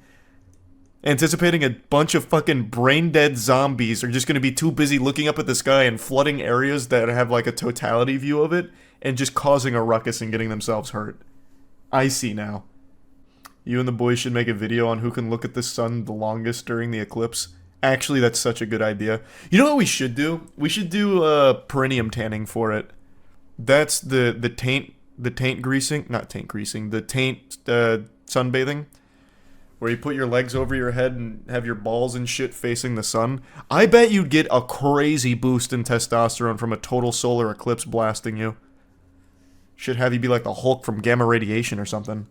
Speaker 2: Anticipating a bunch of fucking brain-dead zombies are just going to be too busy looking up at the sky and flooding areas that have like a totality view of it and just causing a ruckus and getting themselves hurt. I see now. You and the boys should make a video on who can look at the sun the longest during the eclipse. Actually, that's such a good idea. You know what we should do? We should do perineum tanning for it. That's the taint greasing, not taint greasing, the taint sunbathing. where you put your legs over your head and have your balls and shit facing the sun. I bet you'd get a crazy boost in testosterone from a total solar eclipse blasting you. Should have you be like the Hulk from gamma radiation or something.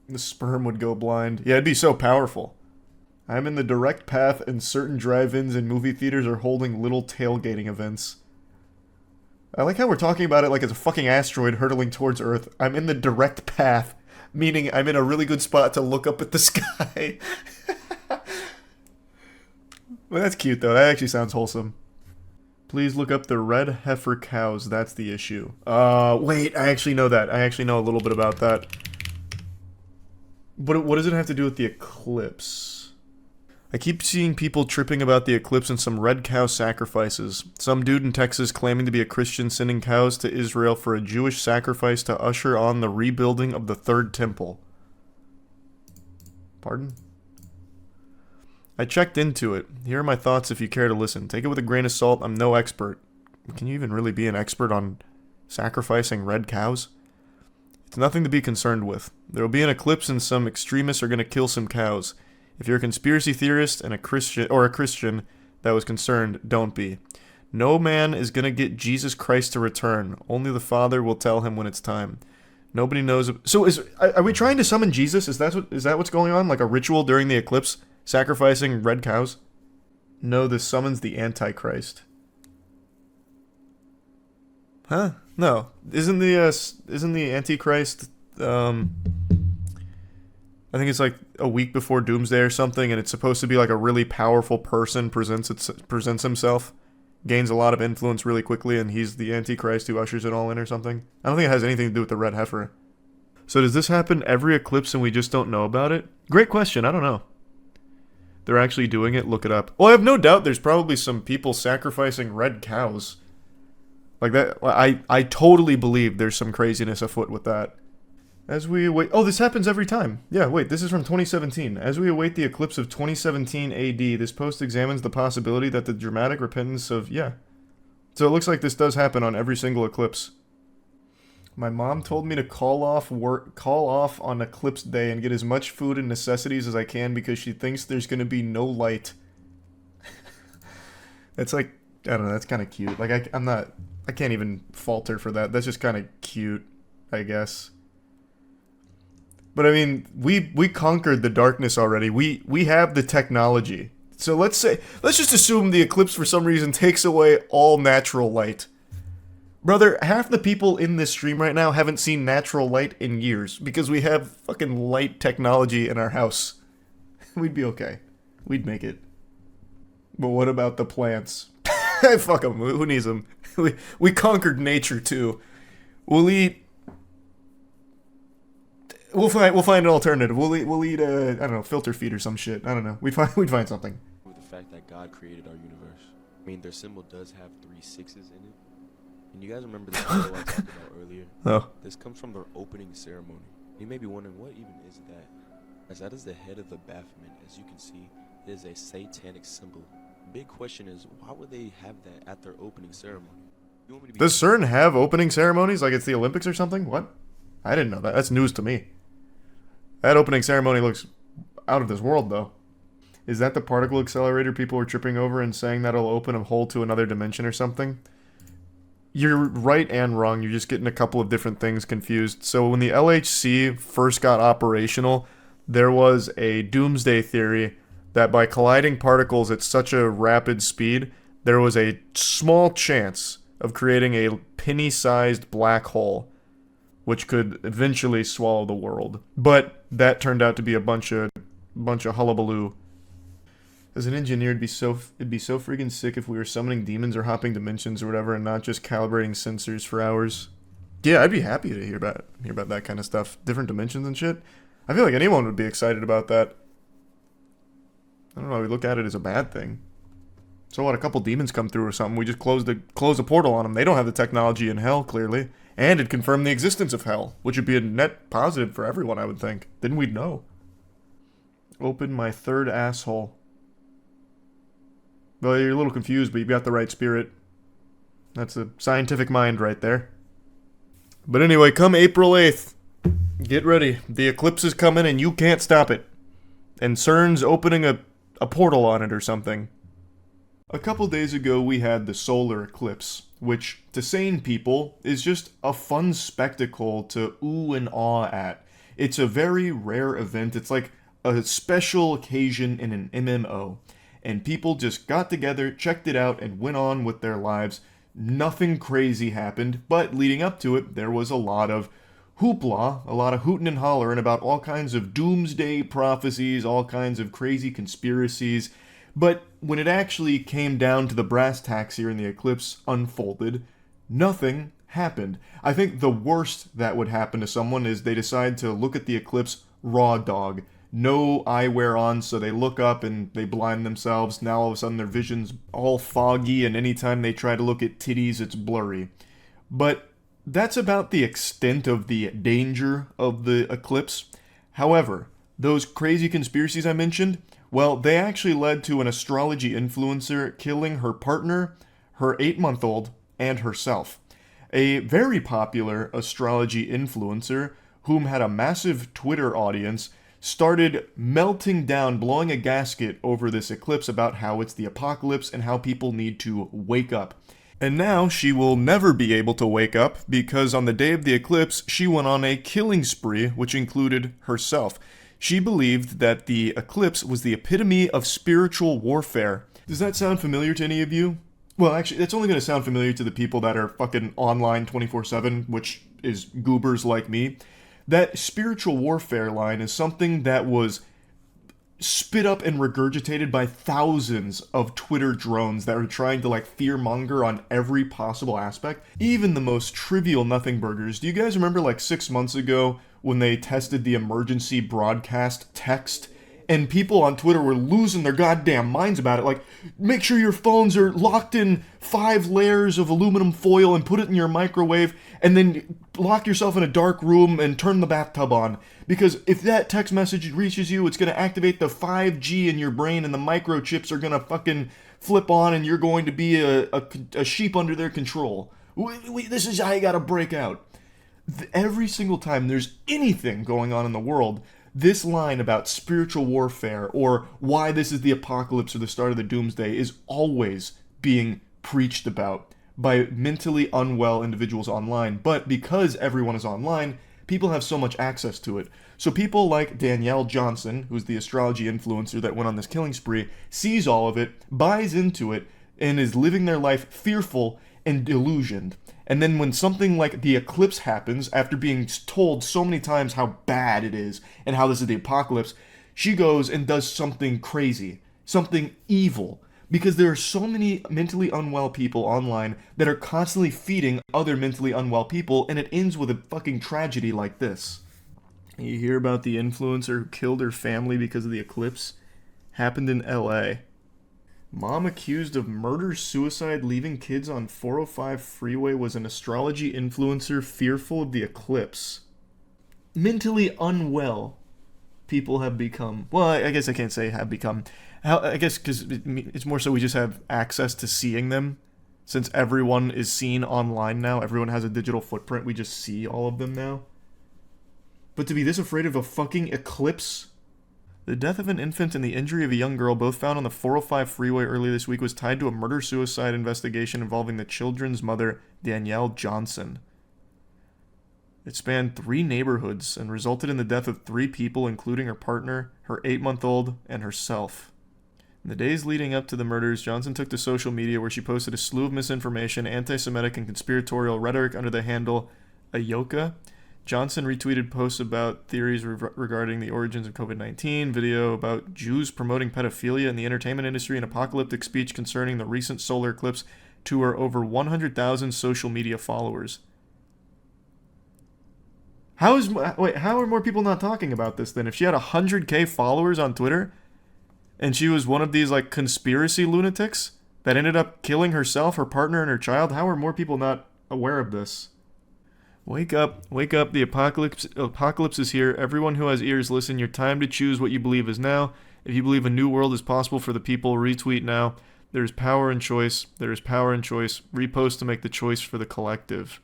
Speaker 2: The sperm would go blind. Yeah, it'd be so powerful. I'm in the direct path, and certain drive-ins and movie theaters are holding little tailgating events. I like how we're talking about it like it's a fucking asteroid hurtling towards Earth. I'm in the direct path, meaning I'm in a really good spot to look up at the sky. Well, that's cute, though. That actually sounds wholesome. Please look up the red heifer cows. That's the issue. Wait, I actually know that. I actually know a little bit about that. What does it have to do with the eclipse? I keep seeing people tripping about the eclipse and some red cow sacrifices. Some dude in Texas claiming to be a Christian sending cows to Israel for a Jewish sacrifice to usher on the rebuilding of the Third Temple. Pardon? I checked into it. Here are my thoughts if you care to listen. Take it with a grain of salt. I'm no expert. Can you even really be an expert on sacrificing red cows? It's nothing to be concerned with. There will be an eclipse and some extremists are going to kill some cows. If you're a conspiracy theorist and a Christian that was concerned, don't be. No man is going to get Jesus Christ to return. Only the Father will tell him when it's time. Nobody knows. So are we trying to summon Jesus? Is that what's going on? Like a ritual during the eclipse? Sacrificing red cows? No, this summons the Antichrist. Huh? No. Isn't the Antichrist I think it's like a week before Doomsday or something, and it's supposed to be like a really powerful person presents himself, gains a lot of influence really quickly, and he's the Antichrist who ushers it all in or something. I don't think it has anything to do with the red heifer. So does this happen every eclipse and we just don't know about it? Great question, I don't know. They're actually doing it, look it up. Well, I have no doubt there's probably some people sacrificing red cows. Like that, I totally believe there's some craziness afoot with that. As we await... Oh, this happens every time. Yeah, wait, this is from 2017. As we await the eclipse of 2017 AD, this post examines the possibility that the dramatic repentance of... Yeah. So it looks like this does happen on every single eclipse. My mom told me to call off on eclipse day and get as much food and necessities as I can because she thinks there's going to be no light. It's like... I don't know, that's kind of cute. Like, I can't even fault her for that. That's just kind of cute, I guess. But I mean, we conquered the darkness already. We have the technology. So let's just assume the eclipse for some reason takes away all natural light. Brother, half the people in this stream right now haven't seen natural light in years because we have fucking light technology in our house. We'd be okay. We'd make it. But what about the plants? Fuck them. Who needs them? We conquered nature too. We'll eat... We'll find an alternative. We'll eat I don't know, filter feed or some shit. I don't know. We'd find something.
Speaker 20: With the fact that God created our universe. I mean, their symbol does have 3 sixes in it. And you guys remember the photo I talked about earlier?
Speaker 2: Oh.
Speaker 20: This comes from their opening ceremony. You may be wondering, what even is that? As that is the head of the Baphomet. As you can see, it is a satanic symbol. The big question is, why would they have that at their opening ceremony? You want me to be...
Speaker 2: Does CERN have opening ceremonies like it's the Olympics or something? What? I didn't know that. That's news to me. That opening ceremony looks out of this world, though. Is that the particle accelerator people were tripping over and saying that'll open a hole to another dimension or something? You're right and wrong. You're just getting a couple of different things confused. So when the LHC first got operational, there was a doomsday theory that by colliding particles at such a rapid speed, there was a small chance of creating a penny-sized black hole, which could eventually swallow the world. But that turned out to be a bunch of hullabaloo. As an engineer, it'd be so freaking sick if we were summoning demons or hopping dimensions or whatever, and not just calibrating sensors for hours. Yeah, I'd be happy to hear about that kind of stuff, different dimensions and shit. I feel like anyone would be excited about that. I don't know. We look at it as a bad thing. So what? A couple demons come through or something. We just close the portal on them. They don't have the technology in hell, clearly. And it confirmed the existence of hell, which would be a net positive for everyone, I would think. Then we'd know. Open my third asshole. Well, you're a little confused, but you've got the right spirit. That's a scientific mind right there. But anyway, come April 8th, get ready. The eclipse is coming and you can't stop it. and CERN's opening a portal on it or something. A couple days ago, we had the solar eclipse, which, to sane people, is just a fun spectacle to ooh and awe at. It's a very rare event. It's like a special occasion in an MMO. And people just got together, checked it out, and went on with their lives. Nothing crazy happened, but leading up to it, there was a lot of hoopla, a lot of hooting and hollering about all kinds of doomsday prophecies, all kinds of crazy conspiracies. But when it actually came down to the brass tacks here and the eclipse unfolded, nothing happened. I think the worst that would happen to someone is they decide to look at the eclipse raw dog. No eyewear on, so they look up and they blind themselves. Now all of a sudden their vision's all foggy, and anytime they try to look at titties, it's blurry. But that's about the extent of the danger of the eclipse. However, those crazy conspiracies I mentioned, well, they actually led to an astrology influencer killing her partner, her 8-month-old, and herself. A very popular astrology influencer, whom had a massive Twitter audience, started melting down, blowing a gasket over this eclipse about how it's the apocalypse and how people need to wake up. And now she will never be able to wake up because on the day of the eclipse, she went on a killing spree, which included herself. She believed that the eclipse was the epitome of spiritual warfare. Does that sound familiar to any of you? Well, actually, it's only going to sound familiar to the people that are fucking online 24/7, which is goobers like me. That spiritual warfare line is something that was spit up and regurgitated by thousands of Twitter drones that were trying to, like, fearmonger on every possible aspect. Even the most trivial nothing burgers. Do you guys remember, like, 6 months ago when they tested the emergency broadcast text? And people on Twitter were losing their goddamn minds about it. Like, make sure your phones are locked in 5 layers of aluminum foil and put it in your microwave, and then lock yourself in a dark room and turn the bathtub on. Because if that text message reaches you, it's going to activate the 5G in your brain, and the microchips are going to fucking flip on, and you're going to be a sheep under their control. This is how you got to break out. Every single time there's anything going on in the world, this line about spiritual warfare or why this is the apocalypse or the start of the doomsday is always being preached about by mentally unwell individuals online. But because everyone is online, people have so much access to it. So people like Danielle Johnson, who's the astrology influencer that went on this killing spree, sees all of it, buys into it, and is living their life fearful and delusioned. And then when something like the eclipse happens, after being told so many times how bad it is and how this is the apocalypse, she goes and does something crazy, something evil. Because there are so many mentally unwell people online that are constantly feeding other mentally unwell people, and it ends with a fucking tragedy like this. You hear about the influencer who killed her family because of the eclipse? Happened in LA. Mom accused of murder-suicide leaving kids on 405 freeway was an astrology influencer fearful of the eclipse. Mentally unwell people have become. Well, I guess I can't say have become. I guess because it's more so we just have access to seeing them. Since everyone is seen online now, everyone has a digital footprint, we just see all of them now. But to be this afraid of a fucking eclipse? The death of an infant and the injury of a young girl, both found on the 405 freeway earlier this week, was tied to a murder-suicide investigation involving the children's mother, Danielle Johnson. It spanned 3 neighborhoods and resulted in the death of 3 people, including her partner, her 8-month-old, and herself. In the days leading up to the murders, Johnson took to social media where she posted a slew of misinformation, anti-Semitic, and conspiratorial rhetoric under the handle Ayoka. Johnson retweeted posts about theories regarding the origins of COVID-19, video about Jews promoting pedophilia in the entertainment industry, and apocalyptic speech concerning the recent solar eclipse to her over 100,000 social media followers. How are more people not talking about this then? If she had 100k followers on Twitter, and she was one of these like conspiracy lunatics that ended up killing herself, her partner, and her child, how are more people not aware of this? Wake up, the apocalypse is here. Everyone who has ears, listen. Your time to choose what you believe is now. If you believe a new world is possible for the people, retweet now. There's power in choice. There is power in choice. Repost to make the choice for the collective.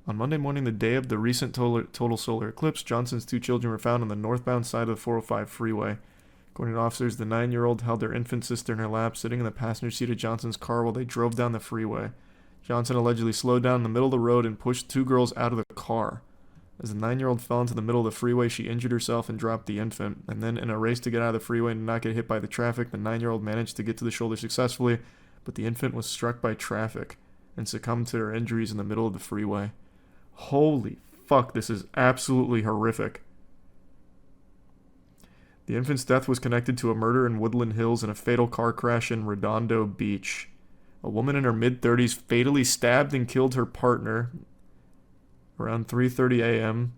Speaker 2: On Monday morning, the day of the recent total solar eclipse, Johnson's 2 children were found on the northbound side of the 405 freeway. According to officers, the 9-year-old held their infant sister in her lap, sitting in the passenger seat of Johnson's car while they drove down the freeway. Johnson allegedly slowed down in the middle of the road and pushed 2 girls out of the car. As the 9-year-old fell into the middle of the freeway, she injured herself and dropped the infant. And then, in a race to get out of the freeway and not get hit by the traffic, the 9-year-old managed to get to the shoulder successfully, but the infant was struck by traffic and succumbed to her injuries in the middle of the freeway. Holy fuck, this is absolutely horrific. The infant's death was connected to a murder in Woodland Hills and a fatal car crash in Redondo Beach. A woman in her mid-30s fatally stabbed and killed her partner around 3:30 a.m.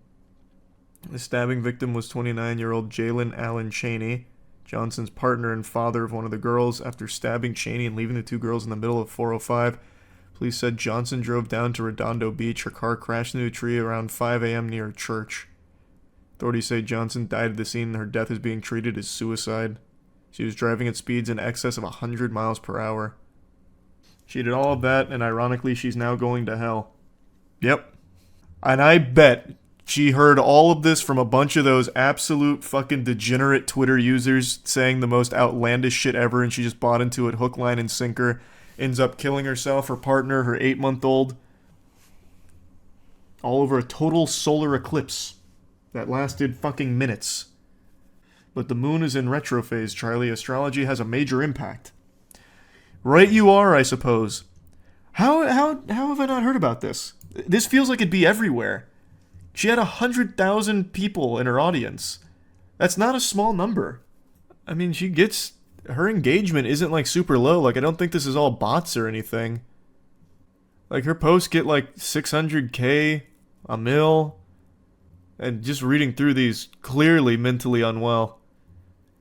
Speaker 2: The stabbing victim was 29-year-old Jalen Allen Cheney, Johnson's partner and father of one of the girls. After stabbing Cheney and leaving the 2 girls in the middle of 405, police said Johnson drove down to Redondo Beach. Her car crashed into a tree around 5 a.m. near a church. Authorities say Johnson died at the scene and her death is being treated as suicide. She was driving at speeds in excess of 100 miles per hour. She did all of that, and ironically, she's now going to hell. Yep. And I bet she heard all of this from a bunch of those absolute fucking degenerate Twitter users saying the most outlandish shit ever, and she just bought into it hook, line, and sinker. Ends up killing herself, her partner, her 8-month-old. All over a total solar eclipse that lasted fucking minutes. But the moon is in retro phase, Charlie. Astrology has a major impact. Right you are, I suppose. How have I not heard about this? This feels like it'd be everywhere. She had 100,000 people in her audience. That's not a small number. I mean, her engagement isn't like super low. Like, I don't think this is all bots or anything. Like, her posts get like 600K, a mil. And just reading through these, clearly mentally unwell.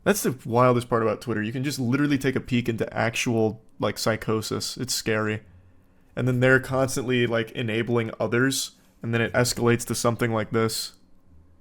Speaker 2: That's the wildest part about Twitter. You can just literally take a peek into actual, like, psychosis. It's scary. And then they're constantly, like, enabling others. And then it escalates to something like this.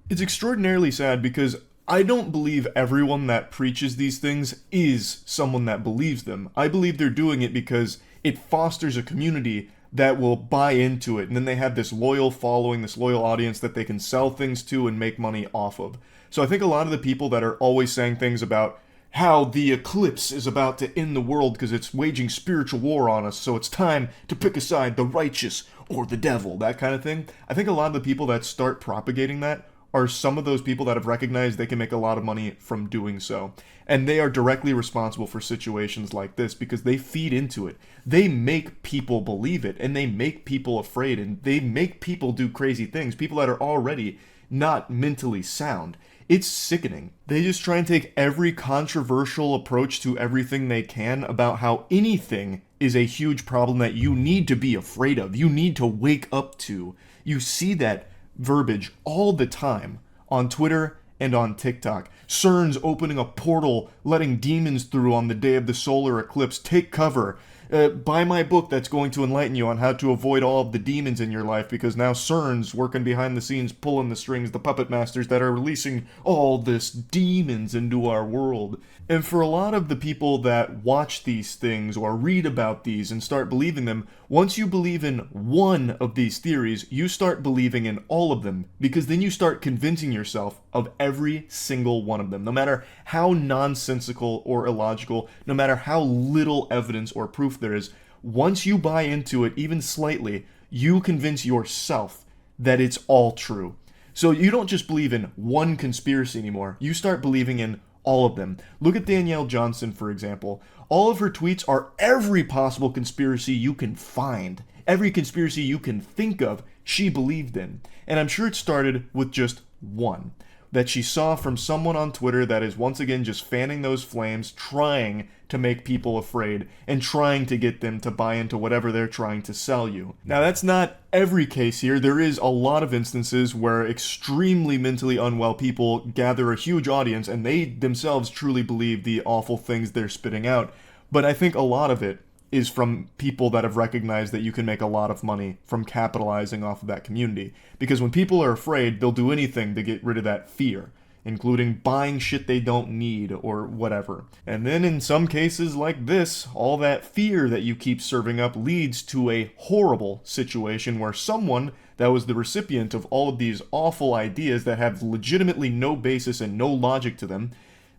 Speaker 2: It's extraordinarily sad because I don't believe everyone that preaches these things is someone that believes them. I believe they're doing it because it fosters a community that will buy into it, and then they have this loyal following, this loyal audience that they can sell things to and make money off of. So I think a lot of the people that are always saying things about how the eclipse is about to end the world because it's waging spiritual war on us, so it's time to pick a side, the righteous or the devil, that kind of thing. I think a lot of the people that start propagating that are some of those people that have recognized they can make a lot of money from doing so. And they are directly responsible for situations like this because they feed into it. They make people believe it, and they make people afraid, and they make people do crazy things, people that are already not mentally sound. It's sickening. They just try and take every controversial approach to everything they can about how anything is a huge problem that you need to be afraid of, you need to wake up to. You see that verbiage all the time on Twitter and on TikTok. CERN's opening a portal, letting demons through on the day of the solar eclipse. Take cover. Buy my book that's going to enlighten you on how to avoid all of the demons in your life, because now CERN's working behind the scenes, pulling the strings, the puppet masters that are releasing all this demons into our world. And for a lot of the people that watch these things or read about these and start believing them, once you believe in one of these theories, you start believing in all of them, because then you start convincing yourself of every single one of them, no matter how nonsensical or illogical, no matter how little evidence or proof there is. Once you buy into it, even slightly, you convince yourself that it's all true. So you don't just believe in one conspiracy anymore. You start believing in all of them. Look at Danielle Johnson, for example. All of her tweets are every possible conspiracy you can find. Every conspiracy you can think of, she believed in. And I'm sure it started with just one that she saw from someone on Twitter that is once again just fanning those flames, trying to make people afraid and trying to get them to buy into whatever they're trying to sell you. Now, that's not every case here. There is a lot of instances where extremely mentally unwell people gather a huge audience and they themselves truly believe the awful things they're spitting out. But I think a lot of it is from people that have recognized that you can make a lot of money from capitalizing off of that community. Because when people are afraid, they'll do anything to get rid of that fear. including buying shit they don't need or whatever. And then in some cases like this, all that fear that you keep serving up leads to a horrible situation where someone that was the recipient of all of these awful ideas that have legitimately no basis and no logic to them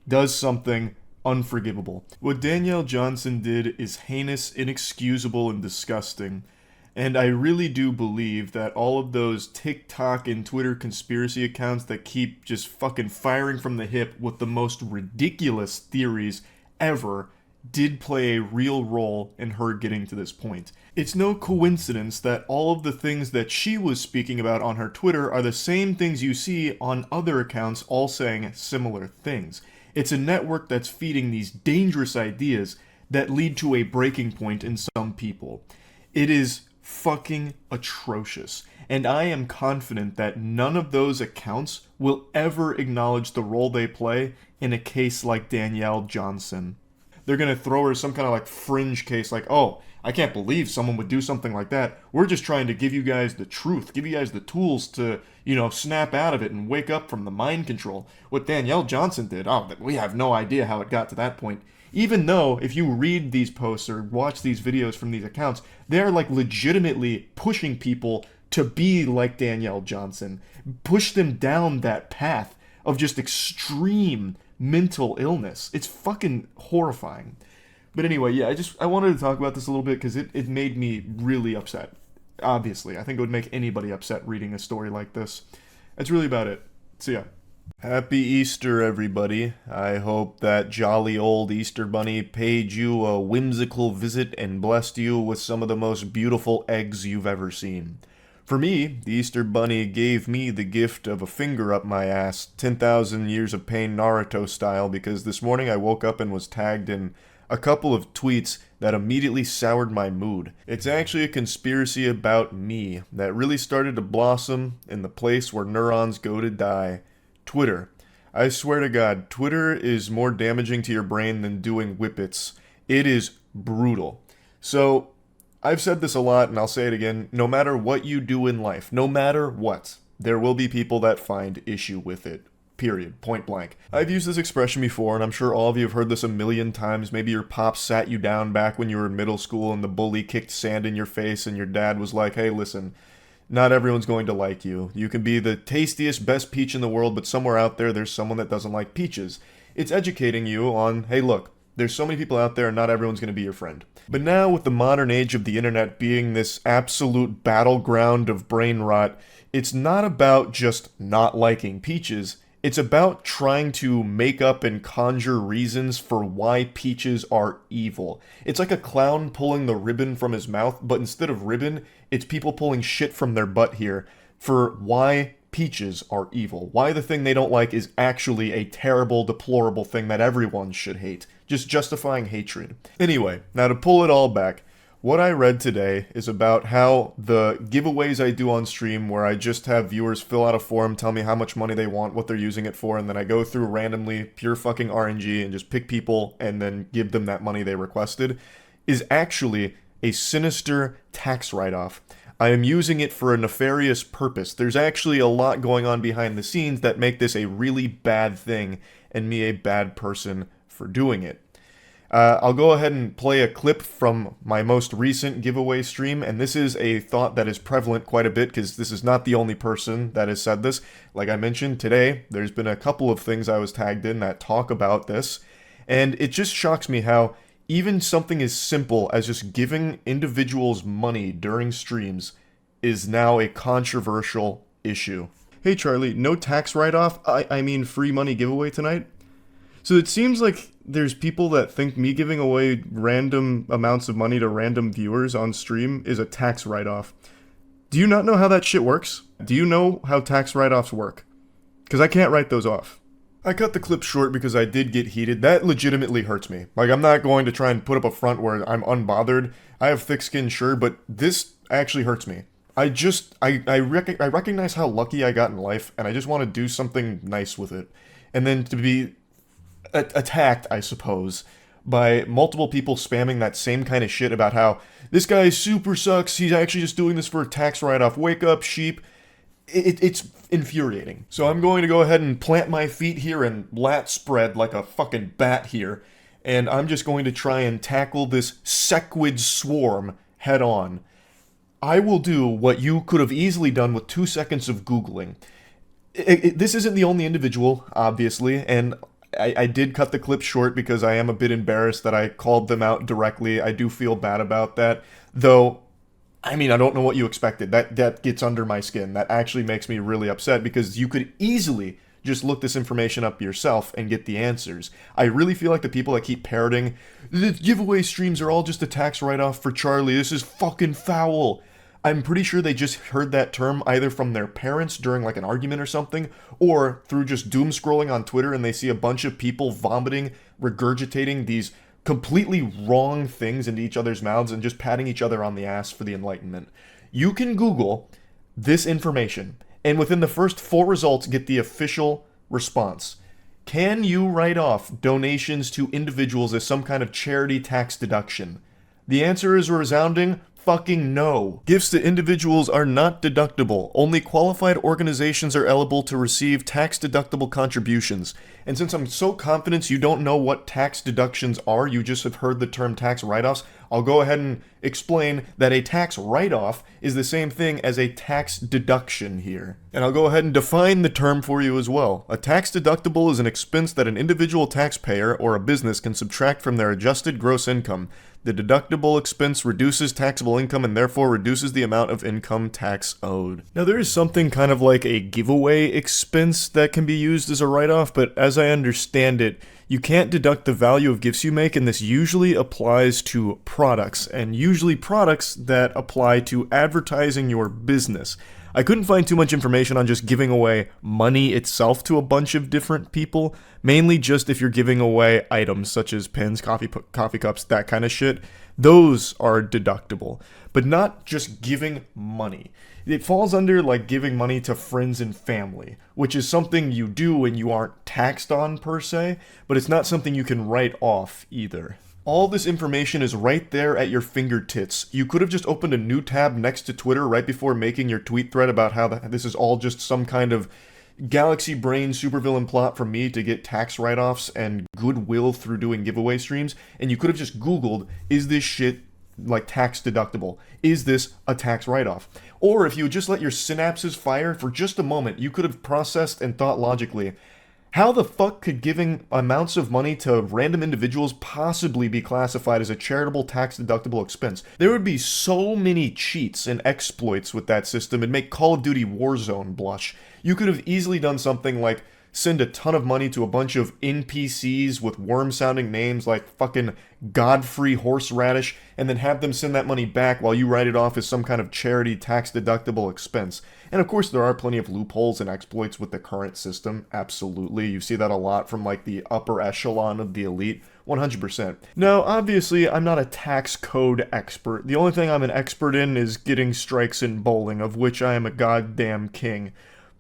Speaker 2: does something unforgivable. What Danielle Johnson did is heinous, inexcusable, and disgusting. And I really do believe that all of those TikTok and Twitter conspiracy accounts that keep just fucking firing from the hip with the most ridiculous theories ever did play a real role in her getting to this point. It's no coincidence that all of the things that she was speaking about on her Twitter are the same things you see on other accounts all saying similar things. It's a network that's feeding these dangerous ideas that lead to a breaking point in some people. It is fucking atrocious. And I am confident that none of those accounts will ever acknowledge the role they play in a case like Danielle Johnson. They're going to throw her some kind of like fringe case like, oh, I can't believe someone would do something like that. We're just trying to give you guys the truth, give you guys the tools to, snap out of it and wake up from the mind control. What Danielle Johnson did, we have no idea how it got to that point. Even though, if you read these posts or watch these videos from these accounts, they're like legitimately pushing people to be like Danielle Johnson. Push them down that path of just extreme mental illness. It's fucking horrifying. But anyway, yeah, I wanted to talk about this a little bit because it made me really upset. Obviously, I think it would make anybody upset reading a story like this. That's really about it. See ya. Happy Easter, everybody. I hope that jolly old Easter Bunny paid you a whimsical visit and blessed you with some of the most beautiful eggs you've ever seen. For me, the Easter Bunny gave me the gift of a finger up my ass, 10,000 years of pain Naruto style, because this morning I woke up and was tagged in a couple of tweets that immediately soured my mood. It's actually a conspiracy about me that really started to blossom in the place where neurons go to die. Twitter. I swear to God, Twitter is more damaging to your brain than doing whippets. It is brutal. So, I've said this a lot and I'll say it again, no matter what you do in life, no matter what, there will be people that find issue with it. Period. Point blank. I've used this expression before, and I'm sure all of you have heard this a million times. Maybe your pops sat you down back when you were in middle school and the bully kicked sand in your face and your dad was like, hey, listen, not everyone's going to like you. You can be the tastiest, best peach in the world, but somewhere out there's someone that doesn't like peaches. It's educating you on, hey, look, there's so many people out there and not everyone's going to be your friend. But now with the modern age of the internet being this absolute battleground of brain rot, it's not about just not liking peaches. It's about trying to make up and conjure reasons for why peaches are evil. It's like a clown pulling the ribbon from his mouth, but instead of ribbon, it's people pulling shit from their butt here for why peaches are evil. Why the thing they don't like is actually a terrible, deplorable thing that everyone should hate. Just justifying hatred. Anyway, now to pull it all back, what I read today is about how the giveaways I do on stream, where I just have viewers fill out a form, tell me how much money they want, what they're using it for, and then I go through randomly, pure fucking RNG, and just pick people and then give them that money they requested, is actually a sinister tax write-off. I am using it for a nefarious purpose. There's actually a lot going on behind the scenes that make this a really bad thing, and me a bad person for doing it. I'll go ahead and play a clip from my most recent giveaway stream, and this is a thought that is prevalent quite a bit because this is not the only person that has said this. Like I mentioned today, there's been a couple of things I was tagged in that talk about this, and it just shocks me how even something as simple as just giving individuals money during streams is now a controversial issue. Hey Charlie, no tax write-off? I mean free money giveaway tonight? So it seems like there's people that think me giving away random amounts of money to random viewers on stream is a tax write-off. Do you not know how that shit works? Do you know how tax write-offs work? Because I can't write those off. I cut the clip short because I did get heated. That legitimately hurts me. Like, I'm not going to try and put up a front where I'm unbothered. I have thick skin, sure, but this actually hurts me. I recognize how lucky I got in life, and I just want to do something nice with it. And then to be attacked, I suppose, by multiple people spamming that same kind of shit about how this guy super sucks, he's actually just doing this for a tax write-off, wake up, sheep. It's infuriating. So I'm going to go ahead and plant my feet here and lat spread like a fucking bat here. And I'm just going to try and tackle this sequid swarm head on. I will do what you could have easily done with 2 seconds of Googling. This isn't the only individual, obviously, and I did cut the clip short because I am a bit embarrassed that I called them out directly. I do feel bad about that, though. I mean, I don't know what you expected. That gets under my skin. That actually makes me really upset because you could easily just look this information up yourself and get the answers. I really feel like the people that keep parroting, the giveaway streams are all just a tax write-off for Charlie. This is fucking foul. I'm pretty sure they just heard that term either from their parents during like an argument or something, or through just doom scrolling on Twitter and they see a bunch of people vomiting, regurgitating these completely wrong things into each other's mouths and just patting each other on the ass for the enlightenment. You can Google this information, and within the first 4 results get the official response. Can you write off donations to individuals as some kind of charity tax deduction? The answer is a resounding fucking no. Gifts to individuals are not deductible. Only qualified organizations are eligible to receive tax-deductible contributions. And since I'm so confident you don't know what tax deductions are, you just have heard the term tax write-offs, I'll go ahead and explain that a tax write-off is the same thing as a tax deduction here. And I'll go ahead and define the term for you as well. A tax deductible is an expense that an individual taxpayer or a business can subtract from their adjusted gross income. The deductible expense reduces taxable income and therefore reduces the amount of income tax owed. Now there is something kind of like a giveaway expense that can be used as a write-off, but as I understand it, you can't deduct the value of gifts you make, and this usually applies to products, and usually products that apply to advertising your business. I couldn't find too much information on just giving away money itself to a bunch of different people, mainly just if you're giving away items such as pens, coffee cups, that kind of shit. Those are deductible, but not just giving money. It falls under like giving money to friends and family, which is something you do and you aren't taxed on per se, but it's not something you can write off either. All this information is right there at your fingertips. You could have just opened a new tab next to Twitter right before making your tweet thread about how this is all just some kind of galaxy brain supervillain plot for me to get tax write-offs and goodwill through doing giveaway streams, and you could have just Googled, is this shit like tax deductible? Is this a tax write-off? Or if you would just let your synapses fire for just a moment, you could have processed and thought logically, how the fuck could giving amounts of money to random individuals possibly be classified as a charitable tax-deductible expense? There would be so many cheats and exploits with that system, it'd make Call of Duty Warzone blush. You could have easily done something like send a ton of money to a bunch of NPCs with worm-sounding names like fucking Godfrey Horseradish, and then have them send that money back while you write it off as some kind of charity tax-deductible expense. And of course there are plenty of loopholes and exploits with the current system, absolutely. You see that a lot from like the upper echelon of the elite, 100%. Now, obviously, I'm not a tax code expert. The only thing I'm an expert in is getting strikes in bowling, of which I am a goddamn king.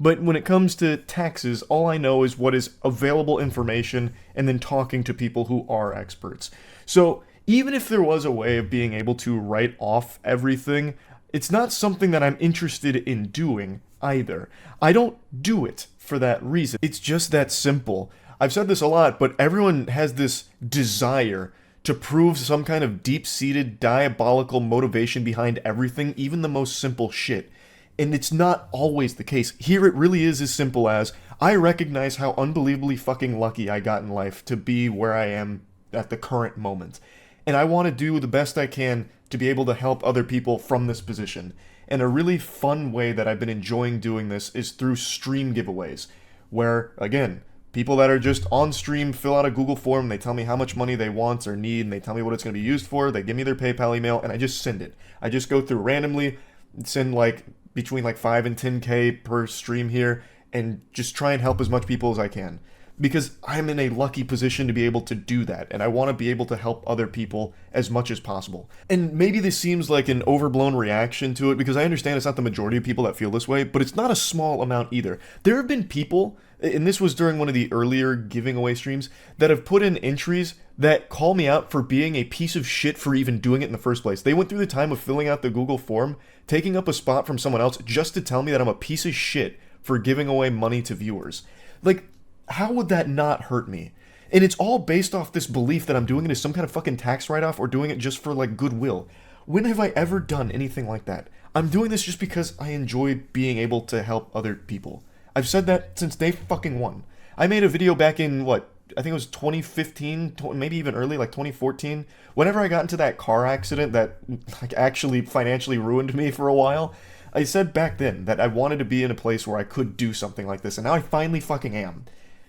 Speaker 2: But when it comes to taxes, all I know is what is available information and then talking to people who are experts. So even if there was a way of being able to write off everything, it's not something that I'm interested in doing either. I don't do it for that reason. It's just that simple. I've said this a lot, but everyone has this desire to prove some kind of deep-seated diabolical motivation behind everything, even the most simple shit. And it's not always the case. Here it really is as simple as, I recognize how unbelievably fucking lucky I got in life to be where I am at the current moment. And I want to do the best I can to be able to help other people from this position. And a really fun way that I've been enjoying doing this is through stream giveaways, where, again, people that are just on stream fill out a Google form, they tell me how much money they want or need, and they tell me what it's going to be used for, they give me their PayPal email, and I just send it. I just go through randomly, send like between like 5 and 10K per stream here, and just try and help as much people as I can. because I'm in a lucky position to be able to do that, and I want to be able to help other people as much as possible. And maybe this seems like an overblown reaction to it, because I understand it's not the majority of people that feel this way, but it's not a small amount either. There have been people, and this was during one of the earlier giving away streams, that have put in entries that call me out for being a piece of shit for even doing it in the first place. They went through the time of filling out the Google form, taking up a spot from someone else just to tell me that I'm a piece of shit for giving away money to viewers. Like, how would that not hurt me? And it's all based off this belief that I'm doing it as some kind of fucking tax write-off or doing it just for, like, goodwill. When have I ever done anything like that? I'm doing this just because I enjoy being able to help other people. I've said that since day fucking one. I made a video back in, what, I think it was 2015, maybe even early, like 2014. Whenever I got into that car accident that, like, actually financially ruined me for a while, I said back then that I wanted to be in a place where I could do something like this, and now I finally fucking am.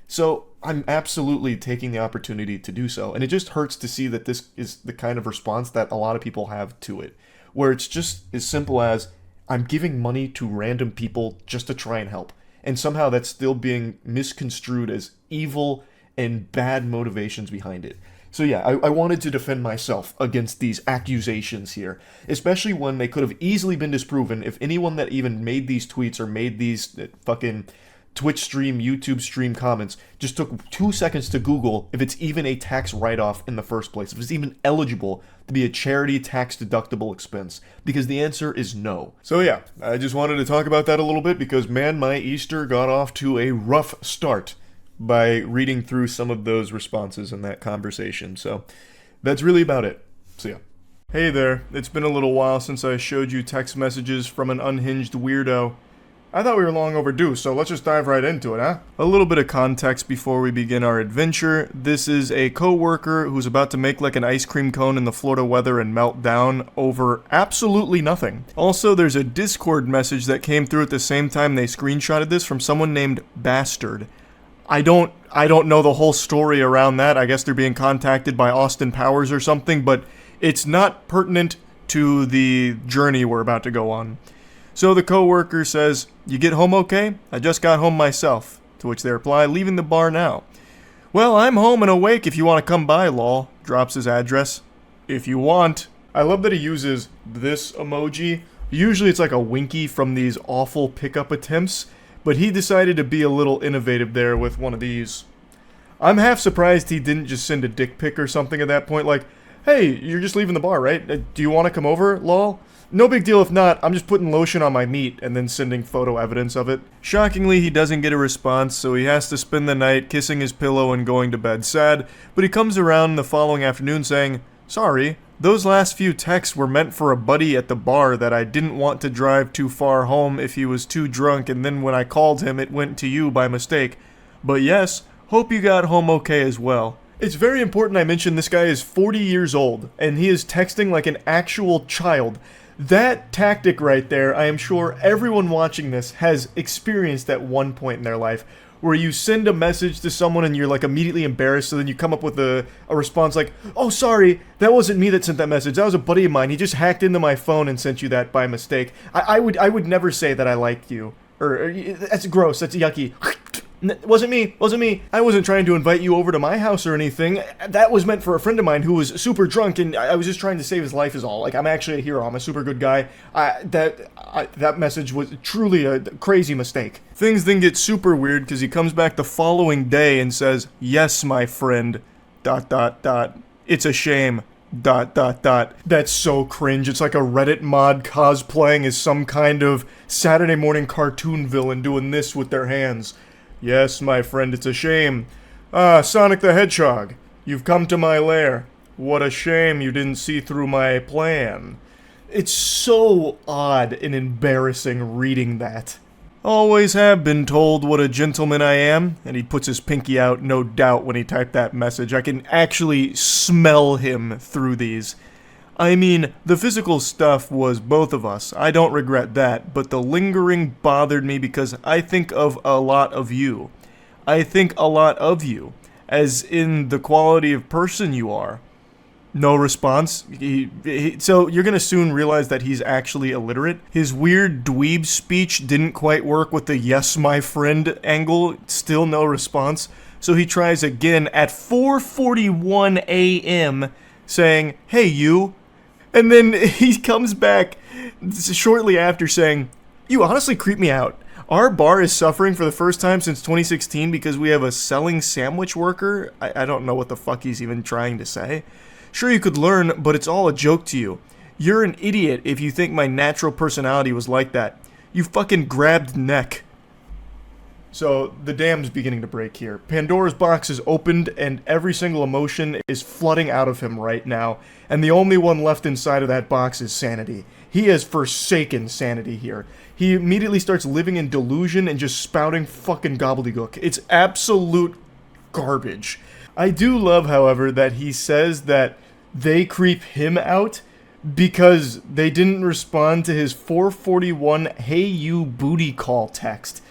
Speaker 2: So I'm absolutely taking the opportunity to do so, and it just hurts to see that this is the kind of response that a lot of people have to it, where it's just as simple as, I'm giving money to random people just to try and help, and somehow that's still being misconstrued as evil and bad motivations behind it. So yeah, I wanted to defend myself against these accusations here, especially when they could have easily been disproven if anyone that even made these tweets or made these fucking Twitch stream, YouTube stream comments just took 2 seconds to Google if it's even a tax write-off in the first place, if it's even eligible to be a charity tax-deductible expense, because the answer is no. So yeah, I just wanted to talk about that a little bit because, man, my Easter got off to a rough start by reading through some of those responses in that conversation. So that's really about it. So yeah. Hey there, it's been a little while since I showed you text messages from an unhinged weirdo. I thought we were long overdue, so let's just dive right into it, huh? A little bit of context before we begin our adventure. This is a co-worker who's about to make like an ice cream cone in the Florida weather and melt down over absolutely nothing. Also, there's a Discord message that came through at the same time they screenshotted this from someone named Bastard. I don't know the whole story around that. I guess they're being contacted by Austin Powers or something, but it's not pertinent to the journey we're about to go on. So the co-worker says, "You get home okay? I just got home myself." To which they reply, "Leaving the bar now." "Well, I'm home and awake if you want to come by, lol." Drops his address. "If you want." I love that he uses this emoji. Usually it's like a winky from these awful pickup attempts, but he decided to be a little innovative there with one of these. I'm half surprised he didn't just send a dick pic or something at that point, like, "Hey, you're just leaving the bar, right? Do you want to come over, lol?" No big deal if not, I'm just putting lotion on my meat and then sending photo evidence of it. Shockingly, he doesn't get a response, so he has to spend the night kissing his pillow and going to bed sad, but he comes around the following afternoon saying, "Sorry, those last few texts were meant for a buddy at the bar that I didn't want to drive too far home if he was too drunk, and then when I called him it went to you by mistake. But yes, hope you got home okay as well." It's very important I mention this guy is 40 years old, and he is texting like an actual child. That tactic right there, I am sure everyone watching this has experienced at one point in their life, where you send a message to someone and you're like immediately embarrassed, so then you come up with a response like, "Oh, sorry, that wasn't me that sent that message, that was a buddy of mine, he just hacked into my phone and sent you that by mistake. I would never say that I liked you." Or that's gross, that's yucky. Wasn't me. I wasn't trying to invite you over to my house or anything. That was meant for a friend of mine who was super drunk, and I was just trying to save his life is all. Like, I'm actually a hero. I'm a super good guy. That message was truly a crazy mistake. Things then get super weird because he comes back the following day and says, "Yes, my friend, ... It's a shame, ... That's so cringe. It's like a Reddit mod cosplaying as some kind of Saturday morning cartoon villain doing this with their hands. "Yes, my friend, it's a shame. Ah, Sonic the Hedgehog, you've come to my lair. What a shame you didn't see through my plan." It's so odd and embarrassing reading that. "Always have been told what a gentleman I am," and he puts his pinky out, no doubt, when he typed that message. I can actually smell him through these. I mean, the physical stuff was both of us, I don't regret that, but the lingering bothered me because I think of a lot of you. I think a lot of you, as in the quality of person you are. No response. So you're gonna soon realize that he's actually illiterate. His weird dweeb speech didn't quite work with the "yes, my friend" angle. Still no response. So he tries again at 4:41 a.m. saying, "Hey, you." And then he comes back shortly after saying, "You honestly creep me out. Our bar is suffering for the first time since 2016 because we have a selling sandwich worker." I don't know what the fuck he's even trying to say. "Sure, you could learn, but it's all a joke to you. You're an idiot if you think my natural personality was like that. You fucking grabbed neck." So the dam's beginning to break here. Pandora's box is opened and every single emotion is flooding out of him right now. And the only one left inside of that box is sanity. He has forsaken sanity here. He immediately starts living in delusion and just spouting fucking gobbledygook. It's absolute garbage. I do love, however, that he says that they creep him out because they didn't respond to his 441 "Hey you booty call" text.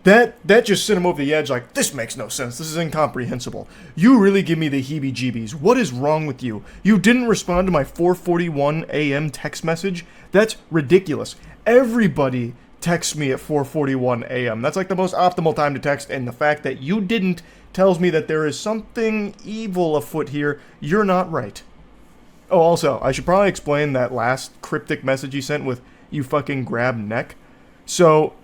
Speaker 2: That just sent him over the edge like, this makes no sense, this is incomprehensible. You really give me the heebie-jeebies. What is wrong with you? You didn't respond to my 4:41 a.m. text message? That's ridiculous. Everybody texts me at 4:41 a.m. That's like the most optimal time to text, and the fact that you didn't tells me that there is something evil afoot here. You're not right. Oh, also, I should probably explain that last cryptic message he sent with, "You fucking grab neck." So,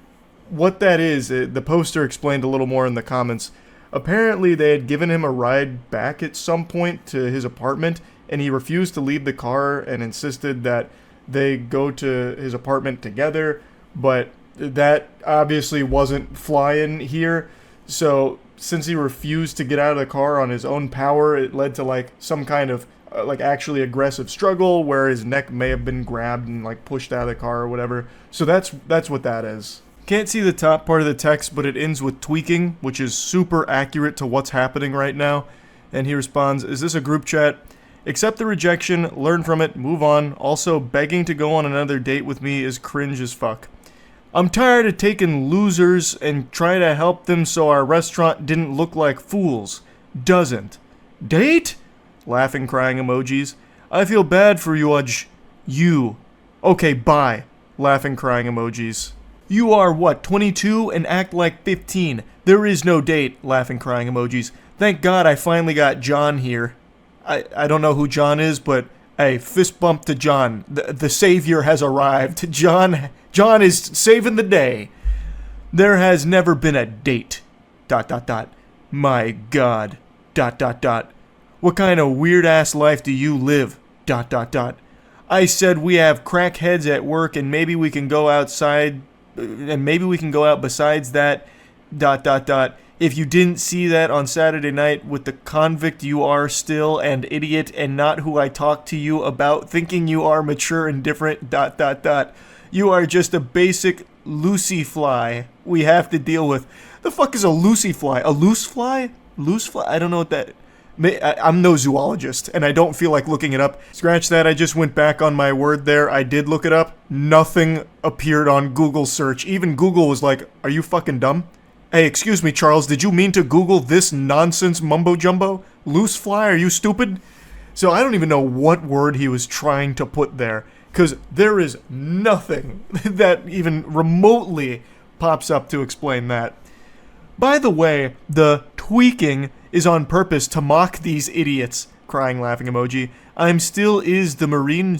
Speaker 2: what that is, the poster explained a little more in the comments. Apparently, they had given him a ride back at some point to his apartment, and he refused to leave the car and insisted that they go to his apartment together, but that obviously wasn't flying here. So, since he refused to get out of the car on his own power, it led to, like, some kind of, like, actually aggressive struggle where his neck may have been grabbed and, like, pushed out of the car or whatever. So that's what that is. Can't see the top part of the text, but it ends with tweaking, which is super accurate to what's happening right now. And he responds, "Is this a group chat? Accept the rejection, learn from it, move on. Also, begging to go on another date with me is cringe as fuck. I'm tired of taking losers and try to help them so our restaurant didn't look like fools. Doesn't. Date?" Laughing, crying emojis. "I feel bad for you, you. Okay, bye." Laughing, crying emojis. "You are, what, 22 and act like 15. There is no date." Laughing, crying emojis. "Thank God I finally got John here." I don't know who John is, but hey, fist bump to John. The savior has arrived. John is saving the day. "There has never been a date. ... My God. ... What kind of weird-ass life do you live? ... I said we have crackheads at work and maybe we can go outside... and maybe we can go out besides that... If you didn't see that on Saturday night with the convict you are still and idiot and not who I talked to you about thinking you are mature and different... You are just a basic Lucy fly we have to deal with." The fuck is a Lucy fly? A loose fly? Loose fly? I don't know what that... I'm no zoologist, and I don't feel like looking it up. Scratch that, I just went back on my word there. I did look it up. Nothing appeared on Google search. Even Google was like, "Are you fucking dumb? Hey, excuse me, Charles, did you mean to Google this nonsense mumbo-jumbo? Loose fly, are you stupid?" So I don't even know what word he was trying to put there, because there is nothing that even remotely pops up to explain that. By the way, the tweaking is on purpose to mock these idiots. Crying, laughing emoji. I'm still is the Marine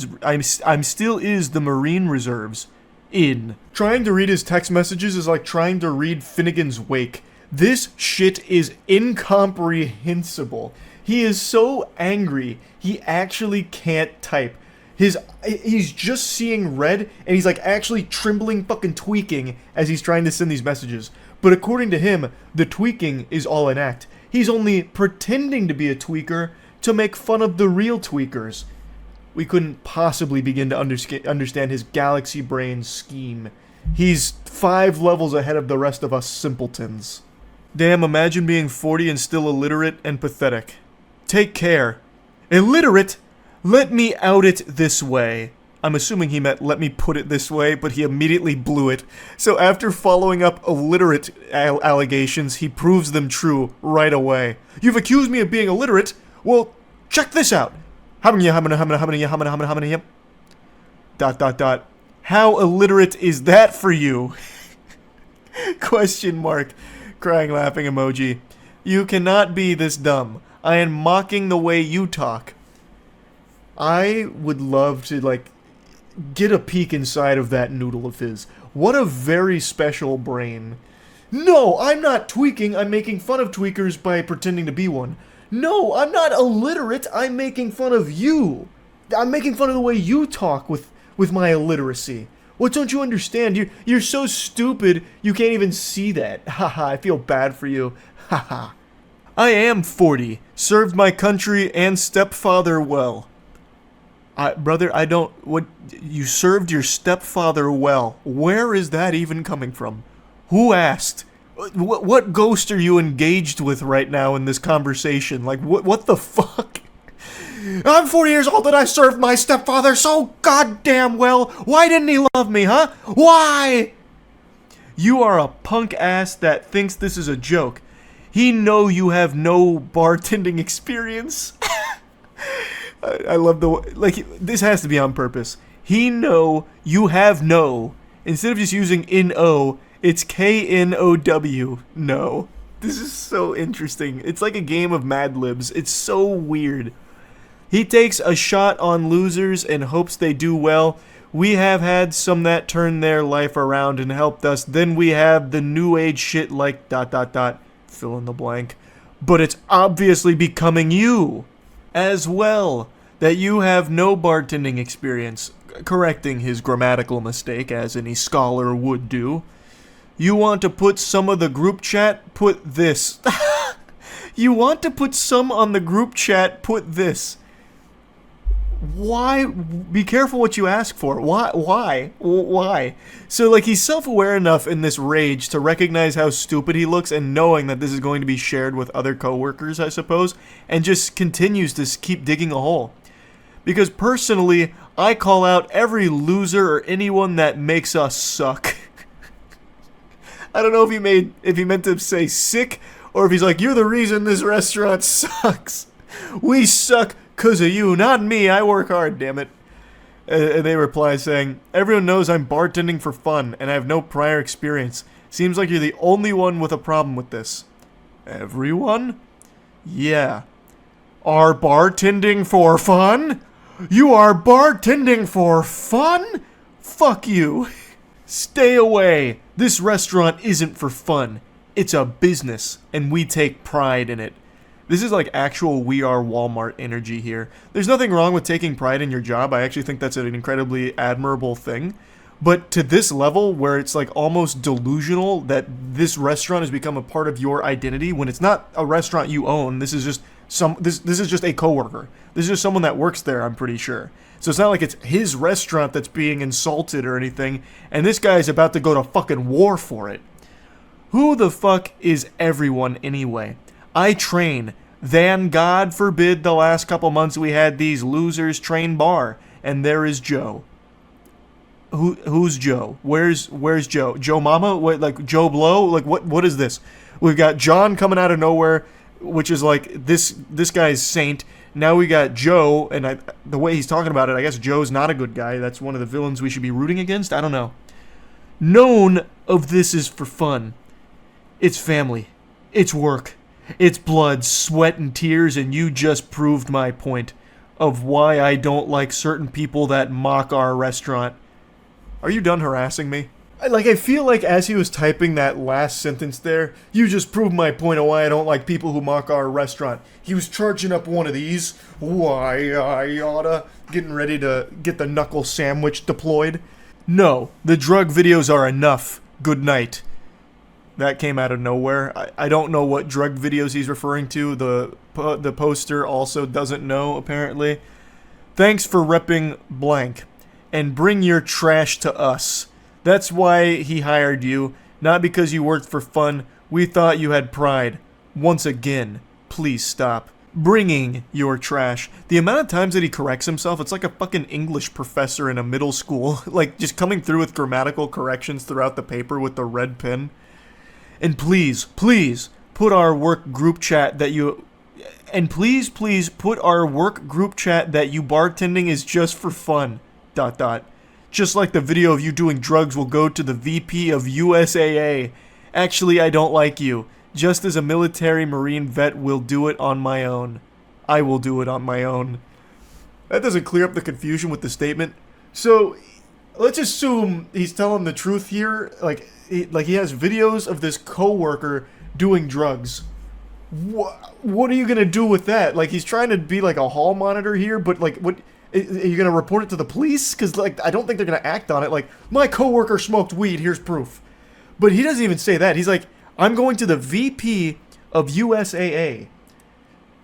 Speaker 2: Reserves. In. Trying to read his text messages is like trying to read Finnegan's Wake. This shit is incomprehensible. He is so angry, he actually can't type. He's just seeing red, and he's like actually trembling, fucking tweaking as he's trying to send these messages. But according to him, the tweaking is all an act. He's only pretending to be a tweaker to make fun of the real tweakers. We couldn't possibly begin to understand his galaxy brain scheme. He's 5 levels ahead of the rest of us simpletons. Damn, imagine being 40 and still illiterate and pathetic. Take care. Illiterate? Let me out it this way. I'm assuming he meant let me put it this way, but he immediately blew it. So after following up illiterate allegations, he proves them true right away. You've accused me of being illiterate? Well, check this out. How illiterate is that for you? Question mark. Crying, laughing emoji. You cannot be this dumb. I am mocking the way you talk. I would love to, like, get a peek inside of that noodle of his. What a very special brain. No, I'm not tweaking. I'm making fun of tweakers by pretending to be one. No, I'm not illiterate. I'm making fun of you. I'm making fun of the way you talk with my illiteracy. What don't you understand? You're so stupid, you can't even see that. Haha, I feel bad for you. Haha. I am 40. Served my country and stepfather well. Brother, I don't... What? You served your stepfather well. Where is that even coming from? Who asked? What ghost are you engaged with right now in this conversation? Like, what the fuck? I'm 40 years old and I served my stepfather so goddamn well. Why didn't he love me, huh? Why? You are a punk ass that thinks this is a joke. He know you have no bartending experience. I love the... Like, this has to be on purpose. He know you have no. Instead of just using N-O, it's K-N-O-W. No. This is so interesting. It's like a game of Mad Libs. It's so weird. He takes a shot on losers and hopes they do well. We have had some that turned their life around and helped us. Then we have the new age shit like ... Fill in the blank. But it's obviously becoming you as well. That you have no bartending experience. Correcting his grammatical mistake as any scholar would do. You want to put some of the group chat? Put this. You want to put some on the group chat? Put this. Why? Be careful what you ask for. Why? So, like, he's self-aware enough in this rage to recognize how stupid he looks and knowing that this is going to be shared with other coworkers, I suppose, and just continues to keep digging a hole. Because personally, I call out every loser or anyone that makes us suck. I don't know if he meant to say sick, or if he's like, you're the reason this restaurant sucks. We suck 'cause of you, not me. I work hard, damn it. And they reply saying, everyone knows I'm bartending for fun, and I have no prior experience. Seems like you're the only one with a problem with this. Everyone? Yeah. Are bartending for fun? You are bartending for fun? Fuck you. Stay away. This restaurant isn't for fun. It's a business, and we take pride in it. This is like actual We Are Walmart energy here. There's nothing wrong with taking pride in your job. I actually think that's an incredibly admirable thing. But to this level, where it's like almost delusional that this restaurant has become a part of your identity, when it's not a restaurant you own, this is just this is just a coworker. This is just someone that works there, I'm pretty sure. So it's not like it's his restaurant that's being insulted or anything, and this guy is about to go to fucking war for it. Who the fuck is everyone anyway? I train. Then, God forbid, the last couple months we had these losers train bar, and there is Joe. Who's Joe? Where's Joe? Joe Mama? What, like Joe Blow? Like what is this? We've got John coming out of nowhere, which is like this guy's saint. Now we got Joe, and the way he's talking about it, I guess Joe's not a good guy. That's one of the villains we should be rooting against. I don't know. None of this is for fun. It's family. It's work. It's blood, sweat, and tears, and you just proved my point of why I don't like certain people that mock our restaurant. Are you done harassing me? I feel like as he was typing that last sentence there, you just proved my point of why I don't like people who mock our restaurant. He was charging up one of these. Why I oughta. Getting ready to get the knuckle sandwich deployed. No, the drug videos are enough. Good night. That came out of nowhere. I don't know what drug videos he's referring to. The poster also doesn't know, apparently. Thanks for repping blank. And bring your trash to us. That's why he hired you. Not because you worked for fun. We thought you had pride. Once again, please stop. Bringing your trash. The amount of times that he corrects himself, it's like a fucking English professor in a middle school. Like, just coming through with grammatical corrections throughout the paper with the red pen. And please, please, put our work group chat that you... And please, please, put our work group chat that you bartending is just for fun. ... Just like the video of you doing drugs will go to the VP of USAA. Actually, I don't like you. just as a military Marine vet will do it on my own. I will do it on my own. That doesn't clear up the confusion with the statement. So, let's assume he's telling the truth here. Like he has videos of this coworker doing drugs. What are you gonna do with that? Like, he's trying to be like a hall monitor here, but like, what? Are you gonna report it to the police? Because like, I don't think they're gonna act on it. Like, my coworker smoked weed. Here's proof. But he doesn't even say that. He's like, I'm going to the VP of USAA.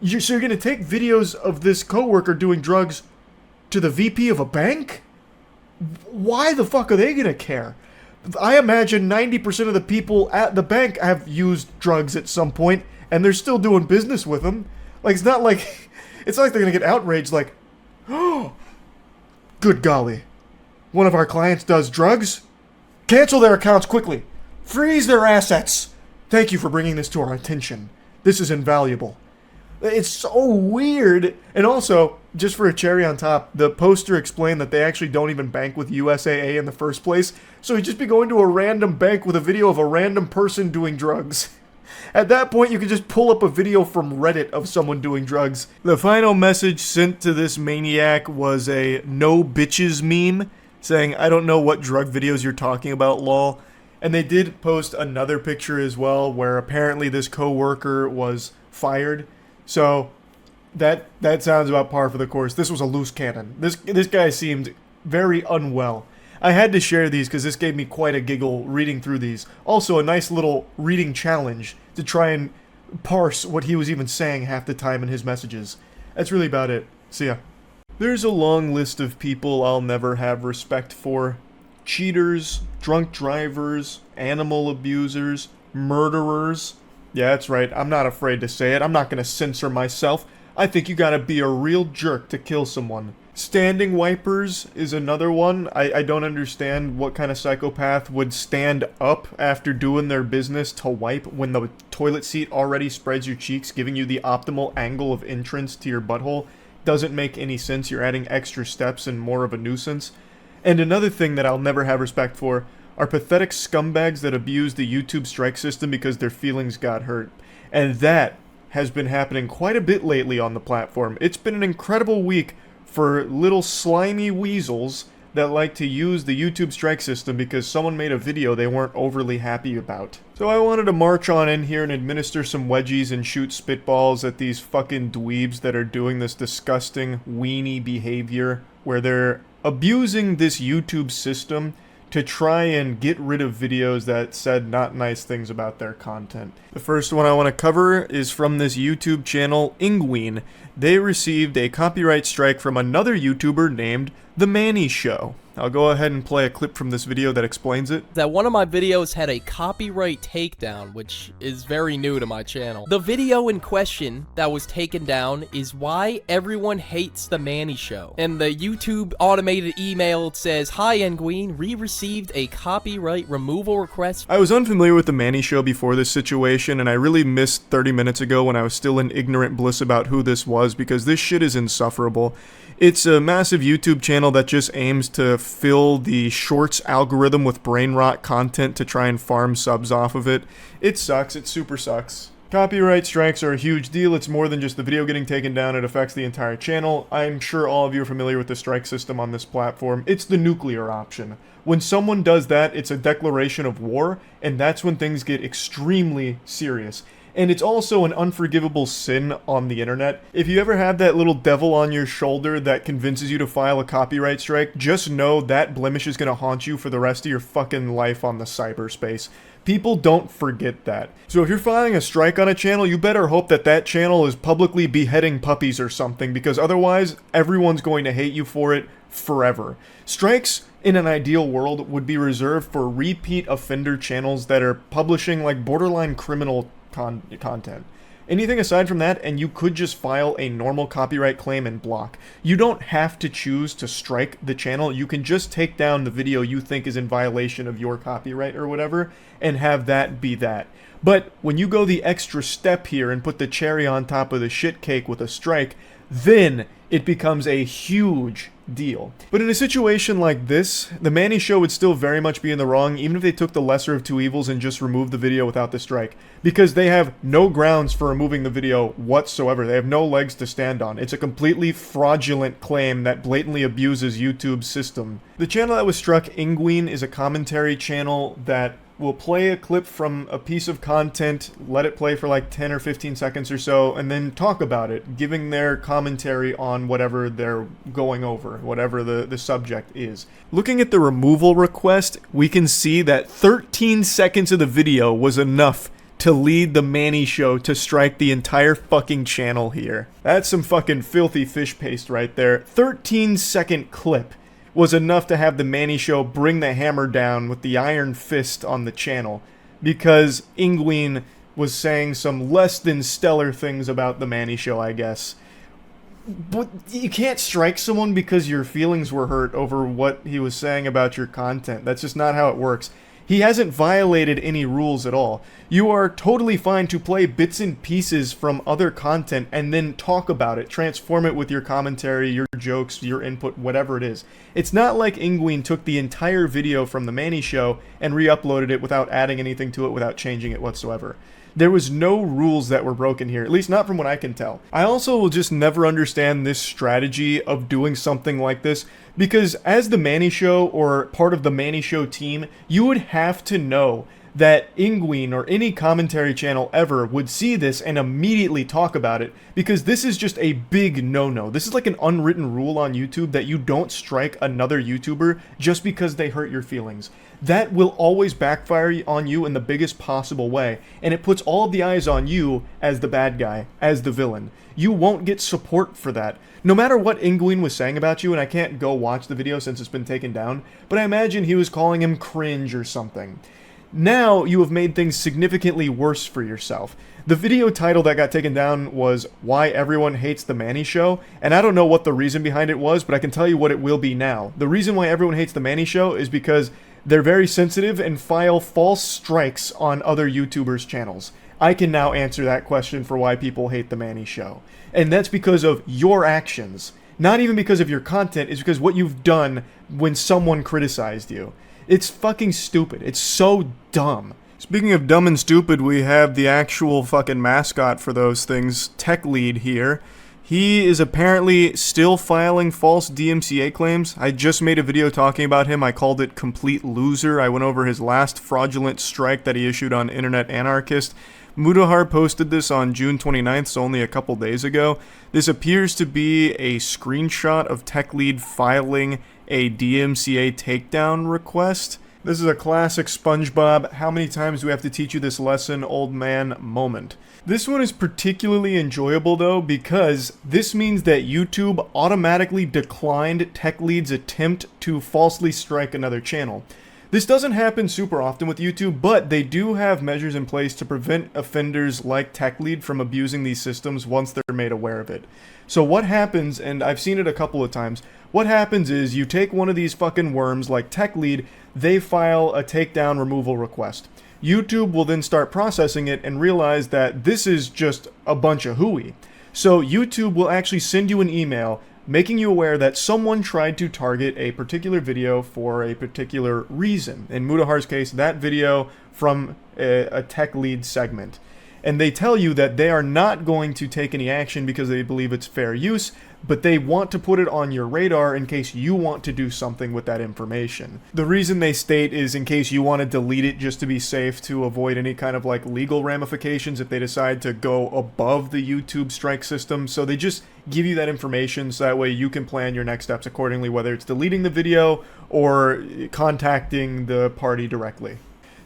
Speaker 2: So you're gonna take videos of this coworker doing drugs to the VP of a bank? Why the fuck are they gonna care? I imagine 90% of the people at the bank have used drugs at some point, and they're still doing business with them. Like, it's not like they're gonna get outraged like, oh, good golly, one of our clients does drugs? Cancel their accounts quickly. Freeze their assets. Thank you for bringing this to our attention. This is invaluable. It's so weird. And also, just for a cherry on top, the poster explained that they actually don't even bank with USAA in the first place. So he'd just be going to a random bank with a video of a random person doing drugs. At that point, you could just pull up a video from Reddit of someone doing drugs. The final message sent to this maniac was a no bitches meme, saying, I don't know what drug videos you're talking about, lol. And they did post another picture as well, where apparently this coworker was fired. So that sounds about par for the course. This was a loose cannon. This guy seemed very unwell. I had to share these because this gave me quite a giggle reading through these. Also, a nice little reading challenge to try and parse what he was even saying half the time in his messages. That's really about it. See ya. There's a long list of people I'll never have respect for. Cheaters, drunk drivers, animal abusers, murderers. Yeah, that's right. I'm not afraid to say it. I'm not going to censor myself. I think you gotta be a real jerk to kill someone. Standing wipers is another one. I don't understand what kind of psychopath would stand up after doing their business to wipe when the toilet seat already spreads your cheeks, giving you the optimal angle of entrance to your butthole. Doesn't make any sense. You're adding extra steps and more of a nuisance. And another thing that I'll never have respect for are pathetic scumbags that abuse the YouTube strike system because their feelings got hurt. And that has been happening quite a bit lately on the platform. It's been an incredible week for little slimy weasels that like to use the YouTube strike system because someone made a video they weren't overly happy about. So I wanted to march on in here and administer some wedgies and shoot spitballs at these fucking dweebs that are doing this disgusting weenie behavior where they're abusing this YouTube system to try and get rid of videos that said not nice things about their content. The first one I want to cover is from this YouTube channel, Penguinz0. They received a copyright strike from another YouTuber named The Manny Show. I'll go ahead and play a clip from this video that explains it.
Speaker 21: That one of my videos had a copyright takedown, which is very new to my channel. The video in question that was taken down is why everyone hates The Manny Show. And the YouTube automated email says, "Hi Penguinz, we received a copyright removal request."
Speaker 2: I was unfamiliar with The Manny Show before this situation, and I really missed 30 minutes ago when I was still in ignorant bliss about who this was, because this shit is insufferable. It's a massive YouTube channel that just aims to fill the shorts algorithm with brain rot content to try and farm subs off of it. It sucks. It super sucks. Copyright strikes are a huge deal. It's more than just the video getting taken down. It affects the entire channel. I'm sure all of you are familiar with the strike system on this platform. It's the nuclear option. When someone does that, it's a declaration of war, and that's when things get extremely serious. And it's also an unforgivable sin on the internet. If you ever have that little devil on your shoulder that convinces you to file a copyright strike, just know that blemish is gonna haunt you for the rest of your fucking life on the cyberspace. People don't forget that. So if you're filing a strike on a channel, you better hope that that channel is publicly beheading puppies or something, because otherwise, everyone's going to hate you for it forever. Strikes, in an ideal world, would be reserved for repeat offender channels that are publishing like borderline criminal content. Anything aside from that, and you could just file a normal copyright claim and block. You don't have to choose to strike the channel. You can just take down the video you think is in violation of your copyright or whatever, and have that be that. But when you go the extra step here and put the cherry on top of the shit cake with a strike,
Speaker 1: then it becomes a huge deal. But in a situation like this, the Manny Show would still very much be in the wrong, even if they took the lesser of two evils and just removed the video without the strike, because they have no grounds for removing the video whatsoever. They have no legs to stand on. It's a completely fraudulent claim that blatantly abuses YouTube's system. The channel that was struck, Penguinz, is a commentary channel that will play a clip from a piece of content, let it play for like 10 or 15 seconds or so, and then talk about it, giving their commentary on whatever they're going over, whatever the subject is. Looking at the removal request, we can see that 13 seconds of the video was enough to lead the Manny Show to strike the entire fucking channel here. That's some fucking filthy fish paste right there. 13-second clip was enough to have the Manny Show bring the hammer down with the iron fist on the channel, because Penguinz was saying some less than stellar things about the Manny Show, I guess. But you can't strike someone because your feelings were hurt over what he was saying about your content. That's just not how it works. He hasn't violated any rules at all. You are totally fine to play bits and pieces from other content and then talk about it, transform it with your commentary, your jokes, your input, whatever it is. It's not like Penguinz took the entire video from the Manny Show and re-uploaded it without adding anything to it, without changing it whatsoever. There was no rules that were broken here, at least not from what I can tell. I also will just never understand this strategy of doing something like this, because as the Manny Show or part of the Manny Show team, you would have to know that Penguinz or any commentary channel ever would see this and immediately talk about it, because this is just a big no-no. This is like an unwritten rule on YouTube that you don't strike another YouTuber just because they hurt your feelings. That will always backfire on you in the biggest possible way, and it puts all of the eyes on you as the bad guy, as the villain. You won't get support for that. No matter what Penguinz was saying about you, and I can't go watch the video since it's been taken down, but I imagine he was calling him cringe or something. Now you have made things significantly worse for yourself. The video title that got taken down was Why Everyone Hates the Manny Show, and I don't know what the reason behind it was, but I can tell you what it will be now. The reason why everyone hates the Manny Show is because they're very sensitive and file false strikes on other YouTubers' channels. I can now answer that question for why people hate the Manny Show. And that's because of your actions. Not even because of your content, it's because what you've done when someone criticized you. It's fucking stupid. It's so dumb. Speaking of dumb and stupid, we have the actual fucking mascot for those things, Tech Lead here. He is apparently still filing false DMCA claims. I just made a video talking about him. I called it Complete Loser. I went over his last fraudulent strike that he issued on Internet Anarchist. Mudahar posted this on June 29th, so only a couple days ago. This appears to be a screenshot of Tech Lead filing a DMCA takedown request. This is a classic SpongeBob, how many times do we have to teach you this lesson, old man moment. This one is particularly enjoyable though, because this means that YouTube automatically declined Tech Lead's attempt to falsely strike another channel. This doesn't happen super often with YouTube, but they do have measures in place to prevent offenders like Tech Lead from abusing these systems once they're made aware of it. So what happens, and I've seen it a couple of times, what happens is you take one of these fucking worms like Tech Lead, they file a takedown removal request. YouTube will then start processing it and realize that this is just a bunch of hooey. So YouTube will actually send you an email making you aware that someone tried to target a particular video for a particular reason. In Mudahar's case, that video from a Tech Lead segment. And they tell you that they are not going to take any action because they believe it's fair use, but they want to put it on your radar in case you want to do something with that information. The reason they state is in case you want to delete it just to be safe, to avoid any kind of like legal ramifications if they decide to go above the YouTube strike system. So they just give you that information so that way you can plan your next steps accordingly, whether it's deleting the video or contacting the party directly.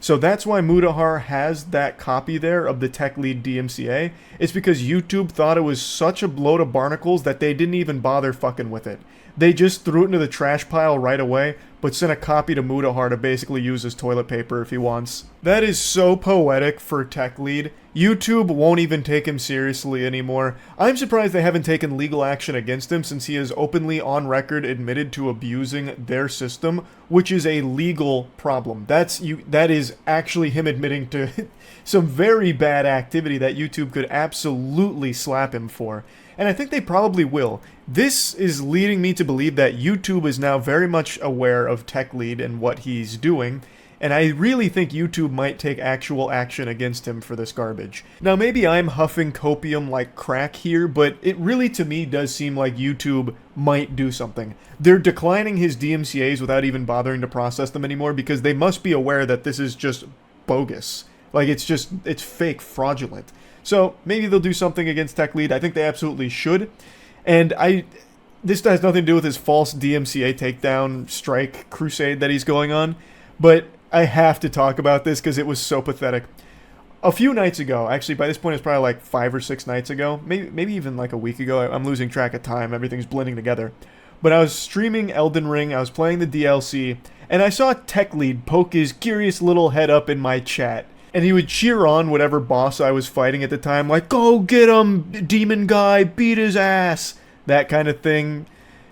Speaker 1: So that's why Mudahar has that copy there of the Tech Lead DMCA. It's because YouTube thought it was such a load of barnacles that they didn't even bother fucking with it. They just threw it into the trash pile right away, but sent a copy to Mudahar to basically use as toilet paper if he wants. That is so poetic for Tech Lead. YouTube won't even take him seriously anymore. I'm surprised they haven't taken legal action against him since he has openly on record admitted to abusing their system, which is a legal problem. That is actually him admitting to some very bad activity that YouTube could absolutely slap him for.
Speaker 2: and I think they probably will. This is leading me to believe that YouTube is now very much aware of Tech Lead and what he's doing, and I really think YouTube might take actual action against him for this garbage. Now, maybe I'm huffing copium like crack here, but it really to me does seem like YouTube might do something. They're declining his DMCAs without even bothering to process them anymore because they must be aware that this is just bogus. Like, it's fake, fraudulent. So maybe they'll do something against Tech Lead. I think they absolutely should. And this has nothing to do with his false DMCA takedown strike crusade that he's going on, but I have to talk about this because it was so pathetic. A few nights ago, actually by this point it's probably like 5 or 6 nights ago, maybe even like a week ago, I'm losing track of time, everything's blending together. But I was streaming Elden Ring, I was playing the DLC, and I saw Tech Lead poke his curious little head up in my chat. And he would cheer on whatever boss I was fighting at the time, like, go get him, demon guy, beat his ass, that kind of thing.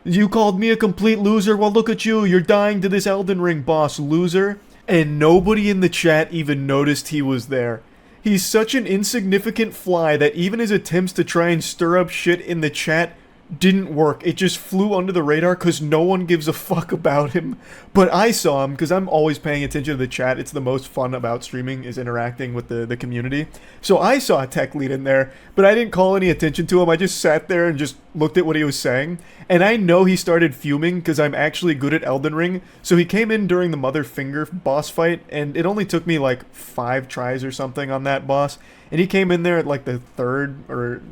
Speaker 2: You called me a complete loser, well look at you, you're dying to this Elden Ring boss, loser. And nobody in the chat even noticed he was there. He's such an insignificant fly that even his attempts to try and stir up shit in the chat didn't work. It just flew under the radar because no one gives a fuck about him. But I saw him because I'm always paying attention to the chat. It's the most fun about streaming is interacting with the community. So I saw a Tech Lead in there, but I didn't call any attention to him. I just sat there and just looked at what he was saying. And I know he started fuming because I'm actually good at Elden Ring. So he came in during the Mother Finger boss fight, and it only took me like 5 tries or something on that boss. And he came in there at like the third or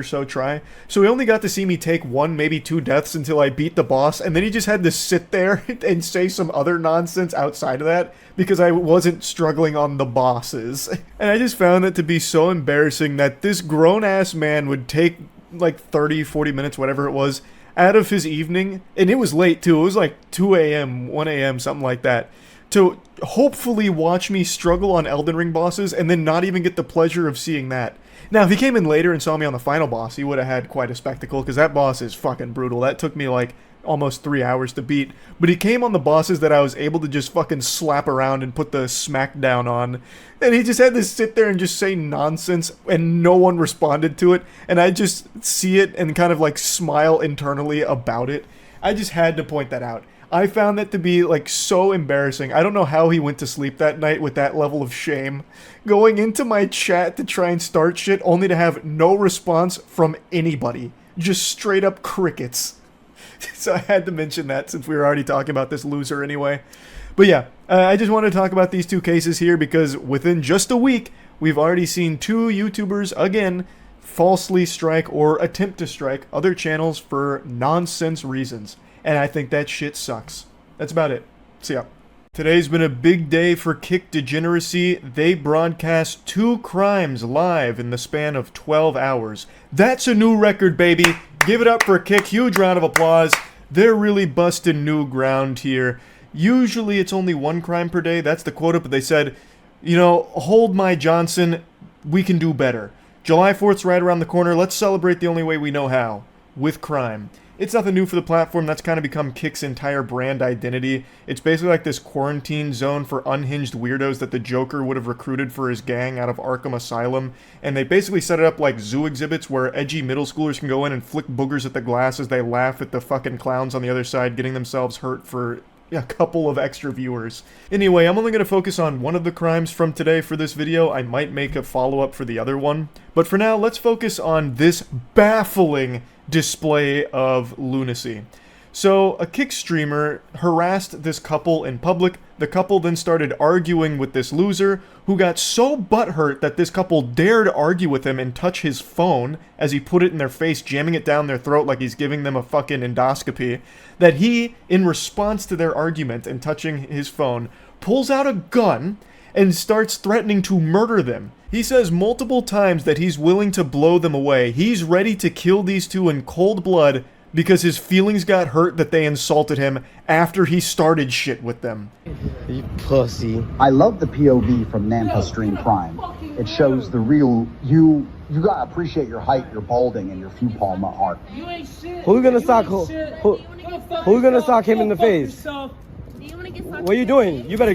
Speaker 2: so try. So he only got to see me take 1, maybe 2 deaths until I beat the boss. And then he just had to sit there and say some other nonsense outside of that because I wasn't struggling on the bosses. And I just found it to be so embarrassing that this grown-ass man would take like 30, 40 minutes, whatever it was, out of his evening. And it was late too. It was like 2 a.m., 1 a.m., something like that. To hopefully watch me struggle on Elden Ring bosses and then not even get the pleasure of seeing that. Now, if he came in later and saw me on the final boss, he would have had quite a spectacle, because that boss is fucking brutal. That took me like almost 3 hours to beat. But he came on the bosses that I was able to just fucking slap around and put the smackdown on. And he just had to sit there and just say nonsense, and no one responded to it. And I just see it and kind of like smile internally about it. I just had to point that out. I found that to be like so embarrassing. I don't know how he went to sleep that night with that level of shame. Going into my chat to try and start shit only to have no response from anybody. Just straight up crickets. So I had to mention that since we were already talking about this loser anyway. But yeah, I just wanted to talk about these 2 cases here because within just a week, we've already seen 2 YouTubers, again, falsely strike or attempt to strike other channels for nonsense reasons. And I think that shit sucks. That's about it. See ya. Today's been a big day for Kick Degeneracy. They broadcast 2 crimes live in the span of 12 hours. That's a new record, baby. Give it up for Kick. Huge round of applause. They're really busting new ground here. Usually it's only 1 crime per day. That's the quota, but they said, you know, hold my Johnson. We can do better. July 4th's right around the corner. Let's celebrate the only way we know how. With crime. It's nothing new for the platform. That's kind of become Kick's entire brand identity. It's basically like this quarantine zone for unhinged weirdos that the Joker would have recruited for his gang out of Arkham Asylum. And they basically set it up like zoo exhibits where edgy middle schoolers can go in and flick boogers at the glass as they laugh at the fucking clowns on the other side getting themselves hurt for a couple of extra viewers. Anyway, I'm only going to focus on one of the crimes from today for this video. I might make a follow-up for the other one. But for now, let's focus on this baffling display of lunacy. So, a Kick streamer harassed this couple in public. The couple then started arguing with this loser, who got so butthurt that this couple dared argue with him and touch his phone as he put it in their face, jamming it down their throat like he's giving them a fucking endoscopy, that he, in response to their argument and touching his phone, pulls out a gun and starts threatening to murder them. He says multiple times that he's willing to blow them away. He's ready to kill these 2 in cold blood because his feelings got hurt that they insulted him after he started shit with them.
Speaker 3: You pussy.
Speaker 22: I love the POV from Nampa Stream Prime. It shows the real you. You gotta appreciate your height, your balding, and your few palm art.
Speaker 3: Who's gonna sock who's gonna sock him in the face? What are you doing? You better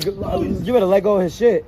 Speaker 3: let go of his shit.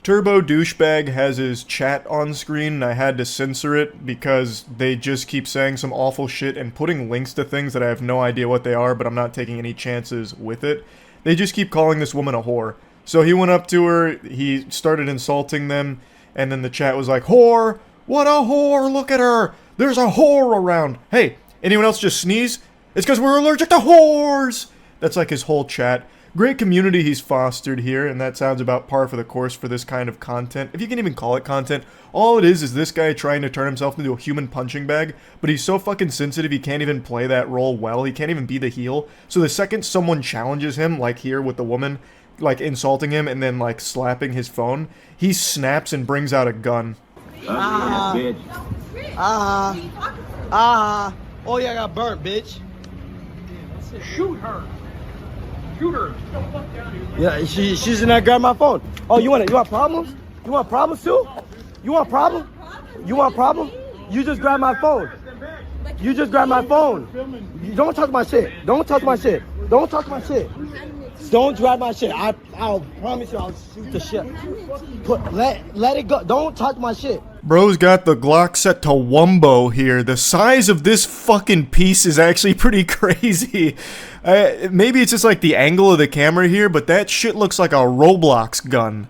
Speaker 2: Turbo Douchebag has his chat on screen, and I had to censor it because they just keep saying some awful shit and putting links to things that I have no idea what they are, but I'm not taking any chances with it. They just keep calling this woman a whore. So he went up to her, he started insulting them, and then the chat was like, "Whore! What a whore! Look at her! There's a whore around! Hey, anyone else just sneeze? It's because we're allergic to whores!" That's like his whole chat. Great community he's fostered here, and that sounds about par for the course for this kind of content. If you can even call it content, all it is this guy trying to turn himself into a human punching bag, but he's so fucking sensitive he can't even play that role well, he can't even be the heel. So the second someone challenges him, like here with the woman, like insulting him and then like slapping his phone, he snaps and brings out a gun.
Speaker 3: Oh yeah, I got burnt, bitch.
Speaker 5: Shoot her. Shoot her.
Speaker 3: Yeah, she's in there grabbing my phone. Oh, you want problems? You want problems too? You want problem? You want problem? You just grabbed my phone. You just grabbed my phone. You don't touch my shit. Don't touch my shit. Don't touch my shit. Don't grab my shit. I'll promise you I'll shoot the shit. Let it go. Don't touch my shit.
Speaker 2: Bro's got the Glock set to wumbo here. The size of this fucking piece is actually pretty crazy. Maybe it's just like the angle of the camera here, but that shit looks like a Roblox gun.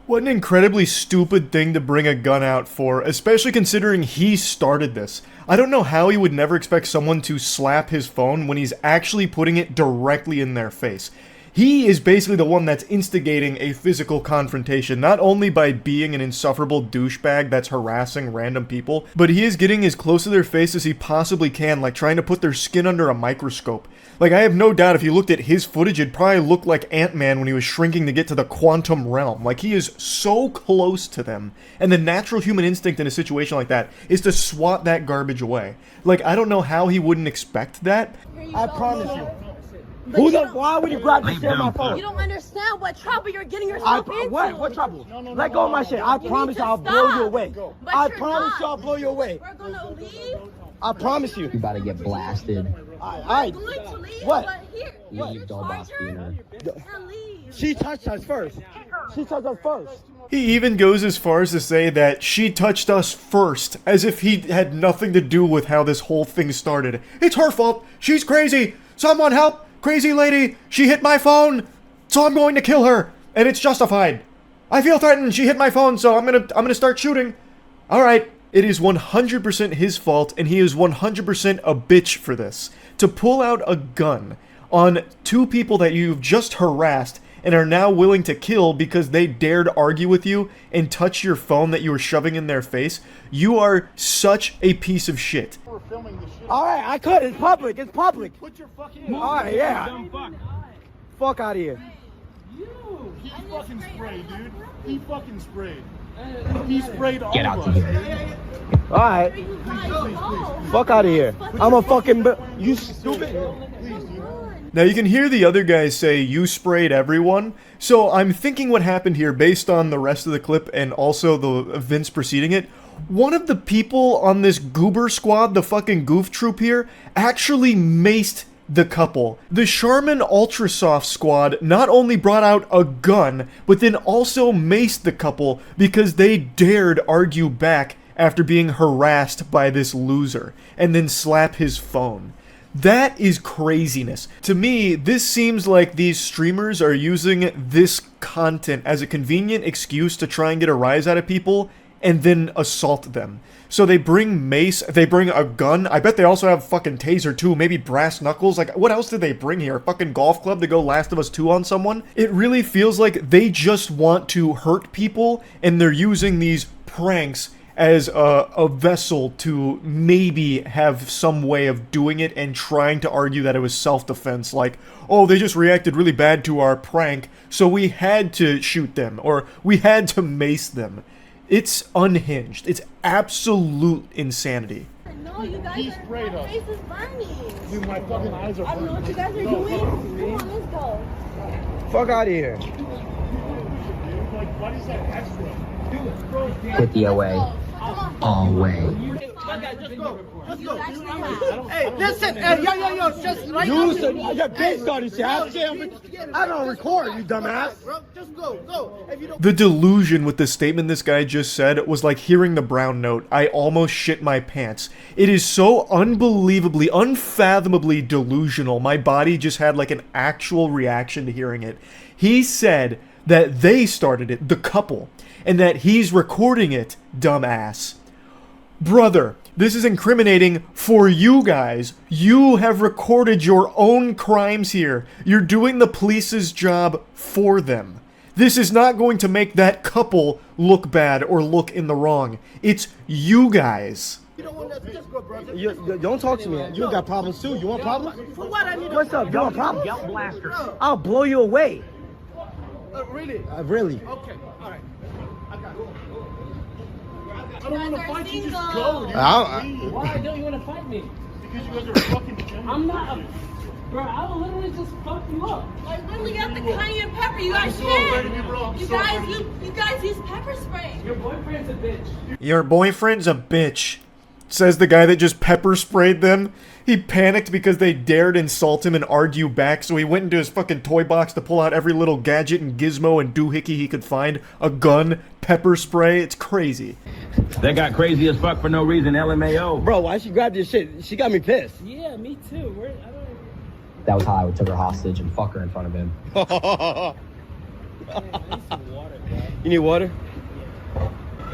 Speaker 2: What an incredibly stupid thing to bring a gun out for, especially considering he started this. I don't know how he would never expect someone to slap his phone when he's actually putting it directly in their face. He is basically the one that's instigating a physical confrontation, not only by being an insufferable douchebag that's harassing random people, but he is getting as close to their face as he possibly can, like trying to put their skin under a microscope. Like, I have no doubt if you looked at his footage, it'd probably look like Ant-Man when he was shrinking to get to the quantum realm. Like, he is so close to them. And the natural human instinct in a situation like that is to swat that garbage away. Like, I don't know how he wouldn't expect that.
Speaker 3: I promise you. Why would you grab the shit on my phone?
Speaker 11: You don't understand what trouble you're getting yourself into.
Speaker 3: What trouble? Let go of my shit. I promise you I'll blow you away. I promise you I'll blow you away.
Speaker 11: We're gonna leave.
Speaker 3: I promise you.
Speaker 22: You about to get blasted.
Speaker 3: Alright. What?
Speaker 22: Leave, Dollboss Beaner.
Speaker 3: She touched us first. She touched us first.
Speaker 2: He even goes as far as to say that she touched us first, as if he had nothing to do with how this whole thing started. It's her fault. She's crazy. Someone help. Crazy lady. She hit my phone. So I'm going to kill her. And it's justified. I feel threatened. She hit my phone, so I'm gonna start shooting. Alright. It is 100% his fault, and he is 100% a bitch for this. To pull out a gun on two people that you've just harassed and are now willing to kill because they dared argue with you and touch your phone that you were shoving in their face, you are such a piece of shit.
Speaker 3: Alright, I could. It's public. It's public.
Speaker 5: Put your fucking
Speaker 3: Alright, yeah. Fuck out of here.
Speaker 5: He fucking sprayed, dude. He fucking sprayed. He sprayed all
Speaker 22: Get out
Speaker 5: of
Speaker 22: of
Speaker 5: us.
Speaker 22: here.
Speaker 3: Alright. Fuck out of here. I'm a fucking... You stupid.
Speaker 2: Now you can hear the other guys say, "You sprayed everyone." So I'm thinking what happened here based on the rest of the clip and also the events preceding it. One of the people on this goober squad, the fucking goof troop here, actually maced the couple. The Charmin Ultrasoft squad not only brought out a gun, but then also maced the couple because they dared argue back after being harassed by this loser, and then slap his phone. That is craziness. To me, this seems like these streamers are using this content as a convenient excuse to try and get a rise out of people and then assault them. So they bring mace, they bring a gun, I bet they also have fucking taser too, maybe brass knuckles, like what else did they bring here? A fucking golf club to go Last of Us 2 on someone? It really feels like they just want to hurt people and they're using these pranks as a vessel to maybe have some way of doing it and trying to argue that it was self-defense, like, oh, they just reacted really bad to our prank, so we had to shoot them, or we had to mace them. It's unhinged. It's absolute insanity.
Speaker 11: No, you guys, my face is burning.
Speaker 5: Dude, my fucking eyes are
Speaker 11: I don't know what you guys are doing. Come on, let's go.
Speaker 3: Fuck out of here.
Speaker 5: Like, what is that extra?
Speaker 22: Hit the away. All way.
Speaker 9: Just go. Let's go. Hey, listen. Hey, yo. Just right now.
Speaker 3: You said your bitch started shit. I don't record, you dumbass.
Speaker 9: Just go. If you don't.
Speaker 2: The delusion with the statement this guy just said was like hearing the brown note. I almost shit my pants. It is so unbelievably, unfathomably delusional. My body just had like an actual reaction to hearing it. He said that they started it, the couple, and that he's recording it, dumbass. Brother, this is incriminating for you guys. You have recorded your own crimes here. You're doing the police's job for them. This is not going to make that couple look bad or look in the wrong. It's you guys.
Speaker 3: You don't talk to me. You got problems too. You want problems?
Speaker 9: For what I need?
Speaker 3: What's up? You want problems?
Speaker 9: Yell blaster.
Speaker 3: I'll blow you away.
Speaker 9: Really?
Speaker 3: Really?
Speaker 9: Okay. All right. I got it. I don't want to fight you. Just go. Dude.
Speaker 3: Why
Speaker 9: don't you want to fight me? Because you guys are fucking. I'm not. Bro, I will literally just fuck you up.
Speaker 11: I literally got the cayenne pepper. You guys can't. You guys use pepper spray.
Speaker 9: Your boyfriend's a bitch.
Speaker 2: Your boyfriend's a bitch, says the guy that just pepper sprayed them. He panicked because they dared insult him and argue back, so he went into his fucking toy box to pull out every little gadget and gizmo and doohickey he could find. A gun, pepper spray, it's crazy.
Speaker 4: They got crazy as fuck for no reason, LMAO.
Speaker 3: Bro, why she grabbed this shit? She got me pissed.
Speaker 9: Yeah, me too.
Speaker 18: That was how I took her hostage and fuck her in front of him.
Speaker 3: You need water?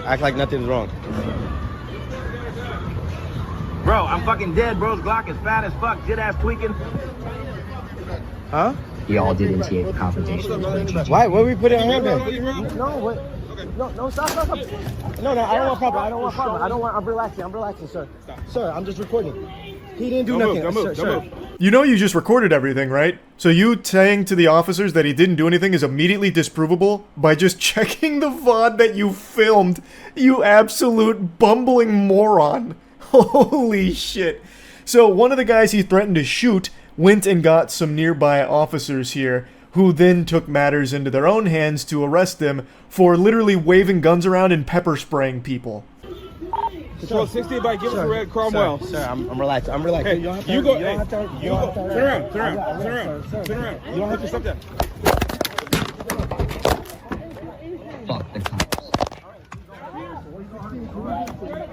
Speaker 3: Act like nothing's wrong.
Speaker 4: Bro, I'm fucking dead. Bro's Glock is fat as fuck. Shit ass tweaking.
Speaker 3: Huh?
Speaker 18: Y'all did initiate the confrontation.
Speaker 3: Why? What we put it on him then? No, what? No, stop. No, I don't want problem. I'm relaxing, sir. Sir, I'm just recording. He didn't do nothing.
Speaker 2: Don't move. You know you just recorded everything, right? So you saying to the officers that he didn't do anything is immediately disprovable by just checking the VOD that you filmed, you absolute bumbling moron. Holy shit. So one of the guys he threatened to shoot went and got some nearby officers here, who then took matters into their own hands to arrest them for literally waving guns around and pepper spraying people.
Speaker 4: Control 60 by give us a red Cromwell.
Speaker 3: Sir, I'm relaxed.
Speaker 4: Hey,
Speaker 3: You don't have to.
Speaker 4: you go.
Speaker 3: You don't have to. You don't have to.
Speaker 4: Turn around. Turn around.
Speaker 3: You don't have to
Speaker 4: Stop that.
Speaker 18: Fuck the cops.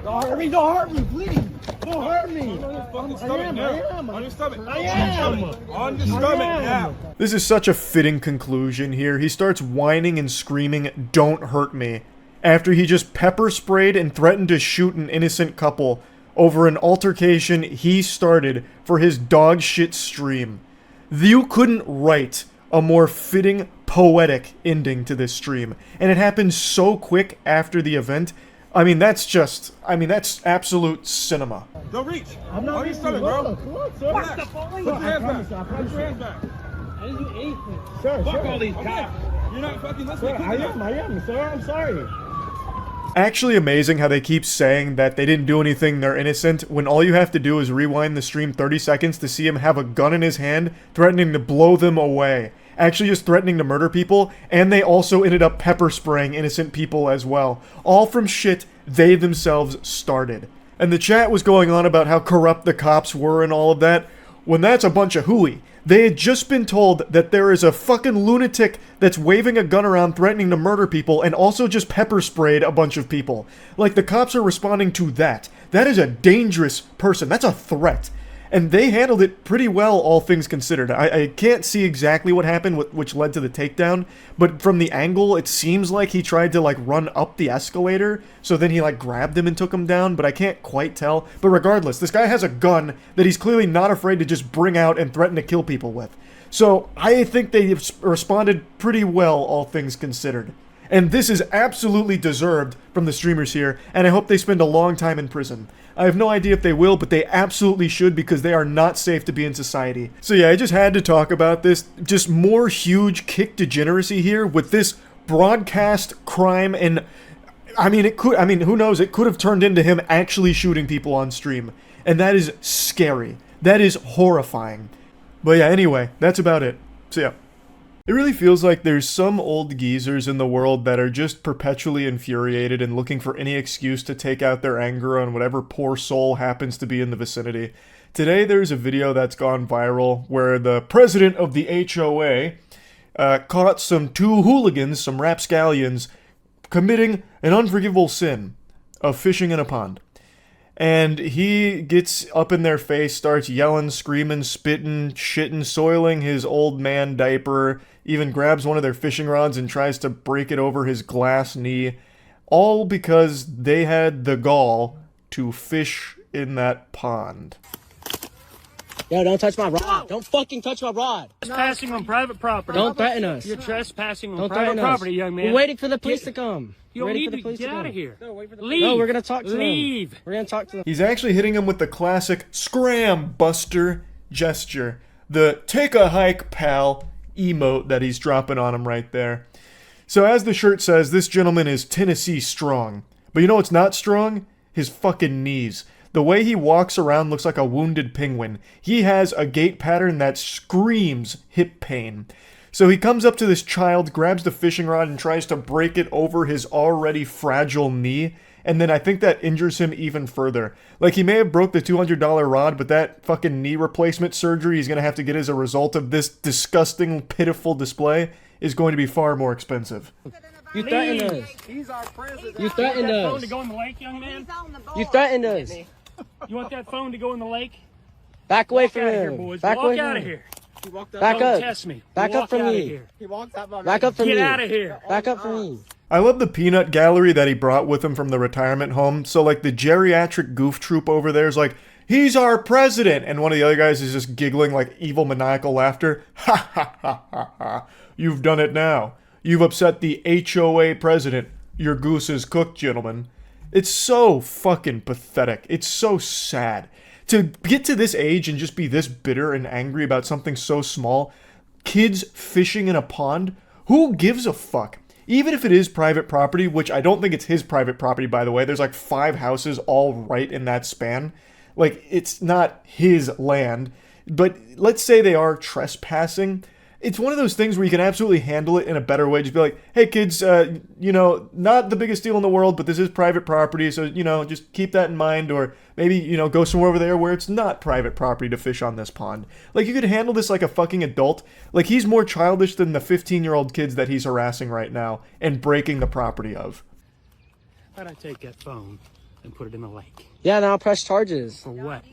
Speaker 3: Don't hurt me, please. Don't hurt me.
Speaker 4: On your stomach now. On your stomach.
Speaker 3: I am.
Speaker 4: On your stomach now.
Speaker 2: This is such a fitting conclusion here. He starts whining and screaming, "Don't hurt me," after he just pepper sprayed and threatened to shoot an innocent couple over an altercation he started for his dog shit stream. You couldn't write a more fitting, poetic ending to this stream, and it happened so quick after the event. I mean, that's absolute cinema.
Speaker 4: Don't reach.
Speaker 3: I'm not
Speaker 4: on your stomach, bro.
Speaker 3: Relax.
Speaker 4: Put your hands back. Put your hands back.
Speaker 9: I didn't do anything.
Speaker 3: Sir,
Speaker 4: Fuck all these cops. You're not fucking listening.
Speaker 3: I am, sir. I'm sorry.
Speaker 2: Actually amazing how they keep saying that they didn't do anything, they're innocent, when all you have to do is rewind the stream 30 seconds to see him have a gun in his hand, threatening to blow them away. Actually just threatening to murder people, and they also ended up pepper spraying innocent people as well. All from shit they themselves started. And the chat was going on about how corrupt the cops were and all of that, when that's a bunch of hooey. They had just been told that there is a fucking lunatic that's waving a gun around threatening to murder people and also just pepper sprayed a bunch of people. Like, the cops are responding to that. That is a dangerous person. That's a threat. And they handled it pretty well, all things considered. I can't see exactly what happened, which led to the takedown, but from the angle, it seems like he tried to, like, run up the escalator, so then he, like, grabbed him and took him down, but I can't quite tell. But regardless, this guy has a gun that he's clearly not afraid to just bring out and threaten to kill people with. So, I think they responded pretty well, all things considered. And this is absolutely deserved from the streamers here, and I hope they spend a long time in prison. I have no idea if they will, but they absolutely should because they are not safe to be in society. So yeah, I just had to talk about this. Just more huge kick degeneracy here with this broadcast crime, and I mean, who knows, it could have turned into him actually shooting people on stream. And that is scary. That is horrifying. But yeah, anyway, that's about it. See ya. It really feels like there's some old geezers in the world that are just perpetually infuriated and looking for any excuse to take out their anger on whatever poor soul happens to be in the vicinity. Today there's a video that's gone viral where the president of the HOA caught some two hooligans, some rapscallions, committing an unforgivable sin of fishing in a pond. And he gets up in their face, starts yelling, screaming, spitting, shitting, soiling his old man diaper, even grabs one of their fishing rods and tries to break it over his glass knee, all because they had the gall to fish in that pond.
Speaker 3: Yo, don't touch my rod. Don't fucking touch my rod.
Speaker 7: Trespassing on private property.
Speaker 3: Don't threaten us.
Speaker 7: You're trespassing on
Speaker 3: Don't
Speaker 7: private
Speaker 3: threaten us.
Speaker 7: property, young man.
Speaker 3: We're waiting for the police to come.
Speaker 7: You don't
Speaker 3: Waiting
Speaker 7: need
Speaker 3: for the
Speaker 7: to
Speaker 3: police
Speaker 7: get
Speaker 3: to
Speaker 7: out
Speaker 3: come.
Speaker 7: of here.
Speaker 3: Leave.
Speaker 7: No,
Speaker 3: we're gonna talk to them.
Speaker 7: Leave.
Speaker 3: We're gonna talk to them.
Speaker 2: He's actually hitting him with the classic scram buster gesture. The take a hike, pal emote that he's dropping on him right there. So as the shirt says, this gentleman is Tennessee strong. But you know what's not strong? His fucking knees. The way he walks around looks like a wounded penguin. He has a gait pattern that screams hip pain. So he comes up to this child, grabs the fishing rod, and tries to break it over his already fragile knee. And then I think that injures him even further. Like, he may have broke the $200 rod, but that fucking knee replacement surgery he's going to have to get as a result of this disgusting, pitiful display is going to be far more expensive.
Speaker 3: You threatened us.
Speaker 7: He's our president.
Speaker 3: You threatened
Speaker 7: that
Speaker 3: us.
Speaker 7: phone to go in the lake, young man?
Speaker 3: You threatened us.
Speaker 7: You want that phone to go in the lake?
Speaker 3: Back away
Speaker 7: Walk
Speaker 3: from
Speaker 7: out of here,
Speaker 3: him.
Speaker 7: boys.
Speaker 3: Back
Speaker 7: Walk
Speaker 3: away
Speaker 7: out
Speaker 3: from
Speaker 7: of
Speaker 3: him.
Speaker 7: here.
Speaker 3: Back
Speaker 7: Don't
Speaker 3: up.
Speaker 7: test me.
Speaker 3: Back up
Speaker 7: Walk
Speaker 3: from
Speaker 7: out of
Speaker 3: me.
Speaker 7: here.
Speaker 3: Back up from me.
Speaker 7: Get out of here.
Speaker 3: Back up from me.
Speaker 2: I love the peanut gallery that he brought with him from the retirement home. So, like, the geriatric goof troop over there is like, he's our president! And one of the other guys is just giggling like evil maniacal laughter. Ha ha ha ha ha. You've done it now. You've upset the HOA president. Your goose is cooked, gentlemen. It's so fucking pathetic. It's so sad. To get to this age and just be this bitter and angry about something so small. Kids fishing in a pond? Who gives a fuck? Even if it is private property, which I don't think it's his private property, by the way. There's like 5 houses all right in that span. Like, it's not his land. But let's say they are trespassing. It's one of those things where you can absolutely handle it in a better way. Just be like, hey kids, you know, not the biggest deal in the world, but this is private property, so, you know, just keep that in mind. Or maybe, you know, go somewhere over there where it's not private property to fish on this pond. Like, you could handle this like a fucking adult. Like, he's more childish than the 15-year-old kids that he's harassing right now and breaking the property of.
Speaker 7: How'd I take that phone and put it in the lake?
Speaker 3: Yeah, now I'll press charges.
Speaker 7: For what?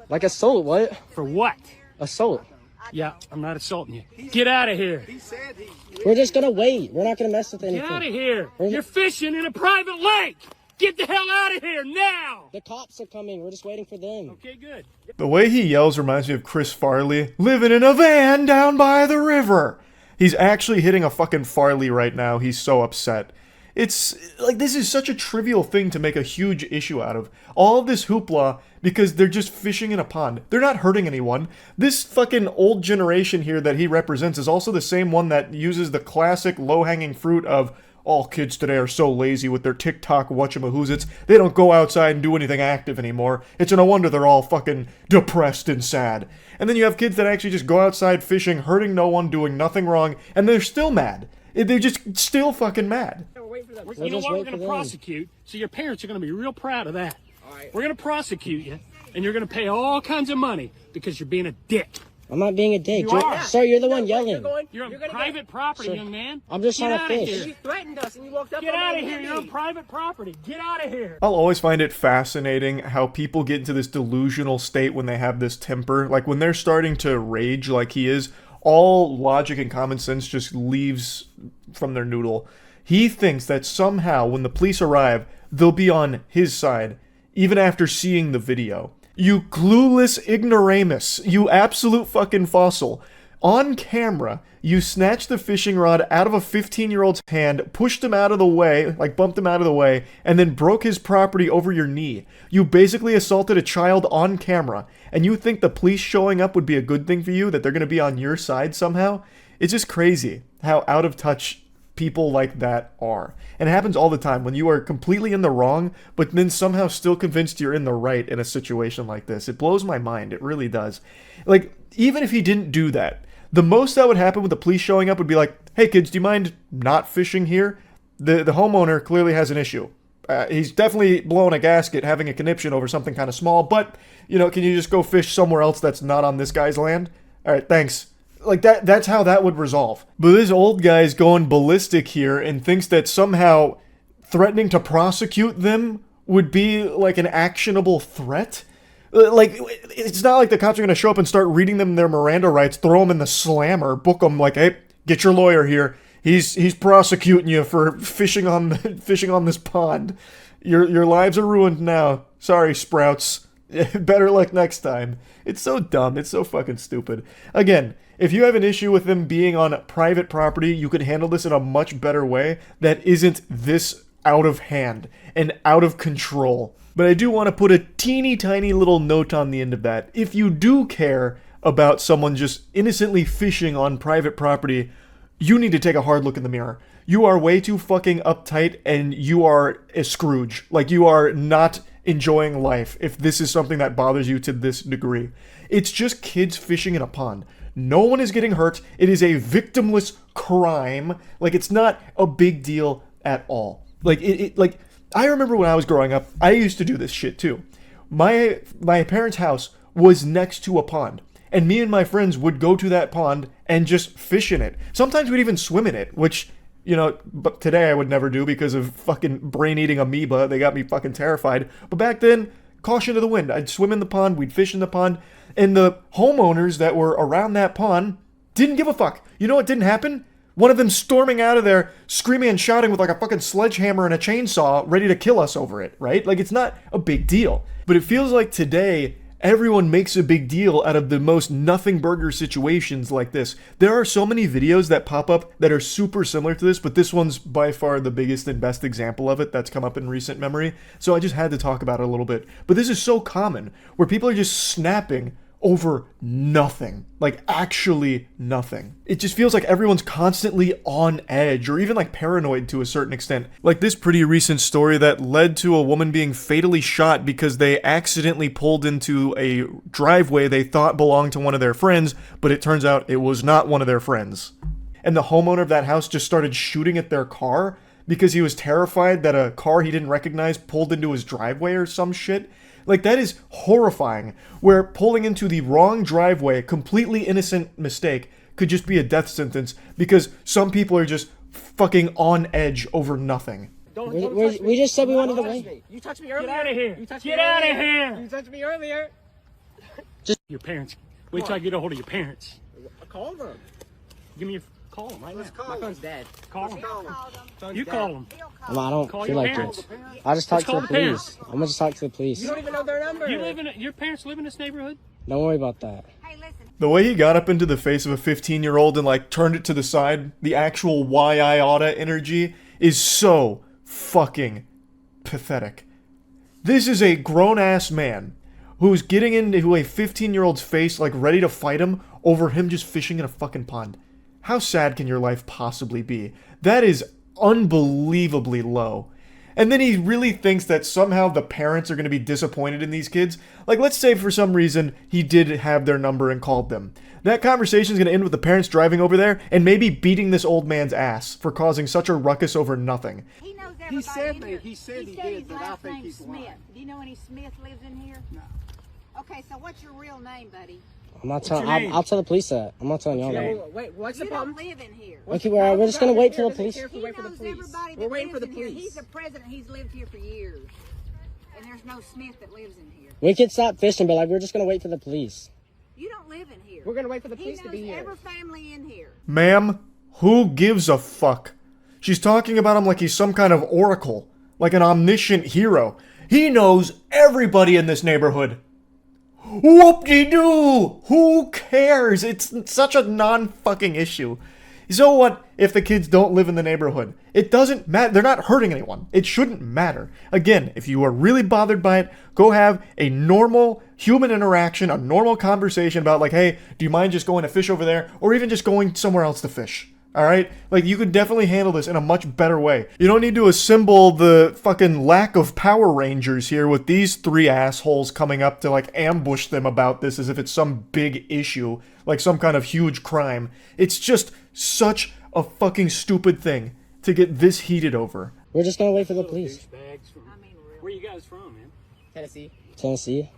Speaker 3: Like assault, what?
Speaker 7: For what?
Speaker 3: Assault.
Speaker 7: Yeah, I'm not assaulting you. Get out of here.
Speaker 3: We're just gonna wait. We're not gonna mess with anything.
Speaker 7: Get out of here. You're fishing in a private lake. Get the hell out of here now.
Speaker 3: The cops are coming. We're just waiting for them.
Speaker 7: Okay, good.
Speaker 2: The way he yells reminds me of Chris Farley, living in a van down by the river. He's actually hitting a fucking Farley right now. He's so upset. It's like, this is such a trivial thing to make a huge issue out of. All of this hoopla because they're just fishing in a pond. They're not hurting anyone. This fucking old generation here that he represents is also the same one that uses the classic low-hanging fruit of, all kids today are so lazy with their Tik Tok whatchamahoozits. They don't go outside and do anything active anymore. It's no wonder they're all fucking depressed and sad. And then you have kids that actually just go outside fishing, hurting no one, doing nothing wrong, and they're still mad. They're just still fucking mad.
Speaker 7: You know what? We're going to prosecute, so your parents are going to be real proud of that. We're going to prosecute you, and you're going to pay all kinds of money because you're being a dick.
Speaker 3: I'm not being a dick.
Speaker 7: You are.
Speaker 3: Sir, you're the one yelling.
Speaker 7: You're on private property, young man.
Speaker 3: I'm just
Speaker 7: Get
Speaker 3: trying to
Speaker 7: out of
Speaker 3: fish.
Speaker 7: here.
Speaker 11: You threatened us and you walked up
Speaker 7: Get
Speaker 11: on
Speaker 7: out
Speaker 11: me
Speaker 7: of
Speaker 11: and
Speaker 7: here.
Speaker 11: hit
Speaker 7: You're on
Speaker 11: me.
Speaker 7: private property. Get out of here.
Speaker 2: I'll always find it fascinating how people get into this delusional state when they have this temper. Like, when they're starting to rage like he is, all logic and common sense just leaves from their noodle. He thinks that somehow when the police arrive, they'll be on his side, even after seeing the video. You clueless ignoramus. You absolute fucking fossil. On camera, you snatched the fishing rod out of a 15-year-old's hand, pushed him out of the way, like bumped him out of the way, and then broke his property over your knee. You basically assaulted a child on camera, and you think the police showing up would be a good thing for you, that they're going to be on your side somehow? It's just crazy how out of touch people like that are. And it happens all the time when you are completely in the wrong, but then somehow still convinced you're in the right in a situation like this. It blows my mind. It really does. Like, even if he didn't do that, The most that would happen with the police showing up would be like, hey kids, do you mind not fishing here? The homeowner clearly has an issue. He's definitely blowing a gasket, having a conniption over something kind of small, but, you know, can you just go fish somewhere else that's not on this guy's land? All right, thanks. Like, that's how that would resolve. But this old guy's going ballistic here and thinks that somehow threatening to prosecute them would be, like, an actionable threat? Like, it's not like the cops are going to show up and start reading them their Miranda rights, throw them in the slammer, book them like, hey, get your lawyer here. He's prosecuting you for fishing on this pond. Your lives are ruined now. Sorry, Sprouts. Better luck next time. It's so dumb. It's so fucking stupid. Again, if you have an issue with them being on private property, you could handle this in a much better way that isn't this out of hand and out of control. But I do want to put a teeny tiny little note on the end of that. If you do care about someone just innocently fishing on private property, you need to take a hard look in the mirror. You are way too fucking uptight and you are a Scrooge. Like, you are not enjoying life if this is something that bothers you to this degree. It's just kids fishing in a pond. No one is getting hurt. It is a victimless crime. Like, it's not a big deal at all. Like, like, I remember when I was growing up, I used to do this shit too. My parents' house was next to a pond. And me and my friends would go to that pond and just fish in it. Sometimes we'd even swim in it, which, you know, but today I would never do because of fucking brain-eating amoeba. They got me fucking terrified. But back then, caution to the wind. I'd swim in the pond, we'd fish in the pond, and the homeowners that were around that pond didn't give a fuck. You know what didn't happen? One of them storming out of there, screaming and shouting with like a fucking sledgehammer and a chainsaw, ready to kill us over it, right? Like, it's not a big deal. But it feels like today, everyone makes a big deal out of the most nothing burger situations like this. There are so many videos that pop up that are super similar to this, but this one's by far the biggest and best example of it that's come up in recent memory. So I just had to talk about it a little bit. But this is so common, where people are just snapping over nothing. Like, actually nothing. It just feels like everyone's constantly on edge, or even like paranoid to a certain extent. Like this pretty recent story that led to a woman being fatally shot because they accidentally pulled into a driveway they thought belonged to one of their friends, but it turns out it was not one of their friends. And the homeowner of that house just started shooting at their car because he was terrified that a car he didn't recognize pulled into his driveway or some shit. Like, that is horrifying, where pulling into the wrong driveway, completely innocent mistake, could just be a death sentence because some people are just fucking on edge over nothing.
Speaker 3: We just said we wanted to wait.
Speaker 7: You touched me earlier. Get out of here. Get out of here. You touched me earlier. Just your parents. Wait till I get a hold of your parents.
Speaker 3: Call them.
Speaker 7: Give me your... Call them right now.
Speaker 3: My phone's dead.
Speaker 7: Call them. You call them.
Speaker 3: I don't
Speaker 7: Call
Speaker 3: feel
Speaker 7: your
Speaker 3: like
Speaker 7: parents.
Speaker 3: it. I just talked to
Speaker 7: Call
Speaker 3: the
Speaker 7: the parents.
Speaker 3: police. I'm gonna just talk to the police.
Speaker 7: You don't even know their number. Your parents live in this neighborhood?
Speaker 3: Don't worry about that.
Speaker 2: The way he got up into the face of a 15-year-old and like turned it to the side, the actual why I oughta energy is so fucking pathetic. This is a grown-ass man who's getting into a 15-year-old's face like ready to fight him over him just fishing in a fucking pond. How sad can your life possibly be? That is unbelievably low. And then he really thinks that somehow the parents are going to be disappointed in these kids. Like, let's say for some reason he did have their number and called them. That conversation is going to end with the parents driving over there and maybe beating this old man's ass for causing such a ruckus over nothing.
Speaker 5: He said he did, but I think he's
Speaker 6: Smith.
Speaker 5: lying.
Speaker 6: Do you know any Smith lives in here? No. Okay, so what's your real name, buddy?
Speaker 3: I'm not telling. I'll tell the police that. I'm not telling y'all that.
Speaker 6: Wait, what's the problem? You don't live in here.
Speaker 3: Okay, we're just gonna wait till the police.
Speaker 6: He knows everybody that lives in here. He's the president. He's lived here for years. And there's no Smith that lives in here.
Speaker 3: We could stop fishing, but like we're just gonna wait for the police.
Speaker 6: You don't live in here.
Speaker 5: We're gonna wait for the police to be
Speaker 6: He
Speaker 5: here.
Speaker 6: knows every family in here.
Speaker 2: Ma'am, who gives a fuck? She's talking about him like he's some kind of oracle, like an omniscient hero. He knows everybody in this neighborhood. Whoop-de-doo! Who cares? It's such a non-fucking issue. So what if the kids don't live in the neighborhood? It doesn't matter. They're not hurting anyone. It shouldn't matter. Again, if you are really bothered by it, go have a normal human interaction, a normal conversation about like, hey, do you mind just going to fish over there? Or even just going somewhere else to fish. Alright? Like, you could definitely handle this in a much better way. You don't need to assemble the fucking lack of Power Rangers here with these 3 assholes coming up to, like, ambush them about this as if it's some big issue, like some kind of huge crime. It's just such a fucking stupid thing to get this heated over.
Speaker 3: We're just gonna wait for the police.
Speaker 7: Where you guys from, man?
Speaker 3: Tennessee. Tennessee.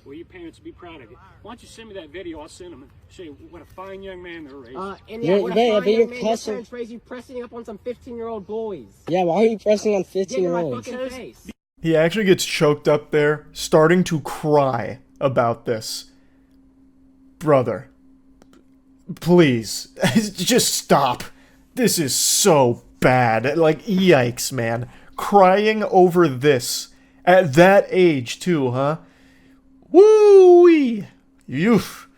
Speaker 7: Well, your parents would be proud of you. Why don't you send me that video? I'll send them and show you what a fine young man they're raising.
Speaker 3: And yeah, what a fine young man your parents
Speaker 8: raised you pressing up on some 15-year-old boys.
Speaker 3: Yeah, why are you pressing on 15-year-olds?
Speaker 2: He actually gets choked up there, starting to cry about this. Brother, please, just stop. This is so bad. Like, yikes, man. Crying over this. At that age, too, huh? Woo-wee! Oof.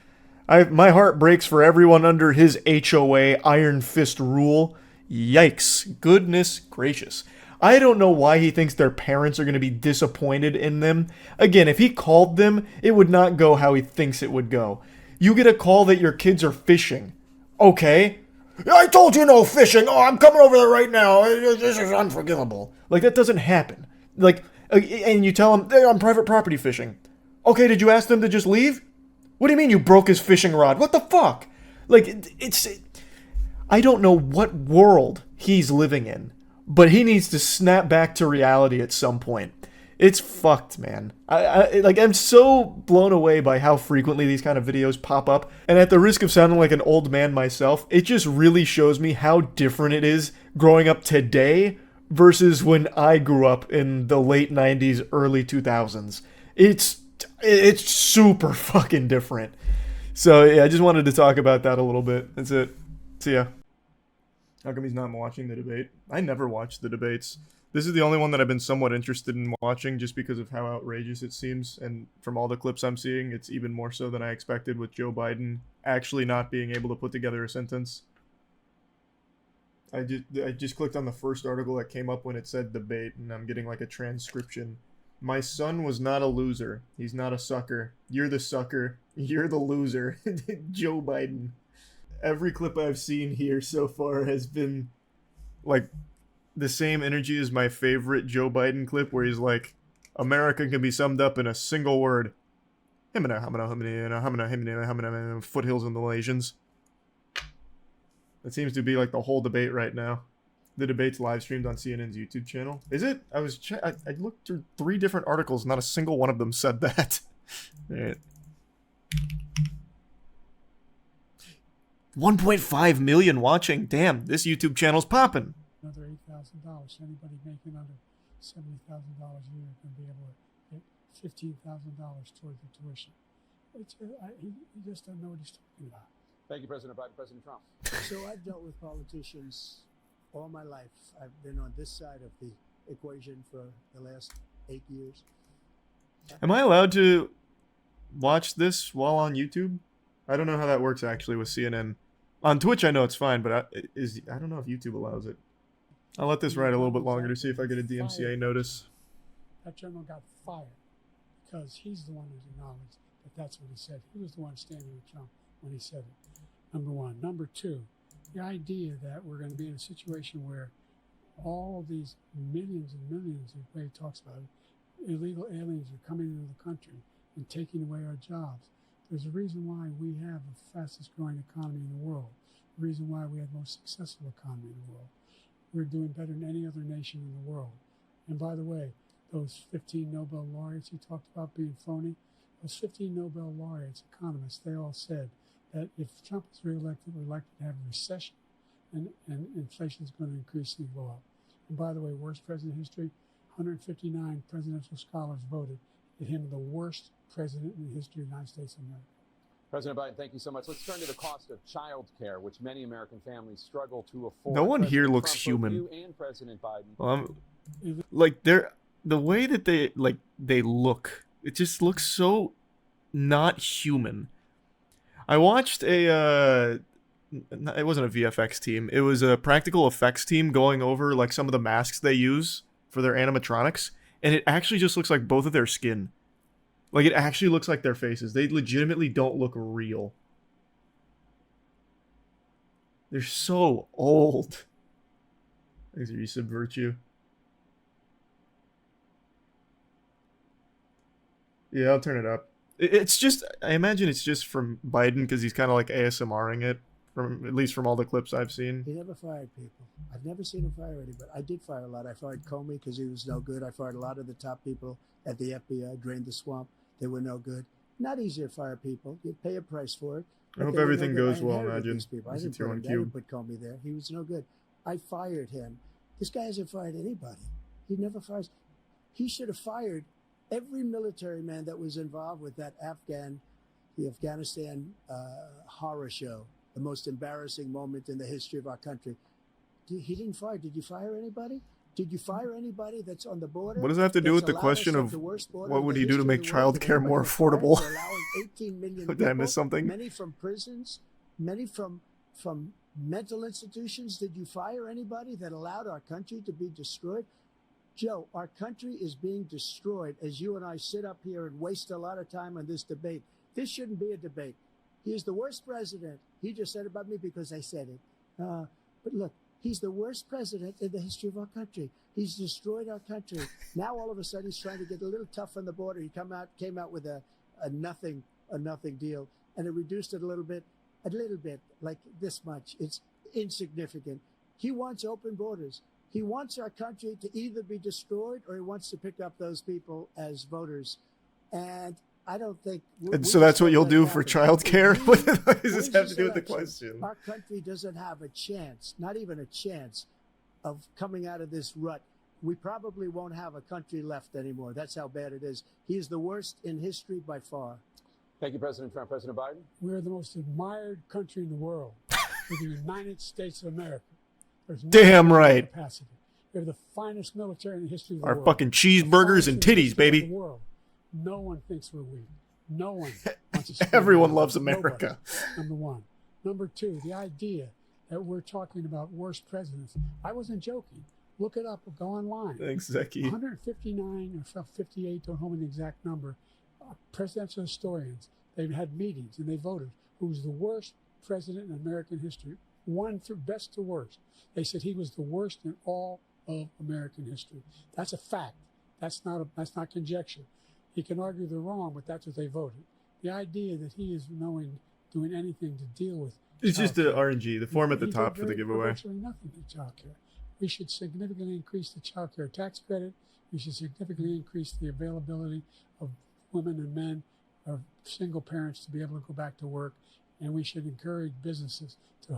Speaker 2: My heart breaks for everyone under his HOA Iron Fist rule. Yikes. Goodness gracious. I don't know why he thinks their parents are going to be disappointed in them. Again, if he called them, it would not go how he thinks it would go. You get a call that your kids are fishing. Okay. I told you no fishing. Oh, I'm coming over there right now. This is unforgivable. Like, that doesn't happen. Like, and you tell them, they're on private property fishing. Okay, did you ask them to just leave? What do you mean you broke his fishing rod? What the fuck? Like, I don't know what world he's living in, but he needs to snap back to reality at some point. It's fucked, man. I'm so blown away by how frequently these kind of videos pop up, and at the risk of sounding like an old man myself, it just really shows me how different it is growing up today versus when I grew up in the late 90s, early 2000s. It's super fucking different. So yeah, I just wanted to talk about that a little bit. That's it. See ya. How come he's not watching the debate? I never watch the debates. This is the only one that I've been somewhat interested in watching just because of how outrageous it seems, and from all the clips I'm seeing, it's even more so than I expected with Joe Biden actually not being able to put together a sentence. I just clicked on the first article that came up when it said debate, and I'm getting like a transcription. My son was not a loser. He's not a sucker. You're the sucker. You're the loser. Joe Biden. Every clip I've seen here so far has been like the same energy as my favorite Joe Biden clip where he's like, America can be summed up in a single word. Foothills and the Malaysians. That seems to be like the whole debate right now. The debate's live streamed on CNN's YouTube channel. Is it? I looked through 3 different articles. Not a single one of them said that. Alright. 1.5 million watching. Damn, this YouTube channel's popping.
Speaker 10: Another $8,000. Anybody making under $70,000 a year can be able to get $15,000 toward the tuition. He just doesn't know what he's talking about.
Speaker 23: Thank you, President Biden. President Trump.
Speaker 10: So I've dealt with politicians all my life. I've been on this side of the equation for the last 8 years.
Speaker 2: Am I allowed to watch this while on YouTube? I don't know how that works actually with CNN. On Twitch I know it's fine, but I don't know if YouTube allows it. I'll let this ride a little bit longer to see if I get a DMCA notice.
Speaker 10: That general got fired because he's the one who's acknowledged that that's what he said. He was the one standing with Trump when he said it. Number one. Number two, the idea that we're going to be in a situation where all these millions and millions, the way he talks about it, illegal aliens are coming into the country and taking away our jobs. There's a reason why we have the fastest growing economy in the world. The reason why we have the most successful economy in the world. We're doing better than any other nation in the world. And by the way, those 15 Nobel laureates you talked about being phony, those 15 Nobel laureates, economists, they all said that if Trump is reelected, we're likely to have a recession and inflation is going to increasingly go up. And by the way, worst president in history, 159 presidential scholars voted him the worst president in the history of the United States of America.
Speaker 23: President Biden, thank you so much. Let's turn to the cost of child care, which many American families struggle to afford.
Speaker 2: No one here looks human. You and President Biden. Like the way that they look, it just looks so not human. I watched it wasn't a VFX team. It was a practical effects team going over like some of the masks they use for their animatronics, and it actually just looks like both of their skin. Like, it actually looks like their faces. They legitimately don't look real. They're so old. These are subvert you. Yeah, I'll turn it up. It's just, I imagine it's just from Biden because he's kind of like ASMRing it, at least from all the clips I've seen.
Speaker 12: He never fired people. I've never seen him fire anybody. I did fire a lot. I fired Comey because he was no good. I fired a lot of the top people at the FBI, drained the swamp. They were no good. Not easy to fire people. You pay a price for it.
Speaker 2: I hope everything goes well, imagine.
Speaker 12: I didn't put Comey there. He was no good. I fired him. This guy hasn't fired anybody. He never fires. He should have fired every military man that was involved with that the Afghanistan horror show, the most embarrassing moment in the history of our country. He didn't fire. Did you fire anybody? Did you fire anybody that's on the border?
Speaker 2: What does that have to do with the question of what would he do to make childcare more affordable?
Speaker 12: 18 million
Speaker 2: Did I miss something?
Speaker 12: Many from prisons, many from mental institutions. Did you fire anybody that allowed our country to be destroyed? Joe, our country is being destroyed as you and I sit up here and waste a lot of time on this debate. This shouldn't be a debate. He is the worst president. He just said about me because I said it. But look, he's the worst president in the history of our country. He's destroyed our country. Now all of a sudden he's trying to get a little tough on the border. He came out with a nothing deal, and it reduced it a little bit, like this much. It's insignificant. He wants open borders. He wants our country to either be destroyed or he wants to pick up those people as voters. And I don't think...
Speaker 2: And so that's what you'll do for childcare? What does this have to do with the question?
Speaker 12: Our country doesn't have a chance, not even a chance, of coming out of this rut. We probably won't have a country left anymore. That's how bad it is. He is the worst in history by far.
Speaker 23: Thank you, President Trump. President Biden?
Speaker 10: We're the most admired country in the world. We're the United States of America. There's no
Speaker 2: Damn right.
Speaker 10: capacity. We have the finest military in the history of the
Speaker 2: Our
Speaker 10: world.
Speaker 2: fucking cheeseburgers and titties, baby.
Speaker 10: The world. No one thinks we're weak. No one wants to spend
Speaker 2: Everyone
Speaker 10: money.
Speaker 2: loves America.
Speaker 10: Nobody. Number one. Number two, the idea that we're talking about worst presidents. I wasn't joking. Look it up or go online.
Speaker 2: Thanks, Zeki.
Speaker 10: 159 or 58, don't hold me the exact number, presidential historians. They've had meetings and they voted who's the worst president in American history. One through best to worst. They said he was the worst in all of American history. That's a fact. That's not conjecture. He can argue they're wrong, but that's what they voted. The idea that he is doing anything to deal with.
Speaker 2: It's just the RNG, the form at the top for the giveaway.
Speaker 10: Virtually nothing to child care. We should significantly increase the child care tax credit. We should significantly increase the availability of women and men, of single parents to be able to go back to work. And we should encourage businesses to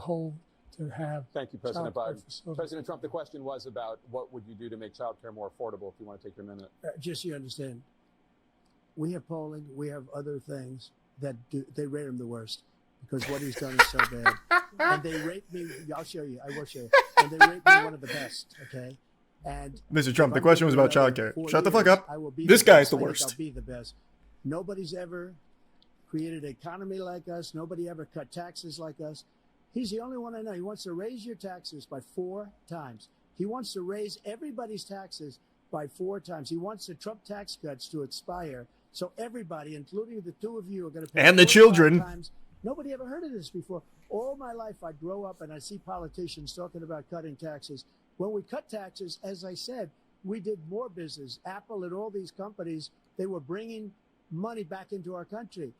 Speaker 10: have.
Speaker 23: Thank you, President Biden.
Speaker 10: Facilities.
Speaker 23: President Trump, the question was about what would you do to make childcare more affordable, if you want to take your minute.
Speaker 12: Just so you understand, we have polling, we have other things that they rate him the worst because what he's done is so bad. And they rate me, I'll show you, I will show you. And they rate me one of the best, okay? And
Speaker 2: Mr. Trump, the question was about childcare. Shut the fuck up. This guy's the worst.
Speaker 12: I'll be the best. Nobody's ever created an economy like us. Nobody ever cut taxes like us. He's the only one I know. He wants to raise your taxes by 4 times. He wants to raise everybody's taxes by 4 times. He wants the Trump tax cuts to expire. So everybody, including the two of you, are going to pay.
Speaker 2: And the children.
Speaker 12: Times. Nobody ever heard of this before. All my life, I'd grow up and I'd see politicians talking about cutting taxes. When we cut taxes, as I said, we did more business. Apple and all these companies, they were bringing money back into our country.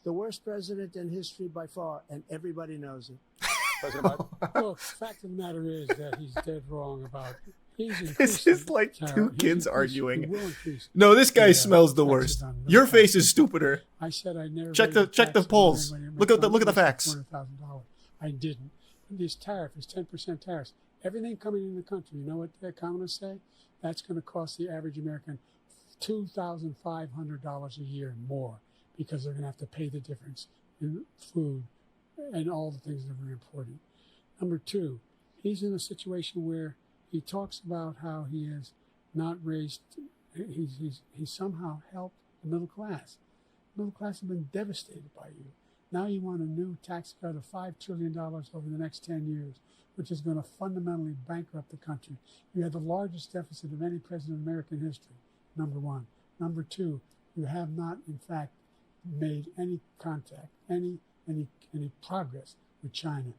Speaker 12: The worst president in history by far, and everybody knows it.
Speaker 23: President Biden?
Speaker 10: Look, the fact of the matter is that he's dead wrong about it.
Speaker 2: This is like two kids arguing. No, this guy smells the worst. Your face is stupider.
Speaker 10: I said I never
Speaker 2: check the polls. Look at the facts.
Speaker 10: $400,000. I didn't. This tariff is 10% tariffs. Everything coming in the country, you know what the economists say? That's going to cost the average American $2,500 a year more because they're going to have to pay the difference in food and all the things that are important. Number two, he's in a situation where he talks about how he has not raised, he's somehow helped the middle class. The middle class have been devastated by you. Now you want a new tax cut of $5 trillion over the next 10 years, which is going to fundamentally bankrupt the country. You have the largest deficit of any president in American history, number one. Number two, you have not, in fact, made any contact, any progress with China.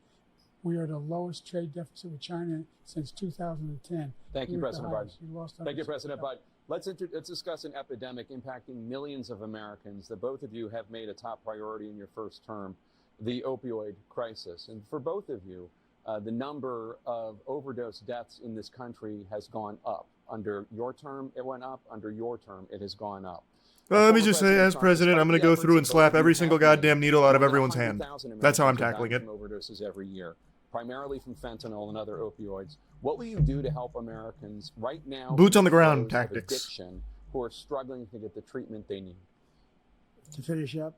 Speaker 10: We are the lowest trade deficit with China since 2010.
Speaker 23: Thank you, President Biden. Thank you,
Speaker 10: $100
Speaker 23: President Biden. Let's discuss an epidemic impacting millions of Americans that both of you have made a top priority in your first term, the opioid crisis. And for both of you, the number of overdose deaths in this country has gone up. Under your term, it went up. Under your term, it has gone up.
Speaker 2: Well, let me just say, as president, I'm going to go through and slap every single goddamn needle out of everyone's hand. That's how I'm tackling it.
Speaker 23: Overdoses every year, primarily from fentanyl and other opioids. What will you do to help Americans right now?
Speaker 2: Boots on the ground tactics.
Speaker 23: Addiction, who are struggling to get the treatment they need.
Speaker 12: To finish up,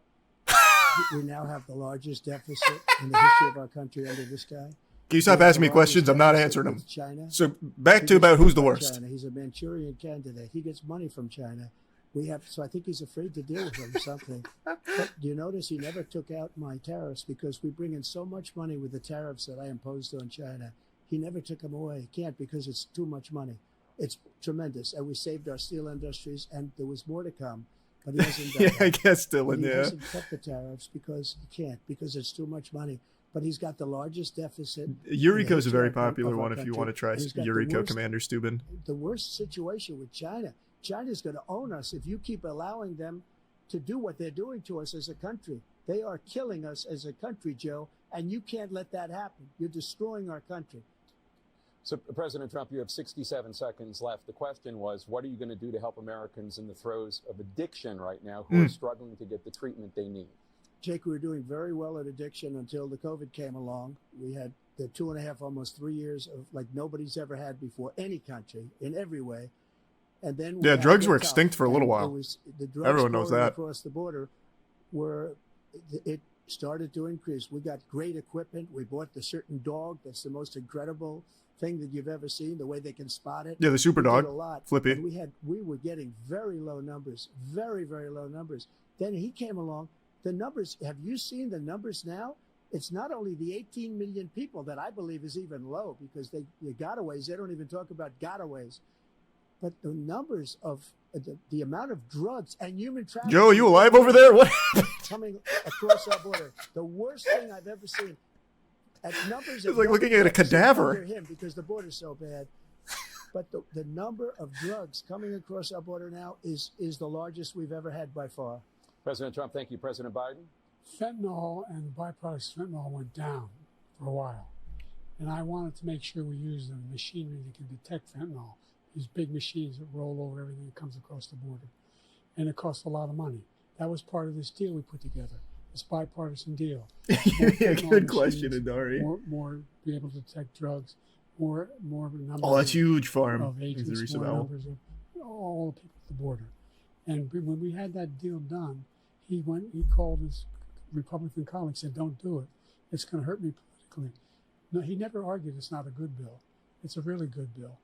Speaker 12: we now have the largest deficit in the history of our country under this guy.
Speaker 2: Can you stop asking me questions? I'm not answering them.
Speaker 12: China.
Speaker 2: So back to about who's the worst.
Speaker 12: China. He's a Manchurian candidate. He gets money from China. So I think he's afraid to deal with him or something. But do you notice he never took out my tariffs because we bring in so much money with the tariffs that I imposed on China. He never took them away. He can't because it's too much money. It's tremendous. And we saved our steel industries, and there was more to come. But he hasn't done
Speaker 2: I guess, Dylan,
Speaker 12: He hasn't cut the tariffs because he can't, because it's too much money. But he's got the largest deficit.
Speaker 2: Eureka's a very popular one if you want to try Eureka, Commander Steuben.
Speaker 12: The worst situation with China. China's going to own us if you keep allowing them to do what they're doing to us as a country. They are killing us as a country, Joe, and you can't let that happen. You're destroying our country.
Speaker 23: So, President Trump, you have 67 seconds left. The question was, what are you going to do to help Americans in the throes of addiction right now who are struggling to get the treatment they need?
Speaker 12: Jake, we were doing very well at addiction until the COVID came along. We had the 2.5, almost 3 years of like nobody's ever had before, any country, in every way. And then
Speaker 2: drugs were extinct for a little while. Everyone knows that.
Speaker 12: Across the border, it started to increase. We got great equipment. We bought the certain dog that's the most incredible thing that you've ever seen. The way they can spot it.
Speaker 2: Yeah, the super dog, Flippy.
Speaker 12: And we were getting very low numbers, very very low numbers. Then he came along. The numbers. Have you seen the numbers now? It's not only the 18 million people that I believe is even low because the gotaways. They don't even talk about gotaways. But the numbers of the amount of drugs and human trafficking.
Speaker 2: Joe, are you alive over there? What?
Speaker 12: Coming across our border. The worst thing I've ever seen. At numbers.
Speaker 2: It's like looking at a cadaver.
Speaker 12: Him because the border's so bad. But the number of drugs coming across our border now is the largest we've ever had by far.
Speaker 23: President Trump, thank you. President Biden?
Speaker 10: Fentanyl and the byproducts of fentanyl went down for a while. And I wanted to make sure we use the machinery that can detect fentanyl. These big machines that roll over everything that comes across the border. And it costs a lot of money. That was part of this deal we put together, this bipartisan deal.
Speaker 2: Yeah, good question, Adari.
Speaker 10: More be able to detect drugs, more numbers.
Speaker 2: Oh, that's huge, Farm.
Speaker 10: Of agents, more numbers of all the people at the border. And when we had that deal done, he called his Republican colleagues, said, "Don't do it. It's going to hurt me politically." No, he never argued it's not a good bill. It's a really good bill.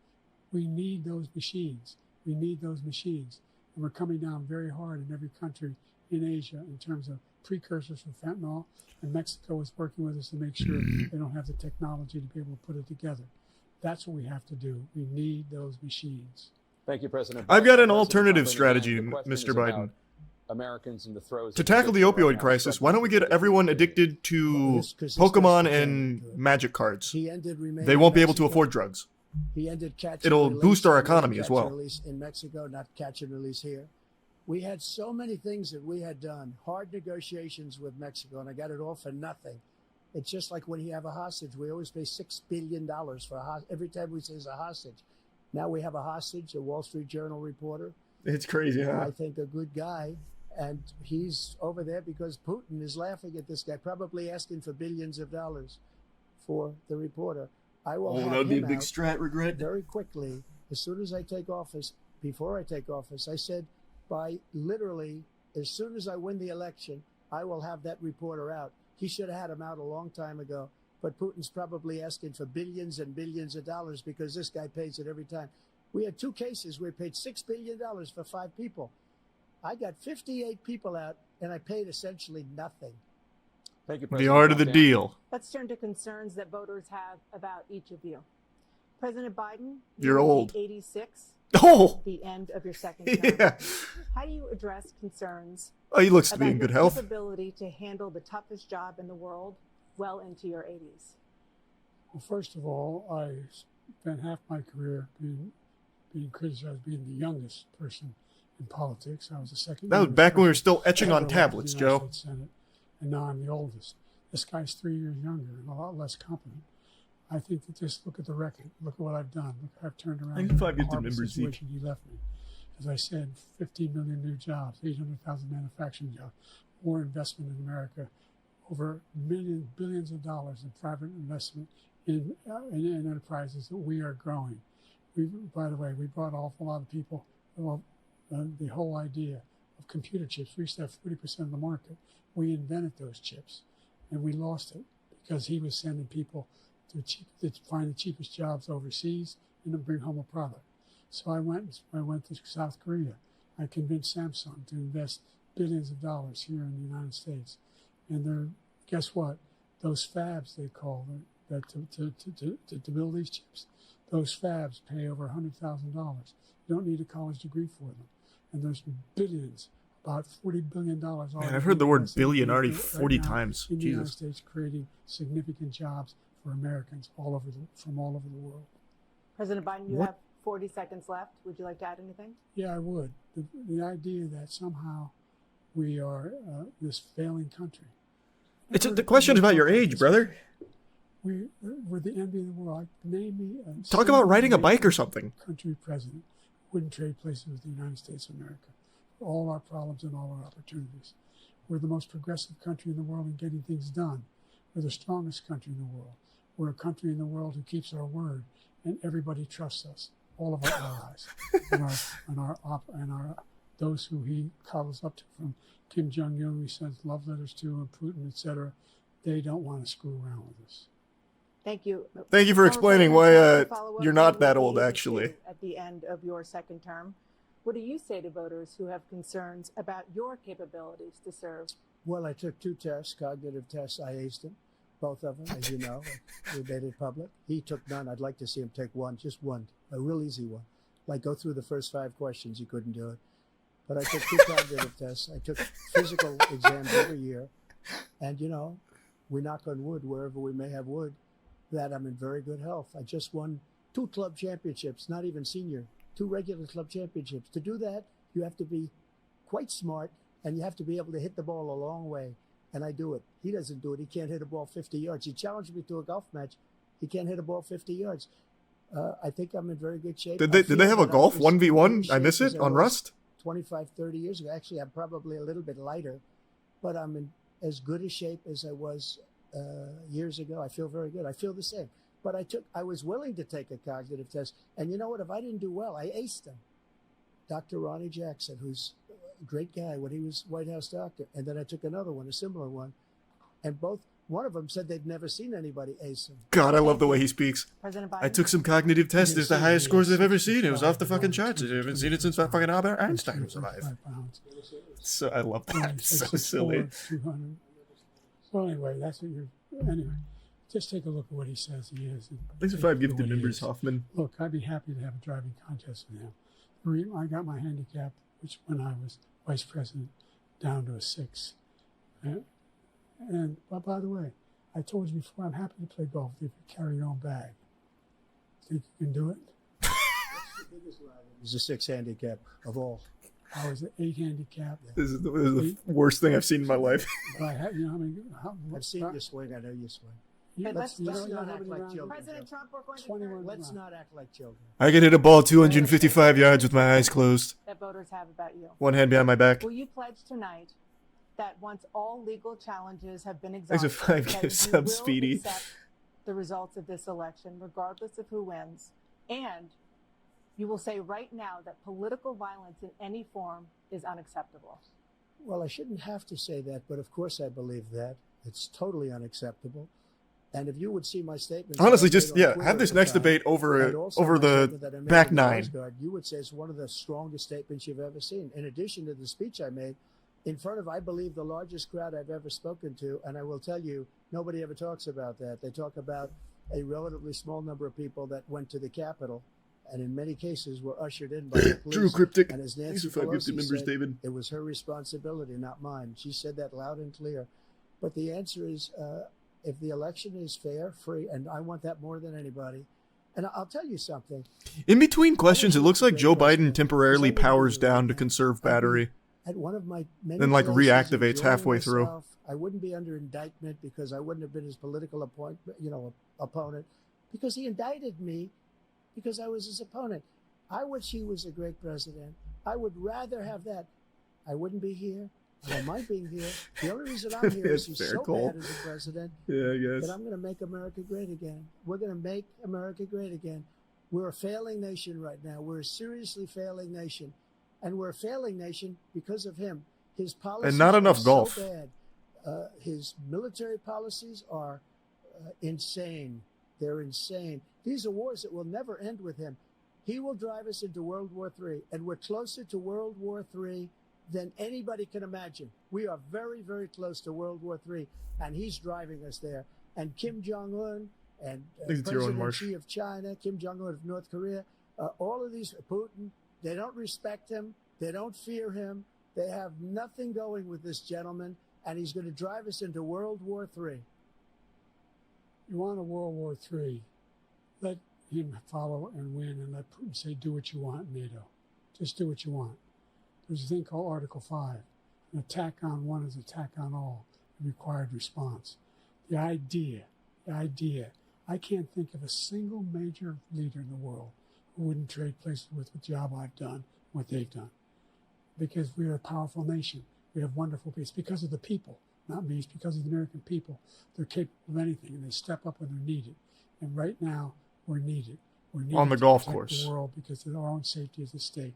Speaker 10: We need those machines. We need those machines. And we're coming down very hard in every country in Asia in terms of precursors for fentanyl. And Mexico is working with us to make sure they don't have the technology to be able to put it together. That's what we have to do. We need those machines.
Speaker 23: Thank you, President Biden.
Speaker 2: I've got an alternative strategy, Mr. Biden.
Speaker 23: Americans in the throes
Speaker 2: to tackle the opioid crisis, why don't we get everyone addicted to Pokemon and magic cards? They won't be able to afford drugs.
Speaker 12: He ended catch
Speaker 2: It'll
Speaker 12: and release.
Speaker 2: boost our economy as well.
Speaker 12: Release in Mexico, not catch and release here. We had so many things that we had done, hard negotiations with Mexico, and I got it all for nothing. It's just like when you have a hostage. We always pay $6 billion for a hostage. Every time we say it's a hostage. Now we have a hostage, a Wall Street Journal reporter.
Speaker 2: It's crazy, huh?
Speaker 12: I think a good guy. And he's over there because Putin is laughing at this guy, probably asking for billions of dollars for the reporter. I will have
Speaker 2: that'd be a
Speaker 12: him
Speaker 2: big
Speaker 12: out
Speaker 2: strat regret.
Speaker 12: very quickly. As soon as I take office, before I take office, I said by literally as soon as I win the election, I will have that reporter out. He should have had him out a long time ago. But Putin's probably asking for billions and billions of dollars because this guy pays it every time. We had 2 cases where we paid $6 billion for 5 people. I got 58 people out, and I paid essentially nothing.
Speaker 23: Thank you,
Speaker 2: the art of the deal.
Speaker 13: Let's turn to concerns that voters have about each of you. President Biden,
Speaker 2: you're old.
Speaker 13: 86.
Speaker 2: Oh,
Speaker 13: the end of your second term.
Speaker 2: Yeah.
Speaker 13: How do you address concerns?
Speaker 2: Oh, he looks to be in good health.
Speaker 13: Ability to handle the toughest job in the world well into your 80s.
Speaker 10: Well, first of all, I spent half my career being criticized as being the youngest person in politics. I was the second.
Speaker 2: That was back when we were still etching on tablets, Joe.
Speaker 10: Senate, and now I'm the oldest. This guy's 3 years younger and a lot less competent. I think that just look at the record. Look at what I've done. Look, I've turned around the horrible situation he left me. As I said, 15 million new jobs, 800,000 manufacturing jobs, more investment in America, over billions of dollars in private investment in enterprises that we are growing. By the way, we brought off a lot of people. Well, the whole idea of computer chips. We used to have 40% of the market. We invented those chips, and we lost it because he was sending people to find the cheapest jobs overseas and to bring home a product. So I went to South Korea. I convinced Samsung to invest billions of dollars here in the United States. And guess what? Those fabs, they call them, that to build these chips, those fabs pay over $100,000. You don't need a college degree for them. And there's billions, about $40 billion.
Speaker 2: Man, I've heard the word billion already 40 times.
Speaker 10: In the
Speaker 2: Jesus.
Speaker 10: United States, creating significant jobs for Americans from all over the world.
Speaker 13: President Biden, you have 40 seconds left. Would you like to add anything?
Speaker 10: Yeah, I would. The idea that somehow we are this failing country.
Speaker 2: The question about your age, brother.
Speaker 10: We're the envy of the world. Name me
Speaker 2: Talk about riding a bike or something.
Speaker 10: Country president wouldn't trade places with the United States of America for all our problems and all our opportunities. We're the most progressive country in the world in getting things done. We're the strongest country in the world. We're a country in the world who keeps our word, and everybody trusts us. All of our allies and those who he cuddles up to, from Kim Jong-un, he sends love letters to, and Putin, etc. They don't want to screw around with us.
Speaker 13: Thank you.
Speaker 2: Thank you for explaining why you're not that old, actually.
Speaker 13: At the end of your second term, what do you say to voters who have concerns about your capabilities to serve?
Speaker 12: Well, I took 2 tests, cognitive tests. I aced them, both of them, as you know. We made it public. He took none. I'd like to see him take one, just one, a real easy one. Like go through the first 5 questions. He couldn't do it. But I took 2 cognitive tests. I took physical exams every year. And, you know, we knock on wood wherever we may have wood, that I'm in very good health. I just won 2 club championships, not even senior, 2 regular club championships. To do that, you have to be quite smart, and you have to be able to hit the ball a long way. And I do it. He doesn't do it. He can't hit a ball 50 yards. He challenged me to a golf match. He can't hit a ball 50 yards. I think I'm in very good shape.
Speaker 2: Did they have a golf 1v1? I miss it on Rust?
Speaker 12: 25, 30 years ago. Actually, I'm probably a little bit lighter, but I'm in as good a shape as I was years ago. I feel very good. I feel the same. But I was willing to take a cognitive test. And you know what? If I didn't do well, I aced them. Dr. Ronnie Jackson, who's a great guy when he was White House doctor. And then I took another one, a similar one. And one of them said they'd never seen anybody ace him.
Speaker 2: God, I love the way he speaks.
Speaker 13: President Biden.
Speaker 2: I took some cognitive tests. It's the highest scores I've ever seen. It was off the fucking charts. I haven't seen it since fucking Albert Einstein was alive. So I love that. It's so silly.
Speaker 10: Well, anyway, that's what anyway, just take a look at what he says he is.
Speaker 2: Thanks for 5 gifted members, Hoffman.
Speaker 10: Look, I'd be happy to have a driving contest with him. I got my handicap, which when I was vice president, down to a 6. And by the way, I told you before, I'm happy to play golf if you carry your own bag. Think you can do it?
Speaker 12: It's a 6 handicap of all.
Speaker 10: I was an 8 handicap.
Speaker 2: This is the worst thing I've seen in my life.
Speaker 10: But I had,
Speaker 12: I've seen you swing. I know you swing.
Speaker 13: Hey, let's
Speaker 12: not act like children.
Speaker 13: President Trump, we're going to
Speaker 12: Let's not act like children.
Speaker 2: I can hit a ball 255 yards with my eyes closed.
Speaker 13: That voters have about you.
Speaker 2: One hand behind my back.
Speaker 13: Will you pledge tonight that once all legal challenges have been
Speaker 2: Thanks
Speaker 13: exhausted,
Speaker 2: for 5
Speaker 13: that
Speaker 2: gifts,
Speaker 13: you
Speaker 2: sub
Speaker 13: will
Speaker 2: Speedy.
Speaker 13: accept the results of this election, regardless of who wins, and you will say right now that political violence in any form is unacceptable?
Speaker 12: Well, I shouldn't have to say that, but of course I believe that. It's totally unacceptable. And if you would see my statement,
Speaker 2: Honestly, just have this next debate over the back 9.
Speaker 12: You would say it's one of the strongest statements you've ever seen. In addition to the speech I made in front of, I believe, the largest crowd I've ever spoken to, and I will tell you, nobody ever talks about that. They talk about a relatively small number of people that went to the Capitol, and in many cases were ushered in by the police.
Speaker 2: Drew Cryptic.
Speaker 12: And as Nancy Pelosi said, it was her responsibility, not mine. She said that loud and clear. But the answer is, if the election is fair, free, and I want that more than anybody. And I'll tell you something.
Speaker 2: In between questions, it looks like Joe Biden temporarily powers down to conserve battery.
Speaker 12: At one of my many
Speaker 2: Then, like,
Speaker 12: places,
Speaker 2: reactivates
Speaker 12: enjoying
Speaker 2: halfway through.
Speaker 12: myself. I wouldn't be under indictment because I wouldn't have been his political opponent, because he indicted me because I was his opponent. I wish he was a great president. I would rather have that. I wouldn't be here. I don't mind being here. The only reason I'm here is he's so bad as a president that I'm going to make America great again. We're going to make America great again. We're a failing nation right now. We're a seriously failing nation. And we're a failing nation because of him. His policies
Speaker 2: And not enough
Speaker 12: are
Speaker 2: golf.
Speaker 12: so bad. His military policies are insane. They're insane. These are wars that will never end with him. He will drive us into World War III, and we're closer to World War III than anybody can imagine. We are very, very close to World War III, and he's driving us there. And Kim Jong-un and President Xi of China, Kim Jong-un of North Korea, all of these, Putin, they don't respect him. They don't fear him. They have nothing going with this gentleman, and he's going to drive us into World War III.
Speaker 10: You want a World War III, let him follow and win, and let Putin say, do what you want, NATO. Just do what you want. There's a thing called Article 5. An attack on one is attack on all, a required response. The idea, I can't think of a single major leader in the world who wouldn't trade places with the job I've done, what they've done. Because we are a powerful nation. We have wonderful people. It's because of the people, not me. It's because of the American people. They're capable of anything, and they step up when they're needed. And right now, we're needed. We're needed
Speaker 2: On the
Speaker 10: to
Speaker 2: golf
Speaker 10: protect
Speaker 2: course.
Speaker 10: the world because of our own safety as a state.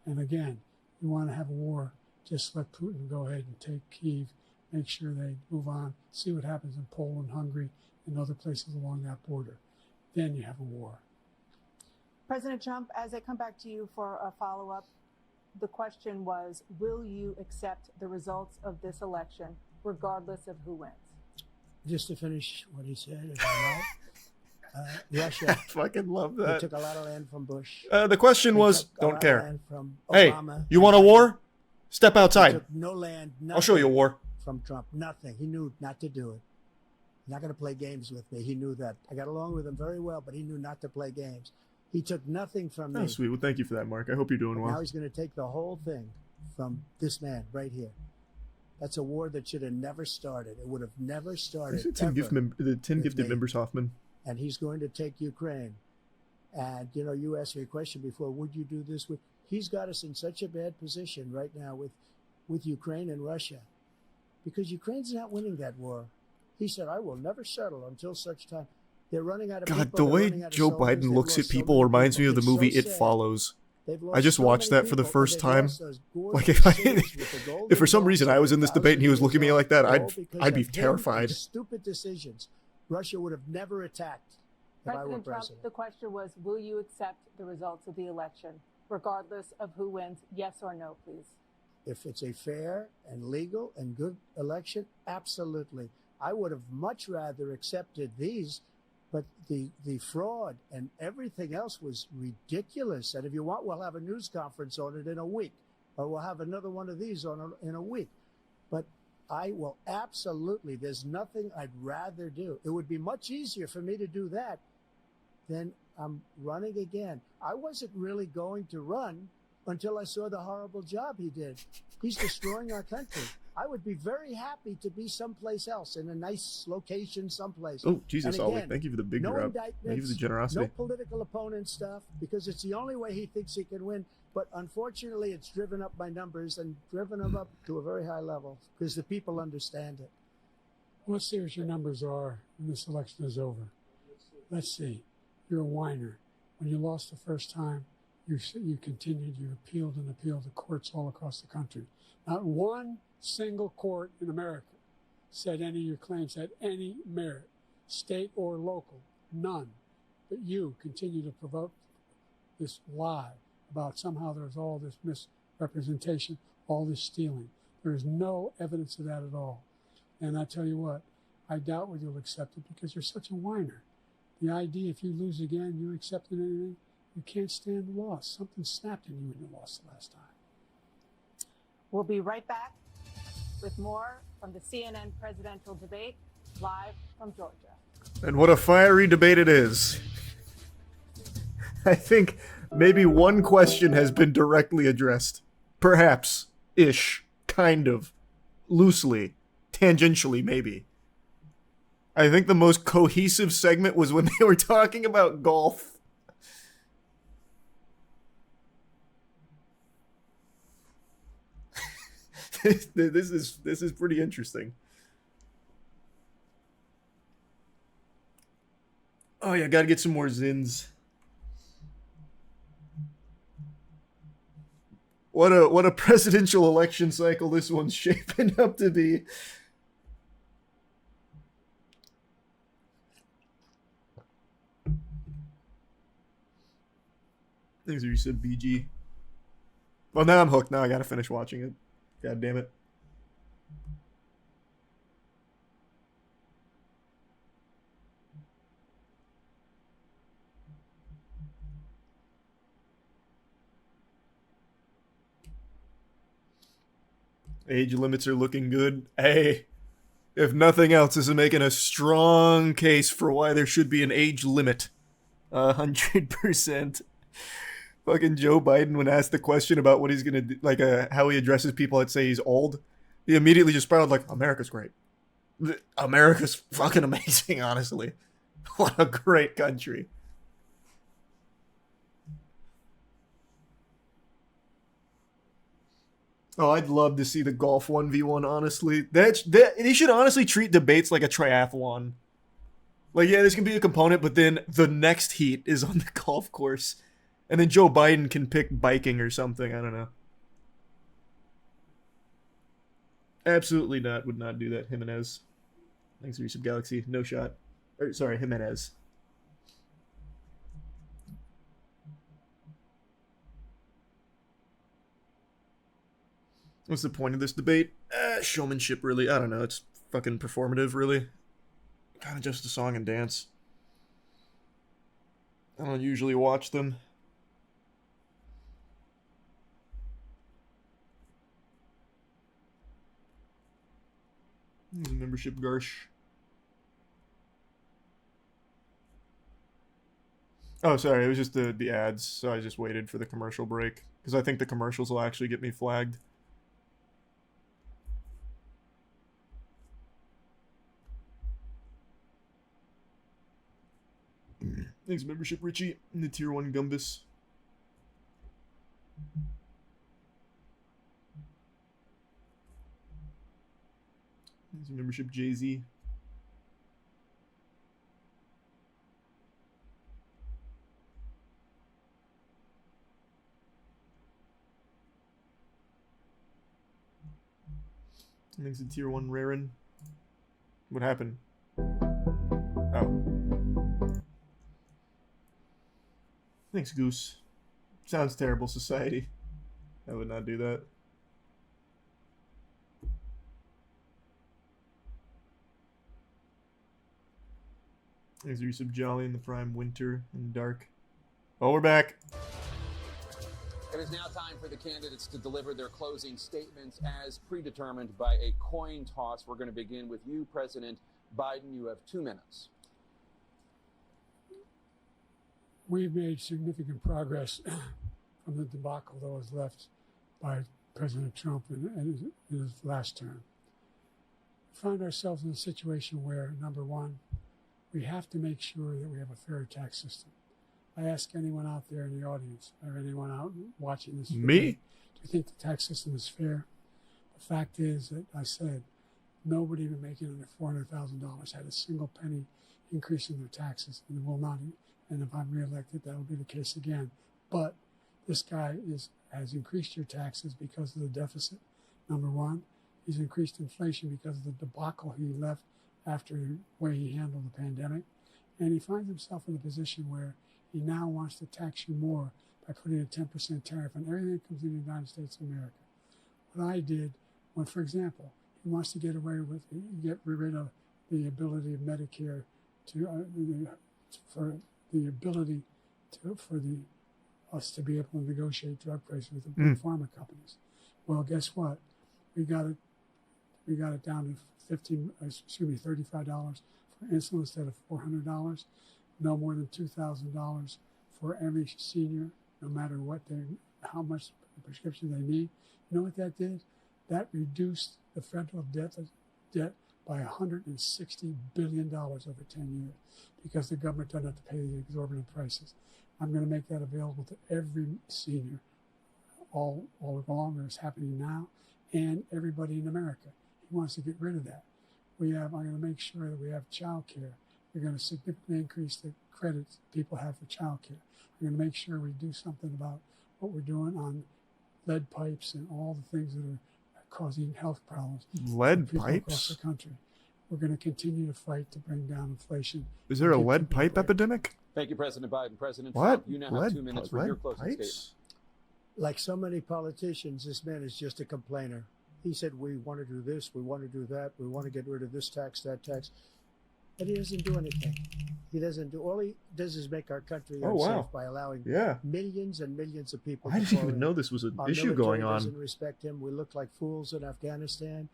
Speaker 10: And again, you want to have a war, just let Putin go ahead and take Kyiv, make sure they move on, see what happens in Poland, Hungary, and other places along that border. Then you have a war.
Speaker 13: President Trump, as I come back to you for a follow-up, the question was, will you accept the results of this election, regardless of who wins?
Speaker 12: Just to finish what he said, if I'm right, Russia.
Speaker 2: I fucking love
Speaker 12: They
Speaker 2: that.
Speaker 12: took a lot of land from Bush.
Speaker 2: The question
Speaker 12: They
Speaker 2: was,
Speaker 12: took a lot
Speaker 2: don't
Speaker 12: of
Speaker 2: care.
Speaker 12: land from
Speaker 2: Hey,
Speaker 12: Obama.
Speaker 2: you want a war? Step
Speaker 12: They
Speaker 2: outside.
Speaker 12: took no land.
Speaker 2: I'll show you a war.
Speaker 12: From Trump. Nothing. He knew not to do it. Not going to play games with me. He knew that. I got along with him very well, but he knew not to play games. He took nothing from me.
Speaker 2: Oh, sweet. Well, thank you for that, Mark. I hope you're doing
Speaker 12: But
Speaker 2: well.
Speaker 12: now he's going to take the whole thing from this man right here. That's a war that should have never started. It would have never started.
Speaker 2: The 10 gifted
Speaker 12: me.
Speaker 2: members, Hoffman.
Speaker 12: And he's going to take Ukraine. And, you know, you asked me a question before, would you do this? He's got us in such a bad position right now with Ukraine and Russia. Because Ukraine's not winning that war. He said, I will never settle until such time. They're running out of
Speaker 2: God,
Speaker 12: people.
Speaker 2: the
Speaker 12: They're
Speaker 2: way
Speaker 12: running out of
Speaker 2: Joe
Speaker 12: soldiers.
Speaker 2: Biden
Speaker 12: They've
Speaker 2: looks at
Speaker 12: lost so
Speaker 2: people
Speaker 12: many
Speaker 2: reminds me of the
Speaker 12: It's so
Speaker 2: movie It
Speaker 12: sad.
Speaker 2: Follows.
Speaker 12: They've
Speaker 2: I
Speaker 12: lost
Speaker 2: just
Speaker 12: so
Speaker 2: watched
Speaker 12: many
Speaker 2: that for the
Speaker 12: people,
Speaker 2: first
Speaker 12: and they've
Speaker 2: time.
Speaker 12: lost those
Speaker 2: Like
Speaker 12: gorgeous
Speaker 2: if
Speaker 12: cities with the golden
Speaker 2: if for some
Speaker 12: domes
Speaker 2: reason I was in this debate and he was looking at me like that,
Speaker 12: all
Speaker 2: I'd
Speaker 12: because
Speaker 2: be
Speaker 12: of him
Speaker 2: terrified.
Speaker 12: and stupid decisions. Russia would have never attacked if I were
Speaker 13: President Trump,
Speaker 12: president.
Speaker 13: the question was, will you accept the results of the election, regardless of who wins? Yes or no, please.
Speaker 12: If it's a fair and legal and good election, absolutely. I would have much rather accepted these, but the fraud and everything else was ridiculous. And if you want, we'll have a news conference on it in a week, or we'll have another one of these in a week. But I will absolutely, there's nothing I'd rather do. It would be much easier for me to do that than I'm running again. I wasn't really going to run until I saw the horrible job he did. He's destroying our country. I would be very happy to be someplace else, in a nice location someplace.
Speaker 2: Oh, Jesus,
Speaker 12: And
Speaker 2: Ollie,
Speaker 12: again,
Speaker 2: thank you for the big
Speaker 12: no
Speaker 2: drop.
Speaker 12: indictments,
Speaker 2: Thank you for the generosity.
Speaker 12: no political opponent stuff, because it's the only way he thinks he can win. But unfortunately, it's driven up my numbers and driven them up to a very high level because the people understand it.
Speaker 10: Let's see what your numbers are when this election is over. Let's see. You're a whiner. When you lost the first time, you continued, you appealed and appealed to courts all across the country. Not one single court in America said any of your claims had any merit, state or local, none. But you continue to provoke this lie about somehow there's all this misrepresentation, all this stealing. There is no evidence of that at all. And I tell you what, I doubt whether you'll accept it because you're such a whiner. The idea if you lose again, you accepting anything, you can't stand the loss. Something snapped in you when you lost the last time.
Speaker 13: We'll be right back with more from the CNN presidential debate live from Georgia.
Speaker 2: And what a fiery debate it is. I think maybe one question has been directly addressed. Perhaps. Ish. Kind of. Loosely. Tangentially, maybe. I think the most cohesive segment was when they were talking about golf. This is pretty interesting. Oh yeah, gotta get some more zins. What a presidential election cycle this one's shaping up to be. Things you said BG. Well, now I'm hooked. Now I gotta finish watching it. God damn it. Age limits are looking good. Hey, if nothing else, this is making a strong case for why there should be an age limit. 100%. Fucking Joe Biden, when asked the question about what he's gonna do, like how he addresses people that say he's old, he immediately just spiraled like, America's great. America's fucking amazing, honestly. What a great country. Oh, I'd love to see the golf 1v1, honestly. They should honestly treat debates like a triathlon. Like, yeah, this can be a component, but then the next heat is on the golf course. And then Joe Biden can pick biking or something, I don't know. Absolutely not, would not do that, Jimenez. Thanks, Resub Galaxy, no shot. Or, sorry, Jimenez. What's the point of this debate? Showmanship, really. I don't know. It's fucking performative, really. Kind of just a song and dance. I don't usually watch them. There's a membership Garsh. Oh, sorry. It was just the ads, so I just waited for the commercial break. Because I think the commercials will actually get me flagged. Thanks, membership, Richie. And the tier 1 Gumbus. Thanks, membership, Jay-Z. Thanks to tier 1 Rarin. What happened? Oh. Thanks, Goose. Sounds terrible, society. I would not do that. Thanks, Resub Jolly in the Prime Winter and Dark. Oh, we're back.
Speaker 23: It is now time for the candidates to deliver their closing statements as predetermined by a coin toss. We're going to begin with you, President Biden. You have 2 minutes.
Speaker 10: We've made significant progress from the debacle that was left by President Trump in his last term. We find ourselves in a situation where, number one, we have to make sure that we have a fair tax system. I ask anyone out there in the audience or anyone out watching this video,
Speaker 2: Me?
Speaker 10: do you think the tax system is fair? The fact is that I said nobody even making under $400,000 had a single penny increase in their taxes, and will not. And if I'm reelected, that will be the case again. But this guy has increased your taxes because of the deficit, number one. He's increased inflation because of the debacle he left after the way he handled the pandemic. And he finds himself in a position where he now wants to tax you more by putting a 10% tariff on everything that comes into the United States of America. What I did, when, for example, he wants to get rid of the ability of Medicare for us to be able to negotiate drug prices with the big pharma companies. Well, guess what? We got to We got it down to $35 for insulin instead of $400. No more than $2,000 for every senior, no matter how much prescription they need. You know what that did? That reduced the federal debt by $160 billion over 10 years because the government doesn't have to pay the exorbitant prices. I'm going to make that available to every senior all along, or it's happening now, and everybody in America. He wants to get rid of that. I'm going to make sure that we have child care. We're going to significantly increase the credits people have for child care. We're going to make sure we do something about what we're doing on lead pipes and all the things that are causing health problems.
Speaker 2: Lead
Speaker 10: for people
Speaker 2: pipes?
Speaker 10: across the country. We're going to continue to fight to bring down inflation.
Speaker 2: Is there a lead pipe epidemic?
Speaker 23: Thank you, President Biden. President
Speaker 2: What?
Speaker 23: Trump, you now have 2 minutes for your closing statement.
Speaker 12: Like so many politicians, this man is just a complainer. He said, we want to do this, we want to do that, we want to get rid of this tax, that tax. And he doesn't do anything. He doesn't do, all he does is make our country unsafe by allowing millions and millions of people
Speaker 2: I
Speaker 12: to
Speaker 2: didn't
Speaker 12: fall
Speaker 2: even
Speaker 12: in.
Speaker 2: know this was an
Speaker 12: Our
Speaker 2: issue
Speaker 12: military
Speaker 2: going on.
Speaker 12: doesn't respect him. We look like fools in Afghanistan.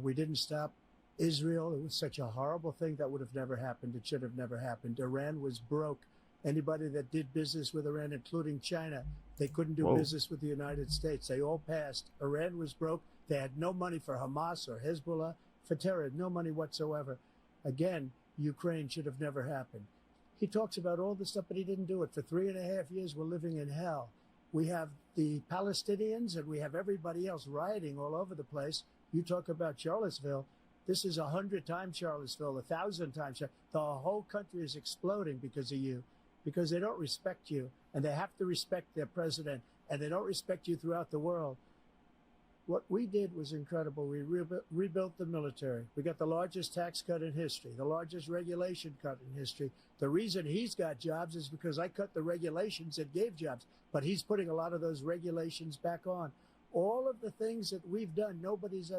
Speaker 12: We didn't stop Israel. It was such a horrible thing that would have never happened. It should have never happened. Iran was broke. Anybody that did business with Iran, including China, they couldn't do business with the United States. They all passed. Iran was broke. They had no money for Hamas or Hezbollah, for terror, no money whatsoever. Again, Ukraine should have never happened. He talks about all this stuff, but he didn't do it. For 3.5 years, we're living in hell. We have the Palestinians and we have everybody else rioting all over the place. You talk about Charlottesville. This is 100 times Charlottesville, 1,000 times. The whole country is exploding because of you, because they don't respect you, and they have to respect their president, and they don't respect you throughout the world. What we did was incredible. We rebuilt the military. We got the largest tax cut in history, the largest regulation cut in history. The reason he's got jobs is because I cut the regulations that gave jobs, but he's putting a lot of those regulations back on. All of the things that we've done, nobody's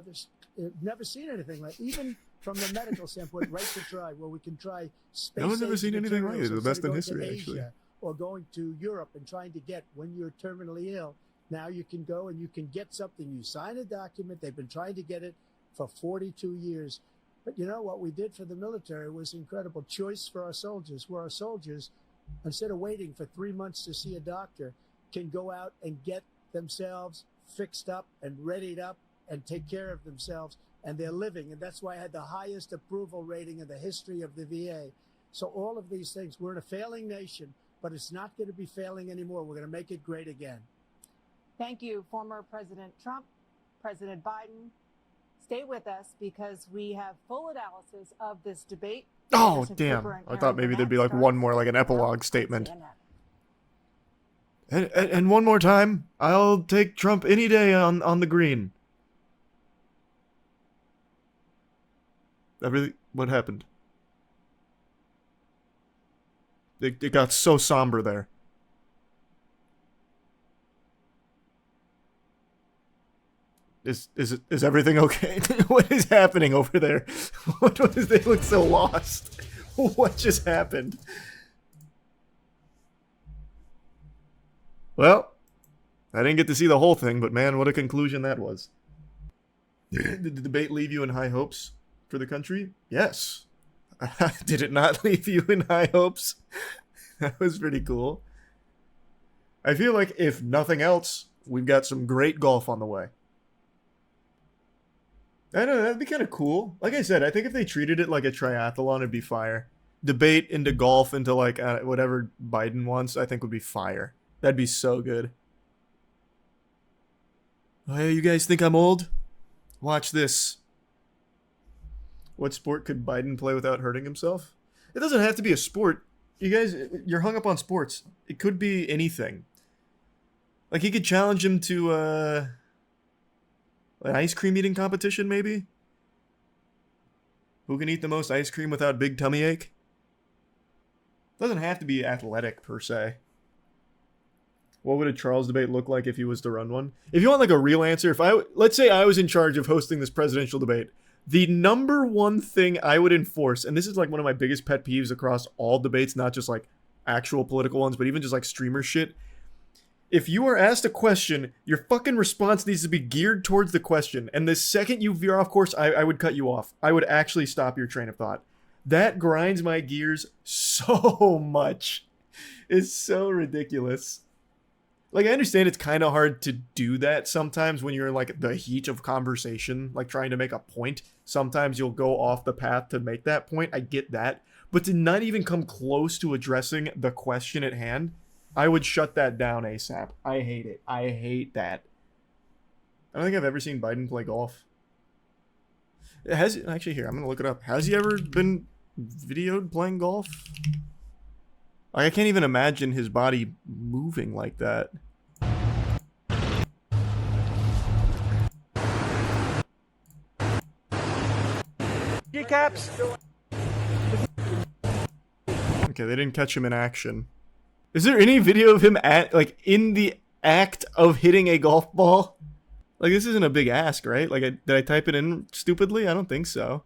Speaker 12: never seen anything like, even from the medical standpoint, right to try, where we can try space.
Speaker 2: No one's ever seen anything like it. The best in history,
Speaker 12: Asia,
Speaker 2: actually.
Speaker 12: Or going to Europe and trying to get, when you're terminally ill, now you can go and you can get something. You sign a document. They've been trying to get it for 42 years. But you know what we did for the military was incredible. Choice for our soldiers, where our soldiers, instead of waiting for 3 months to see a doctor, can go out and get themselves fixed up and readied up and take care of themselves, and they're living. And that's why I had the highest approval rating in the history of the VA. So all of these things, we're in a failing nation, but it's not going to be failing anymore. We're going to make it great again.
Speaker 13: Thank you, former President Trump, President Biden. Stay with us because we have full analysis of this debate.
Speaker 2: Oh,
Speaker 13: Anderson
Speaker 2: damn.
Speaker 13: Cooper and
Speaker 2: I thought
Speaker 13: Aaron
Speaker 2: maybe
Speaker 13: Burnett
Speaker 2: there'd be like
Speaker 13: starts
Speaker 2: one more, like an epilogue statement.
Speaker 13: CNN.
Speaker 2: And one more time, I'll take Trump any day on the green. What happened? It got so somber there. Is everything okay? What is happening over there? What is they look so lost? What just happened? Well, I didn't get to see the whole thing, but man, what a conclusion that was. Did the debate leave you in high hopes for the country? Yes. Did it not leave you in high hopes? That was pretty cool. I feel like if nothing else, we've got some great golf on the way. I don't know, that'd be kind of cool. Like I said, I think if they treated it like a triathlon, it'd be fire. Debate into golf into like whatever Biden wants, I think would be fire. That'd be so good. Oh, yeah, you guys think I'm old? Watch this. What sport could Biden play without hurting himself? It doesn't have to be a sport. You guys, you're hung up on sports. It could be anything. Like he could challenge him to an ice cream eating competition, maybe? Who can eat the most ice cream without big tummy ache? Doesn't have to be athletic, per se. What would a Charles debate look like if he was to run one? If you want like a real answer, let's say I was in charge of hosting this presidential debate, the number one thing I would enforce, and this is like one of my biggest pet peeves across all debates, not just like actual political ones, but even just like streamer shit. If you are asked a question, your fucking response needs to be geared towards the question. And the second you veer off course, I would cut you off. I would actually stop your train of thought. That grinds my gears so much. It's so ridiculous. Like, I understand it's kind of hard to do that sometimes when you're in, like, the heat of conversation, like, trying to make a point. Sometimes you'll go off the path to make that point. I get that. But to not even come close to addressing the question at hand, I would shut that down ASAP. I hate it. I hate that. I don't think I've ever seen Biden play golf. Actually, here, I'm going to look it up. Has he ever been videoed playing golf? Like, I can't even imagine his body moving like that.
Speaker 3: Kneecaps.
Speaker 2: Okay, they didn't catch him in action. Is there any video of him in the act of hitting a golf ball? Like, this isn't a big ask, right? Like, did I type it in stupidly? I don't think so.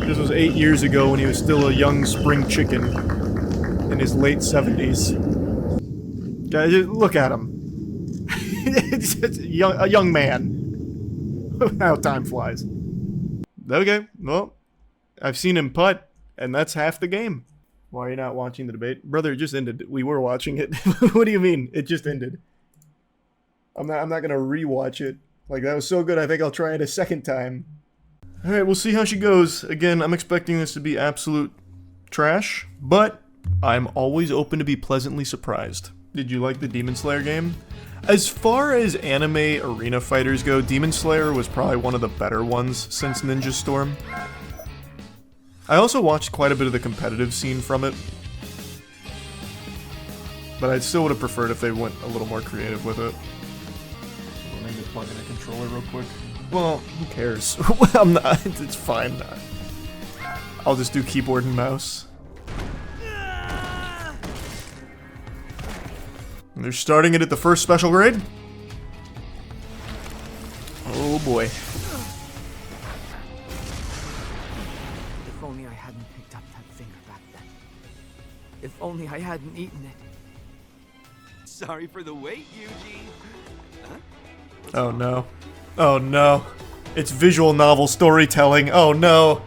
Speaker 2: This was 8 years ago when he was still a young spring chicken in his late 70s. Guys, look at him. It's a young man. How time flies. Okay, well, I've seen him putt, and that's half the game. Why are you not watching the debate? Brother, it just ended. We were watching it. What do you mean? It just ended. I'm not gonna rewatch it. Like, that was so good, I think I'll try it a second time. Alright, we'll see how she goes. Again, I'm expecting this to be absolute trash, but I'm always open to be pleasantly surprised. Did you like the Demon Slayer game? As far as anime arena fighters go, Demon Slayer was probably one of the better ones since Ninja Storm. I also watched quite a bit of the competitive scene from it, but I still would have preferred if they went a little more creative with it. Let me plug in a controller real quick. Well, who cares? I'm not, it's fine. I'll just do keyboard and mouse. And they're starting it at the first special grade? Oh boy.
Speaker 14: If only I hadn't picked up that finger back then. If only I hadn't eaten it.
Speaker 15: Sorry for the wait, Eugene. Huh?
Speaker 2: Oh no. Oh no. It's visual novel storytelling. Oh no.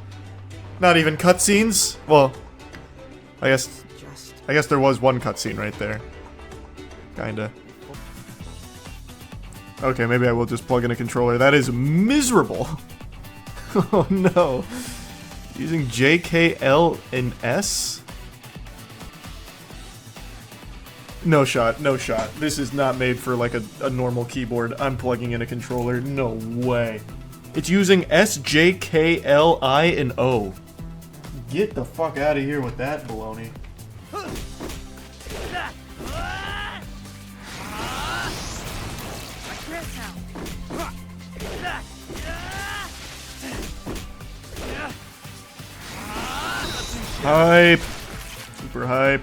Speaker 2: Not even cutscenes? Well, I guess there was one cutscene right there. Kinda. Okay, maybe I will just plug in a controller. That is miserable. Oh no. Using J, K, L, and S? No shot, no shot. This is not made for like a normal keyboard. I'm plugging in a controller. No way. It's using S, J, K, L, I, and O. Get the fuck out of here with that baloney. Hype. Super hype.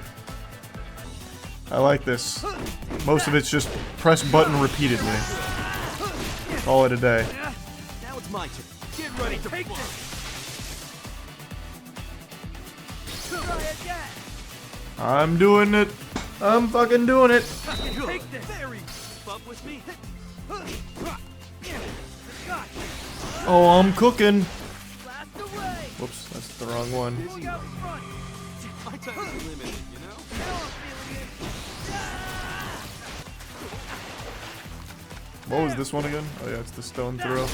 Speaker 2: I like this. Most of it's just press button repeatedly. Call it a day.
Speaker 15: Now it's my turn. Get ready to take this.
Speaker 2: I'm doing it. I'm fucking doing it.
Speaker 15: Take this. Very bump with me.
Speaker 2: Oh, I'm cooking. Whoops, that's the wrong one.
Speaker 15: My time is limited, you know?
Speaker 2: What was this one again? Oh yeah, it's the stone throw.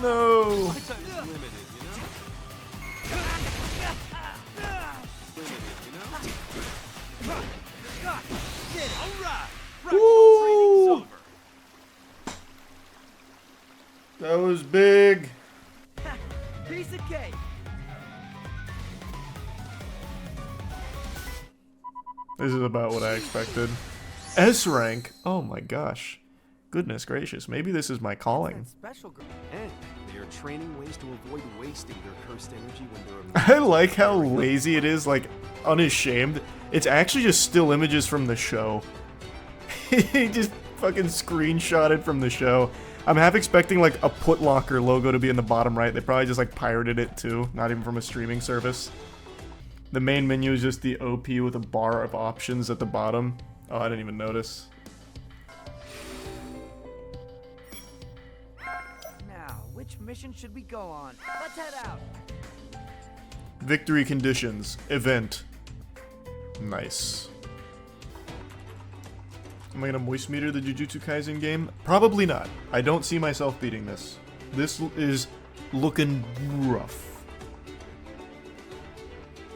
Speaker 2: No!
Speaker 15: My time is limited, you know?
Speaker 2: Woo! That was big.
Speaker 14: Piece of cake.
Speaker 2: This is about what I expected. S rank? Oh my gosh. Goodness gracious, maybe this is my calling.
Speaker 15: Special and they are training ways to avoid wasting their cursed energy when they're
Speaker 2: I like how lazy it is, like, unashamed. It's actually just still images from the show. He just fucking screenshotted from the show. I'm half expecting, like, a Put Locker logo to be in the bottom right. They probably just, like, pirated it, too. Not even from a streaming service. The main menu is just the OP with a bar of options at the bottom. Oh, I didn't even notice.
Speaker 14: Now, which mission should we go on? Let's head out.
Speaker 2: Victory conditions. Event. Nice. Am I gonna moist meter the Jujutsu Kaisen game? Probably not. I don't see myself beating this. This is looking rough.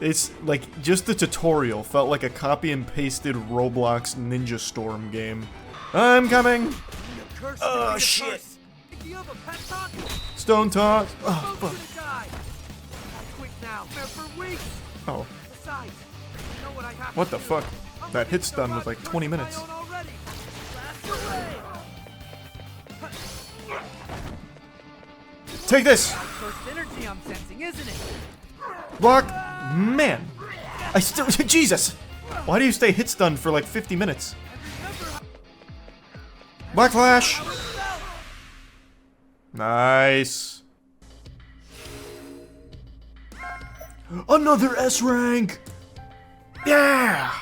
Speaker 2: It's like, just the tutorial felt like a copy and pasted Roblox Ninja Storm game. I'm coming! Oh shit! Stone Talk! Oh fuck. Oh. What the fuck? That hit stun was like 20 minutes. Take this! Block! Man! I still- Jesus! Why do you stay hit stunned for like 50 minutes? Black Flash! Nice. Another S rank! Yeah!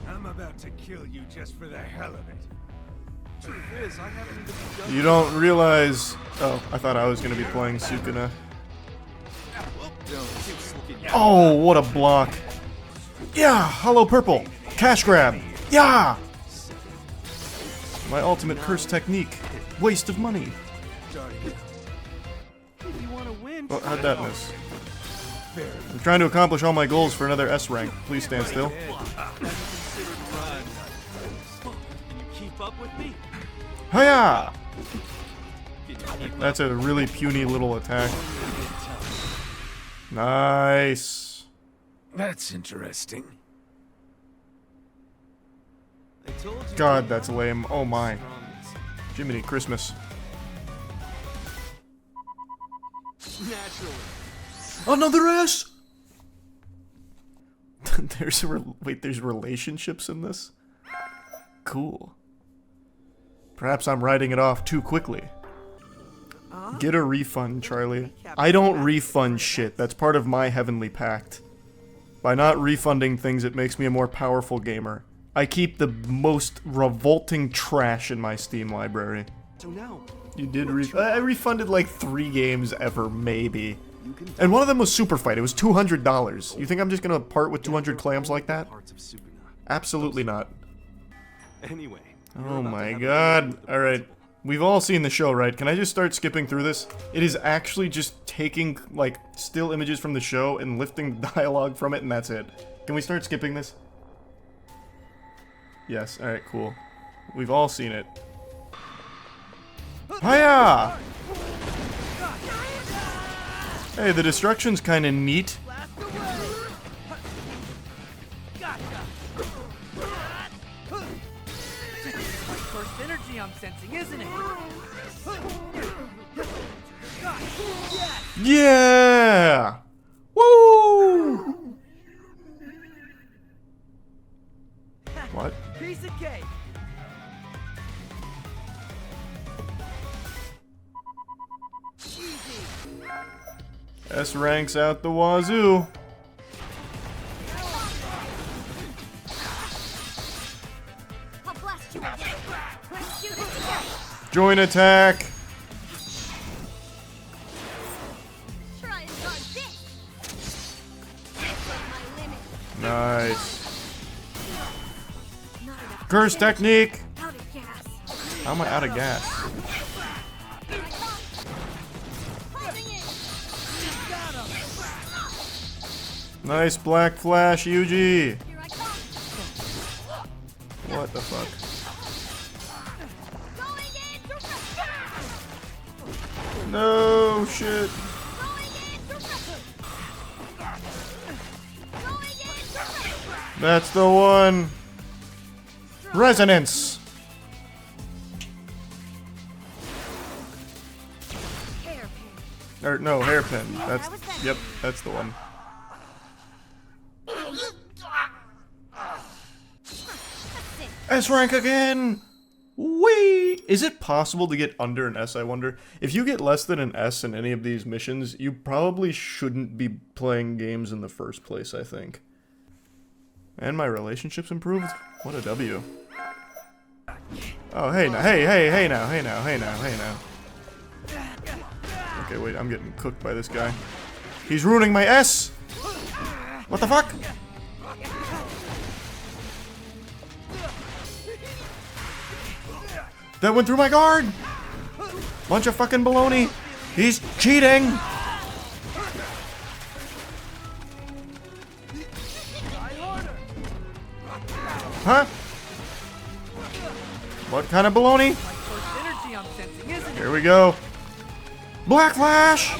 Speaker 16: I'm about to kill you just for the hell of it. Truth is, I haven't even begun.
Speaker 2: You don't realize... Oh, I thought I was gonna be playing Sukuna. Oh, what a block. Yeah! Hollow Purple! Cash grab! Yeah! My ultimate curse technique. Waste of money. Oh, how'd that miss? I'm trying to accomplish all my goals for another S rank. Please stand still. Hiya! That's a really puny little attack. Nice.
Speaker 16: That's interesting.
Speaker 2: God, that's lame. Oh my. Jiminy Christmas. Another S! There's relationships in this? Cool. Perhaps I'm writing it off too quickly. Get a refund, Charlie. I don't refund shit. That's part of my heavenly pact. By not refunding things, it makes me a more powerful gamer. I keep the most revolting trash in my Steam library.
Speaker 15: So now,
Speaker 2: you did I refunded like 3 games ever, maybe. And one of them was Super Fight. It was $200. You think I'm just gonna part with 200 clams like that? Absolutely not.
Speaker 15: Anyway.
Speaker 2: Oh my god. Alright. We've all seen the show, right? Can I just start skipping through this? It is actually just taking, like, still images from the show and lifting dialogue from it, and that's it. Can we start skipping this? Yes, alright, cool. We've all seen it. Hiya! Hey, the destruction's kinda neat.
Speaker 14: First energy I'm sensing, isn't it?
Speaker 2: Yeah! Woo! What?
Speaker 14: Piece of cake.
Speaker 2: S ranks out the wazoo. Join attack. Nice. Curse technique. How am I out of gas? Nice black flash, Yuji. What the fuck? No shit. That's the one. Resonance. Or no, hairpin. That's yep, that's the one. S rank again. Wee. Is it possible to get under an S, I wonder? If you get less than an S in any of these missions, you probably shouldn't be playing games in the first place, I think. And my relationship's improved? What a W. Oh, hey now, hey now. Okay, wait, I'm getting cooked by this guy. He's ruining my S! What the fuck? That went through my guard! Bunch of fucking baloney! He's cheating! Huh? What kind of baloney? Here we go. Black Flash!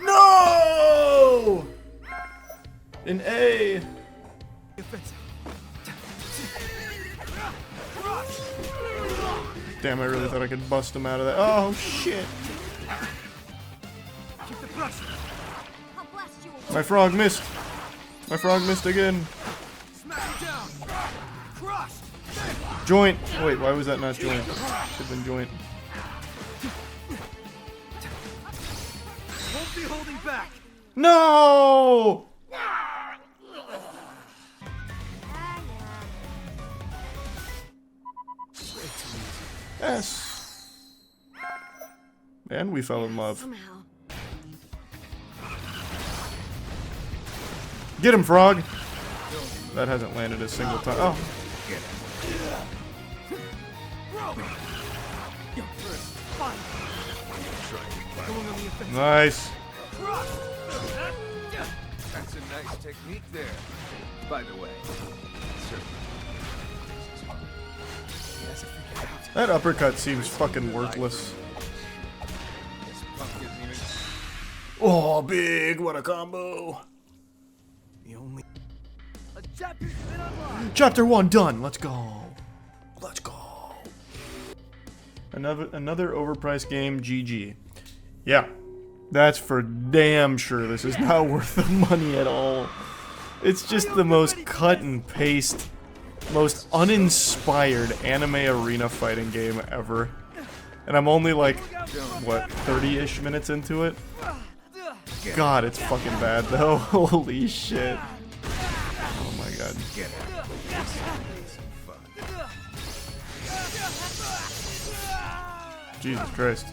Speaker 2: No! An A. Damn, I really thought I could bust him out of that. Oh, shit. My frog missed. My frog missed again. Joint. Wait, why was that not joint? Should have been joint.
Speaker 16: Won't be holding back.
Speaker 2: No! Yes. And we fell in love. Get him, frog! That hasn't landed a single time. Oh. Nice.
Speaker 16: That's a nice technique there, by the way.
Speaker 2: That uppercut seems fucking worthless. Oh, big! What a combo! Chapter 1 done. Let's go. Let's go. Another overpriced game. GG. Yeah, that's for damn sure. This is not worth the money at all. It's just the most cut and paste, most uninspired anime arena fighting game ever. And I'm only like, what, 30-ish minutes into it? God, it's fucking bad though. Holy shit. Oh my god. Jesus Christ.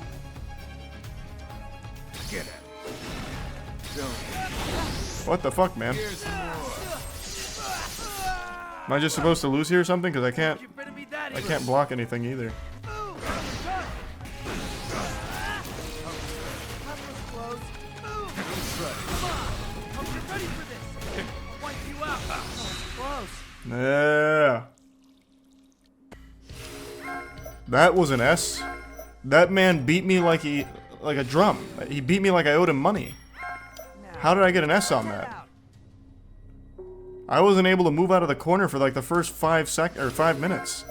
Speaker 2: What the fuck, man? Am I just supposed to lose here or something? Because I can't block anything either. Yeah. That was an S. That man beat me like a drum. He beat me like I owed him money. How did I get an S on that? I wasn't able to move out of the corner for like the first 5 minutes.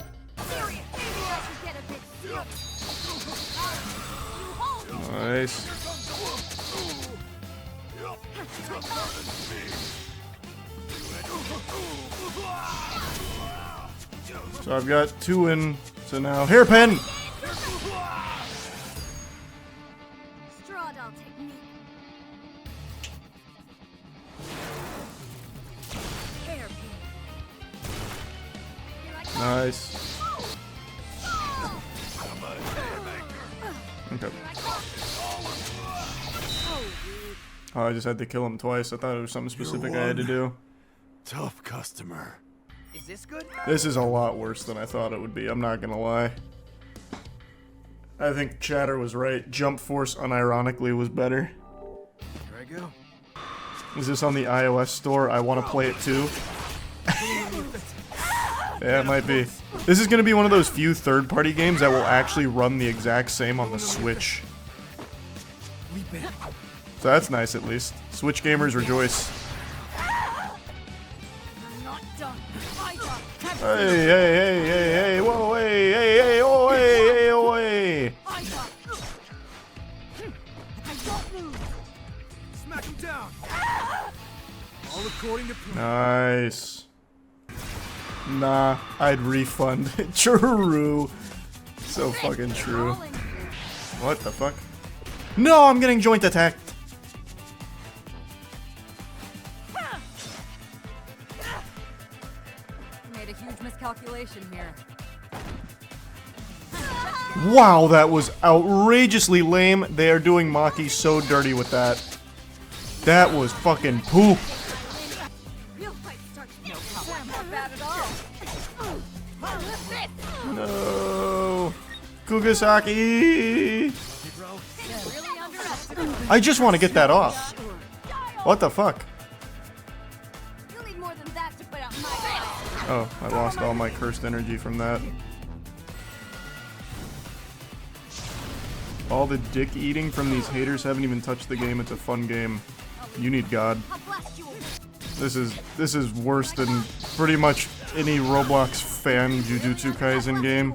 Speaker 2: Nice. So I've got 2 in, so now hairpin! Nice. Okay. Oh, I just had to kill him twice. I thought it was something specific I had to do.
Speaker 16: Tough customer.
Speaker 14: Is this good?
Speaker 2: This is a lot worse than I thought it would be, I'm not gonna lie. I think Chatter was right. Jump Force unironically was better.
Speaker 16: Here I go.
Speaker 2: Is this on the iOS store? I want to play it too. Yeah, it might be. This is gonna be one of those few third-party games that will actually run the exact same on the Switch. So that's nice at least. Switch gamers rejoice. Hey, whoa, hey, oh, hey, oh, hey.
Speaker 16: Smack him down. All according to plan.
Speaker 2: Nice. Nah, I'd refund. True. So fucking true. What the fuck? No, I'm getting joint attacked.
Speaker 17: Made a huge miscalculation here.
Speaker 2: Wow, that was outrageously lame. They are doing Maki so dirty with that. That was fucking poop. No. Kugasaki. I just want to get that off. What the fuck? Oh, I lost all my cursed energy from that. All the dick eating from these haters haven't even touched the game. It's a fun game. You need God. This is worse than pretty much any Roblox fan Jujutsu Kaisen game.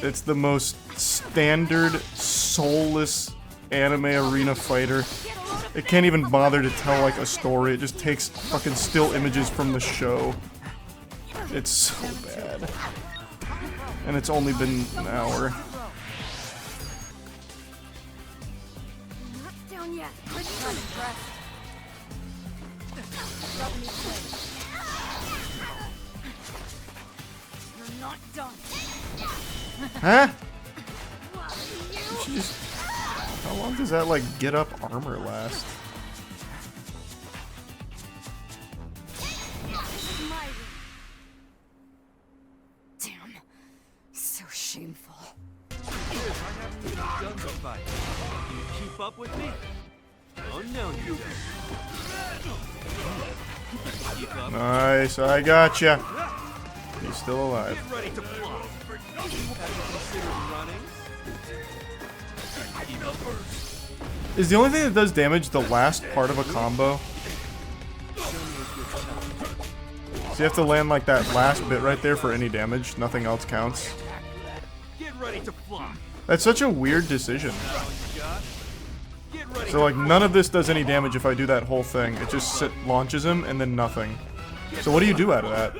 Speaker 2: It's the most standard, soulless anime arena fighter. It can't even bother to tell like a story. It just takes fucking still images from the show. It's so bad. And it's only been an hour. Huh? She just... How long does that, like, get up armor last?
Speaker 17: Damn. So shameful.
Speaker 15: I haven't even done the fight. Can you keep up with me? Oh no, you. Keep up.
Speaker 2: Nice, I gotcha. He's still alive.
Speaker 15: Get ready to flop. Have you considered running? Keep up first.
Speaker 2: Is the only thing that does damage the last part of a combo? So you have to land like that last bit right there for any damage. Nothing else counts.
Speaker 15: Get ready to flop.
Speaker 2: That's such a weird decision. So like none of this does any damage if I do that whole thing. It just launches him and then nothing. So what do you do out of that?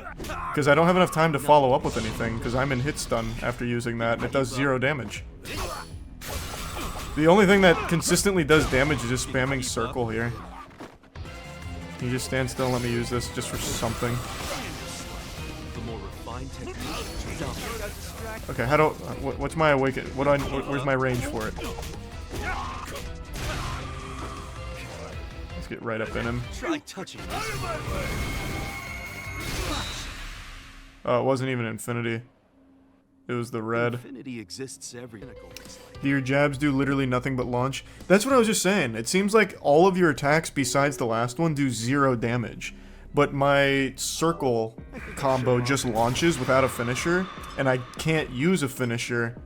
Speaker 2: Because I don't have enough time to follow up with anything because I'm in hit stun after using that and it does 0 damage. The only thing that consistently does damage is just spamming circle here. Can you just stand still and let me use this just for something? Okay, how do... What's my awaken... Where's my range for it? Let's get right up in him.
Speaker 15: Try touching this.
Speaker 2: Oh, it wasn't even infinity. It was the red.
Speaker 15: Infinity exists everywhere.
Speaker 2: Do your jabs do literally nothing but launch? That's what I was just saying. It seems like all of your attacks besides the last one do 0 damage. But my circle combo just launches without a finisher, and I can't use a finisher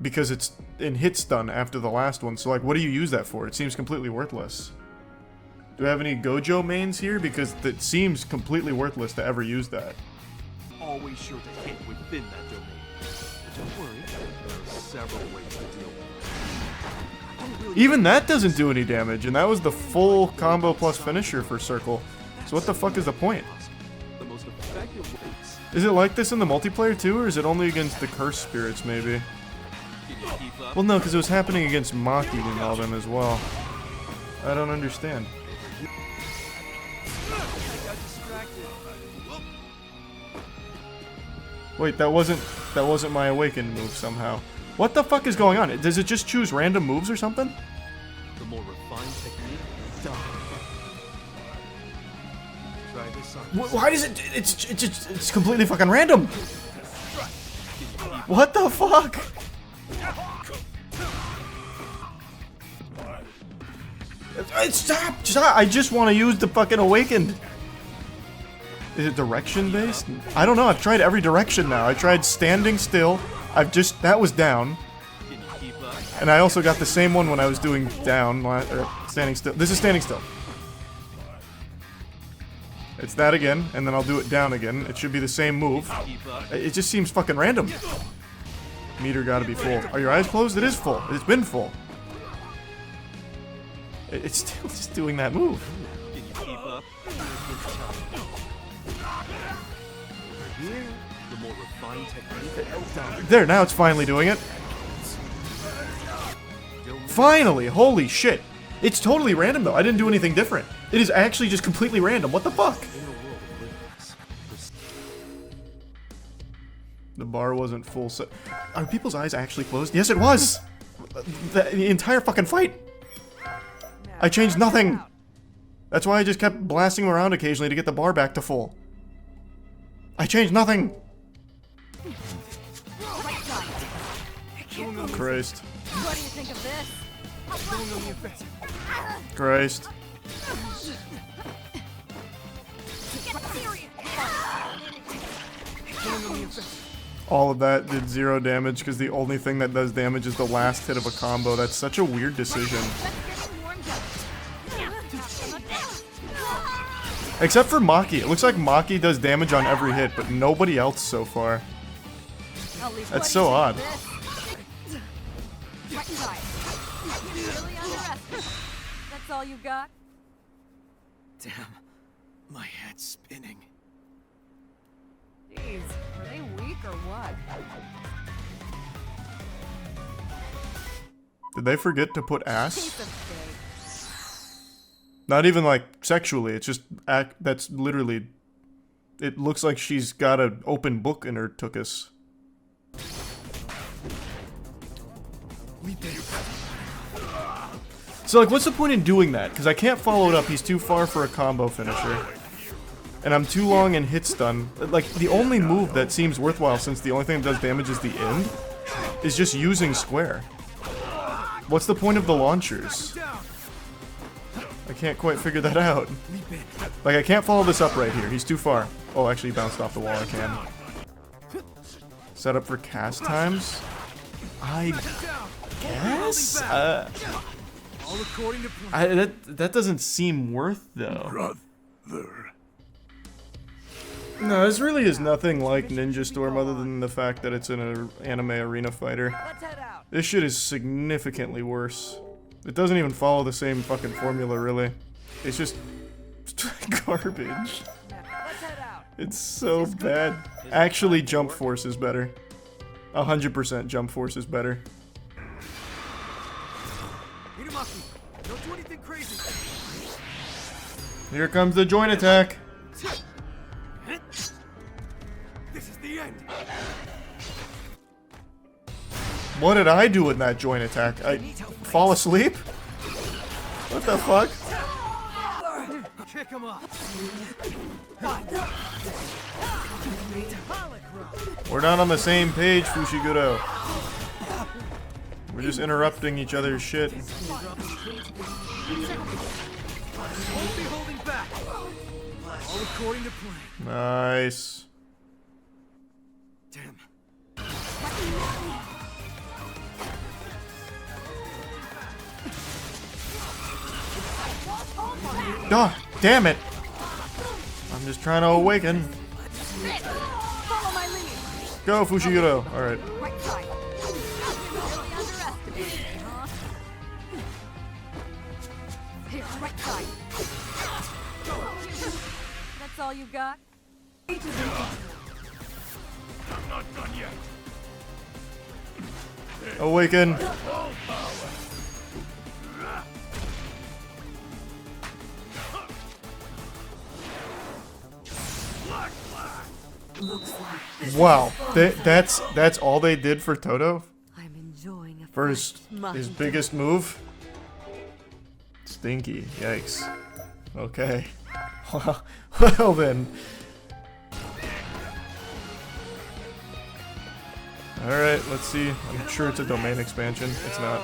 Speaker 2: because it's in hit stun after the last one. So like, what do you use that for? It seems completely worthless. Do I have any Gojo mains here? Because it seems completely worthless to ever use that.
Speaker 15: Always sure to hit within that domain. Don't worry, there are several ways to deal with it.
Speaker 2: Even that doesn't do any damage, and that was the full combo plus finisher for circle. So what the fuck is the point?
Speaker 15: The most effective ways.
Speaker 2: Is it like this in the multiplayer too, or is it only against the cursed spirits maybe? Well no, because it was happening against Maki and all them as well. I don't understand. Wait, that wasn't my awakened move somehow. What the fuck is going on? Does it just choose random moves or something?
Speaker 15: The more refined technique. Try this on.
Speaker 2: Why does it? It's completely fucking random. What the fuck? Stop! I just want to use the fucking awakened. Is it direction based? I don't know. I've tried every direction now. I tried standing still. That was down. And I also got the same one when I was doing down, or standing still. This is standing still. It's that again, and then I'll do it down again. It should be the same move. It just seems fucking random. Meter gotta be full. Are your eyes closed? It is full. It's been full. It's still just doing that move.
Speaker 15: here, the more refined technique.
Speaker 2: There, now it's finally doing it. Finally! Holy shit! It's totally random though. I didn't do anything different. It is actually just completely random. What the fuck? The bar wasn't full set. Are people's eyes actually closed? Yes, it was! The entire fucking fight! I changed nothing! That's why I just kept blasting around occasionally to get the bar back to full. I changed nothing! Christ.
Speaker 17: What do you think of this?
Speaker 2: Christ. All of that did 0 damage because the only thing that does damage is the last hit of a combo. That's such a weird decision. Except for Maki. It looks like Maki does damage on every hit, but nobody else so far. That's so odd.
Speaker 17: That's all you got?
Speaker 14: Damn, my head's spinning.
Speaker 17: Jeez, are they weak or what?
Speaker 2: Did they forget to put ass? Not even like sexually, it's just that's literally, it looks like she's got an open book in her tuchus. So like, what's the point in doing that? Because I can't follow it up, he's too far for a combo finisher. And I'm too long in hit stun. Like, the only move that seems worthwhile, since the only thing that does damage is the end, is just using square. What's the point of the launchers? I can't quite figure that out. Like, I can't follow this up right here. He's too far. Oh, actually, he bounced off the wall. I can. Set up for cast times? I guess? That doesn't seem worth, though. No, this really is nothing like Ninja Storm other than the fact that it's an anime arena fighter. This shit is significantly worse. It doesn't even follow the same fucking formula, really. It's just garbage. It's so bad. Actually, Jump Force is better. 100% Jump Force is better.
Speaker 15: Don't do anything crazy.
Speaker 2: Here comes the joint attack.
Speaker 15: This is the end.
Speaker 2: What did I do in that joint attack? I fall asleep? What the fuck?
Speaker 15: Kick him up.
Speaker 2: We're not on the same page, Fushiguro. We're just interrupting each other's shit.
Speaker 15: Won't be holding back. All according to plan.
Speaker 2: Nice.
Speaker 15: Damn.
Speaker 2: Oh, damn it! I'm just trying to awaken. Go, Fushiguro. Alright.
Speaker 17: That's all you got?
Speaker 15: I'm not done yet.
Speaker 2: Awaken. Wow, that's all they did for Toto?
Speaker 17: I'm enjoying a
Speaker 2: for his biggest move? Stinky, yikes. Okay. Well then. Alright, let's see. I'm sure it's a domain expansion. It's not.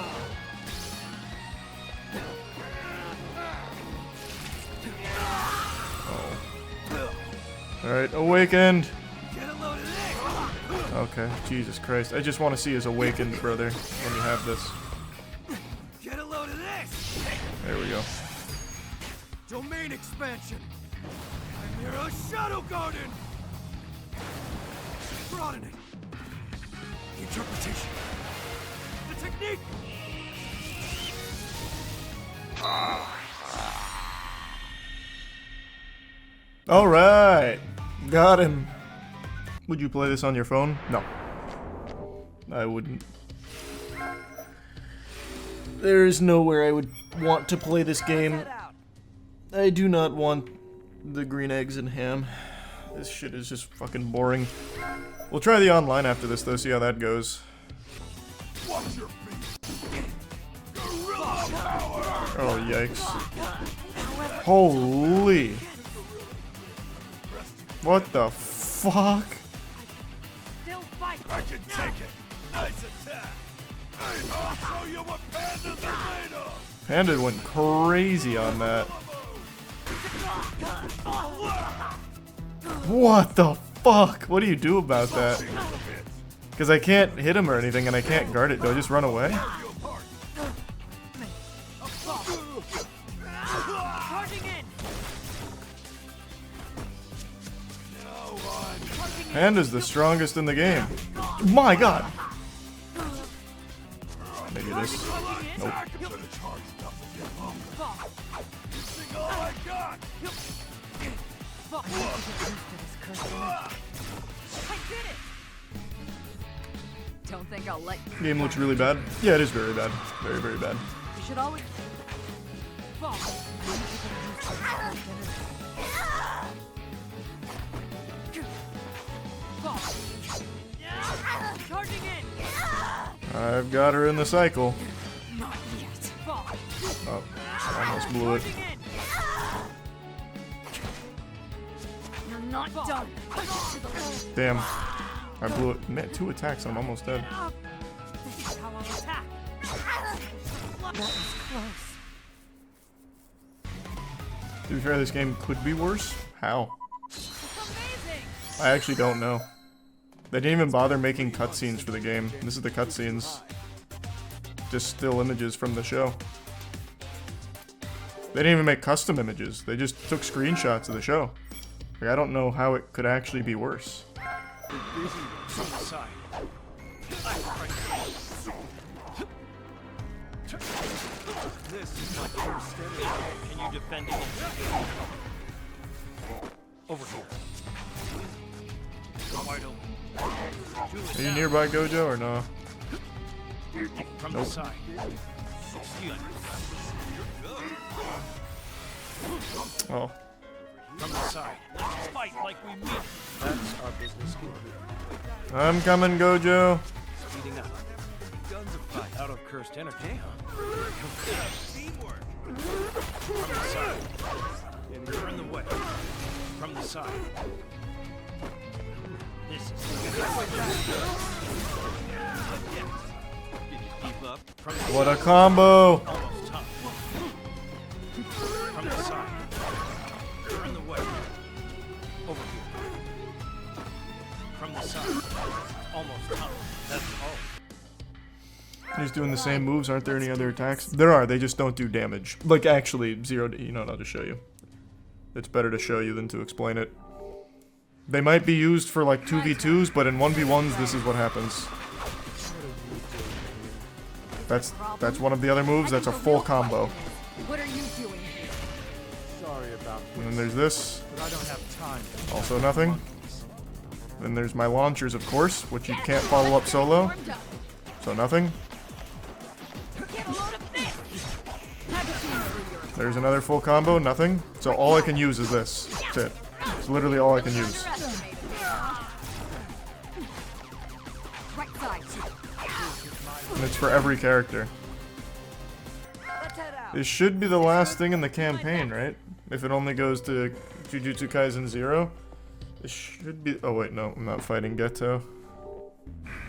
Speaker 2: Oh. Alright, awakened! Okay, Jesus Christ. I just want to see his awakened brother when you have this.
Speaker 15: Get a load of this.
Speaker 2: There we go.
Speaker 15: Domain expansion. I'm near a shadow garden. Broadening. The interpretation. The technique.
Speaker 2: Alright. Got him. Would you play this on your phone? No. I wouldn't. There is nowhere I would want to play this game. I do not want the green eggs and ham. This shit is just fucking boring. We'll try the online after this though, see how that goes. Oh, yikes. Holy. What the fuck?
Speaker 16: I can take it. Nice attack. I'll show you what pandas are made of.
Speaker 2: Panda went crazy on that. What the fuck? What do you do about that? Because I can't hit him or anything and I can't guard it. Do I just run away? Panda's the strongest in the game. My god! Maybe this. Nope.
Speaker 17: Don't think I'll let you.
Speaker 2: Game looks really bad. Yeah, it is very bad. Very, very bad.
Speaker 17: You should always. Charging in.
Speaker 2: I've got her in the cycle.
Speaker 17: Not yet.
Speaker 2: Oh, almost blew it.
Speaker 17: You're not done.
Speaker 2: Damn. I blew it. Man, 2 attacks and I'm almost dead.
Speaker 17: This is how I'll attack. That was close.
Speaker 2: To be fair, this game could be worse. How? I actually don't know. They didn't even bother making cutscenes for the game. This is the cutscenes. Just still images from the show. They didn't even make custom images. They just took screenshots of the show. Like, I don't know how it could actually be worse.
Speaker 15: This is my first enemy. Can you defend it? Over here. Wide open.
Speaker 2: Are you nearby, Gojo, or no?
Speaker 15: From
Speaker 2: Nope.
Speaker 15: the side.
Speaker 2: Oh.
Speaker 15: From the side. Let's fight like we mean. That's our business here.
Speaker 2: I'm coming, Gojo.
Speaker 15: Speeding up. Guns of fight. Out of cursed energy, huh? Teamwork. From the side. And you're in the way. From the side. This is Did you keep up? From the
Speaker 2: What a
Speaker 15: side.
Speaker 2: combo!
Speaker 15: Almost top. From the side. You're in the way. Over here. From the side. Almost top. That's all.
Speaker 2: He's doing the same moves. Aren't there any other attacks? There are. They just don't do damage. Like, actually, zero. You know what? I'll just show you. It's better to show you than to explain it. They might be used for, like, 2v2s, but in 1v1s, this is what happens. That's one of the other moves. That's a full combo.
Speaker 17: What are you doing here?
Speaker 5: Sorry about
Speaker 2: And then there's this.
Speaker 5: but I don't have time.
Speaker 2: Also nothing. Then there's my launchers, of course, which you can't follow up solo. So nothing. There's another full combo, nothing. So all I can use is this. That's it. It's literally all I can use. And it's for every character. This should be the last thing in the campaign, right? If it only goes to Jujutsu Kaisen 0. This should be... Oh wait, no, I'm not fighting Geto.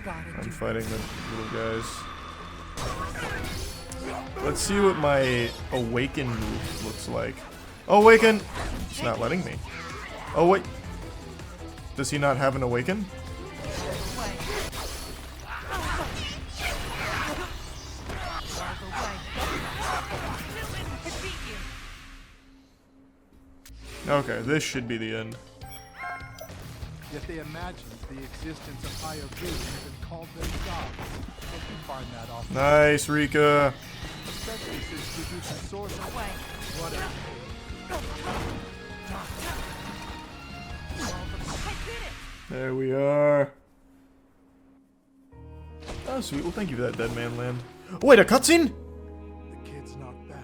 Speaker 2: I'm fighting the little guys. Let's see what my Awaken move looks like. Awaken! It's not letting me. Oh wait. Does he not have an Awaken? Okay, this should be the end.
Speaker 5: Yet they imagined the existence of higher beings and called them gods. But you find that often.
Speaker 2: Nice, Rika.
Speaker 5: Especially since Jujutsu source away. Whatever.
Speaker 2: There we are. Oh, sweet. Well, thank you for that, Dead Man Land. Oh, wait, a cutscene?
Speaker 5: The kid's not bad.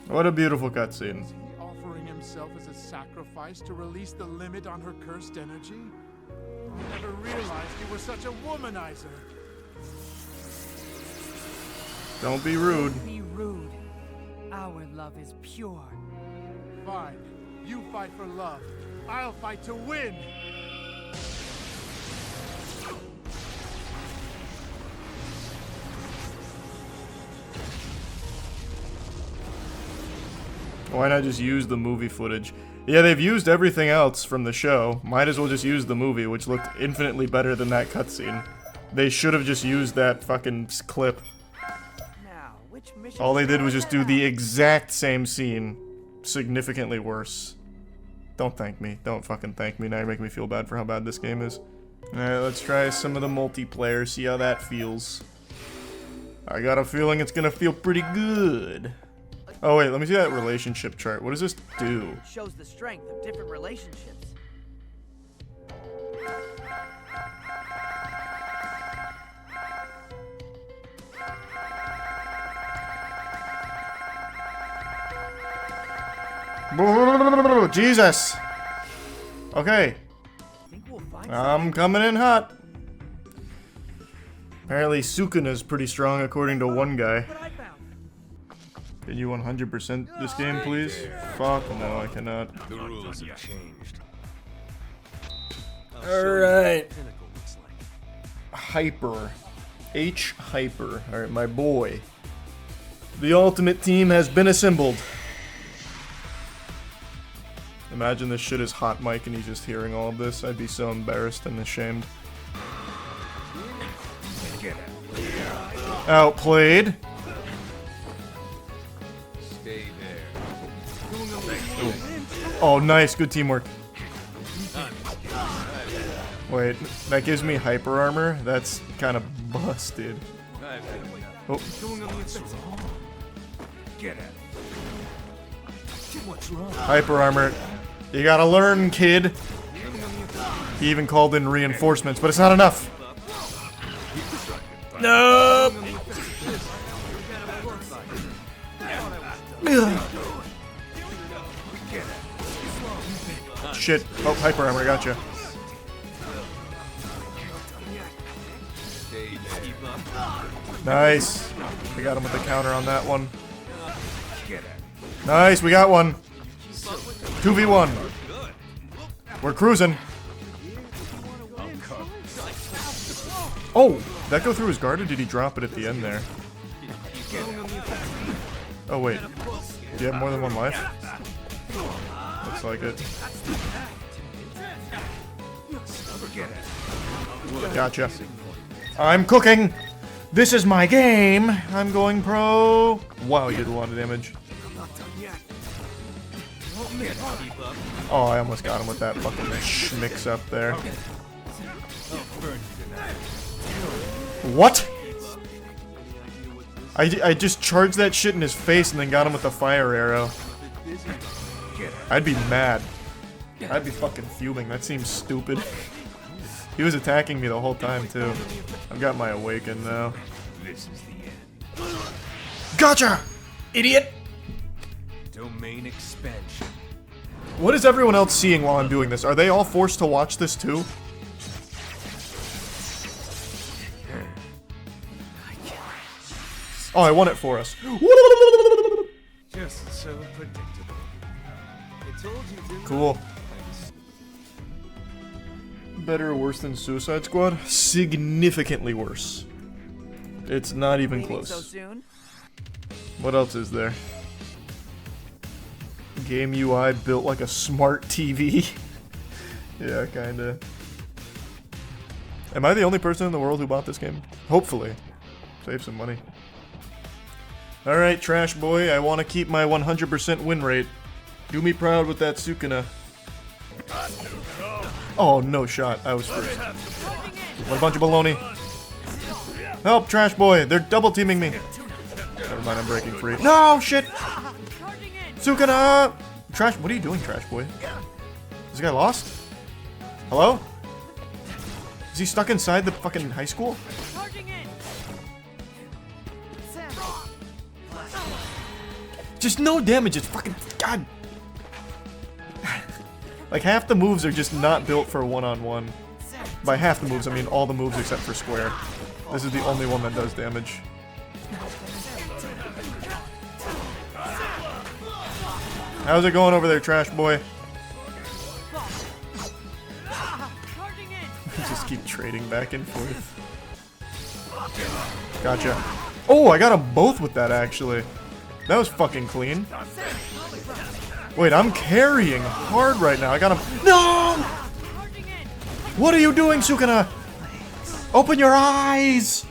Speaker 2: What a beautiful cutscene.
Speaker 5: Is he offering himself as a sacrifice to release the limit on her cursed energy? I never realized you were such a womanizer.
Speaker 2: Don't be rude.
Speaker 17: Don't be rude. Our love is pure.
Speaker 5: Fine. You fight for love. I'll fight to win.
Speaker 2: Why not just use the movie footage? Yeah, they've used everything else from the show. Might as well just use the movie, which looked infinitely better than that cutscene. They should have just used that fucking clip. All they did was just do the exact same scene, significantly worse. Don't thank me. Don't fucking thank me. Now you're making me feel bad for how bad this game is. Alright, let's try some of the multiplayer, see how that feels. I got a feeling it's gonna feel pretty good. Oh wait, let me see that relationship chart. What does this do?
Speaker 14: Shows the strength of different relationships.
Speaker 2: Jesus! Okay. I'm coming in hot. Apparently Sukuna's pretty strong according to one guy. Can you 100% this game, please? Fuck, no, I cannot.
Speaker 16: The rules have changed.
Speaker 2: Alright. Hyper. H Hyper. Alright, my boy. The ultimate team has been assembled. Imagine this shit is hot mic and he's just hearing all of this. I'd be so embarrassed and ashamed. Outplayed.
Speaker 16: Stay there.
Speaker 2: Oh, nice. Good teamwork. Wait, that gives me hyper armor? That's kind of busted. Oh.
Speaker 16: Get it. What's wrong?
Speaker 2: Hyper armor. You gotta learn, kid. He even called in reinforcements, but it's not enough. Nope. Shit. Oh, hyper armor, gotcha. Nice. We got him with the counter on that one. Nice, we got one. 2v1. We're cruising. Oh, did that go through his guard or did he drop it at the end there? Oh wait, do you have more than one life? Looks like it. Gotcha. I'm cooking! This is my game! I'm going pro! Wow, you did a lot of damage. Oh, I almost got him with that fucking schmicks up there. What? I just charged that shit in his face and then got him with the fire arrow. I'd be mad. I'd be fucking fuming. That seems stupid. He was attacking me the whole time, too. I've got my awaken now.
Speaker 16: This is the end.
Speaker 2: Gotcha! Idiot!
Speaker 16: Domain expansion.
Speaker 2: What is everyone else seeing while I'm doing this? Are they all forced to watch this, too? Oh, I won it for us.
Speaker 16: Just so predictable. I told you, didn't I?
Speaker 2: Cool. Better or worse than Suicide Squad? Significantly worse. It's not even close.
Speaker 14: So soon?
Speaker 2: What else is there? Game UI built like a smart TV. Yeah, kinda. Am I the only person in the world who bought this game? Hopefully. Save some money. Alright, Trash Boy, I want to keep my 100% win rate. Do me proud with that Sukuna. Oh, no shot. I was first. What a bunch of baloney. Help, Trash Boy. They're double teaming me. Never mind, I'm breaking free. No, shit. Sukuna! Trash, what are you doing, Trash Boy? Is this guy lost? Hello? Is he stuck inside the fucking high school? Just no damage, it's fucking, god. Like half the moves are just not built for one-on-one. By half the moves, I mean all the moves except for square. This is the only one that does damage. How's it going over there, Trash Boy? Just keep trading back and forth. Gotcha. Oh, I got them both with that, actually. That was fucking clean. Wait, I'm carrying hard right now. I got him. No! What are you doing, Sukuna? Open your eyes!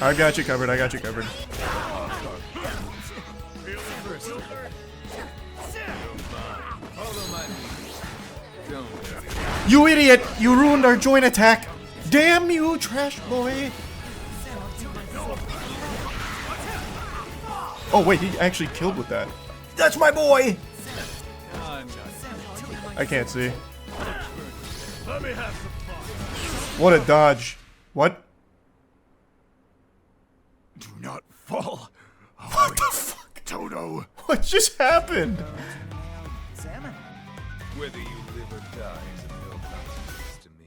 Speaker 2: I got you covered. I got you covered. You idiot! You ruined our joint attack! Damn you, Trash Boy! Oh wait, he actually killed with that. That's my boy! I can't see. What a dodge. What?
Speaker 16: Do not fall.
Speaker 2: What the fuck?
Speaker 16: Toto.
Speaker 2: What just happened?
Speaker 16: Salmon. Whether you live or die is of no consequence to me.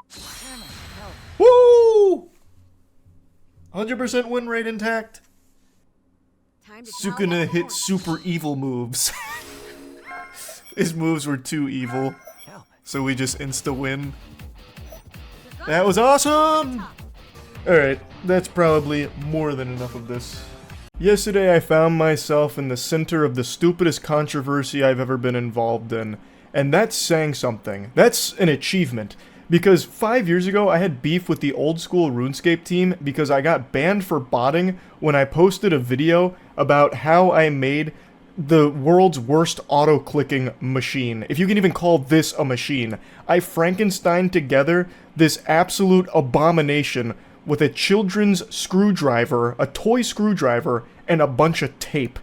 Speaker 17: Salmon, help.
Speaker 2: Woo! 100% win rate intact. Sukuna hit super evil moves. His moves were too evil. So we just insta-win. That was awesome! Alright, that's probably more than enough of this. Yesterday I found myself in the center of the stupidest controversy I've ever been involved in. And that's saying something. That's an achievement. Because 5 years ago I had beef with the old school RuneScape team because I got banned for botting when I posted a video about how I made the world's worst auto-clicking machine. If you can even call this a machine. I Frankensteined together this absolute abomination with a children's screwdriver, a toy screwdriver, and a bunch of tape.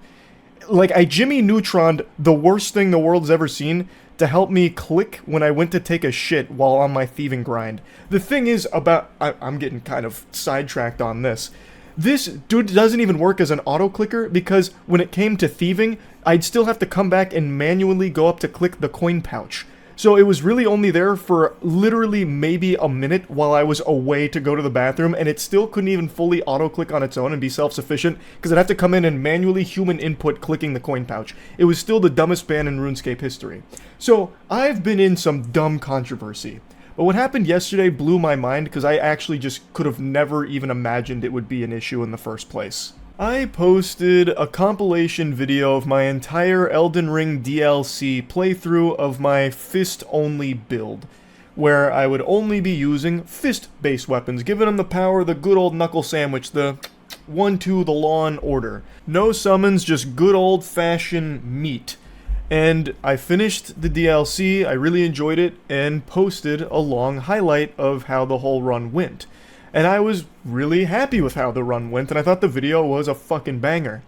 Speaker 2: Like, I Jimmy Neutroned the worst thing the world's ever seen to help me click when I went to take a shit while on my thieving grind. The thing is about... I'm getting kind of sidetracked on this. This dude doesn't even work as an auto-clicker because when it came to thieving, I'd still have to come back and manually go up to click the coin pouch. So it was really only there for literally maybe a minute while I was away to go to the bathroom, and it still couldn't even fully auto-click on its own and be self-sufficient because I'd have to come in and manually human input clicking the coin pouch. It was still the dumbest ban in RuneScape history. So I've been in some dumb controversy. But what happened yesterday blew my mind because I actually just could have never even imagined it would be an issue in the first place. I posted a compilation video of my entire Elden Ring DLC playthrough of my fist-only build, where I would only be using fist-based weapons, giving them the power of the good old knuckle sandwich, the 1-2, the law and order. No summons, just good old-fashioned meat. And I finished the DLC, I really enjoyed it, and posted a long highlight of how the whole run went. And I was really happy with how the run went, and I thought the video was a fucking banger.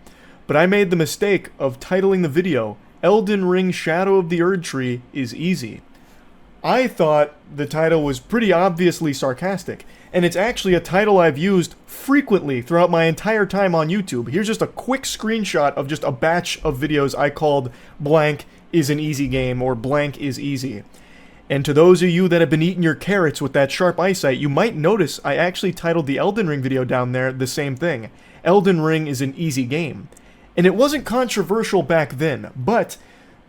Speaker 2: But I made the mistake of titling the video, Elden Ring Shadow of the Erdtree is Easy. I thought the title was pretty obviously sarcastic, and it's actually a title I've used frequently throughout my entire time on YouTube. Here's just a quick screenshot of just a batch of videos I called Blank is an Easy Game or Blank is Easy. And to those of you that have been eating your carrots with that sharp eyesight, you might notice I actually titled the Elden Ring video down there the same thing. Elden Ring is an easy game. And it wasn't controversial back then, but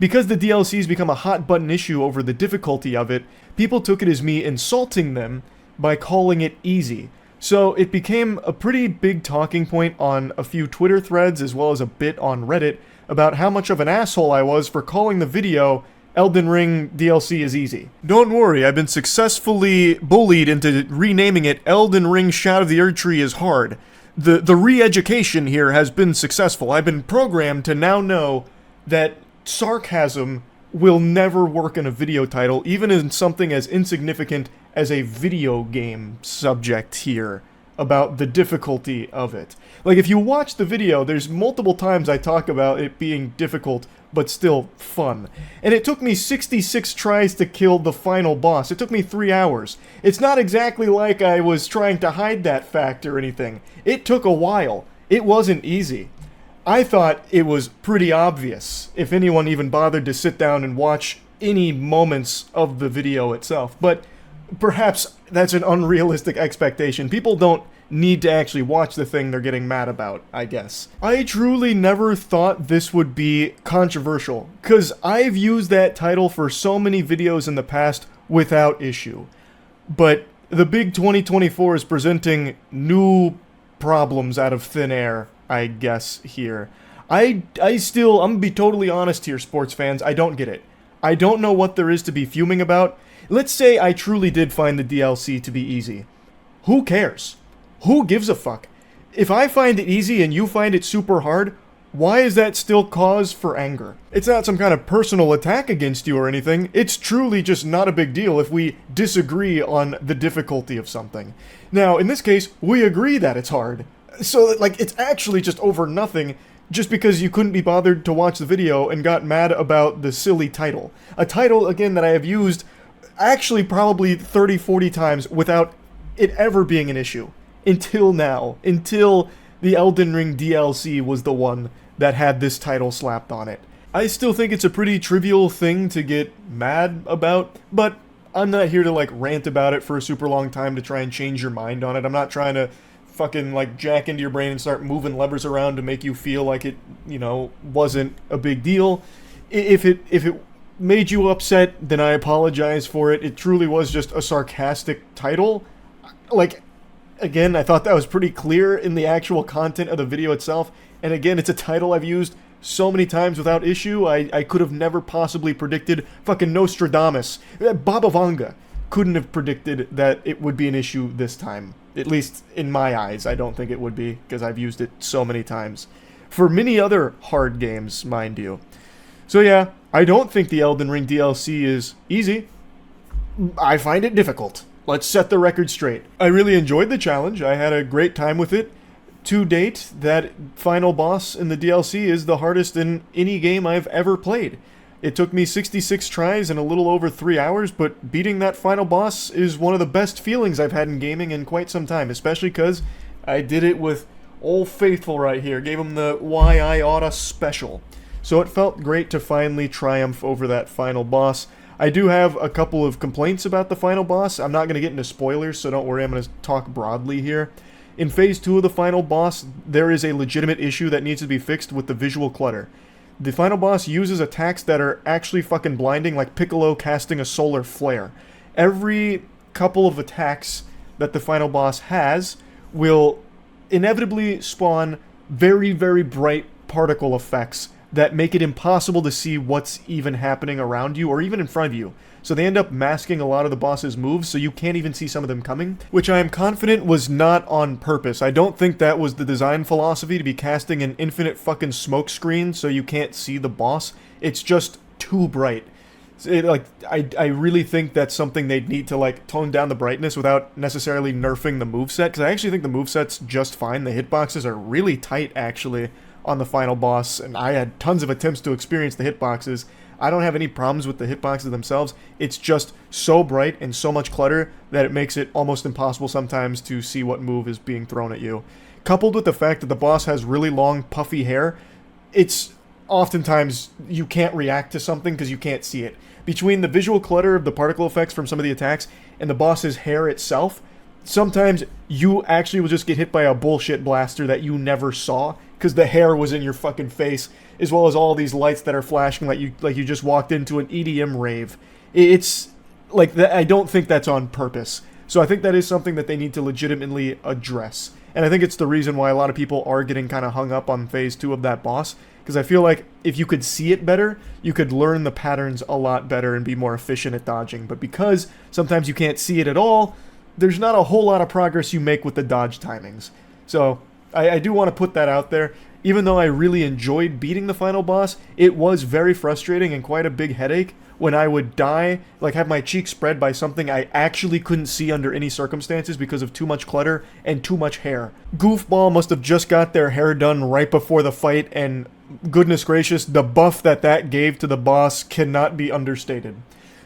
Speaker 2: because the DLC's become a hot button issue over the difficulty of it, people took it as me insulting them by calling it easy. So it became a pretty big talking point on a few Twitter threads as well as a bit on Reddit about how much of an asshole I was for calling the video Elden Ring DLC is easy. Don't worry, I've been successfully bullied into renaming it Elden Ring Shadow of the Erdtree is hard. The re-education here has been successful. I've been programmed to now know that sarcasm will never work in a video title, even in something as insignificant as a video game subject here. about the difficulty of it. Like, if you watch the video, there's multiple times I talk about it being difficult, but still fun. And it took me 66 tries to kill the final boss. It took me 3 hours. It's not exactly like I was trying to hide that fact or anything. It took a while. It wasn't easy. I thought it was pretty obvious, if anyone even bothered to sit down and watch any moments of the video itself. But perhaps that's an unrealistic expectation. People don't need to actually watch the thing they're getting mad about, I guess. I truly never thought this would be controversial, because I've used that title for so many videos in the past without issue. But the big 2024 is presenting new problems out of thin air, I guess, here. I'm gonna be totally honest here, sports fans, I don't get it. I don't know what there is to be fuming about. Let's say I truly did find the DLC to be easy. Who cares? Who gives a fuck? If I find it easy and you find it super hard, why is that still cause for anger? It's not some kind of personal attack against you or anything. It's truly just not a big deal if we disagree on the difficulty of something. Now, in this case, we agree that it's hard. So, like, it's actually just over nothing just because you couldn't be bothered to watch the video and got mad about the silly title. A title, again, that I have used actually probably 30, 40 times without it ever being an issue. Until now. Until the Elden Ring DLC was the one that had this title slapped on it. I still think it's a pretty trivial thing to get mad about, but I'm not here to, like, rant about it for a super long time to try and change your mind on it. I'm not trying to fucking, like, jack into your brain and start moving levers around to make you feel like it, you know, wasn't a big deal. If it made you upset, then I apologize for it. It truly was just a sarcastic title. Like, again, I thought that was pretty clear in the actual content of the video itself. And again, it's a title I've used so many times without issue. I could have never possibly predicted fucking Nostradamus. Baba Vanga couldn't have predicted that it would be an issue this time. At least in my eyes, I don't think it would be, because I've used it so many times. For many other hard games, mind you. So yeah, I don't think the Elden Ring DLC is easy. I find it difficult. Let's set the record straight. I really enjoyed the challenge. I had a great time with it. To date, that final boss in the DLC is the hardest in any game I've ever played. It took me 66 tries and a little over 3 hours, but beating that final boss is one of the best feelings I've had in gaming in quite some time, especially because I did it with Old Faithful right here. Gave him the Why I Oughta special. So it felt great to finally triumph over that final boss. I do have a couple of complaints about the final boss. I'm not going to get into spoilers, so don't worry, I'm going to talk broadly here. In Phase 2 of the final boss, there is a legitimate issue that needs to be fixed with the visual clutter. The final boss uses attacks that are actually fucking blinding, like Piccolo casting a solar flare. Every couple of attacks that the final boss has will inevitably spawn very, very bright particle effects that make it impossible to see what's even happening around you or even in front of you. So they end up masking a lot of the boss's moves, so you can't even see some of them coming, which I am confident was not on purpose. I don't think that was the design philosophy, to be casting an infinite fucking smoke screen so you can't see the boss. It's just too bright. I really think that's something they'd need to, like, tone down the brightness without necessarily nerfing the moveset, because I actually think the moveset's just fine. The hitboxes are really tight, actually, on the final boss, and I had tons of attempts to experience the hitboxes. I don't have any problems with the hitboxes themselves. It's just so bright and so much clutter that it makes it almost impossible sometimes to see what move is being thrown at you. Coupled with the fact that the boss has really long, puffy hair, it's oftentimes you can't react to something because you can't see it. Between the visual clutter of the particle effects from some of the attacks and the boss's hair itself, sometimes you actually will just get hit by a bullshit blaster that you never saw because the hair was in your fucking face, as well as all these lights that are flashing like you just walked into an EDM rave. It's like that. I don't think that's on purpose. So I think that is something that they need to legitimately address. And I think it's the reason why a lot of people are getting kind of hung up on Phase 2 of that boss, because I feel like if you could see it better, you could learn the patterns a lot better and be more efficient at dodging. But because sometimes you can't see it at all, there's not a whole lot of progress you make with the dodge timings. So I do want to put that out there. Even though I really enjoyed beating the final boss, it was very frustrating and quite a big headache when I would die, like have my cheeks spread by something I actually couldn't see under any circumstances because of too much clutter and too much hair. Goofball must have just got their hair done right before the fight, and goodness gracious, the buff that gave to the boss cannot be understated.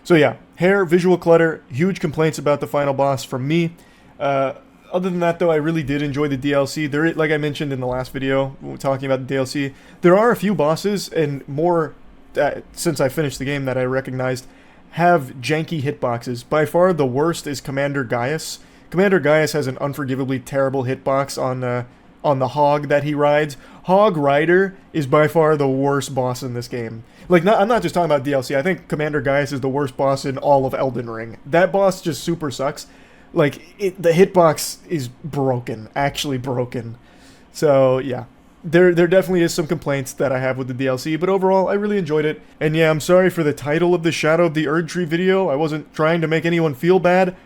Speaker 2: So yeah, hair, visual clutter, huge complaints about the final boss from me. Other than that, though, I really did enjoy the DLC. There, like I mentioned in the last video, talking about the DLC, there are a few bosses and more, since I finished the game, that I recognized, have janky hitboxes. By far, the worst is Commander Gaius. Commander Gaius has an unforgivably terrible hitbox on the hog that he rides. Hog Rider is by far the worst boss in this game. Like, I'm not just talking about DLC. I think Commander Gaius is the worst boss in all of Elden Ring. That boss just super sucks. Like, the hitbox is broken, actually broken. So, yeah. There definitely is some complaints that I have with the DLC, but overall, I really enjoyed it. And yeah, I'm sorry for the title of the Shadow of the Erdtree video. I wasn't trying to make anyone feel bad.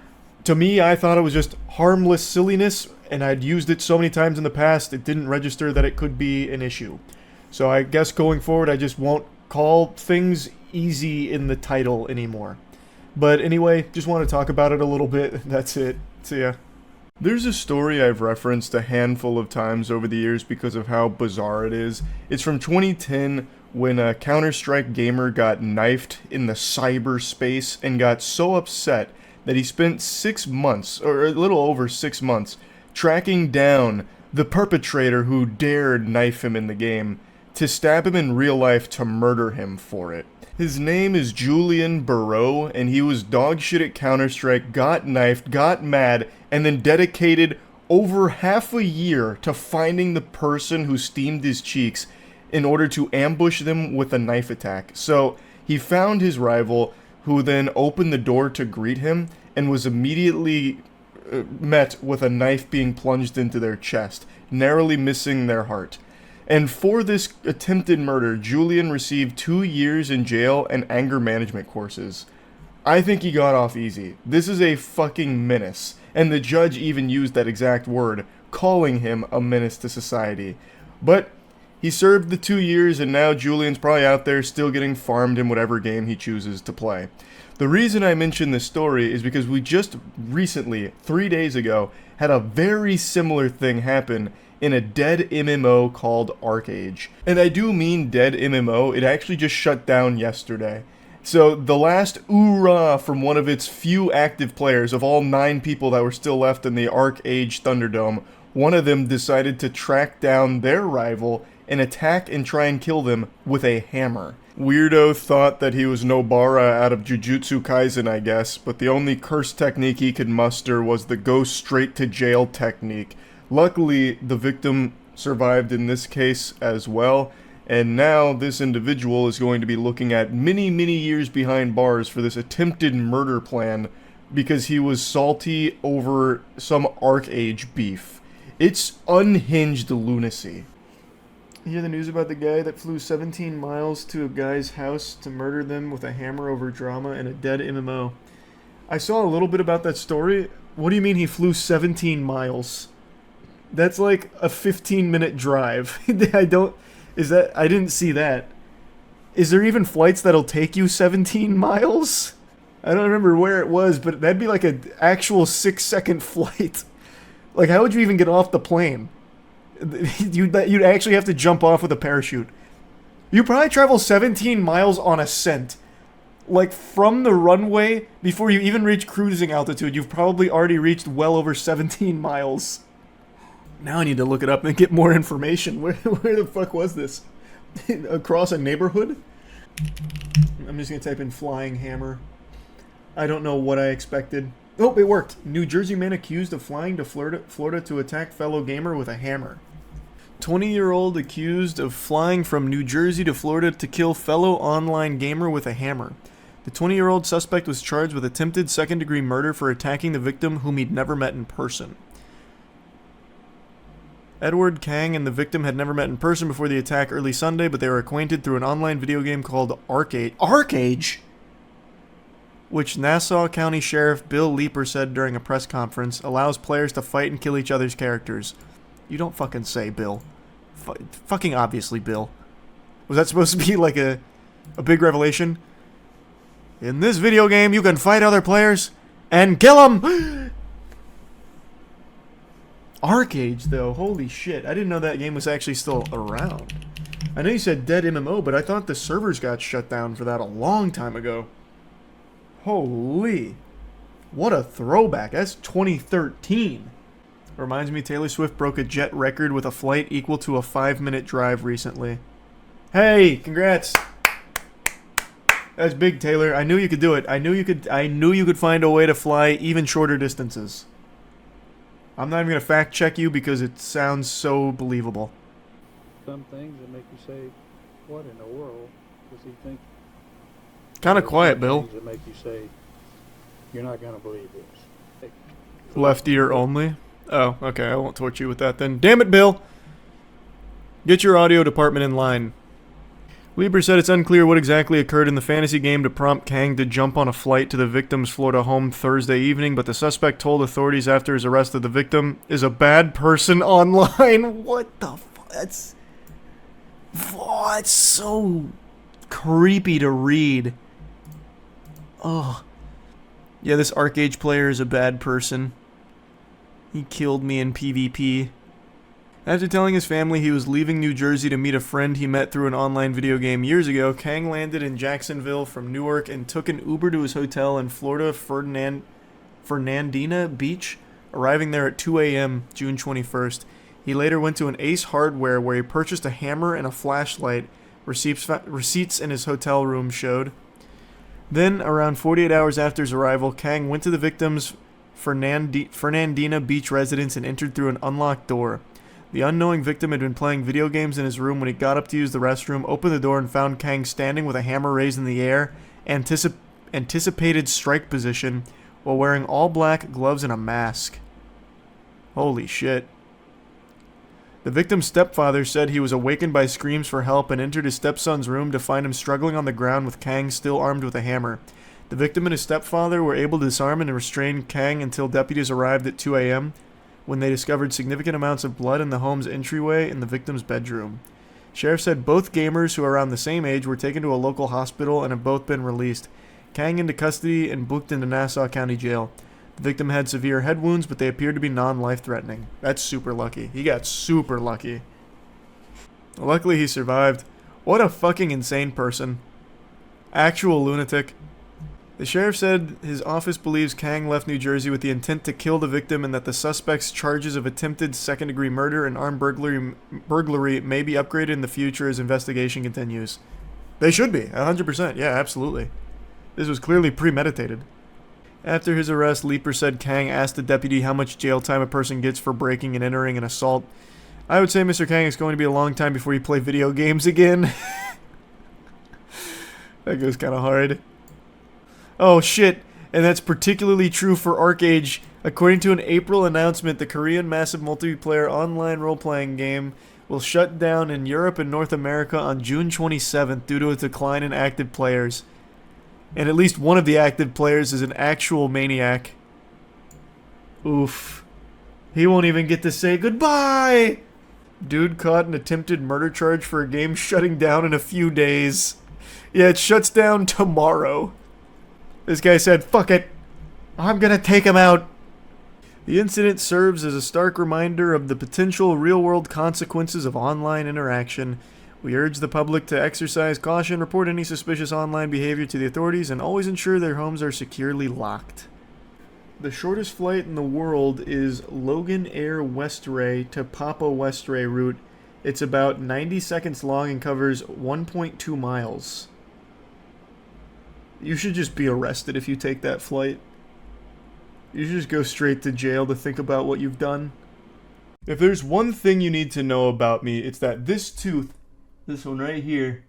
Speaker 2: To me, I thought it was just harmless silliness, and I'd used it so many times in the past, it didn't register that it could be an issue. So I guess going forward, I just won't call things easy in the title anymore. But anyway, just want to talk about it a little bit. That's it. So yeah. There's a story I've referenced a handful of times over the years because of how bizarre it is. It's from 2010 when a Counter-Strike gamer got knifed in the cyberspace and got so upset that he spent 6 months, or a little over 6 months, tracking down the perpetrator who dared knife him in the game to stab him in real life to murder him for it. His name is Julian Barreau, and he was dog shit at Counter-Strike, got knifed, got mad, and then dedicated over half a year to finding the person who steamed his cheeks in order to ambush them with a knife attack. So he found his rival, who then opened the door to greet him, and was immediately met with a knife being plunged into their chest, narrowly missing their heart. And for this attempted murder, Julian received 2 years in jail and anger management courses. I think he got off easy. This is a fucking menace. And the judge even used that exact word, calling him a menace to society. But he served the 2 years, and now Julian's probably out there still getting farmed in whatever game he chooses to play. The reason I mention this story is because we just recently, 3 days ago, had a very similar thing happen in a dead MMO called ArcAge. And I do mean dead MMO, it actually just shut down yesterday. So the last oorah from one of its few active players, of all 9 people that were still left in the ArcAge Thunderdome, one of them decided to track down their rival and attack and try and kill them with a hammer. Weirdo thought that he was Nobara out of Jujutsu Kaisen, I guess, but the only curse technique he could muster was the go straight to jail technique. Luckily, the victim survived in this case as well, and now this individual is going to be looking at many, many years behind bars for this attempted murder plan because he was salty over some ArcAge beef. It's unhinged lunacy. You hear the news about the guy that flew 17 miles to a guy's house to murder them with a hammer over drama in a dead MMO. I saw a little bit about that story. What do you mean he flew 17 miles? That's like a 15-minute drive. I didn't see that. Is there even flights that'll take you 17 miles? I don't remember where it was, but that'd be like an actual 6-second flight. Like, how would you even get off the plane? You'd actually have to jump off with a parachute. You probably travel 17 miles on ascent. Like, from the runway, before you even reach cruising altitude, you've probably already reached well over 17 miles. Now I need to look it up and get more information. Where the fuck was this? Across a neighborhood? I'm just gonna type in flying hammer. I don't know what I expected. Oh, it worked. New Jersey man accused of flying to Florida to attack fellow gamer with a hammer. 20-year-old accused of flying from New Jersey to Florida to kill fellow online gamer with a hammer. The 20-year-old suspect was charged with attempted second-degree murder for attacking the victim whom he'd never met in person. Edward Kang and the victim had never met in person before the attack early Sunday, but they were acquainted through an online video game called ArcAge. ArcAge? Which Nassau County Sheriff Bill Leeper said during a press conference allows players to fight and kill each other's characters. You don't fucking say, Bill. Fucking obviously, Bill. Was that supposed to be like a big revelation? In this video game, you can fight other players and kill them. Arcage, though. Holy shit. I didn't know that game was actually still around. I know you said dead MMO, but I thought the servers got shut down for that a long time ago. Holy. What a throwback. That's 2013. Reminds me, Taylor Swift broke a jet record with a flight equal to a 5-minute drive recently. Hey, congrats. That's big, Taylor. I knew you could do it. I knew you could find a way to fly even shorter distances. I'm not even going to fact check you because it sounds so believable.
Speaker 19: Some things that make you say, what in the world does he think?
Speaker 2: Kind of quiet, Bill.
Speaker 19: Things that make you say, you're not going to believe this.
Speaker 2: Left ear only? Oh, okay. I won't torture you with that then. Damn it, Bill! Get your audio department in line. Lieber said it's unclear what exactly occurred in the fantasy game to prompt Kang to jump on a flight to the victim's Florida home Thursday evening, but the suspect told authorities after his arrest that the victim is a bad person online. What the fuck? That's... Oh, it's so creepy to read. Oh. Yeah, this Arcage player is a bad person. He killed me in PvP. After telling his family he was leaving New Jersey to meet a friend he met through an online video game years ago, Kang landed in Jacksonville from Newark and took an Uber to his hotel in Florida Fernandina Beach, arriving there at 2 a.m. June 21st. He later went to an Ace Hardware where he purchased a hammer and a flashlight, receipts in his hotel room showed. Then, around 48 hours after his arrival, Kang went to the victim's Fernandina Beach residence and entered through an unlocked door. The unknowing victim had been playing video games in his room when he got up to use the restroom, opened the door, and found Kang standing with a hammer raised in the air, anticipated strike position, while wearing all black gloves and a mask. Holy shit. The victim's stepfather said he was awakened by screams for help and entered his stepson's room to find him struggling on the ground with Kang still armed with a hammer. The victim and his stepfather were able to disarm and restrain Kang until deputies arrived at 2 a.m., when they discovered significant amounts of blood in the home's entryway in the victim's bedroom. Sheriff said both gamers, who are around the same age, were taken to a local hospital and have both been released. Kang into custody and booked into Nassau County Jail. The victim had severe head wounds, but they appeared to be non-life-threatening. That's super lucky. He got super lucky. Luckily, he survived. What a fucking insane person. Actual lunatic. The sheriff said his office believes Kang left New Jersey with the intent to kill the victim and that the suspect's charges of attempted second-degree murder and armed burglary may be upgraded in the future as investigation continues. They should be, 100%. Yeah, absolutely. This was clearly premeditated. After his arrest, Leeper said Kang asked the deputy how much jail time a person gets for breaking and entering an assault. I would say Mr. Kang, it's going to be a long time before you play video games again. That goes kind of hard. Oh shit, and that's particularly true for Arcage. According to an April announcement, the Korean massive multiplayer online role-playing game will shut down in Europe and North America on June 27th due to a decline in active players. And at least one of the active players is an actual maniac. Oof. He won't even get to say goodbye! Dude caught an attempted murder charge for a game shutting down in a few days. Yeah, it shuts down tomorrow. This guy said, fuck it, I'm gonna take him out. The incident serves as a stark reminder of the potential real-world consequences of online interaction. We urge the public to exercise caution, report any suspicious online behavior to the authorities, and always ensure their homes are securely locked. The shortest flight in the world is Logan Air Westray to Papa Westray route. It's about 90 seconds long and covers 1.2 miles. You should just be arrested if you take that flight. You should just go straight to jail to think about what you've done. If there's one thing you need to know about me, it's that this tooth, this one right here,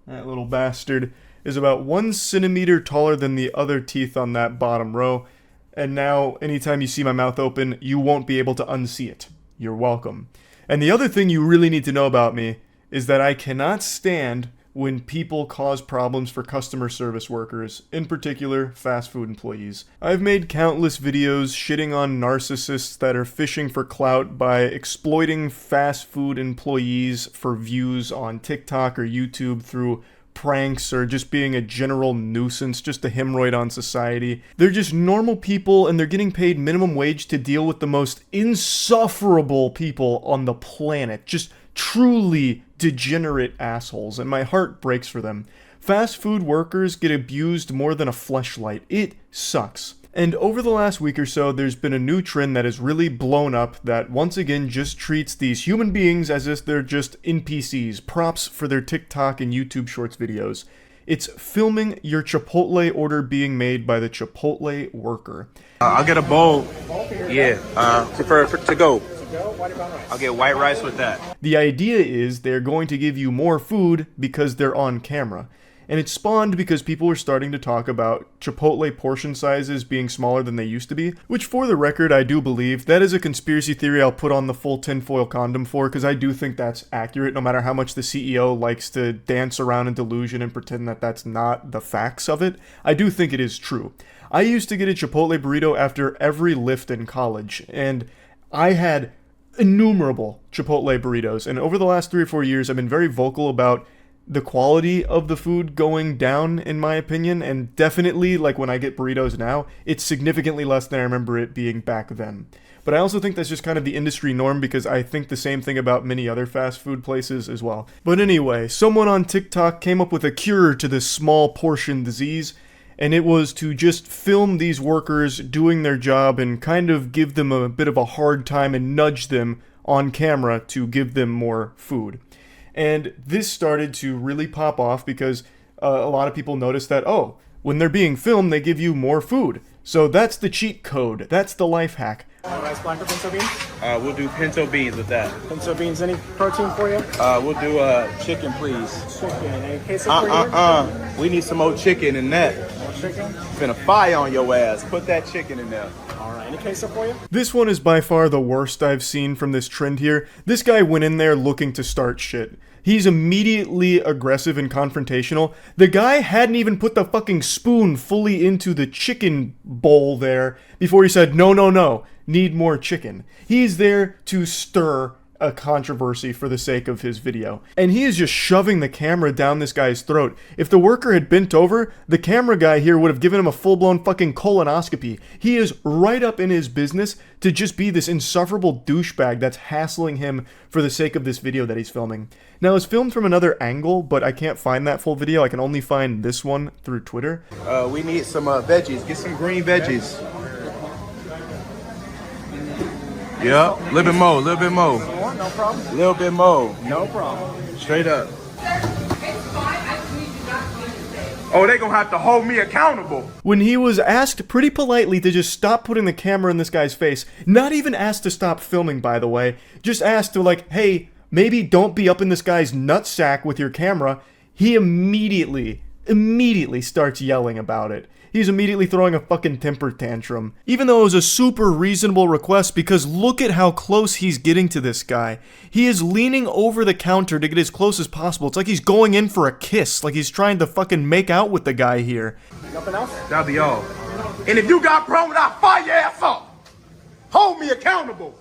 Speaker 2: that little bastard, is about 1 centimeter taller than the other teeth on that bottom row. And now, anytime you see my mouth open, you won't be able to unsee it. You're welcome. And the other thing you really need to know about me is that I cannot stand when people cause problems for customer service workers, in particular, fast food employees. I've made countless videos shitting on narcissists that are fishing for clout by exploiting fast food employees for views on TikTok or YouTube through pranks or just being a general nuisance, just a hemorrhoid on society. They're just normal people and they're getting paid minimum wage to deal with the most insufferable people on the planet. Just truly degenerate assholes, and my heart breaks for them. Fast food workers get abused more than a fleshlight. It sucks. And over the last week or so, there's been a new trend that has really blown up that once again just treats these human beings as if they're just NPCs, props for their TikTok and YouTube Shorts videos. It's filming your Chipotle order being made by the Chipotle worker.
Speaker 4: I'll get a bowl. Yeah, to go. I'll get white rice with that.
Speaker 2: The idea is they're going to give you more food because they're on camera. And it spawned because people were starting to talk about Chipotle portion sizes being smaller than they used to be, which for the record I do believe. That is a conspiracy theory I'll put on the full tinfoil condom for, because I do think that's accurate, no matter how much the CEO likes to dance around in delusion and pretend that that's not the facts of it. I do think it is true. I used to get a Chipotle burrito after every lift in college, and I had innumerable Chipotle burritos, and over the last 3 or 4 years I've been very vocal about the quality of the food going down, in my opinion, and definitely, like when I get burritos now, it's significantly less than I remember it being back then. But I also think that's just kind of the industry norm, because I think the same thing about many other fast food places as well. But anyway, someone on TikTok came up with a cure to this small portion disease, and it was to just film these workers doing their job and kind of give them a bit of a hard time and nudge them on camera to give them more food. And this started to really pop off because a lot of people noticed that, oh, when they're being filmed, they give you more food. So that's the cheat code. That's the life hack.
Speaker 1: Rice black or pinto beans?
Speaker 4: We'll do pinto beans with that.
Speaker 1: Pinto beans, any protein for you?
Speaker 4: We'll do chicken, please.
Speaker 1: Chicken. Any queso for you?
Speaker 4: We need some more chicken in that.
Speaker 1: More chicken?
Speaker 4: Finna fire on your ass. Put that chicken in there.
Speaker 1: Alright, any queso for you?
Speaker 2: This one is by far the worst I've seen from this trend here. This guy went in there looking to start shit. He's immediately aggressive and confrontational. The guy hadn't even put the fucking spoon fully into the chicken bowl there before he said, no, no, no, need more chicken. He's there to stir a controversy for the sake of his video. And he is just shoving the camera down this guy's throat. If the worker had bent over, the camera guy here would have given him a full-blown fucking colonoscopy. He is right up in his business to just be this insufferable douchebag that's hassling him for the sake of this video that he's filming. Now, it's filmed from another angle, but I can't find that full video. I can only find this one through Twitter.
Speaker 4: We need some veggies. Get some green veggies. Yep, a little bit more, a little bit more.
Speaker 1: No problem.
Speaker 4: A little bit more.
Speaker 1: No problem.
Speaker 4: Straight up. Oh, they gonna have to hold me accountable.
Speaker 2: When he was asked pretty politely to just stop putting the camera in this guy's face, not even asked to stop filming, by the way, just asked to like, hey, maybe don't be up in this guy's nutsack with your camera, he immediately starts yelling about it. He's immediately throwing a fucking temper tantrum. Even though it was a super reasonable request, because look at how close he's getting to this guy. He is leaning over the counter to get as close as possible. It's like he's going in for a kiss, like he's trying to fucking make out with the guy here.
Speaker 1: Nothing else?
Speaker 4: That'll be all. And if you got problems, I'll fire your ass up. Hold me accountable.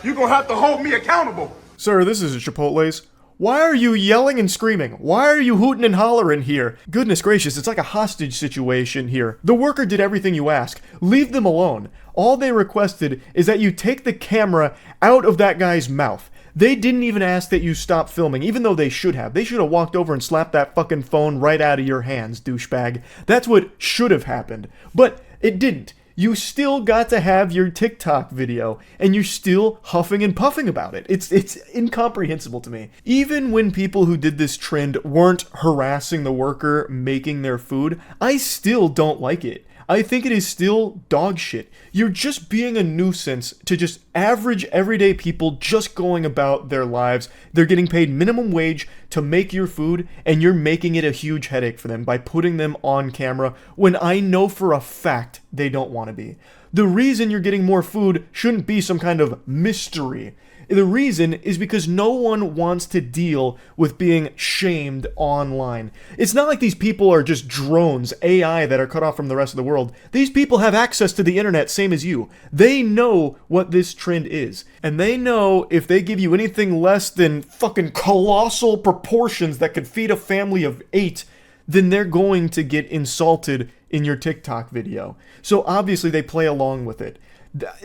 Speaker 4: You're gonna have to hold me accountable.
Speaker 2: Sir, this is Chipotle's. Why are you yelling and screaming? Why are you hooting and hollering here? Goodness gracious, it's like a hostage situation here. The worker did everything you ask. Leave them alone. All they requested is that you take the camera out of that guy's mouth. They didn't even ask that you stop filming, even though they should have. They should have walked over and slapped that fucking phone right out of your hands, douchebag. That's what should have happened. But it didn't. You still got to have your TikTok video, and you're still huffing and puffing about it. It's incomprehensible to me. Even when people who did this trend weren't harassing the worker making their food, I still don't like it. I think it is still dog shit. You're just being a nuisance to just average everyday people just going about their lives. They're getting paid minimum wage to make your food, and you're making it a huge headache for them by putting them on camera when I know for a fact they don't want to be. The reason you're getting more food shouldn't be some kind of mystery. The reason is because no one wants to deal with being shamed online. It's not like these people are just drones, AI, that are cut off from the rest of the world. These people have access to the internet, same as you. They know what this trend is. And they know if they give you anything less than fucking colossal proportions that could feed a family of 8, then they're going to get insulted in your TikTok video. So obviously they play along with it.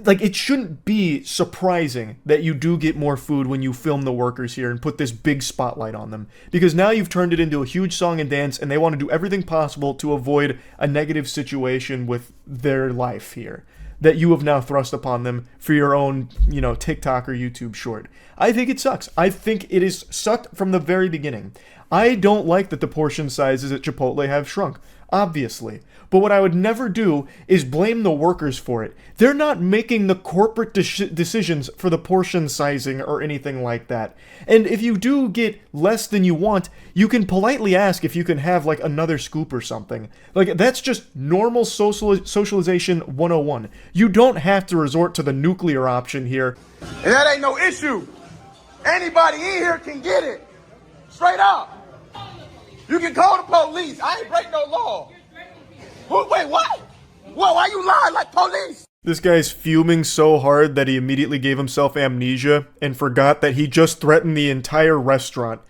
Speaker 2: Like, it shouldn't be surprising that you do get more food when you film the workers here and put this big spotlight on them. Because now you've turned it into a huge song and dance, and they want to do everything possible to avoid a negative situation with their life here that you have now thrust upon them for your own, TikTok or YouTube short. I think it sucks. I think it is sucked from the very beginning. I don't like that the portion sizes at Chipotle have shrunk, obviously. But what I would never do is blame the workers for it. They're not making the corporate decisions for the portion sizing or anything like that. And if you do get less than you want, you can politely ask if you can have like another scoop or something. Like, that's just normal socialization 101. You don't have to resort to the nuclear option here.
Speaker 9: And that ain't no issue. Anybody in here can get it. Straight up. You can call the police. I ain't break no law. Wait, what? Whoa, why you lying like police?
Speaker 2: This guy's fuming so hard that he immediately gave himself amnesia and forgot that he just threatened the entire restaurant.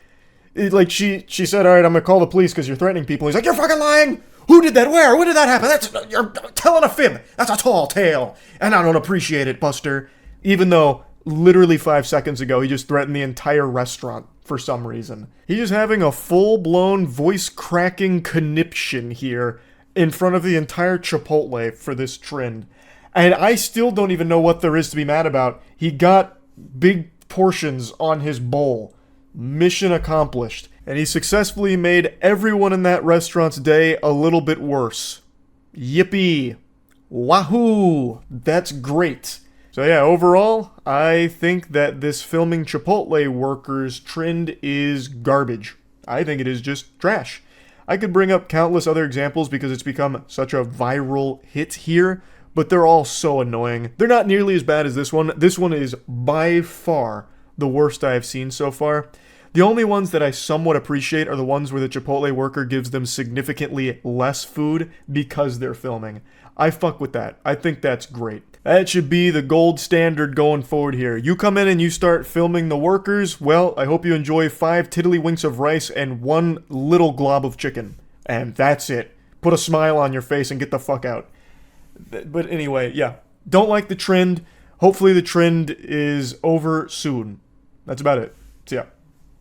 Speaker 2: She said, all right, I'm gonna call the police because you're threatening people. He's like, you're fucking lying! Who did that? Where? When did that happen? You're telling a fib. That's a tall tale. And I don't appreciate it, Buster. Even though, literally 5 seconds ago, he just threatened the entire restaurant for some reason. He's just having a full-blown voice-cracking conniption here in front of the entire Chipotle for this trend. And I still don't even know what there is to be mad about. He got big portions on his bowl. Mission accomplished. And he successfully made everyone in that restaurant's day a little bit worse. Yippee. Wahoo! That's great. So yeah, overall, I think that this filming Chipotle workers trend is garbage. I think it is just trash. I could bring up countless other examples because it's become such a viral hit here, but they're all so annoying. They're not nearly as bad as this one. This one is by far the worst I have seen so far. The only ones that I somewhat appreciate are the ones where the Chipotle worker gives them significantly less food because they're filming. I fuck with that. I think that's great. That should be the gold standard going forward here. You come in and you start filming the workers, well, I hope you enjoy 5 tiddlywinks of rice and 1 little glob of chicken. And that's it. Put a smile on your face and get the fuck out. But anyway, yeah. Don't like the trend. Hopefully the trend is over soon. That's about it. So yeah.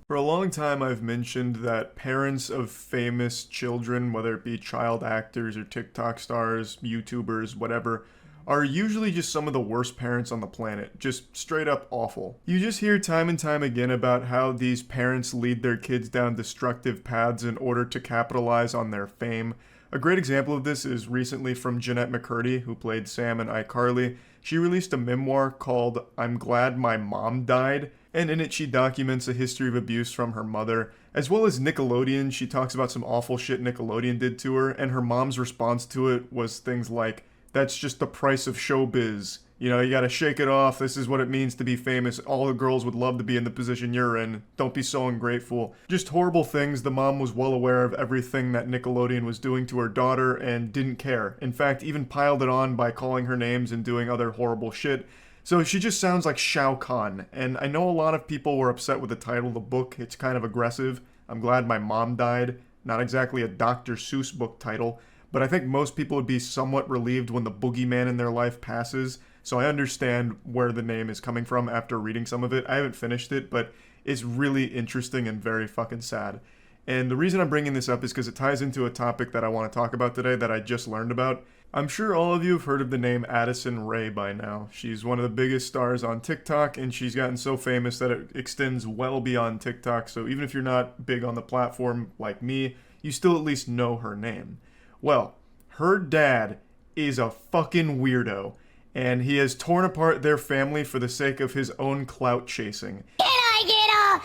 Speaker 2: For a long time, I've mentioned that parents of famous children, whether it be child actors or TikTok stars, YouTubers, whatever, are usually just some of the worst parents on the planet. Just straight up awful. You just hear time and time again about how these parents lead their kids down destructive paths in order to capitalize on their fame. A great example of this is recently from Jeanette McCurdy, who played Sam in iCarly. She released a memoir called I'm Glad My Mom Died, and in it she documents a history of abuse from her mother. As well as Nickelodeon, she talks about some awful shit Nickelodeon did to her, and her mom's response to it was things like, that's just the price of showbiz. You know, you gotta shake it off. This is what it means to be famous. All the girls would love to be in the position you're in. Don't be so ungrateful. Just horrible things. The mom was well aware of everything that Nickelodeon was doing to her daughter and didn't care. In fact, even piled it on by calling her names and doing other horrible shit. So she just sounds like Shao Kahn. And I know a lot of people were upset with the title of the book. It's kind of aggressive. I'm Glad My Mom Died. Not exactly a Dr. Seuss book title. But I think most people would be somewhat relieved when the boogeyman in their life passes. So I understand where the name is coming from after reading some of it. I haven't finished it, but it's really interesting and very fucking sad. And the reason I'm bringing this up is because it ties into a topic that I want to talk about today that I just learned about. I'm sure all of you have heard of the name Addison Rae by now. She's one of the biggest stars on TikTok, and she's gotten so famous that it extends well beyond TikTok. So even if you're not big on the platform like me, you still at least know her name. Well, her dad is a fucking weirdo, and he has torn apart their family for the sake of his own clout chasing.
Speaker 20: Can I get a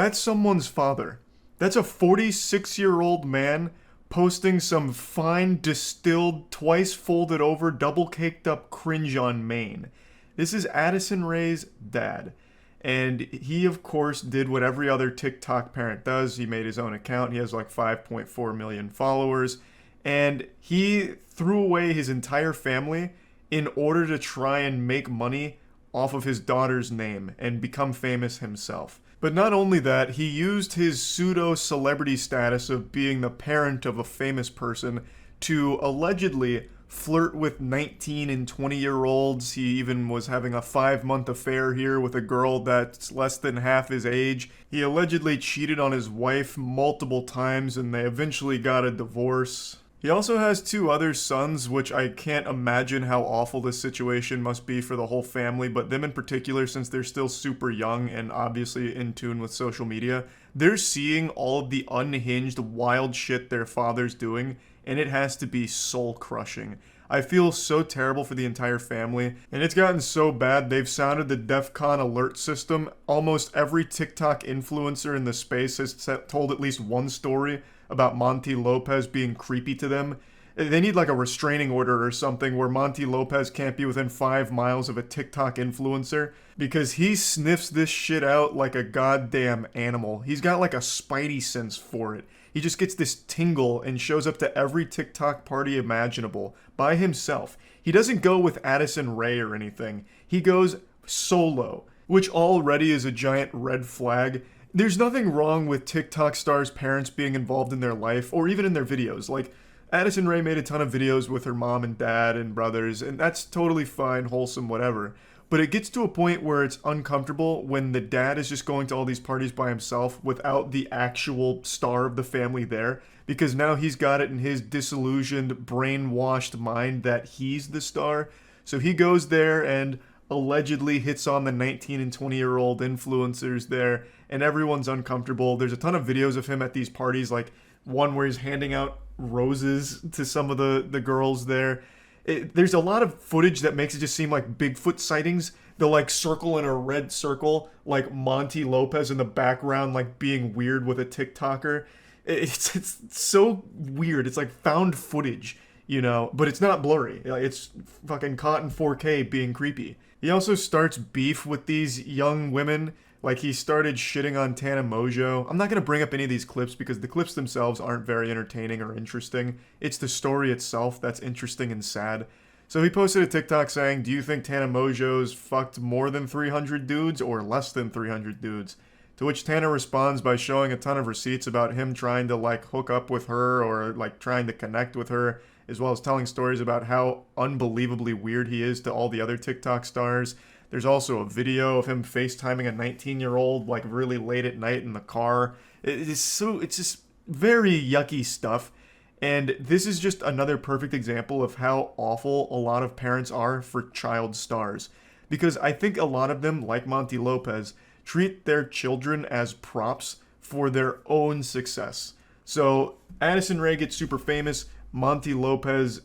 Speaker 2: That's someone's father. That's a 46-year-old man posting some fine, distilled, twice folded over, double caked up cringe on Maine. This is Addison Rae's dad. And he, of course, did what every other TikTok parent does. He made his own account. He has like 5.4 million followers. And he threw away his entire family in order to try and make money off of his daughter's name and become famous himself. But not only that, he used his pseudo-celebrity status of being the parent of a famous person to allegedly flirt with 19 and 20-year-olds. He even was having a 5-month affair here with a girl that's less than half his age. He allegedly cheated on his wife multiple times, and they eventually got a divorce. He also has 2 other sons, which I can't imagine how awful this situation must be for the whole family, but them in particular, since they're still super young and obviously in tune with social media, they're seeing all of the unhinged, wild shit their father's doing, and it has to be soul-crushing. I feel so terrible for the entire family, and it's gotten so bad they've sounded the DEFCON alert system. Almost every TikTok influencer in the space has told at least one story about Monty Lopez being creepy to them. They need like a restraining order or something where Monty Lopez can't be within 5 miles of a TikTok influencer, because he sniffs this shit out like a goddamn animal. He's got like a spidey sense for it. He just gets this tingle and shows up to every TikTok party imaginable by himself. He doesn't go with Addison Rae or anything. He goes solo, which already is a giant red flag. There's nothing wrong with TikTok stars' parents being involved in their life or even in their videos. Like, Addison Rae made a ton of videos with her mom and dad and brothers, and that's totally fine, wholesome, whatever. But it gets to a point where it's uncomfortable when the dad is just going to all these parties by himself without the actual star of the family there, because now he's got it in his disillusioned, brainwashed mind that he's the star. So he goes there and allegedly hits on the 19 and 20-year-old influencers there, and everyone's uncomfortable. There's a ton of videos of him at these parties, like one where he's handing out roses to some of the girls there. There's a lot of footage that makes it just seem like Bigfoot sightings. They'll like circle in a red circle, like Monty Lopez in the background, like being weird with a TikToker. It's so weird. It's like found footage, you know, but it's not blurry. It's fucking caught in 4K being creepy. He also starts beef with these young women. Like, he started shitting on Tana Mongeau. I'm not going to bring up any of these clips because the clips themselves aren't very entertaining or interesting. It's the story itself that's interesting and sad. So he posted a TikTok saying, do you think Tana Mongeau's fucked more than 300 dudes or less than 300 dudes? To which Tana responds by showing a ton of receipts about him trying to, like, hook up with her or, like, trying to connect with her, as well as telling stories about how unbelievably weird he is to all the other TikTok stars. There's also a video of him FaceTiming a 19-year-old, like, really late at night in the car. It's just very yucky stuff. And this is just another perfect example of how awful a lot of parents are for child stars. Because I think a lot of them, like Monty Lopez, treat their children as props for their own success. So Addison Rae gets super famous. Monty Lopez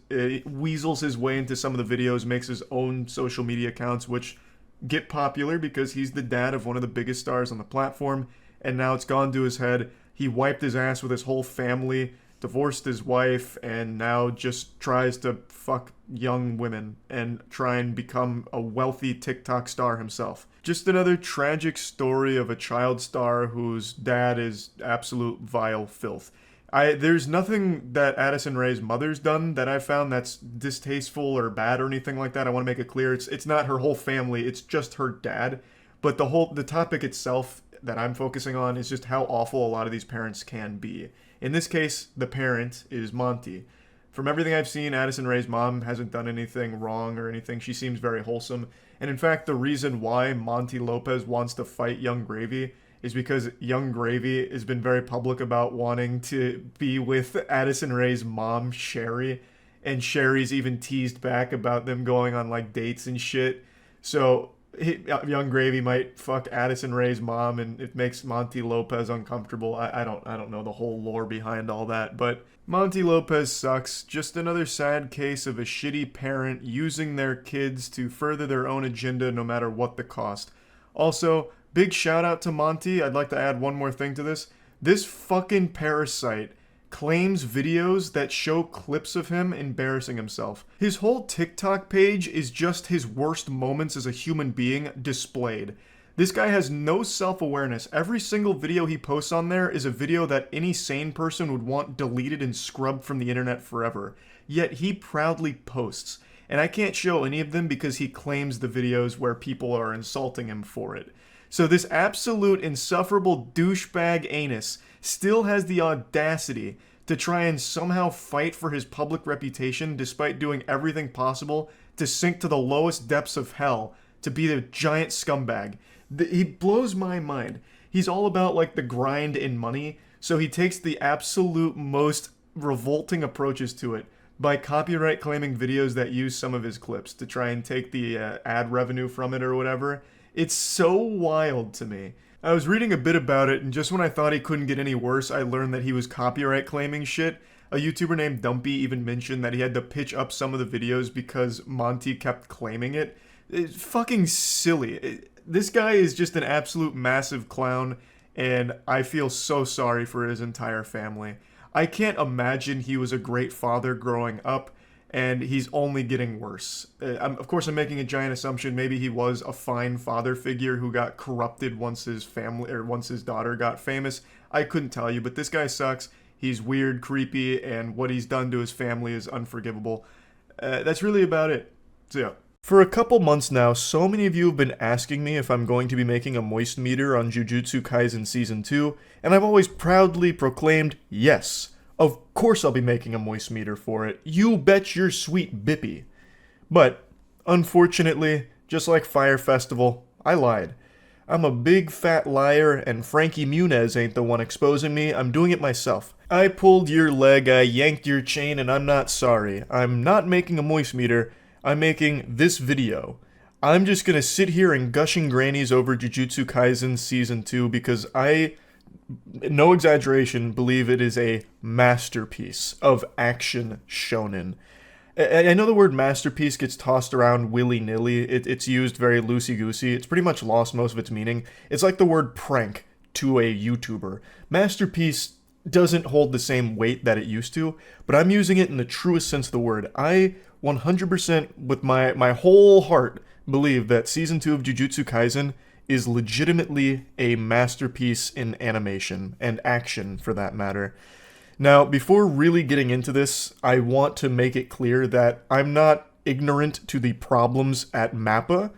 Speaker 2: weasels his way into some of the videos, makes his own social media accounts, which get popular because he's the dad of one of the biggest stars on the platform, and now it's gone to his head. He wiped his ass with his whole family, divorced his wife, and now just tries to fuck young women and try and become a wealthy TikTok star himself. Just another tragic story of a child star whose dad is absolute vile filth. There's nothing that Addison Rae's mother's done that I found that's distasteful or bad or anything like that. I want to make it clear. It's not her whole family. It's just her dad. But the topic itself that I'm focusing on is just how awful a lot of these parents can be. In this case, the parent is Monty. From everything I've seen, Addison Rae's mom hasn't done anything wrong or anything. She seems very wholesome. And in fact, the reason why Monty Lopez wants to fight Young Gravy is because Young Gravy has been very public about wanting to be with Addison Rae's mom, Sherry, and Sherry's even teased back about them going on, like, dates and shit. So Young Gravy might fuck Addison Rae's mom, and it makes Monty Lopez uncomfortable. I don't know the whole lore behind all that, but Monty Lopez sucks. Just another sad case of a shitty parent using their kids to further their own agenda no matter what the cost. Also, big shout out to Monty. I'd like to add one more thing to this. This fucking parasite claims videos that show clips of him embarrassing himself. His whole TikTok page is just his worst moments as a human being displayed. This guy has no self-awareness. Every single video he posts on there is a video that any sane person would want deleted and scrubbed from the internet forever. Yet he proudly posts. And I can't show any of them because he claims the videos where people are insulting him for it. So this absolute insufferable douchebag anus still has the audacity to try and somehow fight for his public reputation despite doing everything possible to sink to the lowest depths of hell to be the giant scumbag. He blows my mind. He's all about like the grind and money, so he takes the absolute most revolting approaches to it by copyright claiming videos that use some of his clips to try and take the ad revenue from it or whatever. It's so wild to me. I was reading a bit about it, and just when I thought he couldn't get any worse, I learned that he was copyright claiming shit. A YouTuber named Dumpy even mentioned that he had to pitch up some of the videos because Monty kept claiming it. It's fucking silly. This guy is just an absolute massive clown, and I feel so sorry for his entire family. I can't imagine he was a great father growing up, and he's only getting worse. Of course, I'm making a giant assumption. Maybe he was a fine father figure who got corrupted once his family or once his daughter got famous. I couldn't tell you, but this guy sucks. He's weird, creepy, and what he's done to his family is unforgivable. That's really about it. So yeah. For a couple months now, so many of you have been asking me if I'm going to be making a moist meter on Jujutsu Kaisen Season 2, and I've always proudly proclaimed, yes, of course I'll be making a moist meter for it. You bet your sweet bippy. But, unfortunately, just like Fire Festival, I lied. I'm a big fat liar, and Frankie Muniz ain't the one exposing me, I'm doing it myself. I pulled your leg, I yanked your chain, and I'm not sorry. I'm not making a moist meter. I'm making this video. I'm just gonna sit here and gushing grannies over Jujutsu Kaisen Season 2 because I, no exaggeration, believe it is a masterpiece of action shonen. I know the word masterpiece gets tossed around willy-nilly. It's used very loosey-goosey. It's pretty much lost most of its meaning. It's like the word prank to a YouTuber. Masterpiece doesn't hold the same weight that it used to, but I'm using it in the truest sense of the word. I 100% with my whole heart believe that Season 2 of Jujutsu Kaisen is legitimately a masterpiece in animation, and action for that matter. Now, before really getting into this, I want to make it clear that I'm not ignorant to the problems at MAPPA.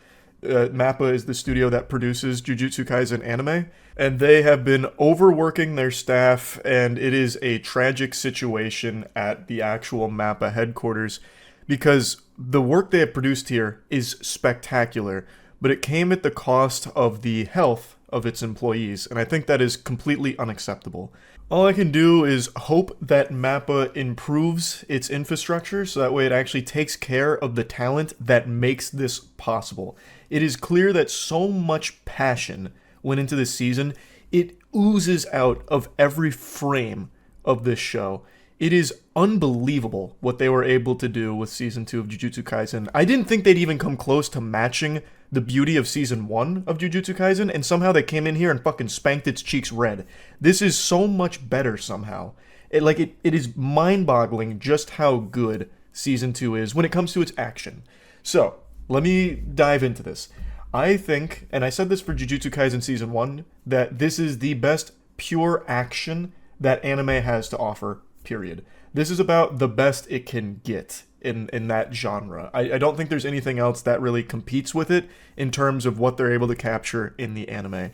Speaker 2: MAPPA is the studio that produces Jujutsu Kaisen anime, and they have been overworking their staff, and it is a tragic situation at the actual MAPPA headquarters, because the work they have produced here is spectacular, but it came at the cost of the health of its employees, and I think that is completely unacceptable. All I can do is hope that MAPPA improves its infrastructure so that way it actually takes care of the talent that makes this possible. It is clear that so much passion went into this season. It oozes out of every frame of this show. It is unbelievable what they were able to do with Season 2 of Jujutsu Kaisen. I didn't think they'd even come close to matching the beauty of Season 1 of Jujutsu Kaisen, and somehow they came in here and fucking spanked its cheeks red. This is so much better somehow. It is mind-boggling just how good Season 2 is when it comes to its action. So, let me dive into this. I think, and I said this for Jujutsu Kaisen Season 1, that this is the best pure action that anime has to offer. Period. This is about the best it can get in that genre. I don't think there's anything else that really competes with it in terms of what they're able to capture in the anime.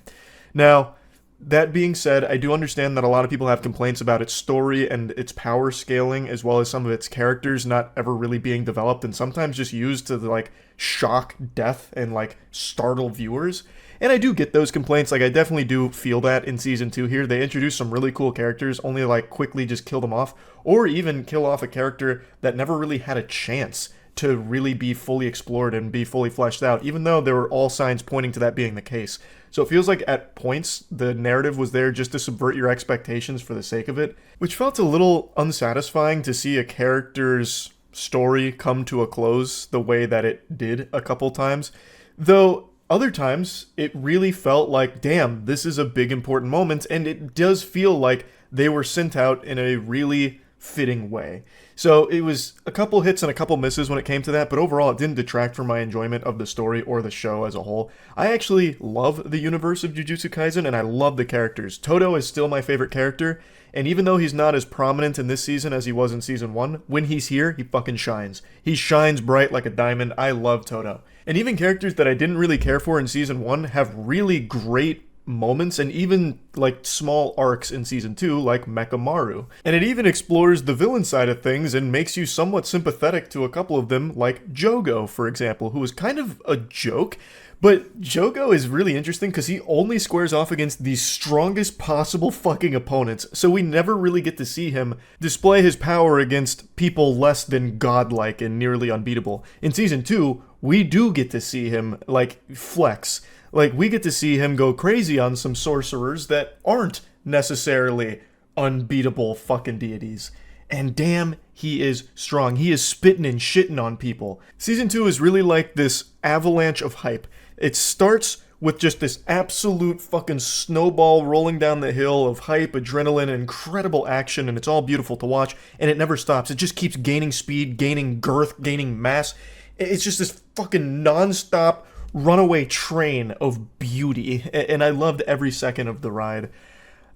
Speaker 2: Now, that being said, I do understand that a lot of people have complaints about its story and its power scaling, as well as some of its characters not ever really being developed and sometimes just used to like shock death and like startle viewers. And I do get those complaints. Like, I definitely do feel that in Season 2 here. They introduce some really cool characters, only to, like, quickly just kill them off. Or even kill off a character that never really had a chance to really be fully explored and be fully fleshed out, even though there were all signs pointing to that being the case. So it feels like at points, the narrative was there just to subvert your expectations for the sake of it, which felt a little unsatisfying to see a character's story come to a close the way that it did a couple times. Though, other times, it really felt like, damn, this is a big important moment, and it does feel like they were sent out in a really fitting way. So it was a couple hits and a couple misses when it came to that, but overall it didn't detract from my enjoyment of the story or the show as a whole. I actually love the universe of Jujutsu Kaisen, and I love the characters. Todo is still my favorite character, and even though he's not as prominent in this season as he was in Season 1, when he's here, he fucking shines. He shines bright like a diamond. I love Todo. And even characters that I didn't really care for in Season 1 have really great moments and even like small arcs in Season 2 like Mechamaru. And it even explores the villain side of things and makes you somewhat sympathetic to a couple of them, like Jogo, for example, who is kind of a joke. But Jogo is really interesting because he only squares off against the strongest possible fucking opponents, so we never really get to see him display his power against people less than godlike and nearly unbeatable. In Season 2, we do get to see him, like, flex. Like, we get to see him go crazy on some sorcerers that aren't necessarily unbeatable fucking deities. And damn, he is strong. He is spitting and shitting on people. Season 2 is really like this avalanche of hype. It starts with just this absolute fucking snowball rolling down the hill of hype, adrenaline, incredible action, and it's all beautiful to watch, and it never stops. It just keeps gaining speed, gaining girth, gaining mass. It's just this fucking non-stop runaway train of beauty, and I loved every second of the ride.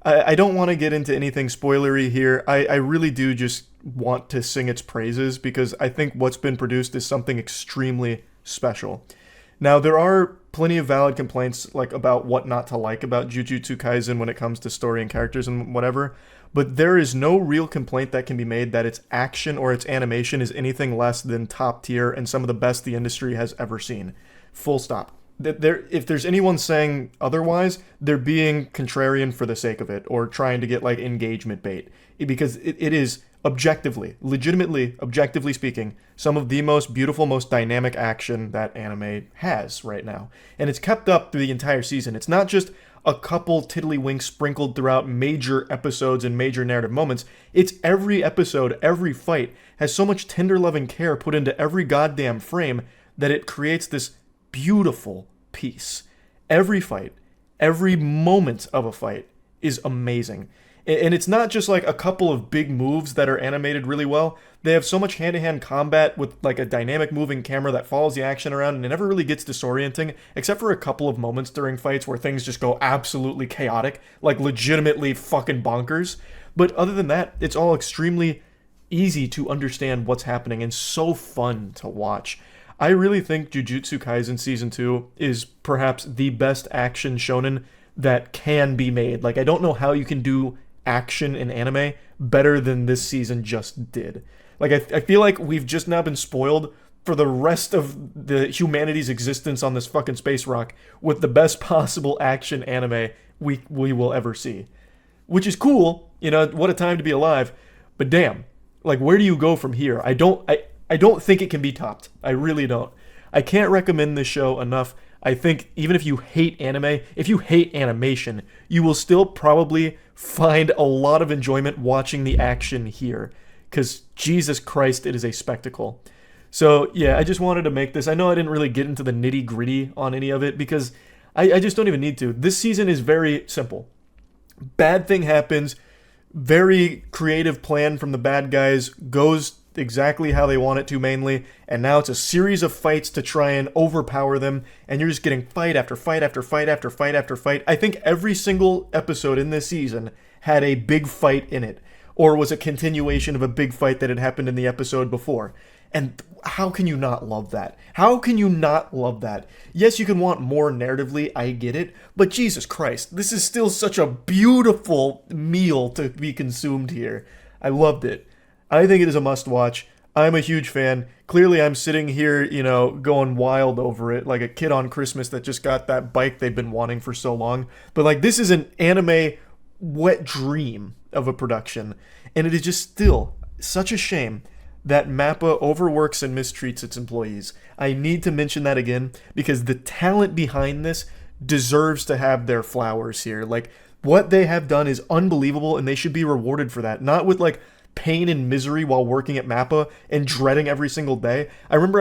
Speaker 2: I don't want to get into anything spoilery here. I really do just want to sing its praises because I think what's been produced is something extremely special. Now, there are plenty of valid complaints like about what not to like about Jujutsu Kaisen when it comes to story and characters and whatever, but there is no real complaint that can be made that its action or its animation is anything less than top tier and some of the best the industry has ever seen. Full stop. If there's anyone saying otherwise, they're being contrarian for the sake of it or trying to get like engagement bait, because it is objectively, legitimately, objectively speaking, some of the most beautiful, most dynamic action that anime has right now. And it's kept up through the entire season. It's not just a couple tiddlywinks sprinkled throughout major episodes and major narrative moments. It's every episode, every fight has so much tender loving care put into every goddamn frame that it creates this beautiful piece. Every fight, every moment of a fight is amazing. And it's not just like a couple of big moves that are animated really well. They have so much hand-to-hand combat with like a dynamic moving camera that follows the action around, and it never really gets disorienting, except for a couple of moments during fights where things just go absolutely chaotic, like legitimately fucking bonkers. But other than that, it's all extremely easy to understand what's happening and so fun to watch. I really think Jujutsu Kaisen Season 2 is perhaps the best action shonen that can be made. Like, I don't know how you can do action in anime better than this season just did. Like, I feel like we've just now been spoiled for the rest of the humanity's existence on this fucking space rock with the best possible action anime we will ever see. Which is cool, you know, what a time to be alive, but damn, like, where do you go from here? I don't think it can be topped. I really don't. I can't recommend this show enough. I think even if you hate anime, if you hate animation, you will still probably find a lot of enjoyment watching the action here. Because Jesus Christ, it is a spectacle. So yeah, I just wanted to make this. I know I didn't really get into the nitty gritty on any of it because I just don't even need to. This season is very simple. Bad thing happens. Very creative plan from the bad guys. Goes exactly how they want it to mainly, and now it's a series of fights to try and overpower them, and you're just getting fight after fight after fight after fight after fight. I think every single episode in this season had a big fight in it, or was a continuation of a big fight that had happened in the episode before. And how can you not love that? How can you not love that? Yes, you can want more narratively, I get it, but Jesus Christ, this is still such a beautiful meal to be consumed here. I loved it. I think it is a must-watch. I'm a huge fan. Clearly, I'm sitting here, you know, going wild over it, like a kid on Christmas that just got that bike they've been wanting for so long. But, like, this is an anime wet dream of a production, and it is just still such a shame that MAPPA overworks and mistreats its employees. I need to mention that again, because the talent behind this deserves to have their flowers here. Like, what they have done is unbelievable, and they should be rewarded for that. Not with, like, pain and misery while working at MAPPA and dreading every single day. I remember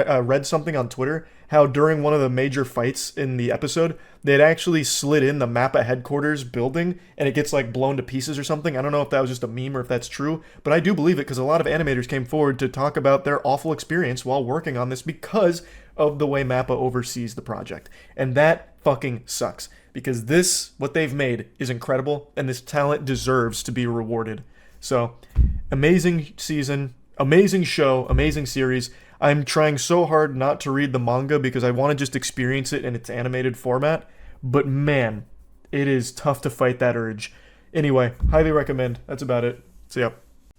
Speaker 2: I read something on Twitter how during one of the major fights in the episode, they'd actually slid in the Mappa headquarters building and it gets like blown to pieces or something. I don't know if that was just a meme or if that's true, but I do believe it because a lot of animators came forward to talk about their awful experience while working on this because of the way Mappa oversees the project. And that fucking sucks because this, what they've made, is incredible and this talent deserves to be rewarded. So, amazing season, amazing show, amazing series. I'm trying so hard not to read the manga because I want to just experience it in its animated format. But man, it is tough to fight that urge. Anyway, highly recommend. That's about it. See ya.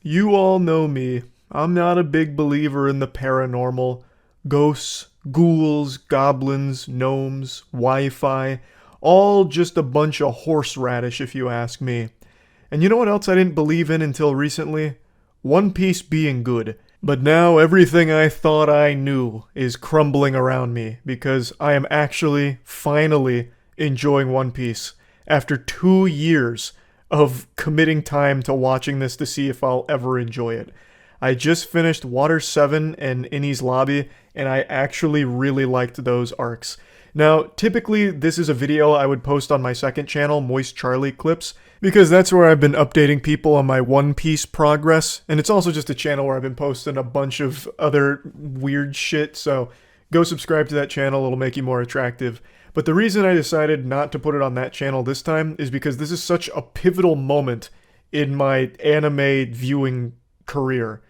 Speaker 2: You all know me. I'm not a big believer in the paranormal. Ghosts, ghouls, goblins, gnomes, Wi-Fi. All just a bunch of horseradish if you ask me. And you know what else I didn't believe in until recently? One Piece being good. But now everything I thought I knew is crumbling around me because I am actually, finally, enjoying One Piece after 2 years of committing time to watching this to see if I'll ever enjoy it. I just finished Water 7 and Innie's Lobby, and I actually really liked those arcs. Now, typically this is a video I would post on my second channel, Moist Charlie Clips, because that's where I've been updating people on my One Piece progress, and it's also just a channel where I've been posting a bunch of other weird shit, so go subscribe to that channel, it'll make you more attractive. But the reason I decided not to put it on that channel this time is because this is such a pivotal moment in my anime viewing career.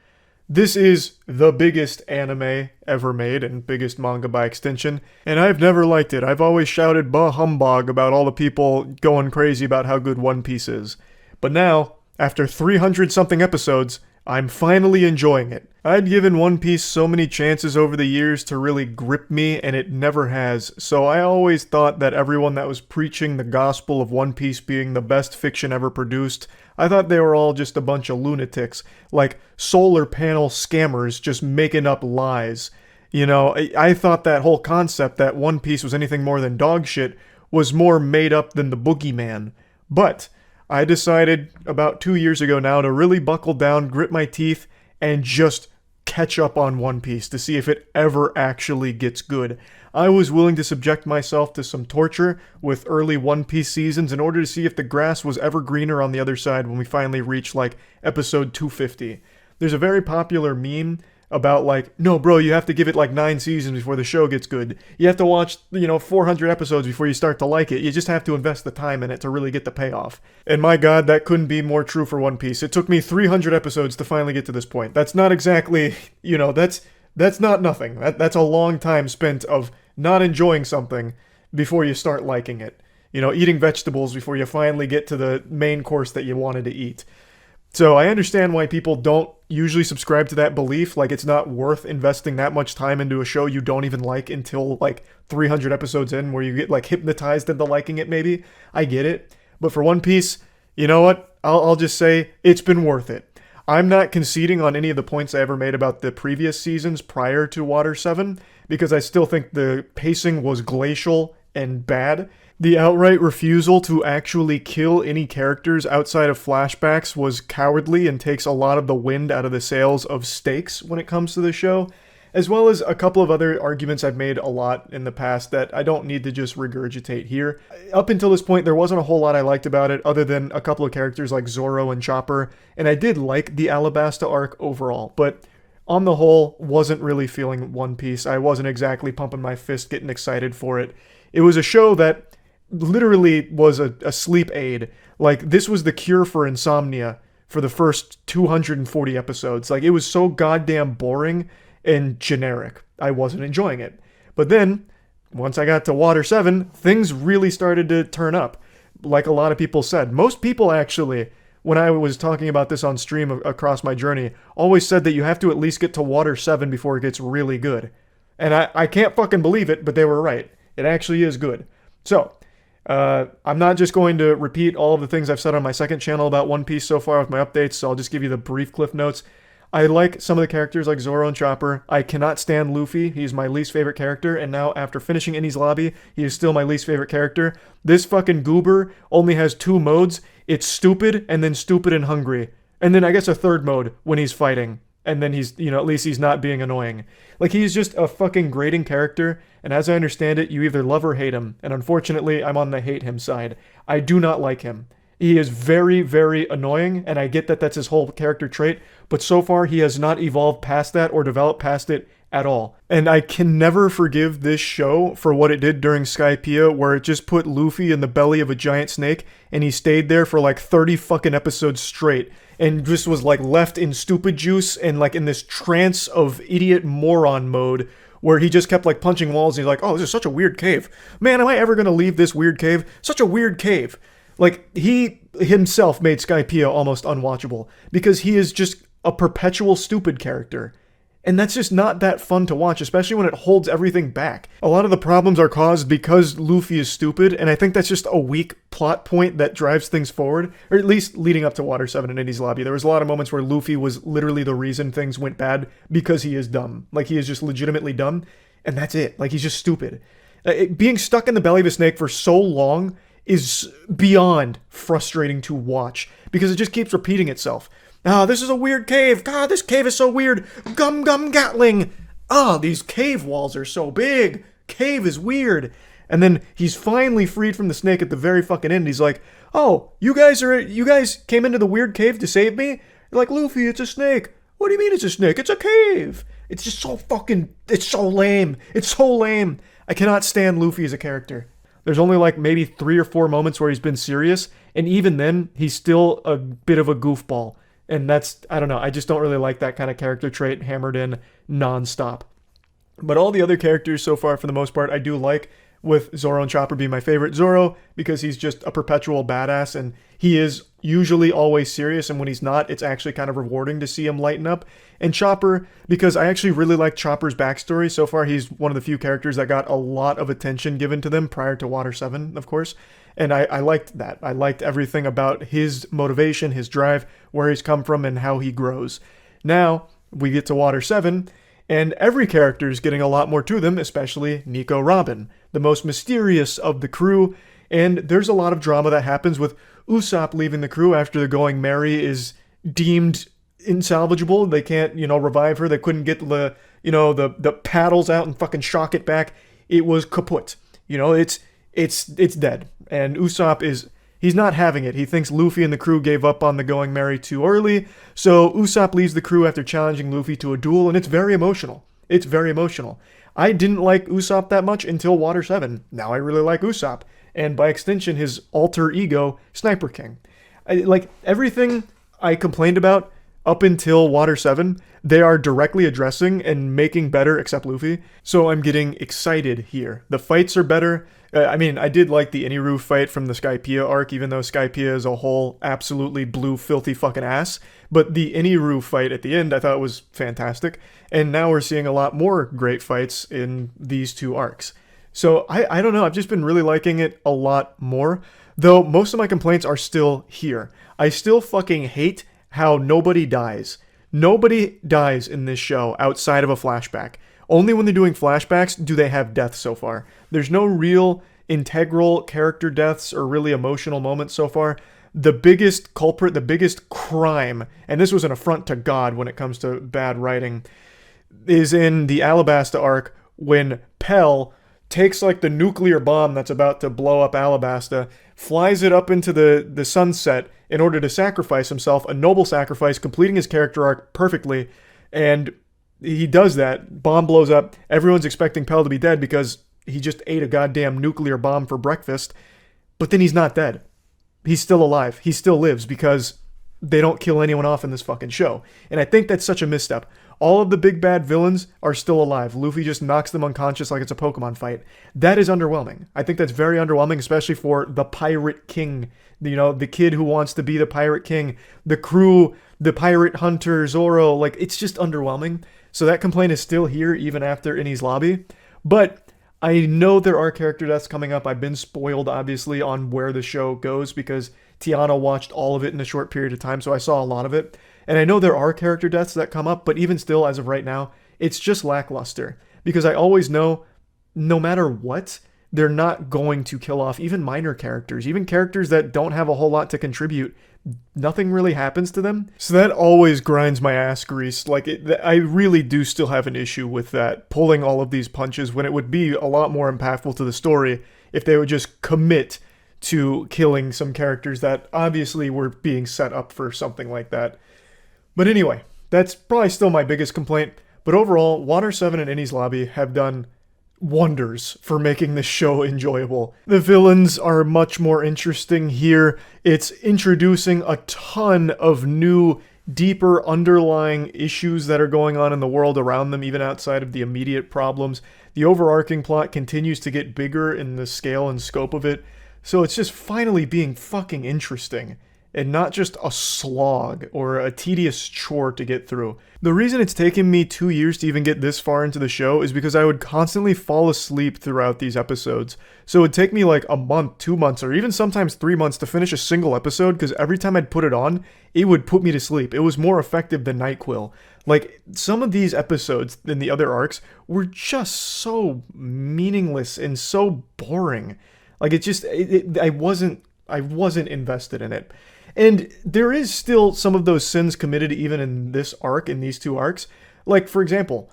Speaker 2: This is the biggest anime ever made, and biggest manga by extension, and I've never liked it. I've always shouted bah humbug about all the people going crazy about how good One Piece is. But now, after 300-something episodes, I'm finally enjoying it. I'd given One Piece so many chances over the years to really grip me, and it never has, so I always thought that everyone that was preaching the gospel of One Piece being the best fiction ever produced, I thought they were all just a bunch of lunatics, like solar panel scammers just making up lies. You know, I thought that whole concept that One Piece was anything more than dog shit was more made up than the boogeyman. But I decided about 2 years ago now to really buckle down, grit my teeth, and just catch up on One Piece to see if it ever actually gets good. I was willing to subject myself to some torture with early One Piece seasons in order to see if the grass was ever greener on the other side when we finally reached, like, episode 250. There's a very popular meme about, like, no, bro, you have to give it, like, 9 seasons before the show gets good. You have to watch, 400 episodes before you start to like it. You just have to invest the time in it to really get the payoff. And my god, that couldn't be more true for One Piece. It took me 300 episodes to finally get to this point. That's not exactly, that's not nothing. That's a long time spent of not enjoying something before you start liking it. Eating vegetables before you finally get to the main course that you wanted to eat. So I understand why people don't usually subscribe to that belief, like it's not worth investing that much time into a show you don't even like until like 300 episodes in where you get like hypnotized into liking it maybe. I get it. But for One Piece, you know what? I'll just say it's been worth it. I'm not conceding on any of the points I ever made about the previous seasons prior to Water 7, because I still think the pacing was glacial and bad. The outright refusal to actually kill any characters outside of flashbacks was cowardly and takes a lot of the wind out of the sails of stakes when it comes to the show, as well as a couple of other arguments I've made a lot in the past that I don't need to just regurgitate here. Up until this point, there wasn't a whole lot I liked about it other than a couple of characters like Zoro and Chopper, and I did like the Alabasta arc overall, but on the whole, wasn't really feeling One Piece. I wasn't exactly pumping my fist getting excited for it. It was a show that literally was a sleep aid. Like, this was the cure for insomnia for the first 240 episodes. Like, it was so goddamn boring and generic. I wasn't enjoying it. But then, once I got to Water 7, things really started to turn up. Like a lot of people said. Most people actually, when I was talking about this on stream across my journey, always said that you have to at least get to Water 7 before it gets really good. And I can't fucking believe it, but they were right. It actually is good. So, I'm not just going to repeat all of the things I've said on my second channel about One Piece so far with my updates, so I'll just give you the brief cliff notes. I like some of the characters like Zoro and Chopper. I cannot stand Luffy. He's my least favorite character, and now after finishing Innie's Lobby, he is still my least favorite character. This fucking goober only has 2 modes. It's stupid, and then stupid and hungry. And then I guess a third mode when he's fighting. and then he's, at least he's not being annoying. Like, he's just a fucking grating character, and as I understand it, you either love or hate him, and unfortunately, I'm on the hate him side. I do not like him. He is very, very annoying, and I get that that's his whole character trait, but so far he has not evolved past that or developed past it at all. And I can never forgive this show for what it did during Skypiea, where it just put Luffy in the belly of a giant snake, and he stayed there for like 30 fucking episodes straight, and just was like left in stupid juice and like in this trance of idiot moron mode, where he just kept like punching walls, and he's like, oh, this is such a weird cave. Man, am I ever gonna leave this weird cave? Such a weird cave. Like, he himself made Skypiea almost unwatchable, because he is just a perpetual stupid character. And that's just not that fun to watch, especially when it holds everything back. A lot of the problems are caused because Luffy is stupid, and I think that's just a weak plot point that drives things forward, or at least leading up to Water 7 and Indy's Lobby. There was a lot of moments where Luffy was literally the reason things went bad, because he is dumb. Like, he is just legitimately dumb, and that's it. Like, he's just stupid. Being stuck in the belly of a snake for so long is beyond frustrating to watch, because it just keeps repeating itself. Ah, this is a weird cave. God, this cave is so weird. Gum Gum Gatling. Ah, these cave walls are so big. Cave is weird. And then he's finally freed from the snake at the very fucking end. He's like, oh, you guys came into the weird cave to save me? You're like, Luffy, it's a snake. What do you mean it's a snake? It's a cave. It's just so fucking, it's so lame. It's so lame. I cannot stand Luffy as a character. There's only like maybe 3 or 4 moments where he's been serious, and even then, he's still a bit of a goofball. And that's, I don't know, I just don't really like that kind of character trait hammered in non-stop. But all the other characters so far, for the most part, I do like, with Zoro and Chopper being my favorite. Zoro, because he's just a perpetual badass, and he is usually always serious, and when he's not, it's actually kind of rewarding to see him lighten up. And Chopper, because I actually really like Chopper's backstory. So far, he's one of the few characters that got a lot of attention given to them prior to Water 7, of course. And I liked that. I liked everything about his motivation, his drive, where he's come from, and how he grows. Now, we get to Water 7, and every character is getting a lot more to them, especially Nico Robin, the most mysterious of the crew. And there's a lot of drama that happens with Usopp leaving the crew after the Going Merry is deemed insalvageable. They can't, revive her. They couldn't get the paddles out and fucking shock it back. It was kaput. It's dead. And Usopp he's not having it. He thinks Luffy and the crew gave up on the Going Merry too early. So Usopp leaves the crew after challenging Luffy to a duel, and it's very emotional. It's very emotional. I didn't like Usopp that much until Water 7. Now I really like Usopp. And by extension, his alter ego, Sniper King. Like, everything I complained about up until Water 7, they are directly addressing and making better, except Luffy. So I'm getting excited here. The fights are better. I did like the Iniru fight from the Skypiea arc, even though Skypiea as a whole absolutely blew filthy fucking ass. But the Iniru fight at the end I thought was fantastic. And now we're seeing a lot more great fights in these 2 arcs. So I don't know, I've just been really liking it a lot more. Though most of my complaints are still here. I still fucking hate how nobody dies. Nobody dies in this show outside of a flashback. Only when they're doing flashbacks do they have deaths so far. There's no real integral character deaths or really emotional moments so far. The biggest culprit, the biggest crime, and this was an affront to God when it comes to bad writing, is in the Alabasta arc when Pell takes like the nuclear bomb that's about to blow up Alabasta, flies it up into the sunset in order to sacrifice himself, a noble sacrifice, completing his character arc perfectly, and he does that, bomb blows up, everyone's expecting Pell to be dead because he just ate a goddamn nuclear bomb for breakfast, but then he's not dead. He's still alive. He still lives because they don't kill anyone off in this fucking show. And I think that's such a misstep. All of the big bad villains are still alive. Luffy just knocks them unconscious like it's a Pokemon fight. That is underwhelming. I think that's very underwhelming, especially for the Pirate King. The kid who wants to be the Pirate King. The crew, the Pirate Hunter, Zoro. Like, it's just underwhelming. So that complaint is still here even after Inny's Lobby. But I know there are character deaths coming up. I've been spoiled, obviously, on where the show goes because Tiana watched all of it in a short period of time, so I saw a lot of it. And I know there are character deaths that come up, but even still, as of right now, it's just lackluster. Because I always know, no matter what, they're not going to kill off even minor characters. Even characters that don't have a whole lot to contribute, nothing really happens to them. So that always grinds my ass grease. Like, I really do still have an issue with that, pulling all of these punches when it would be a lot more impactful to the story if they would just commit to killing some characters that obviously were being set up for something like that. But anyway, that's probably still my biggest complaint. But overall, Water 7 and Enies Lobby have done wonders for making this show enjoyable. The villains are much more interesting here. It's introducing a ton of new, deeper underlying issues that are going on in the world around them, even outside of the immediate problems. The overarching plot continues to get bigger in the scale and scope of it, so it's just finally being fucking interesting, and not just a slog or a tedious chore to get through. The reason it's taken me 2 years to even get this far into the show is because I would constantly fall asleep throughout these episodes. So it would take me like a month, 2 months, or even sometimes 3 months to finish a single episode, because every time I'd put it on, it would put me to sleep. It was more effective than NyQuil. Like, some of these episodes in the other arcs were just so meaningless and so boring. Like, I wasn't invested in it. And there is still some of those sins committed even in this arc, in these two arcs. Like, for example,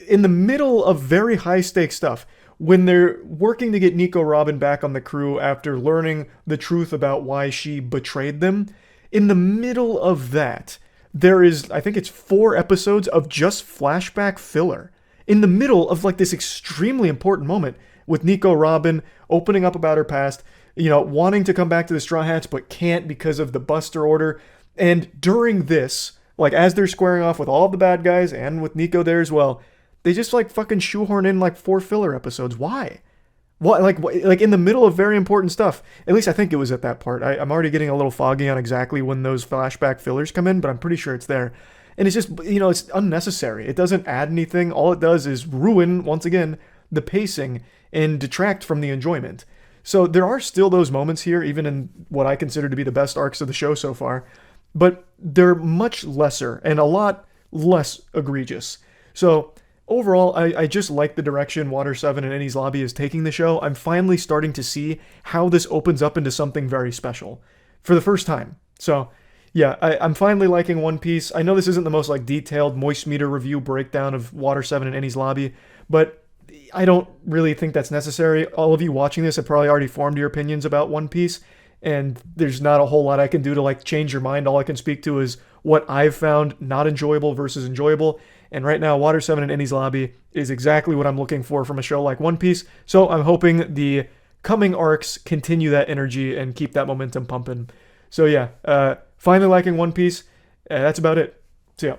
Speaker 2: in the middle of very high-stakes stuff, when they're working to get Nico Robin back on the crew after learning the truth about why she betrayed them, in the middle of that, there is, I think it's 4 episodes of just flashback filler. In the middle of, like, this extremely important moment with Nico Robin opening up about her past, you know, wanting to come back to the Straw Hats but can't because of the Buster order. And during this, like, as they're squaring off with all of the bad guys and with Nico there as well, they just, like, fucking shoehorn in, like, 4 filler episodes. Why? What, like in the middle of very important stuff. At least I think it was at that part. I'm already getting a little foggy on exactly when those flashback fillers come in, but I'm pretty sure it's there. And it's just, you know, it's unnecessary. It doesn't add anything. All it does is ruin, once again, the pacing and detract from the enjoyment. So there are still those moments here, even in what I consider to be the best arcs of the show so far, but they're much lesser and a lot less egregious. So overall, I just like the direction Water 7 and Enies Lobby is taking the show. I'm finally starting to see how this opens up into something very special for the first time. So yeah, I'm finally liking One Piece. I know this isn't the most like detailed moist meter review breakdown of Water 7 and Enies Lobby, but I don't really think that's necessary. All of you watching this have probably already formed your opinions about One Piece, and there's not a whole lot I can do to like change your mind. All I can speak to is what I've found not enjoyable versus enjoyable. And right now, Water 7 and Enies Lobby is exactly what I'm looking for from a show like One Piece. So I'm hoping the coming arcs continue that energy and keep that momentum pumping. So yeah, finally liking One Piece. That's about it. See ya.